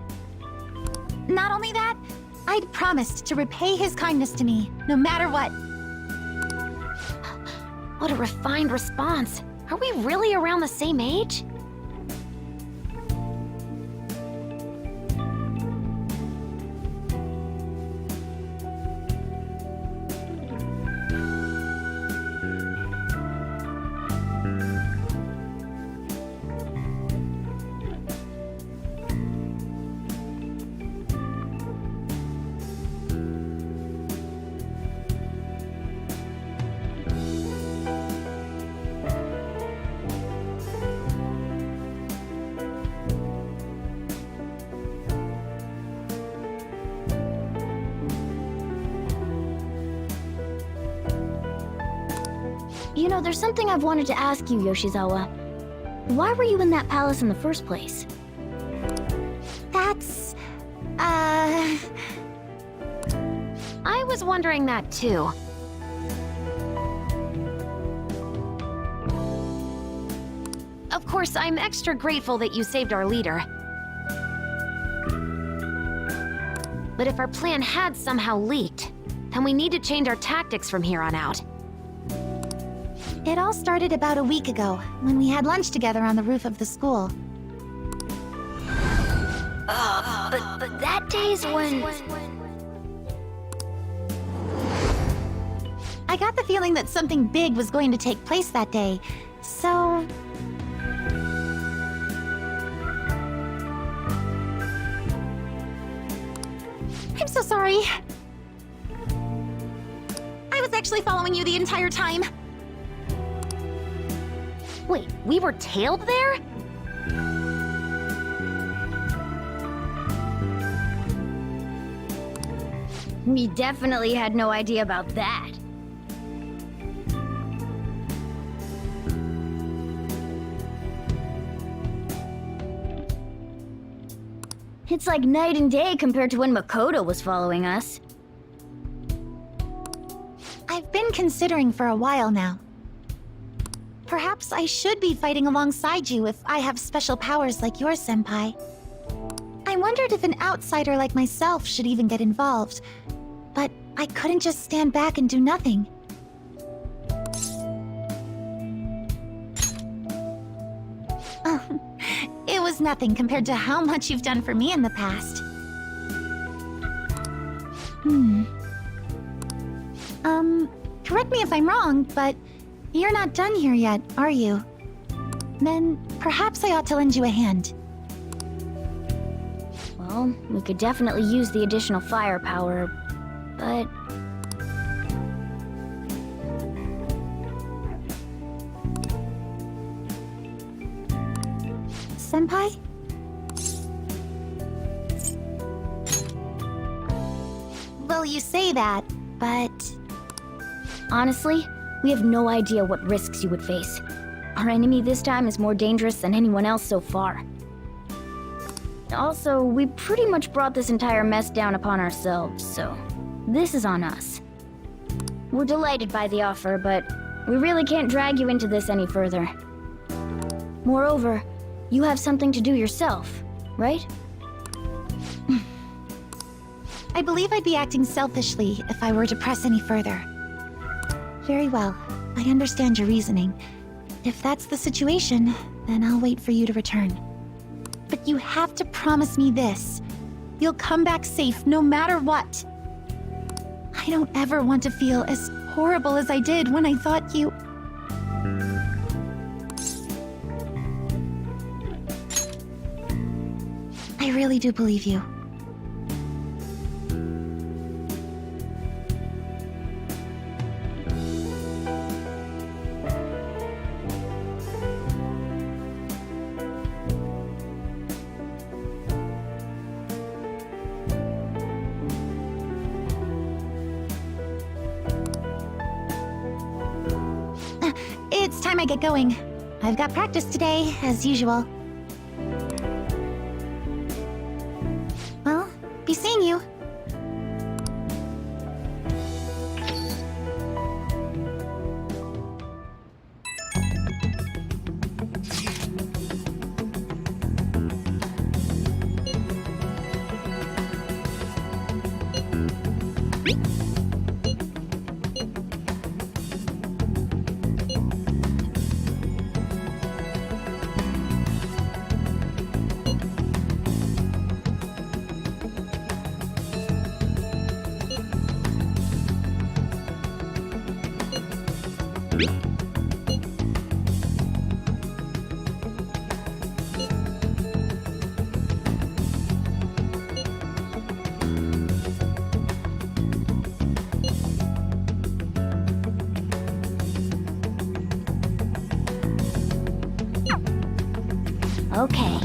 Not only that, I'd promised to repay his kindness to me, no matter what. What a refined response. Are we really around the same age? You know, there's something I've wanted to ask you, Yoshizawa. Why were you in that palace in the first place? That's... I was wondering that too. Of course, I'm extra grateful that you saved our leader. But if our plan had somehow leaked, then we need to change our tactics from here on out. It all started about a week ago, when we had lunch together on the roof of the school. But that day's when... I got the feeling that something big was going to take place that day, so... I'm so sorry. I was actually following you the entire time. Wait, we were tailed there? We definitely had no idea about that. It's like night and day compared to when Makoto was following us. I've been considering for a while now. Perhaps I should be fighting alongside you if I have special powers like yours, Senpai. I wondered if an outsider like myself should even get involved, but I couldn't just stand back and do nothing. It was nothing compared to how much you've done for me in the past. Correct me if I'm wrong, but you're not done here yet, are you? Then perhaps I ought to lend you a hand. Well, we could definitely use the additional firepower, but... Senpai? Well, you say that, but... Honestly, we have no idea what risks you would face. Our enemy this time is more dangerous than anyone else so far. Also, we pretty much brought this entire mess down upon ourselves, so this is on us. We're delighted by the offer, but we really can't drag you into this any further. Moreover, you have something to do yourself, right? I believe I'd be acting selfishly if I were to press any further. Very well. I understand your reasoning. If that's the situation, then I'll wait for you to return. But you have to promise me this. You'll come back safe no matter what. I don't ever want to feel as horrible as I did when I thought you... I really do believe you. It's time I get going. I've got practice today, as usual. Well, be seeing you. Okay.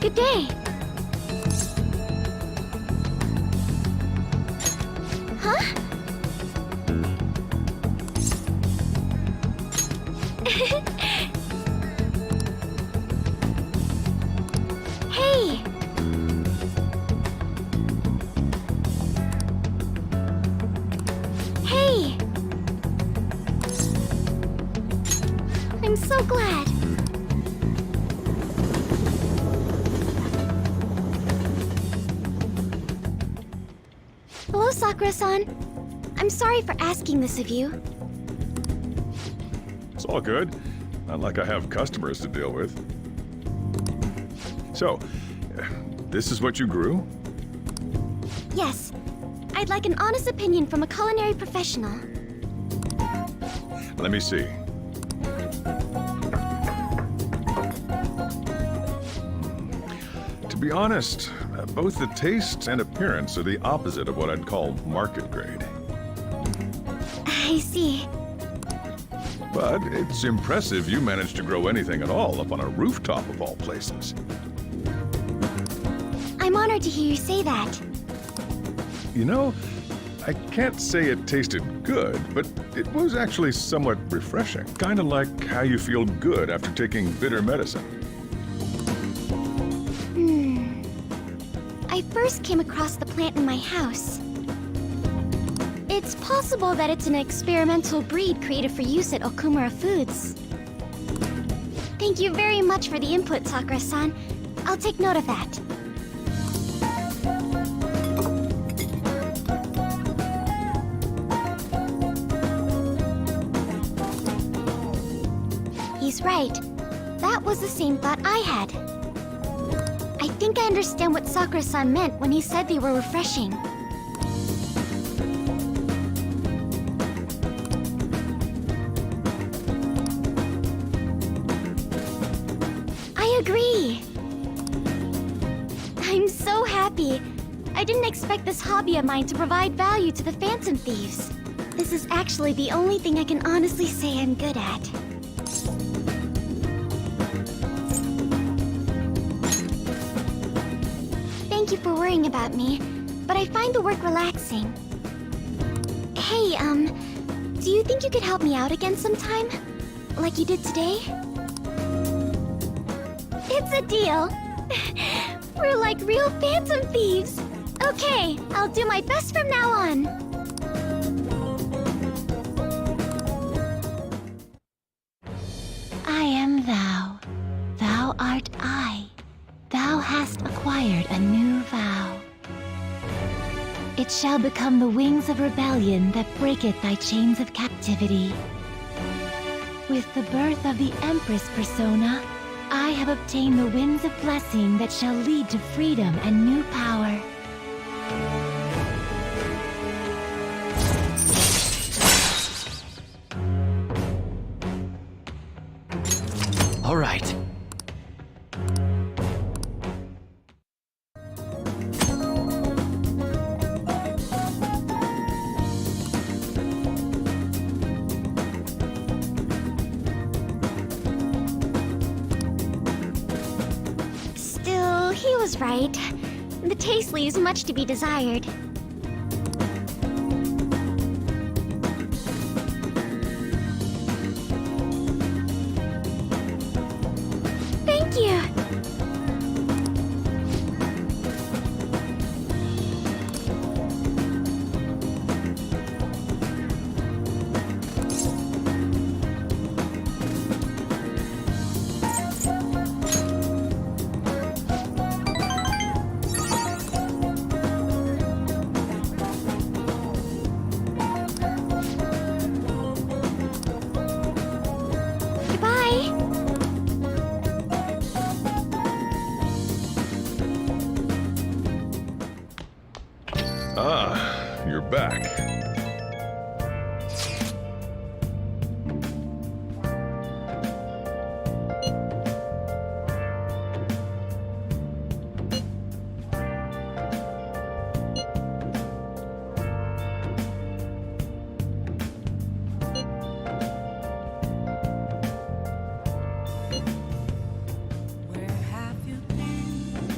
Good day. Huh? Hey! Hey! I'm so glad. Hello, Sakura-san. I'm sorry for asking this of you. It's all good. Not like I have customers to deal with. So, this is what you grew? Yes. I'd like an honest opinion from a culinary professional. Let me see. To be honest, both the taste and appearance are the opposite of what I'd call market grade. I see. But it's impressive you managed to grow anything at all up on a rooftop of all places. I'm honored to hear you say that. You know, I can't say it tasted good, but it was actually somewhat refreshing. Kind of like how you feel good after taking bitter medicine. I first came across the plant in my house. It's possible that it's an experimental breed created for use at Okumura Foods. Thank you very much for the input, Sakura-san. I'll take note of that. He's right. That was the same thought I had. I think I understand what Sakura-san meant when he said they were refreshing. I agree. I'm so happy. I didn't expect this hobby of mine to provide value to the Phantom Thieves. This is actually the only thing I can honestly say I'm good at. Thank you for worrying about me, but I find the work relaxing. Hey, do you think you could help me out again sometime? Like you did today? It's a deal. We're like real Phantom Thieves. Okay, I'll do my best from now on. I am thou. Thou art I. Thou hast acquired a new vow. It shall become the wings of rebellion that breaketh thy chains of captivity. With the birth of the Empress persona, I have obtained the winds of blessing that shall lead to freedom and new power. All right. Still, he was right. The taste leaves much to be desired. Thank you! Goodbye! Ah, you're back. Where have you been?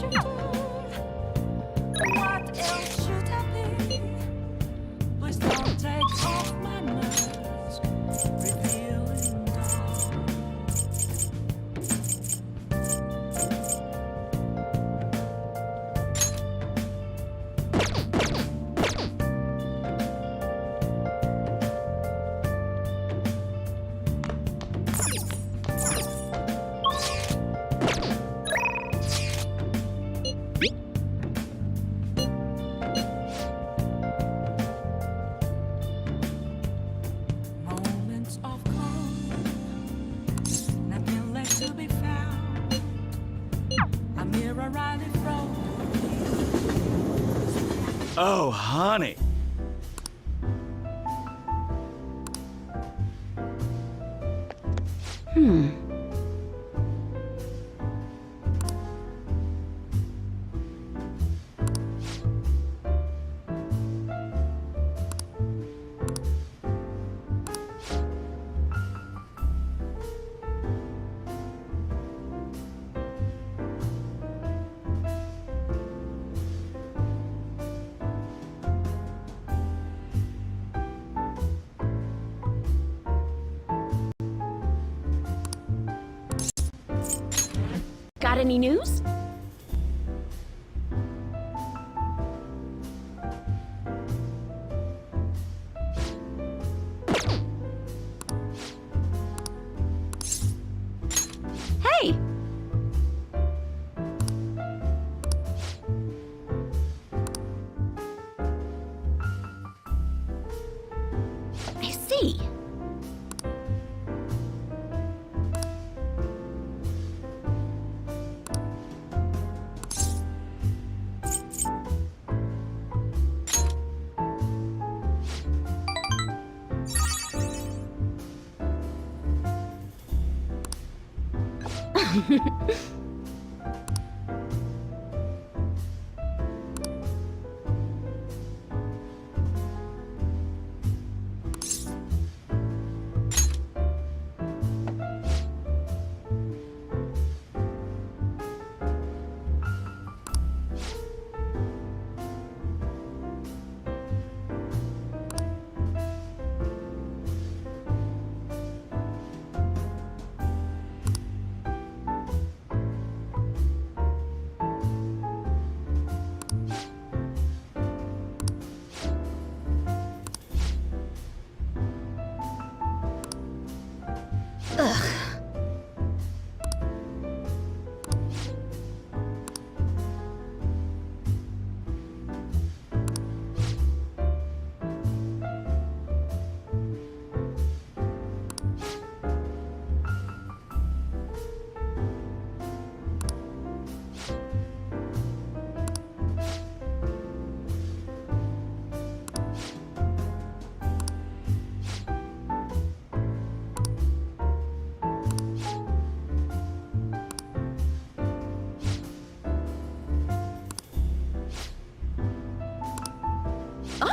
you. What else should I be? Please don't take off my mask, revealing dark. Moments of calm, nothing left to be found. A mirror right in front. Oh, honey. Got any news? Hey! I see.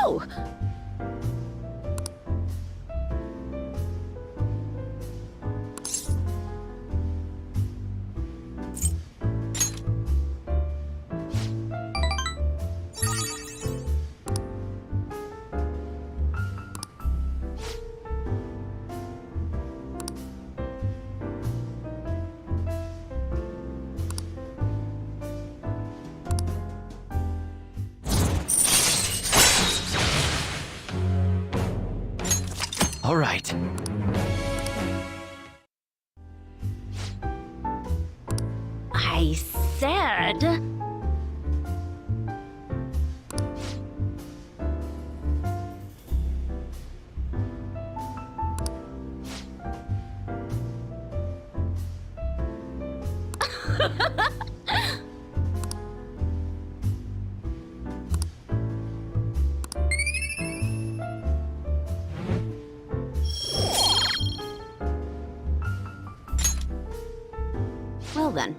Oh! All right. I said... Well then.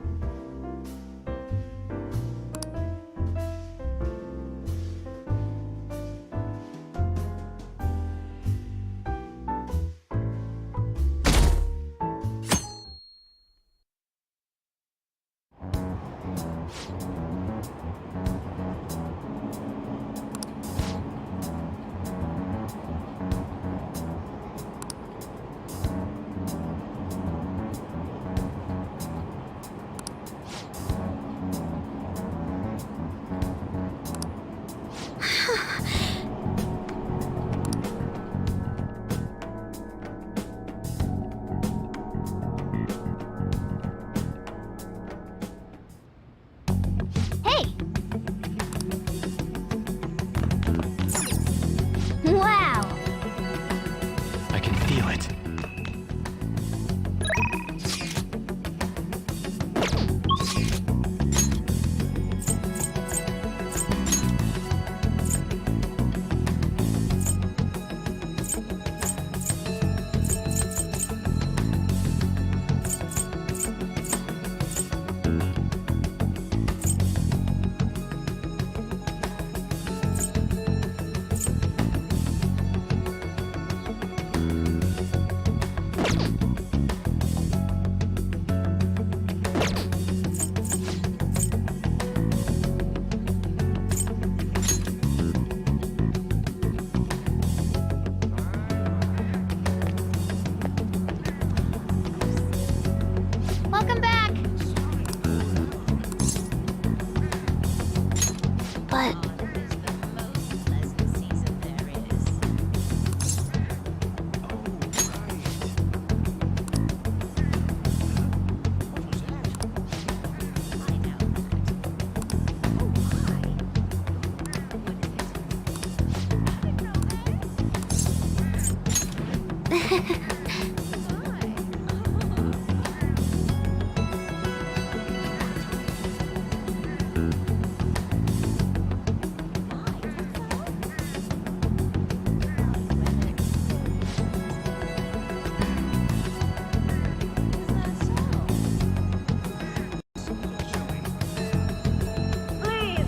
Please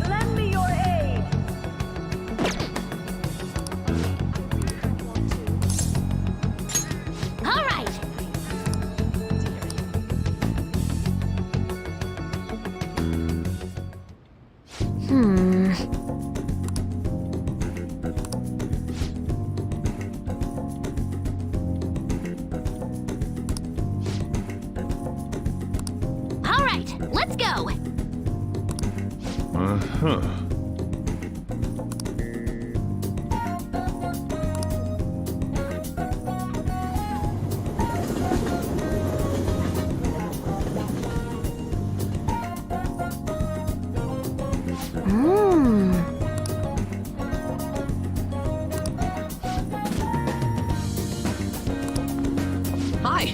lend me your aid. All right. All right, let's go. Uh-huh. Hi.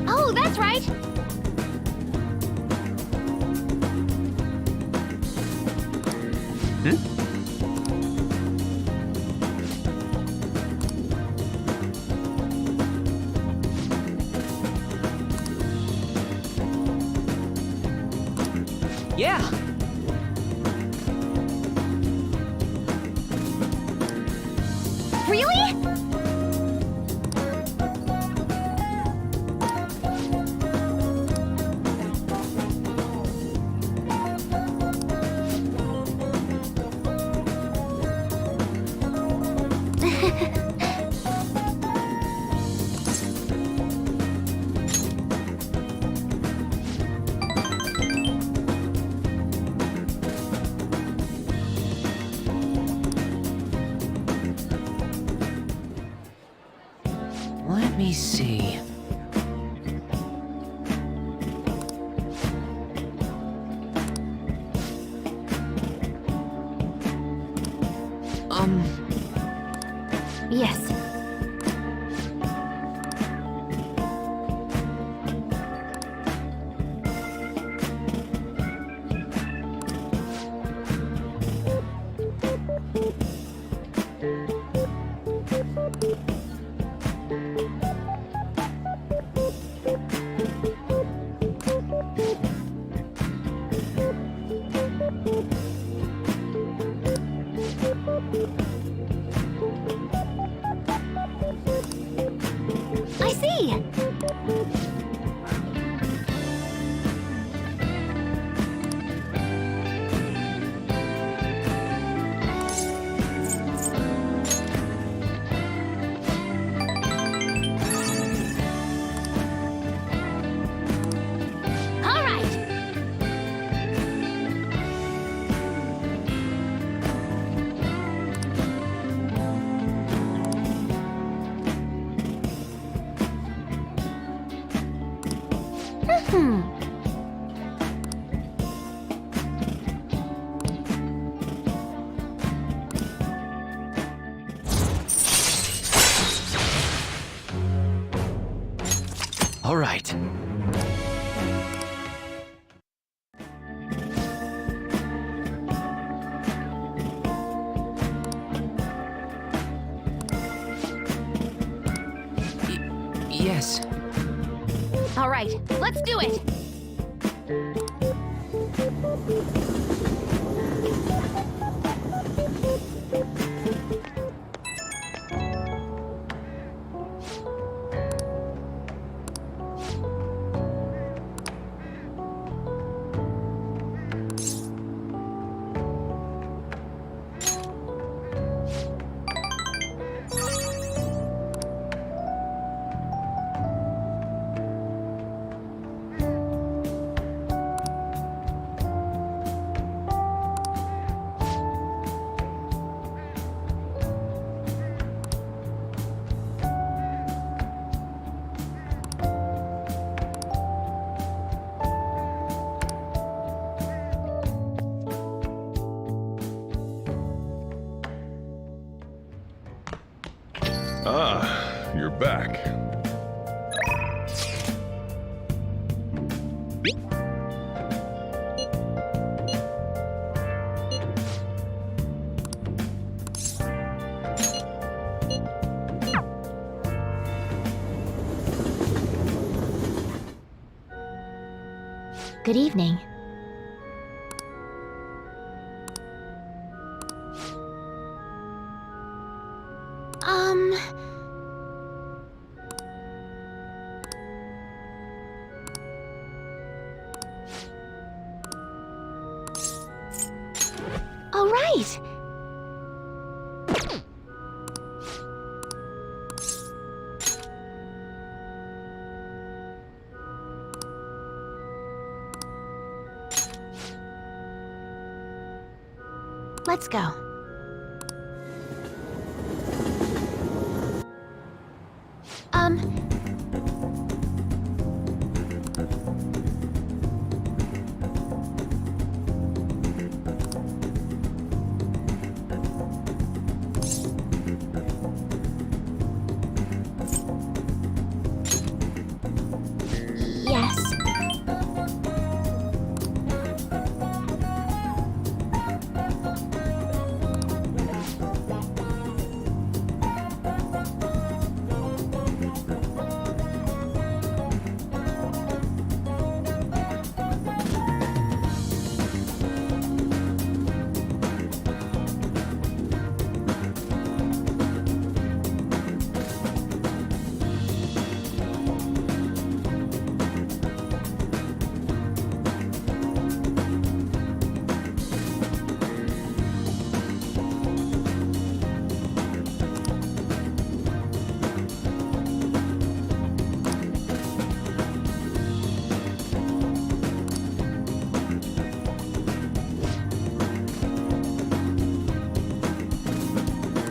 Oh, that's right. Yeah. Really? Let me see. Yes. I see. All right. All right. Yes. All right, let's do it. Ah, you're back. Good evening. All right. Let's go. Yes.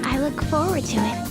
I look forward to it.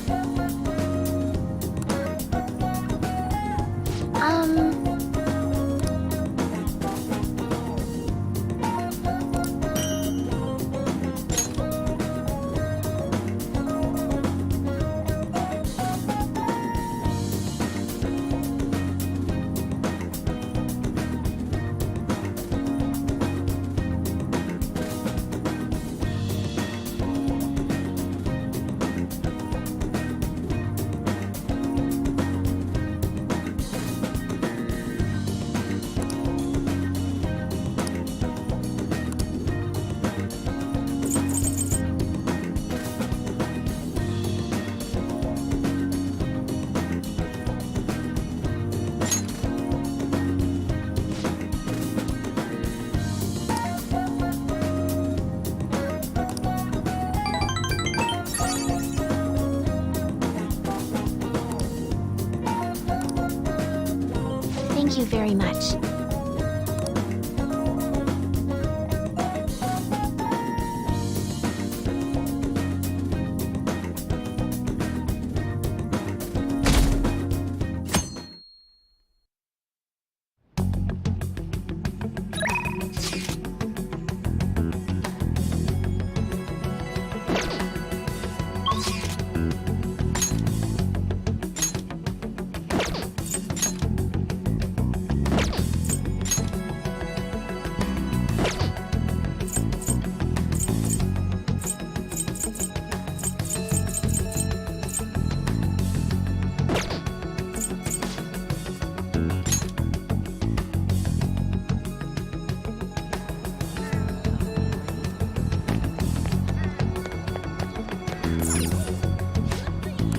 Thank you very much.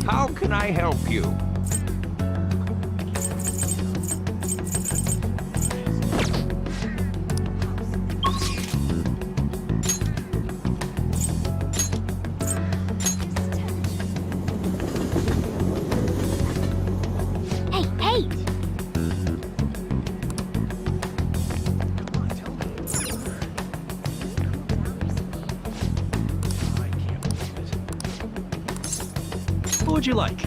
How can I help you? Hey, hey! What would you like?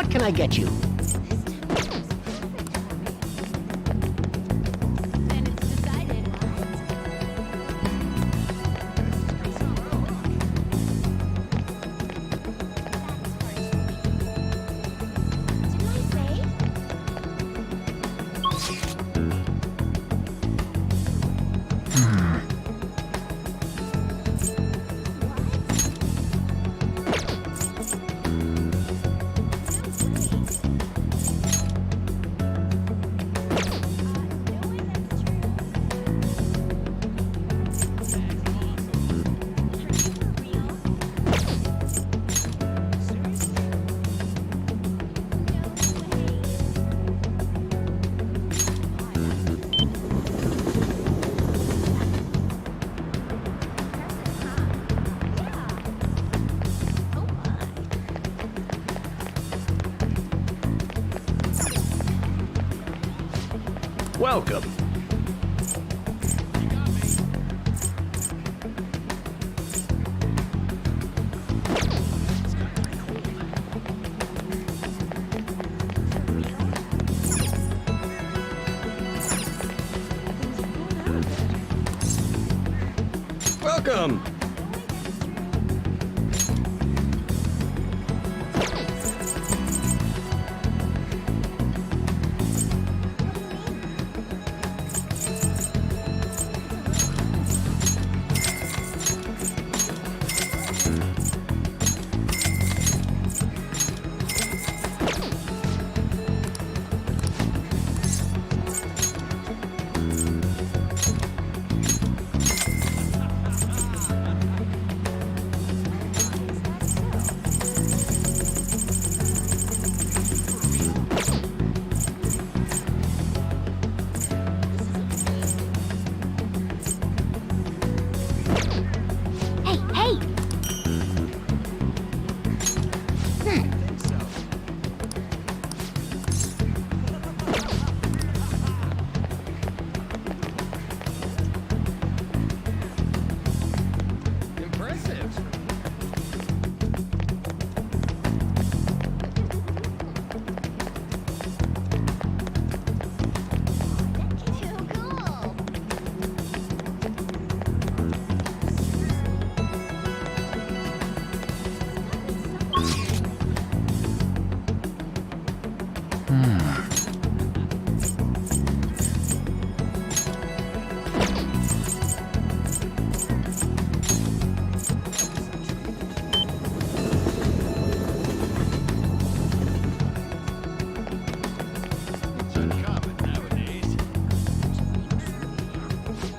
What can I get you? Welcome. Welcome!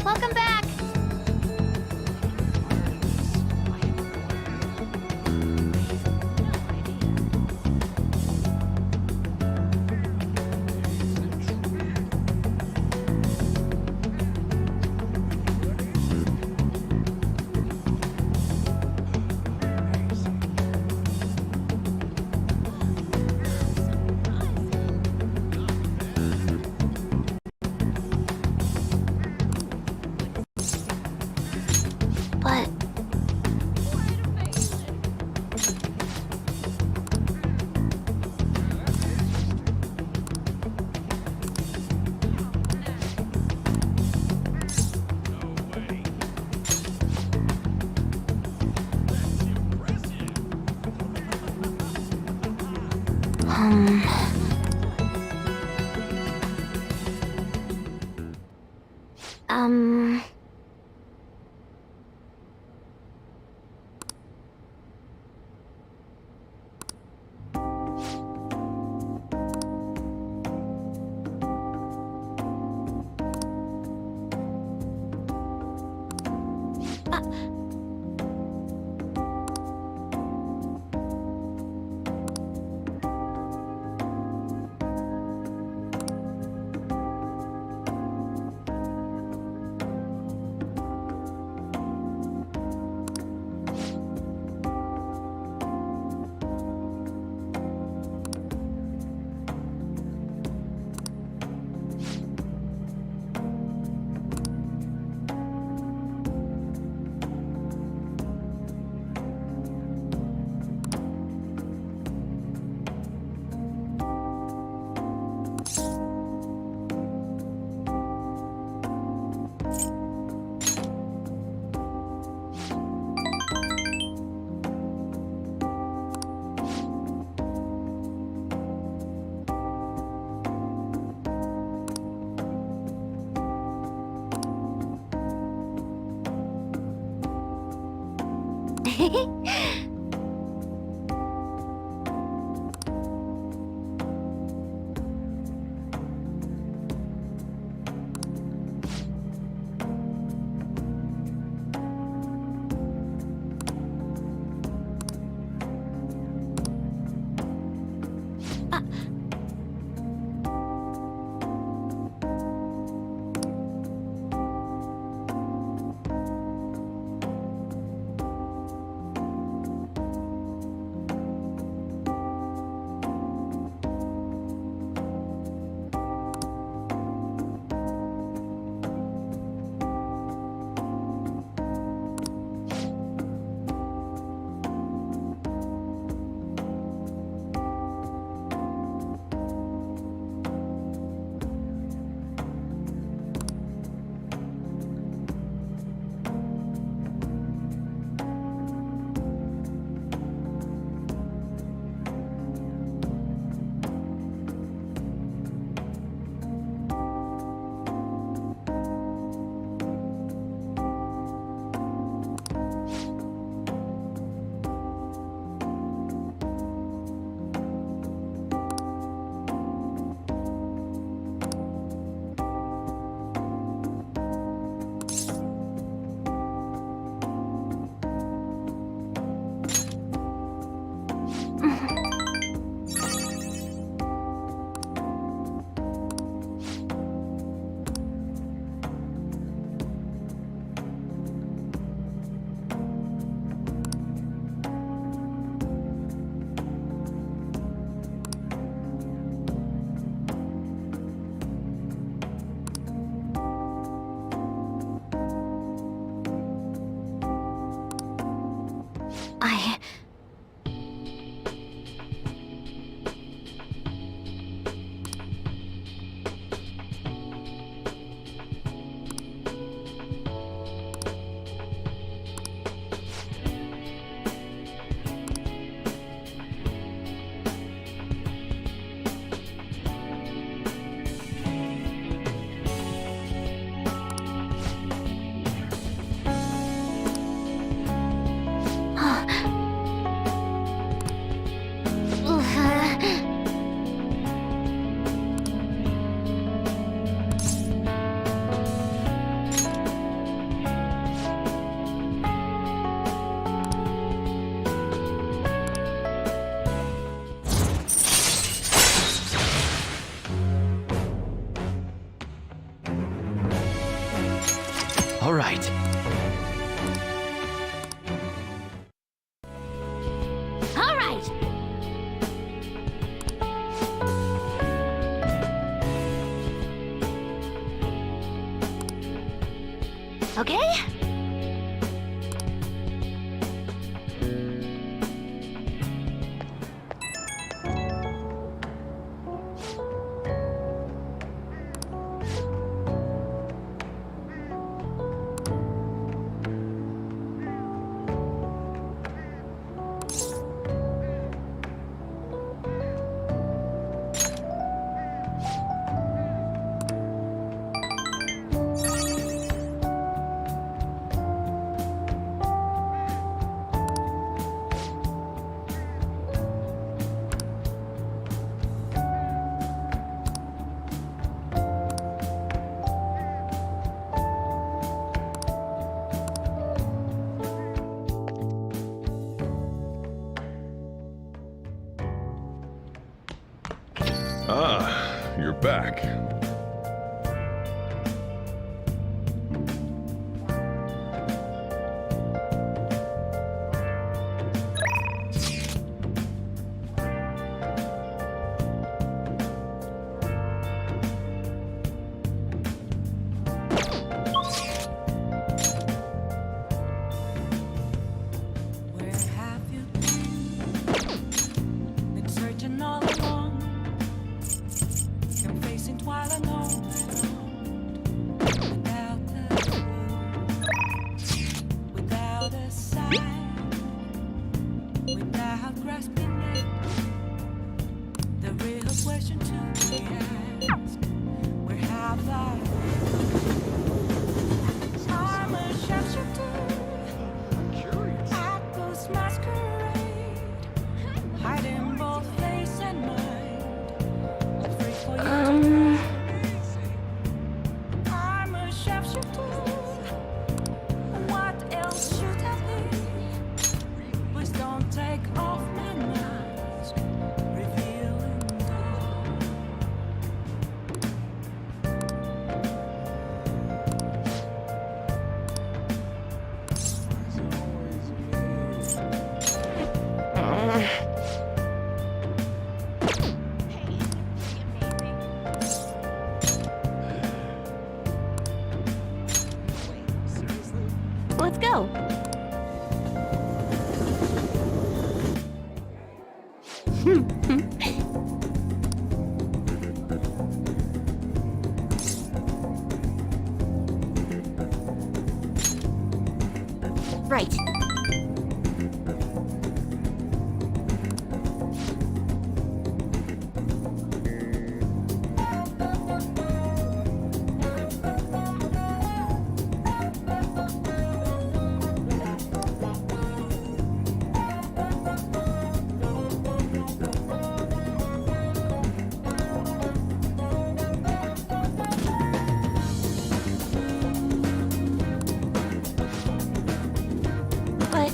Welcome back! But... All right. All right. Okay? Ah, you're back. Where have you been searching all along? You're facing twilight alone, without a sign, without grasping it. The real question to be asked: where have I been? Time has shifted. Let's go. Right. But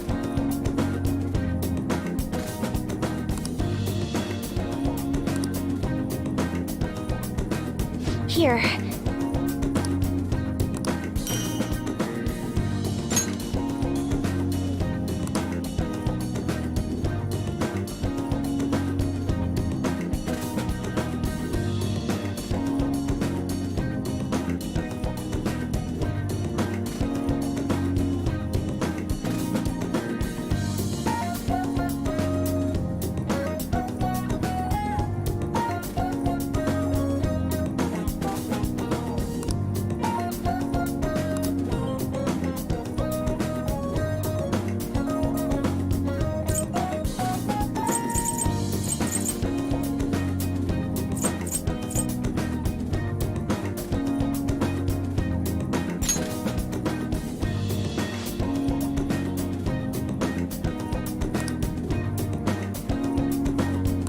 here.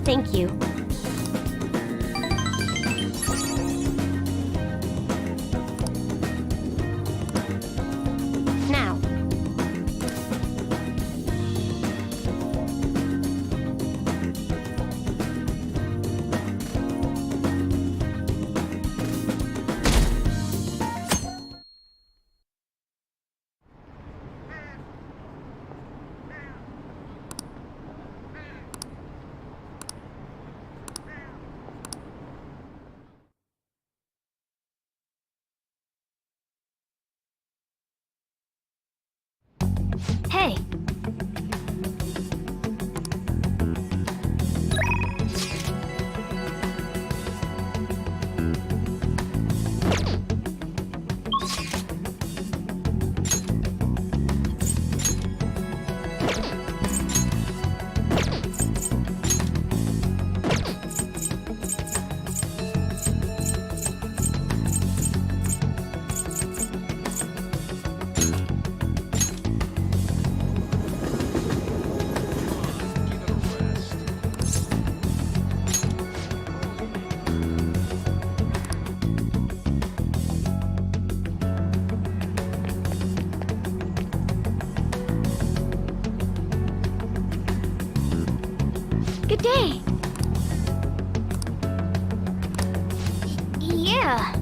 Thank you. Now. Hey. Good day. Yeah.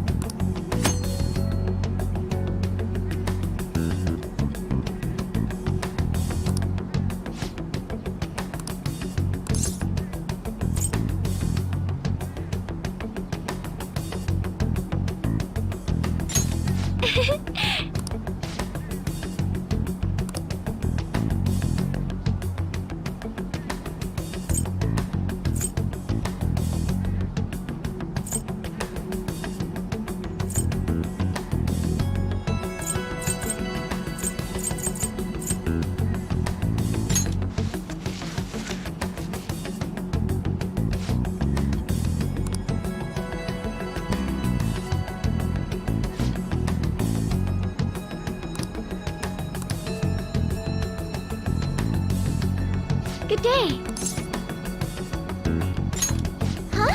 Good day. Huh?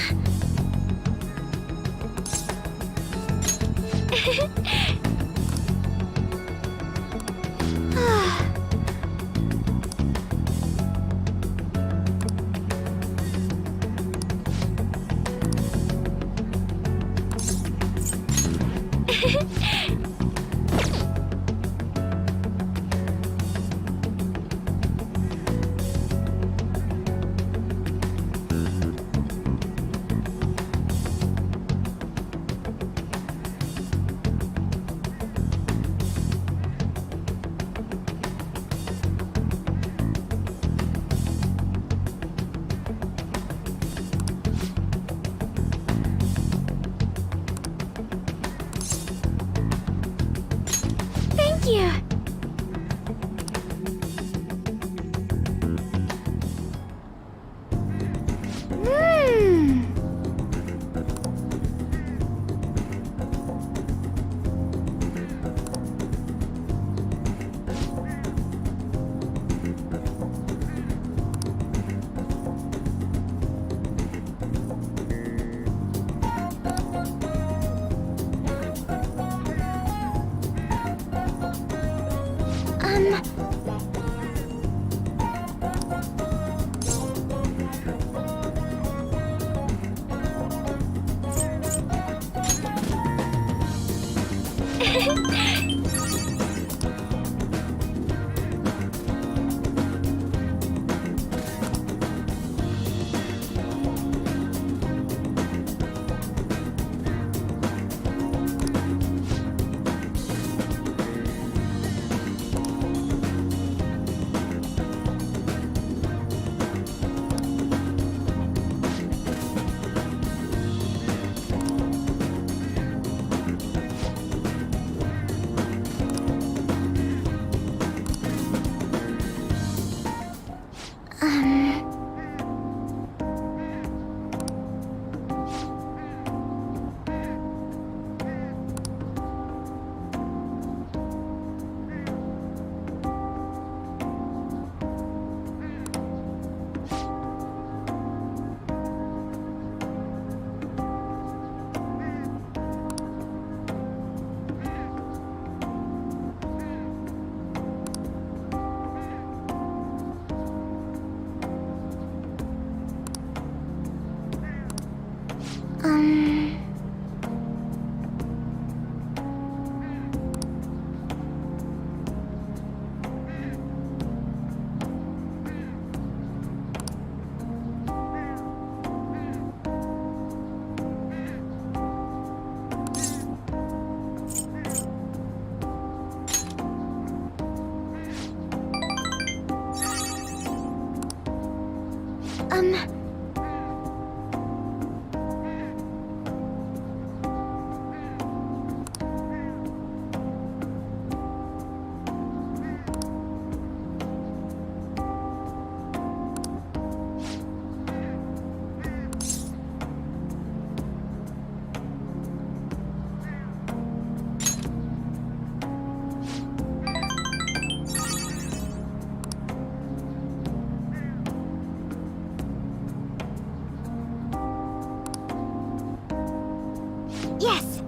Yes!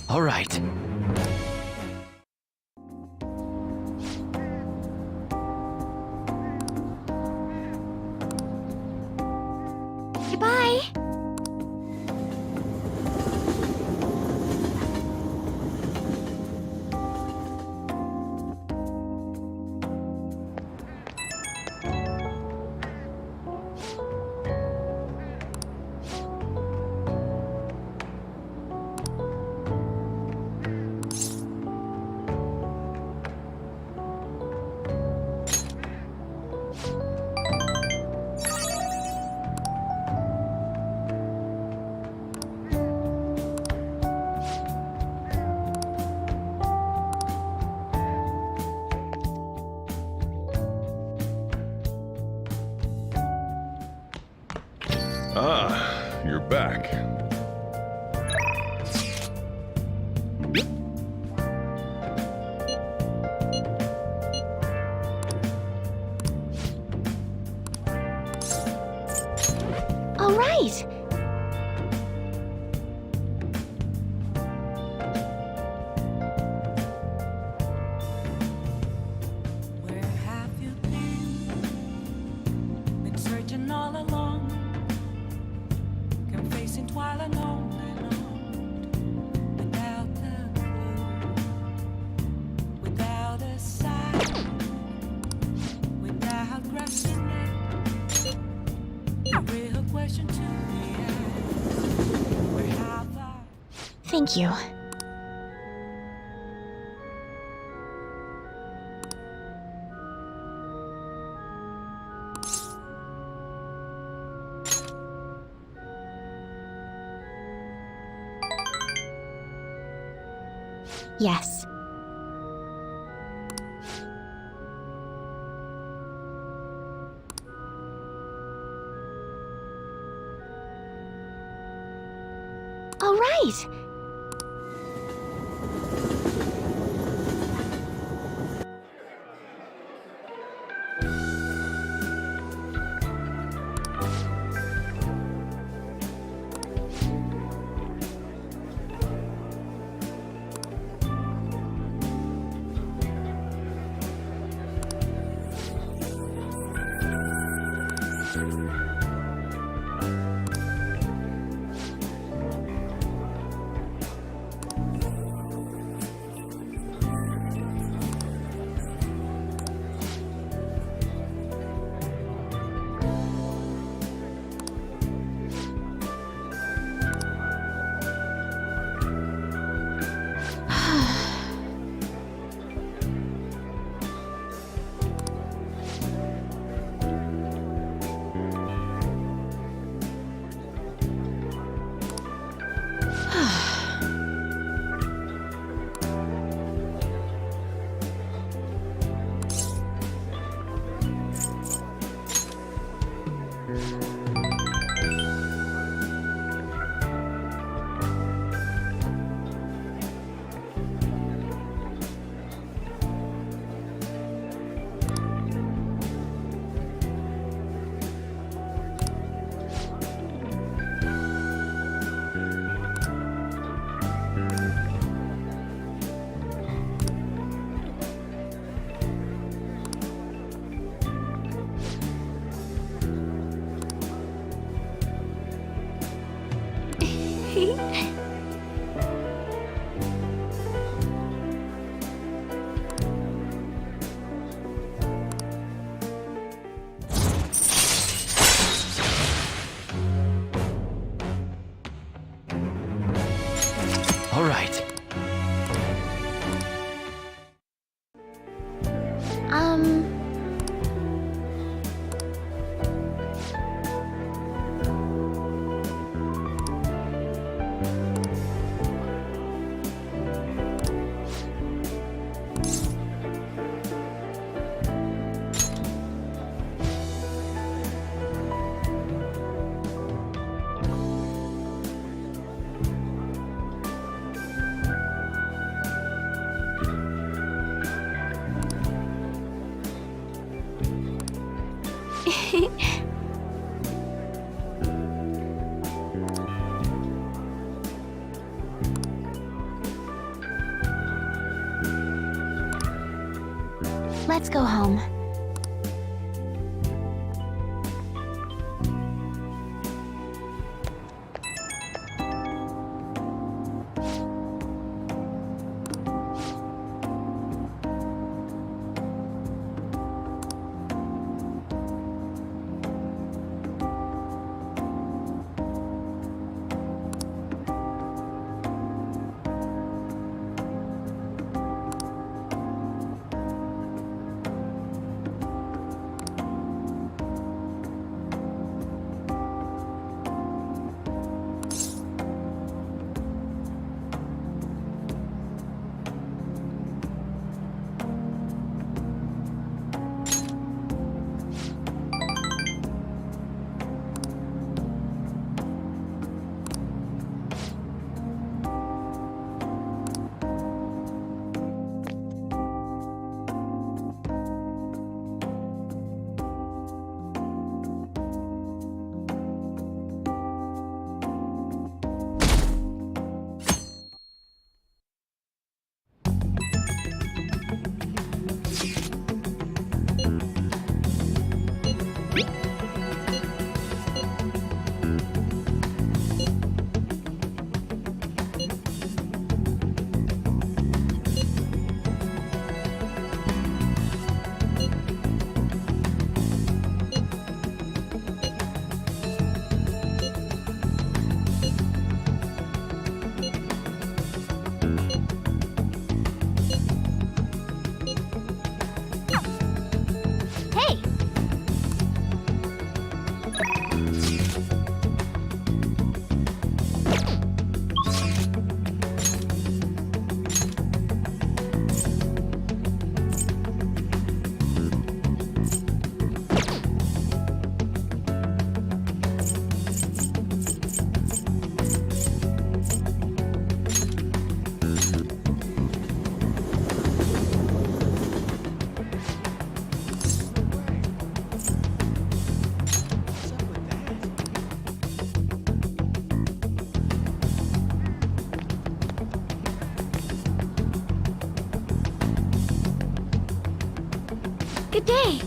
All right. Goodbye! Ah, you're back. All right! Where have you been? Been searching all along, kept facing twilight on and on, without a clue, without a sign, without grasping it. The real question to me is, where have I? Thank you. Yes. All right! Let's go home. Good day.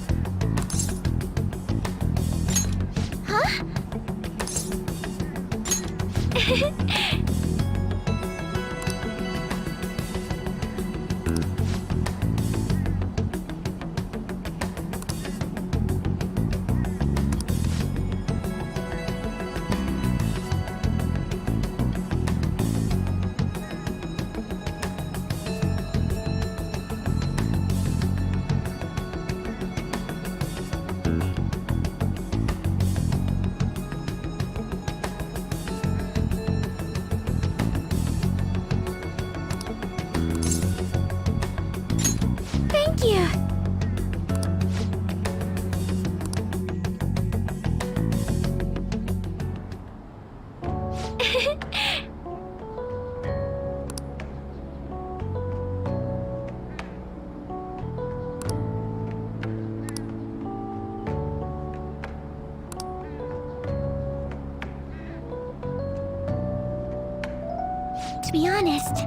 Huh? Thank you. To be honest,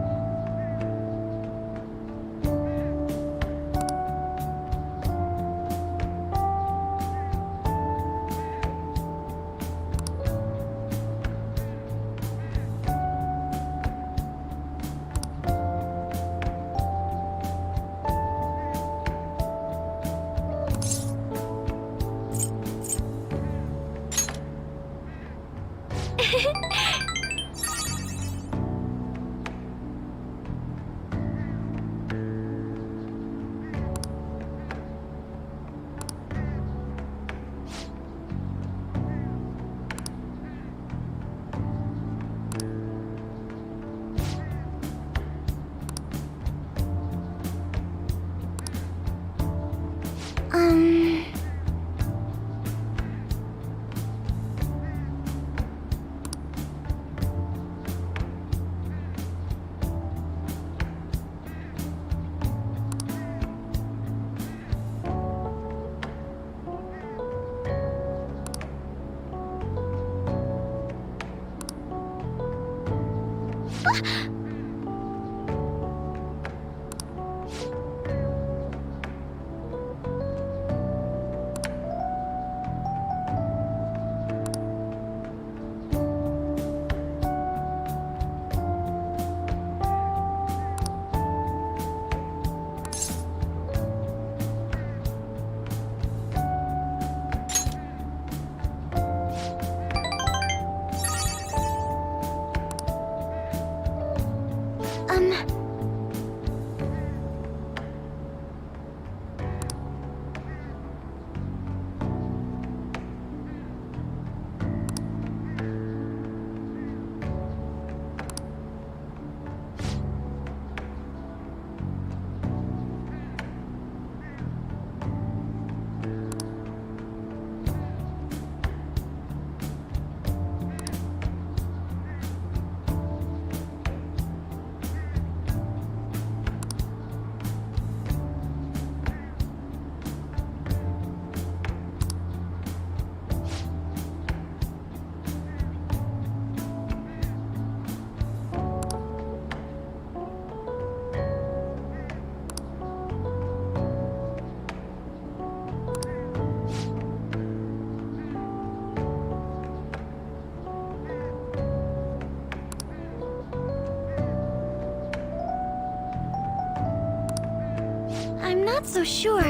I'm not so sure.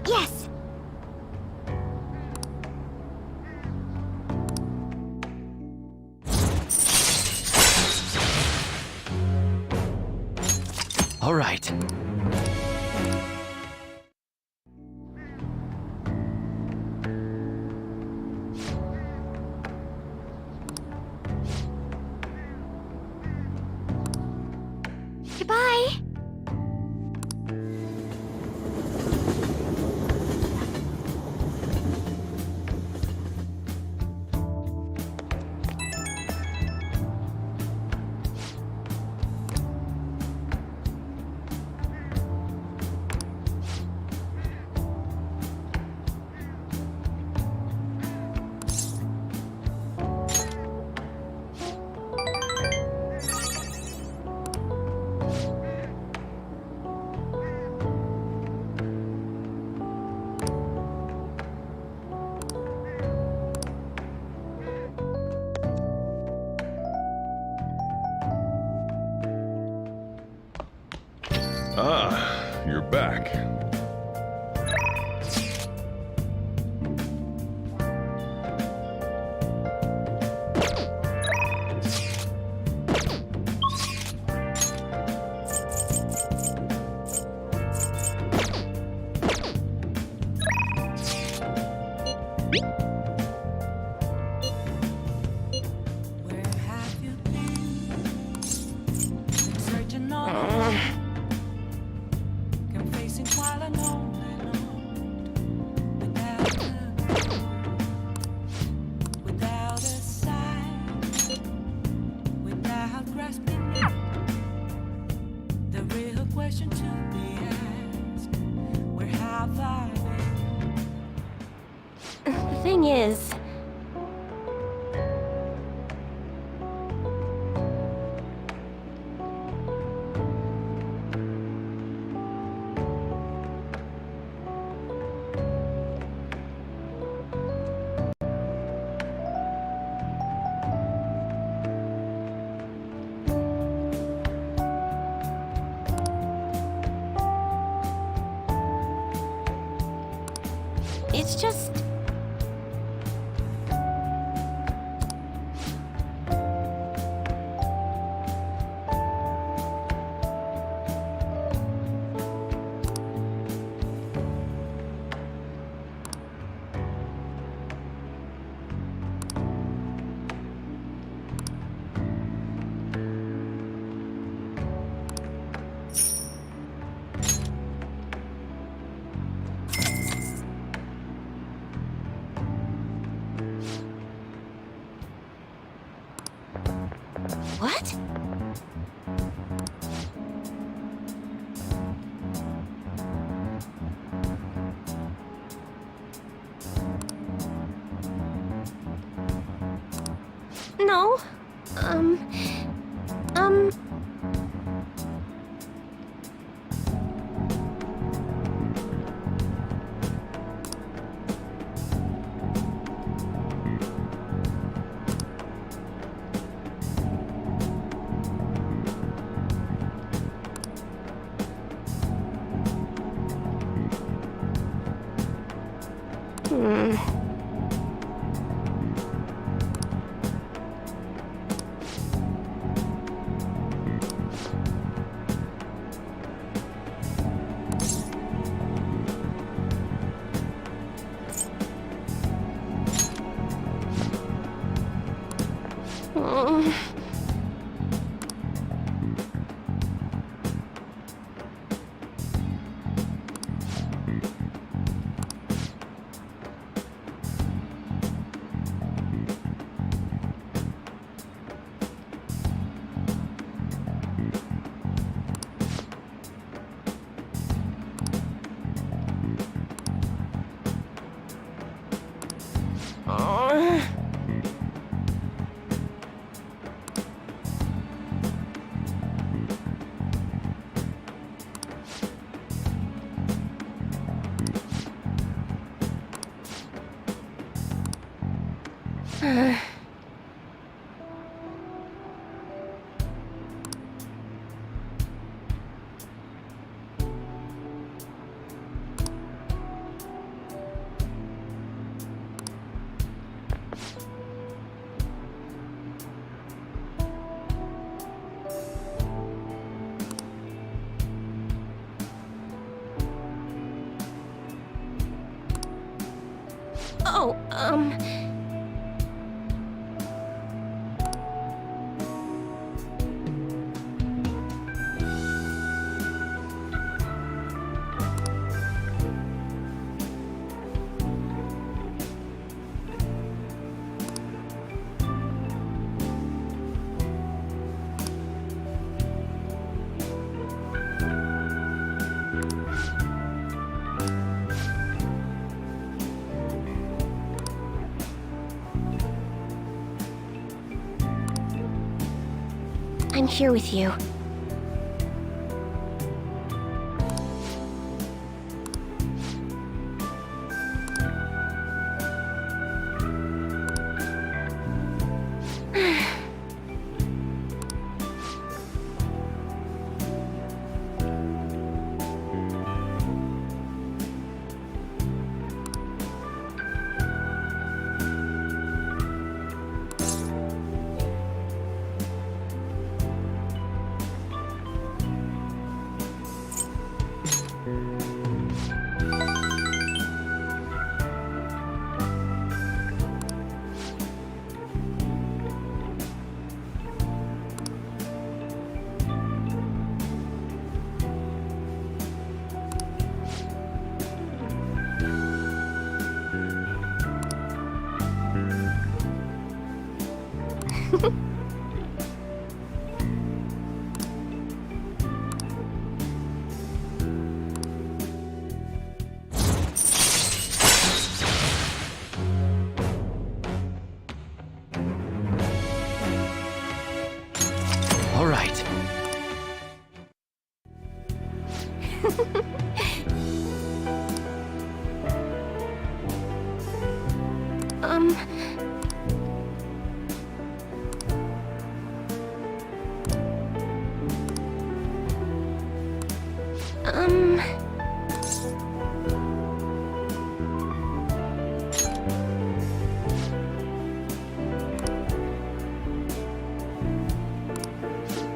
Yes! All right. Goodbye! Ah, you're back. Where have you been? Searching all over. Confessing while I know without a sign, without grasping it. The real question to be asked: where have I been? The thing is, it's just... No. Oh, I'm here with you. All right.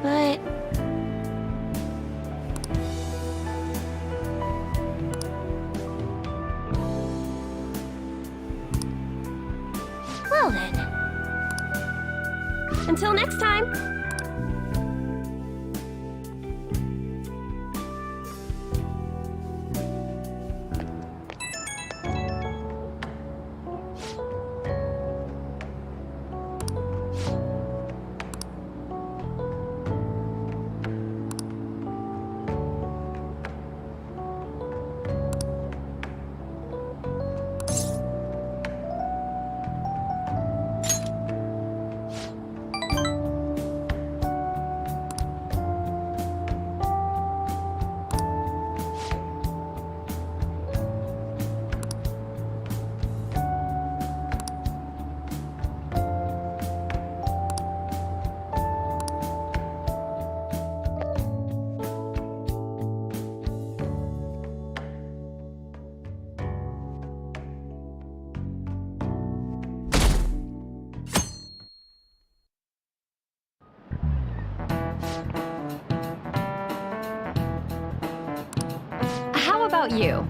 But... Well then. Until next time! about you?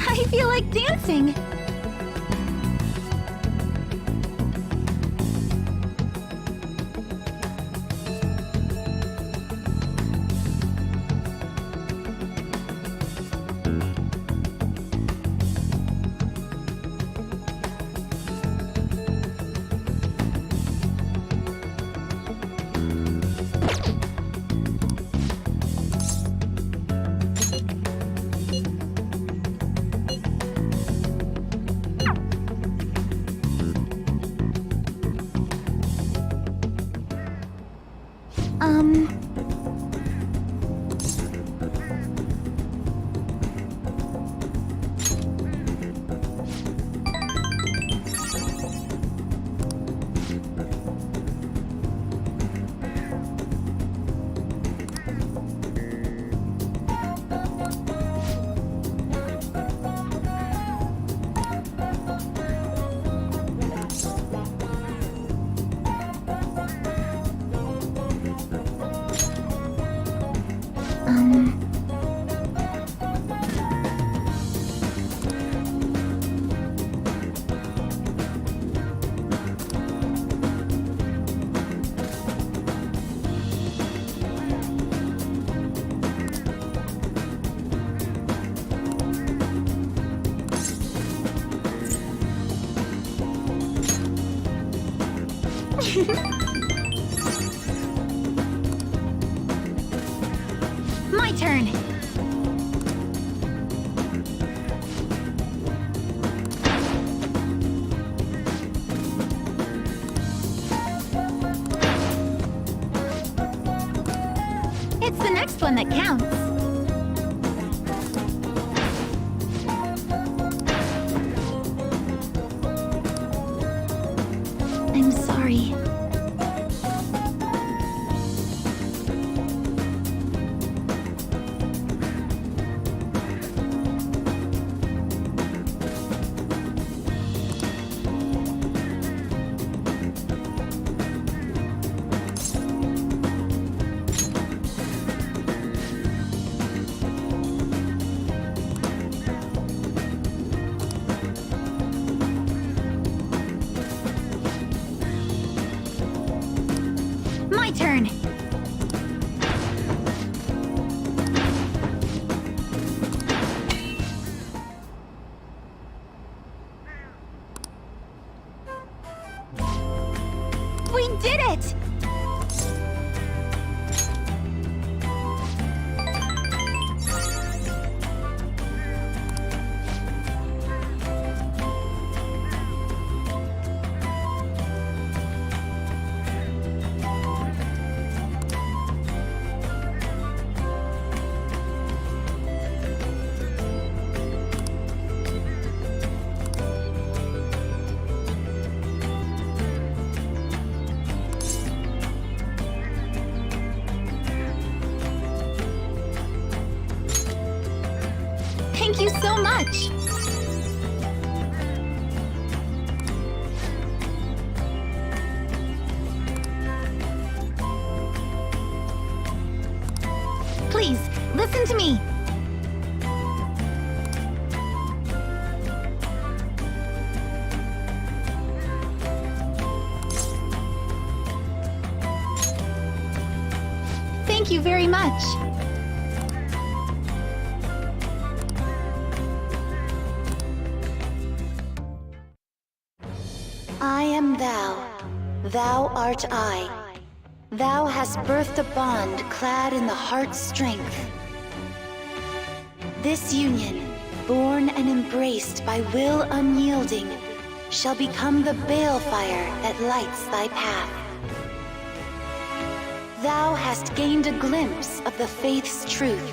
I feel like dancing. My turn. It's the next one that counts. I'm sorry. My turn. We did it! Thank you so much! Please, listen to me. Thank you very much. I am thou, thou art I. Thou hast birthed a bond clad in the heart's strength. This union, born and embraced by will unyielding, shall become the balefire that lights thy path. Thou hast gained a glimpse of the faith's truth,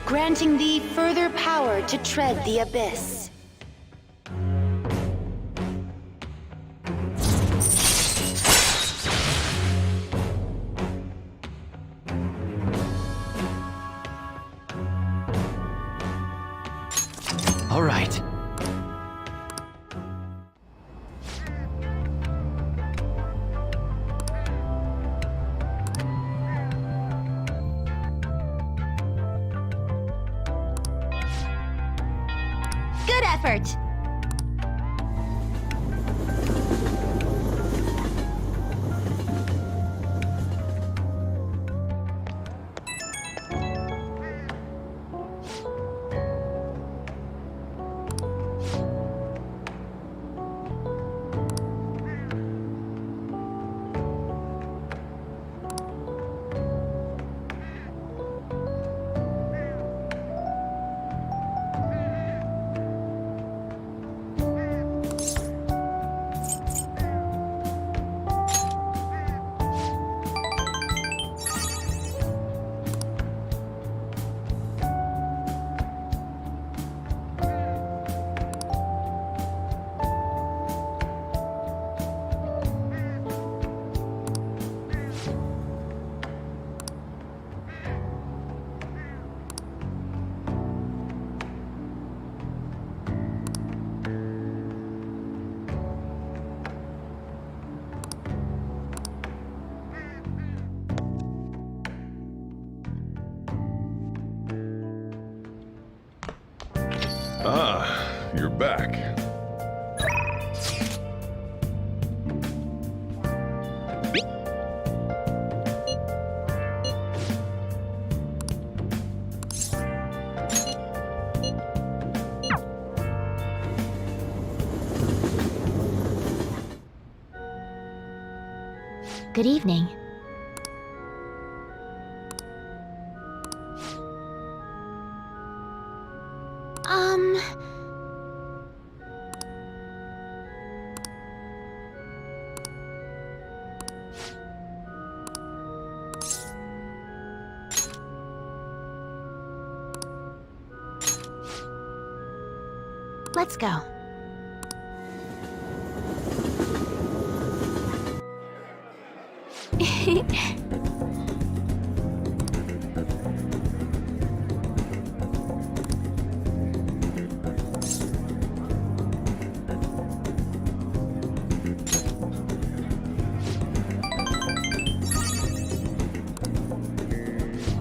granting thee further power to tread the abyss. All right. Good effort! Ah, you're back. Good evening. Let's go.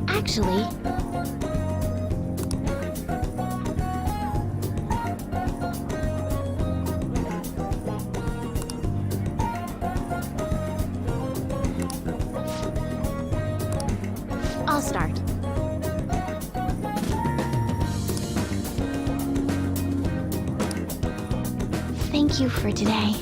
Actually, I'll start. Thank you for today.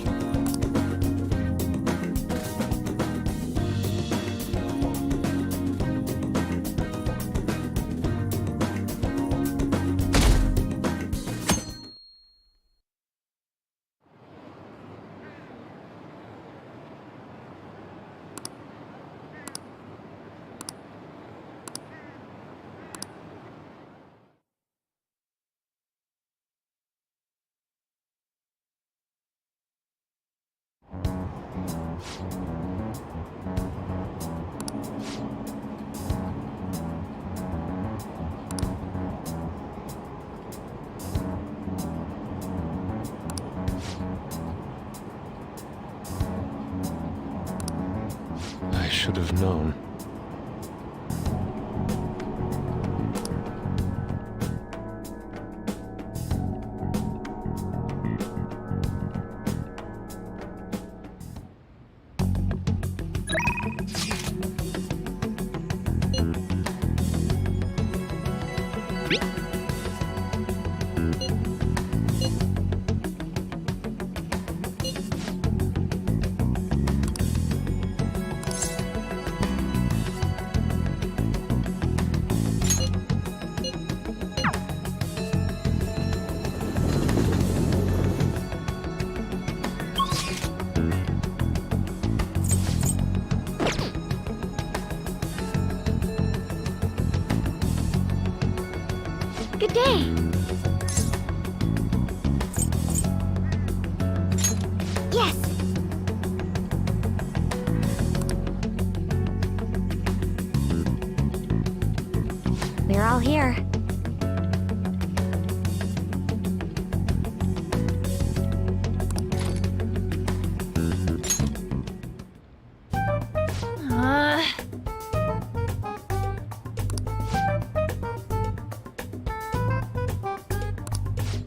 I should have known.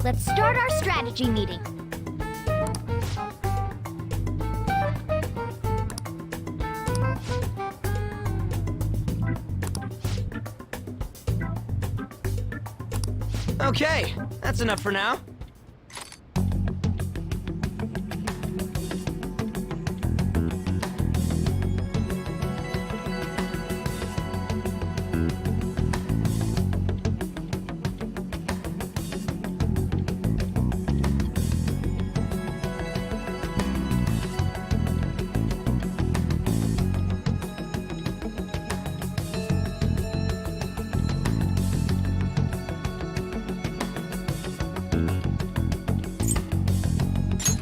Let's start our strategy meeting. Okay, that's enough for now.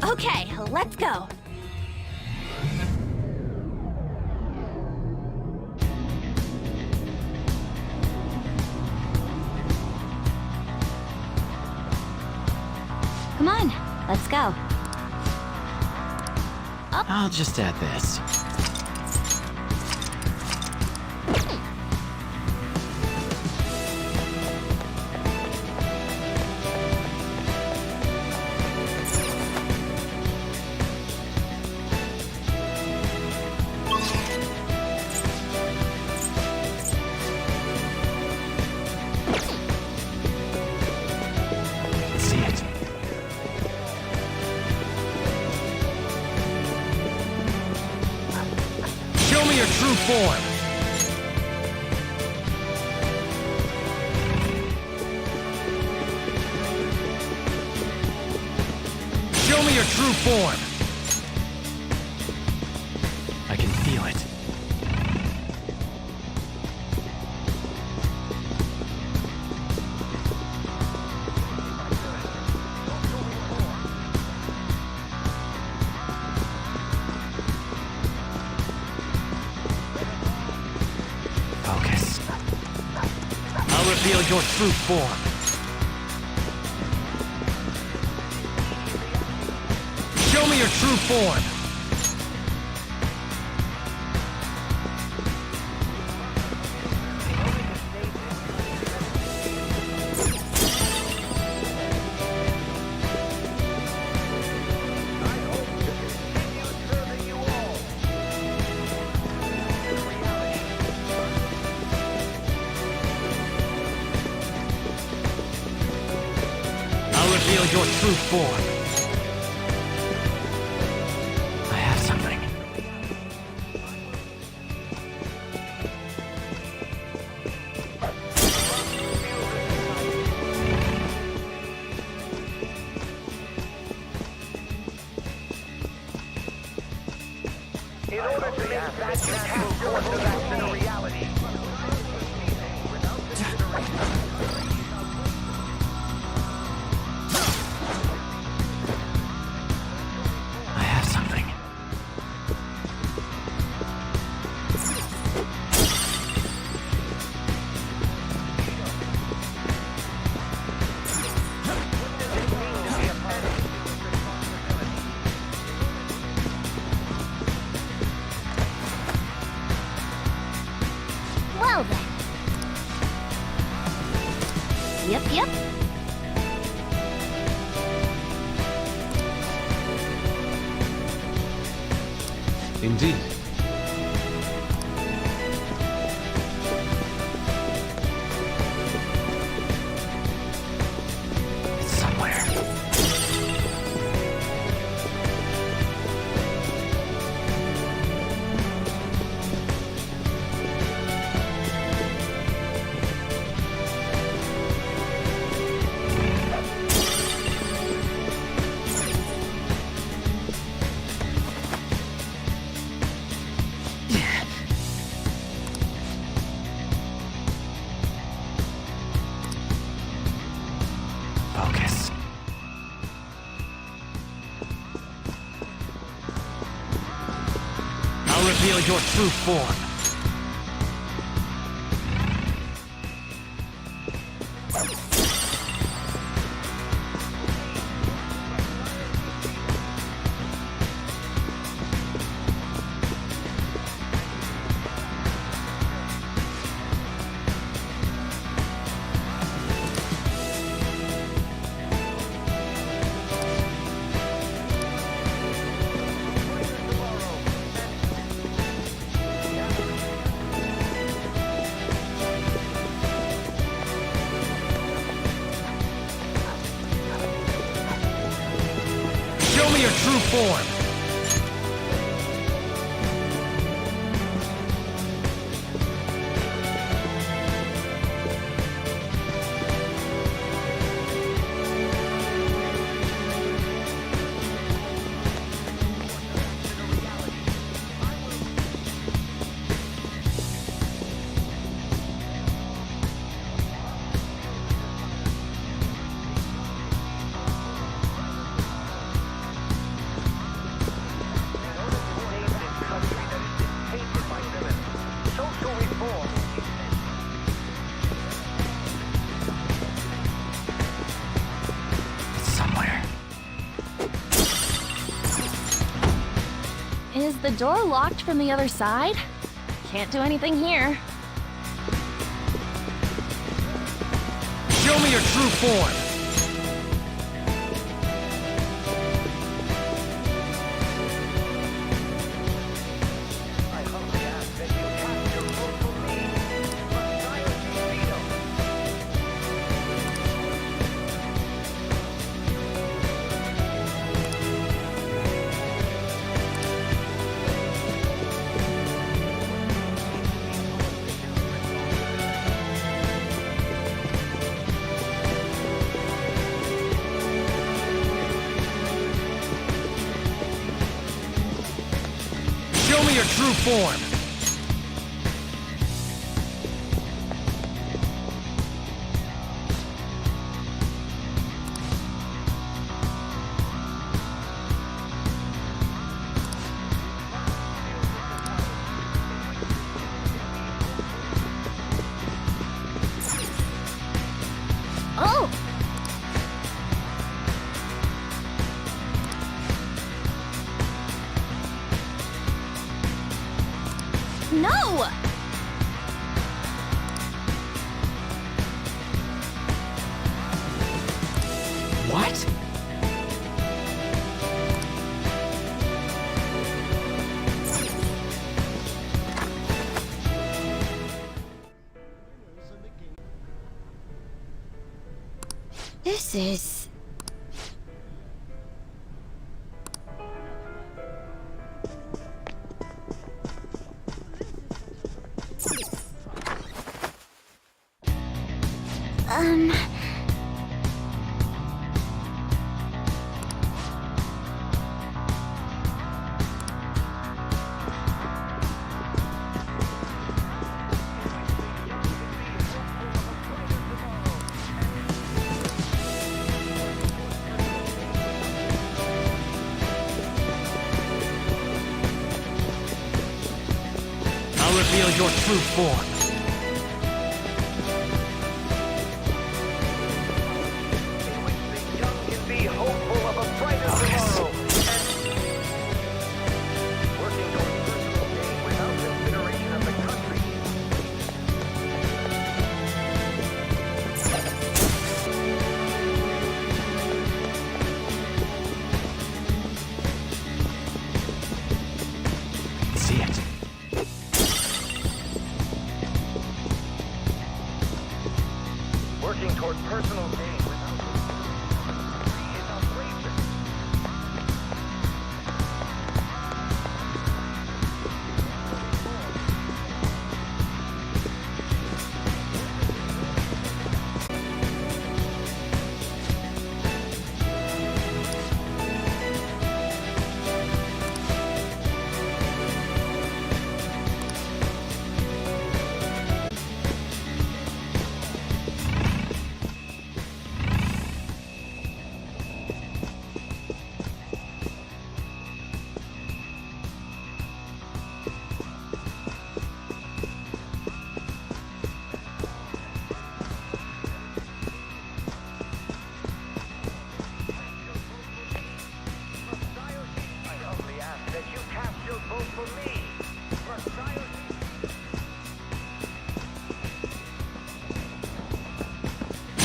Okay, let's go. Come on, let's go. I'll just add this. See it. Show me your true form. Show me your true form. I can feel it. Focus. I'll reveal your true form. Show me your true form. I'll reveal your true form. I have something. In order to make that natural course of action a reality. I have something. Well then. Yep. Indeed. It's somewhere. Focus. I'll reveal your true form. me your true form! Is the door locked from the other side? Can't do anything here. Show me your true form! Show me your true form! Oh! No! What? This is... I'll reveal your true form. Be hopeful of a brighter tomorrow. Working towards personal gain without consideration of the country. See it. Working toward personal gain without is outrageous.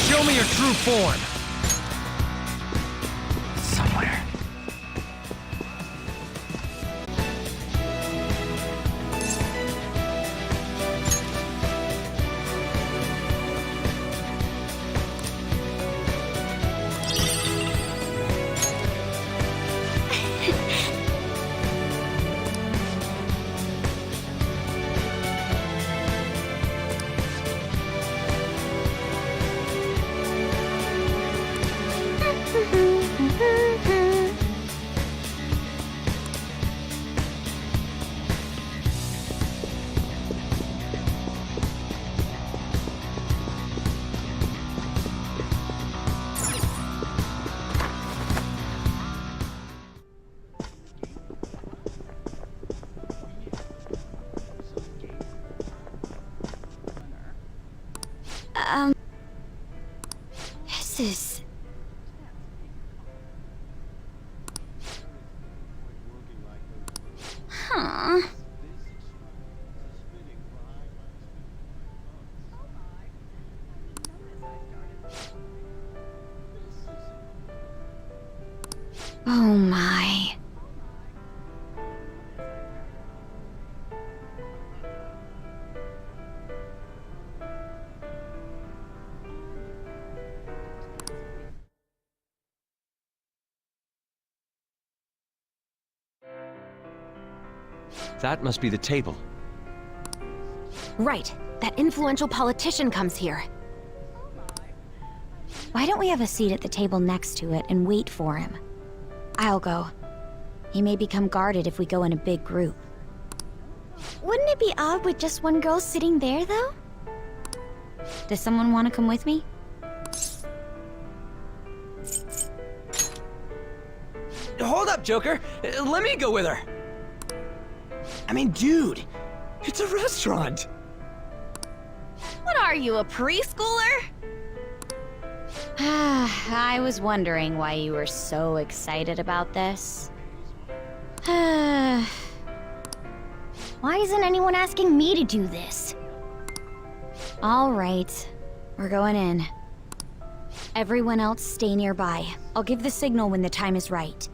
Show me your true form! Somewhere. Huh? Oh my. That must be the table. Right. That influential politician comes here. Why don't we have a seat at the table next to it and wait for him? I'll go. He may become guarded if we go in a big group. Wouldn't it be odd with just one girl sitting there, though? Does someone want to come with me? Hold up, Joker. Let me go with her. I mean, dude, it's a restaurant. What are you, a preschooler? I was wondering why you were so excited about this. Why isn't anyone asking me to do this? All right, we're going in. Everyone else stay nearby. I'll give the signal when the time is right.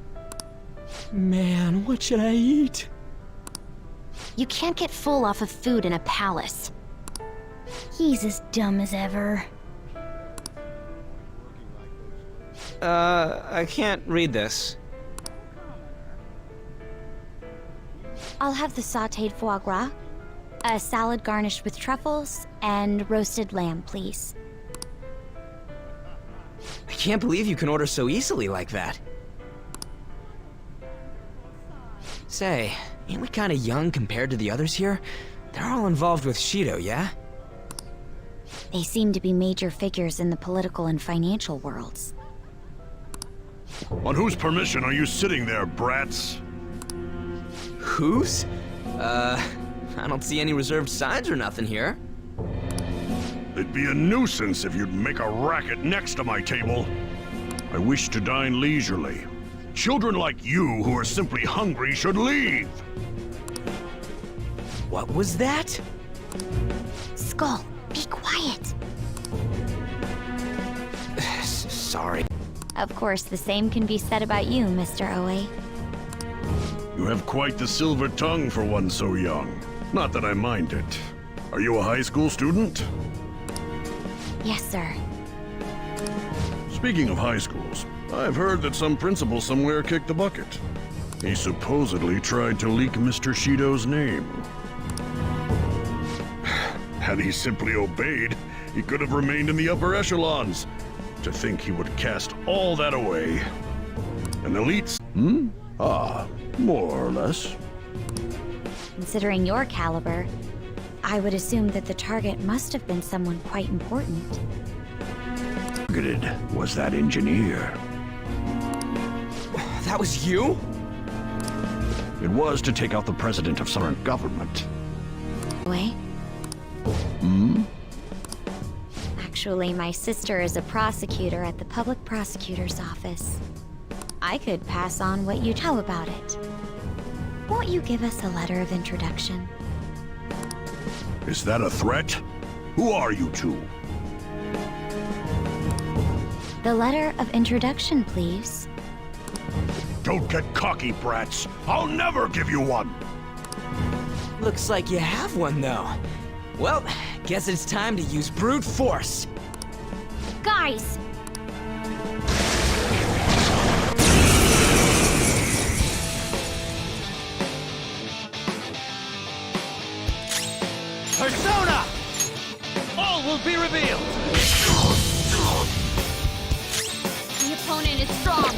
Man, what should I eat? You can't get full off of food in a palace. He's as dumb as ever. I can't read this. I'll have the sautéed foie gras, a salad garnished with truffles, and roasted lamb, please. I can't believe you can order so easily like that. Say, ain't we kinda young compared to the others here? They're all involved with Shido, yeah? They seem to be major figures in the political and financial worlds. On whose permission are you sitting there, brats? Whose? I don't see any reserved signs or nothing here. It'd be a nuisance if you'd make a racket next to my table. I wish to dine leisurely. Children like you who are simply hungry should leave. What was that? Skull, be quiet. Sorry. Of course, the same can be said about you, Mr. Oe. You have quite the silver tongue for one so young. Not that I mind it. Are you a high school student? Yes, sir. Speaking of high schools, I've heard that some principal somewhere kicked the bucket. He supposedly tried to leak Mr. Shido's name. Had he simply obeyed, he could have remained in the upper echelons. To think he would cast all that away. An elite... more or less. Considering your caliber, I would assume that the target must have been someone quite important. Targeted was that engineer. That was you? It was to take out the president of some government. Wait. Actually, my sister is a prosecutor at the public prosecutor's office. I could pass on what you tell about it. Won't you give us a letter of introduction? Is that a threat? Who are you two? The letter of introduction, please. Don't get cocky, brats. I'll never give you one. Looks like you have one, though. Well, guess it's time to use brute force. Guys! Persona! All will be revealed! The opponent is strong.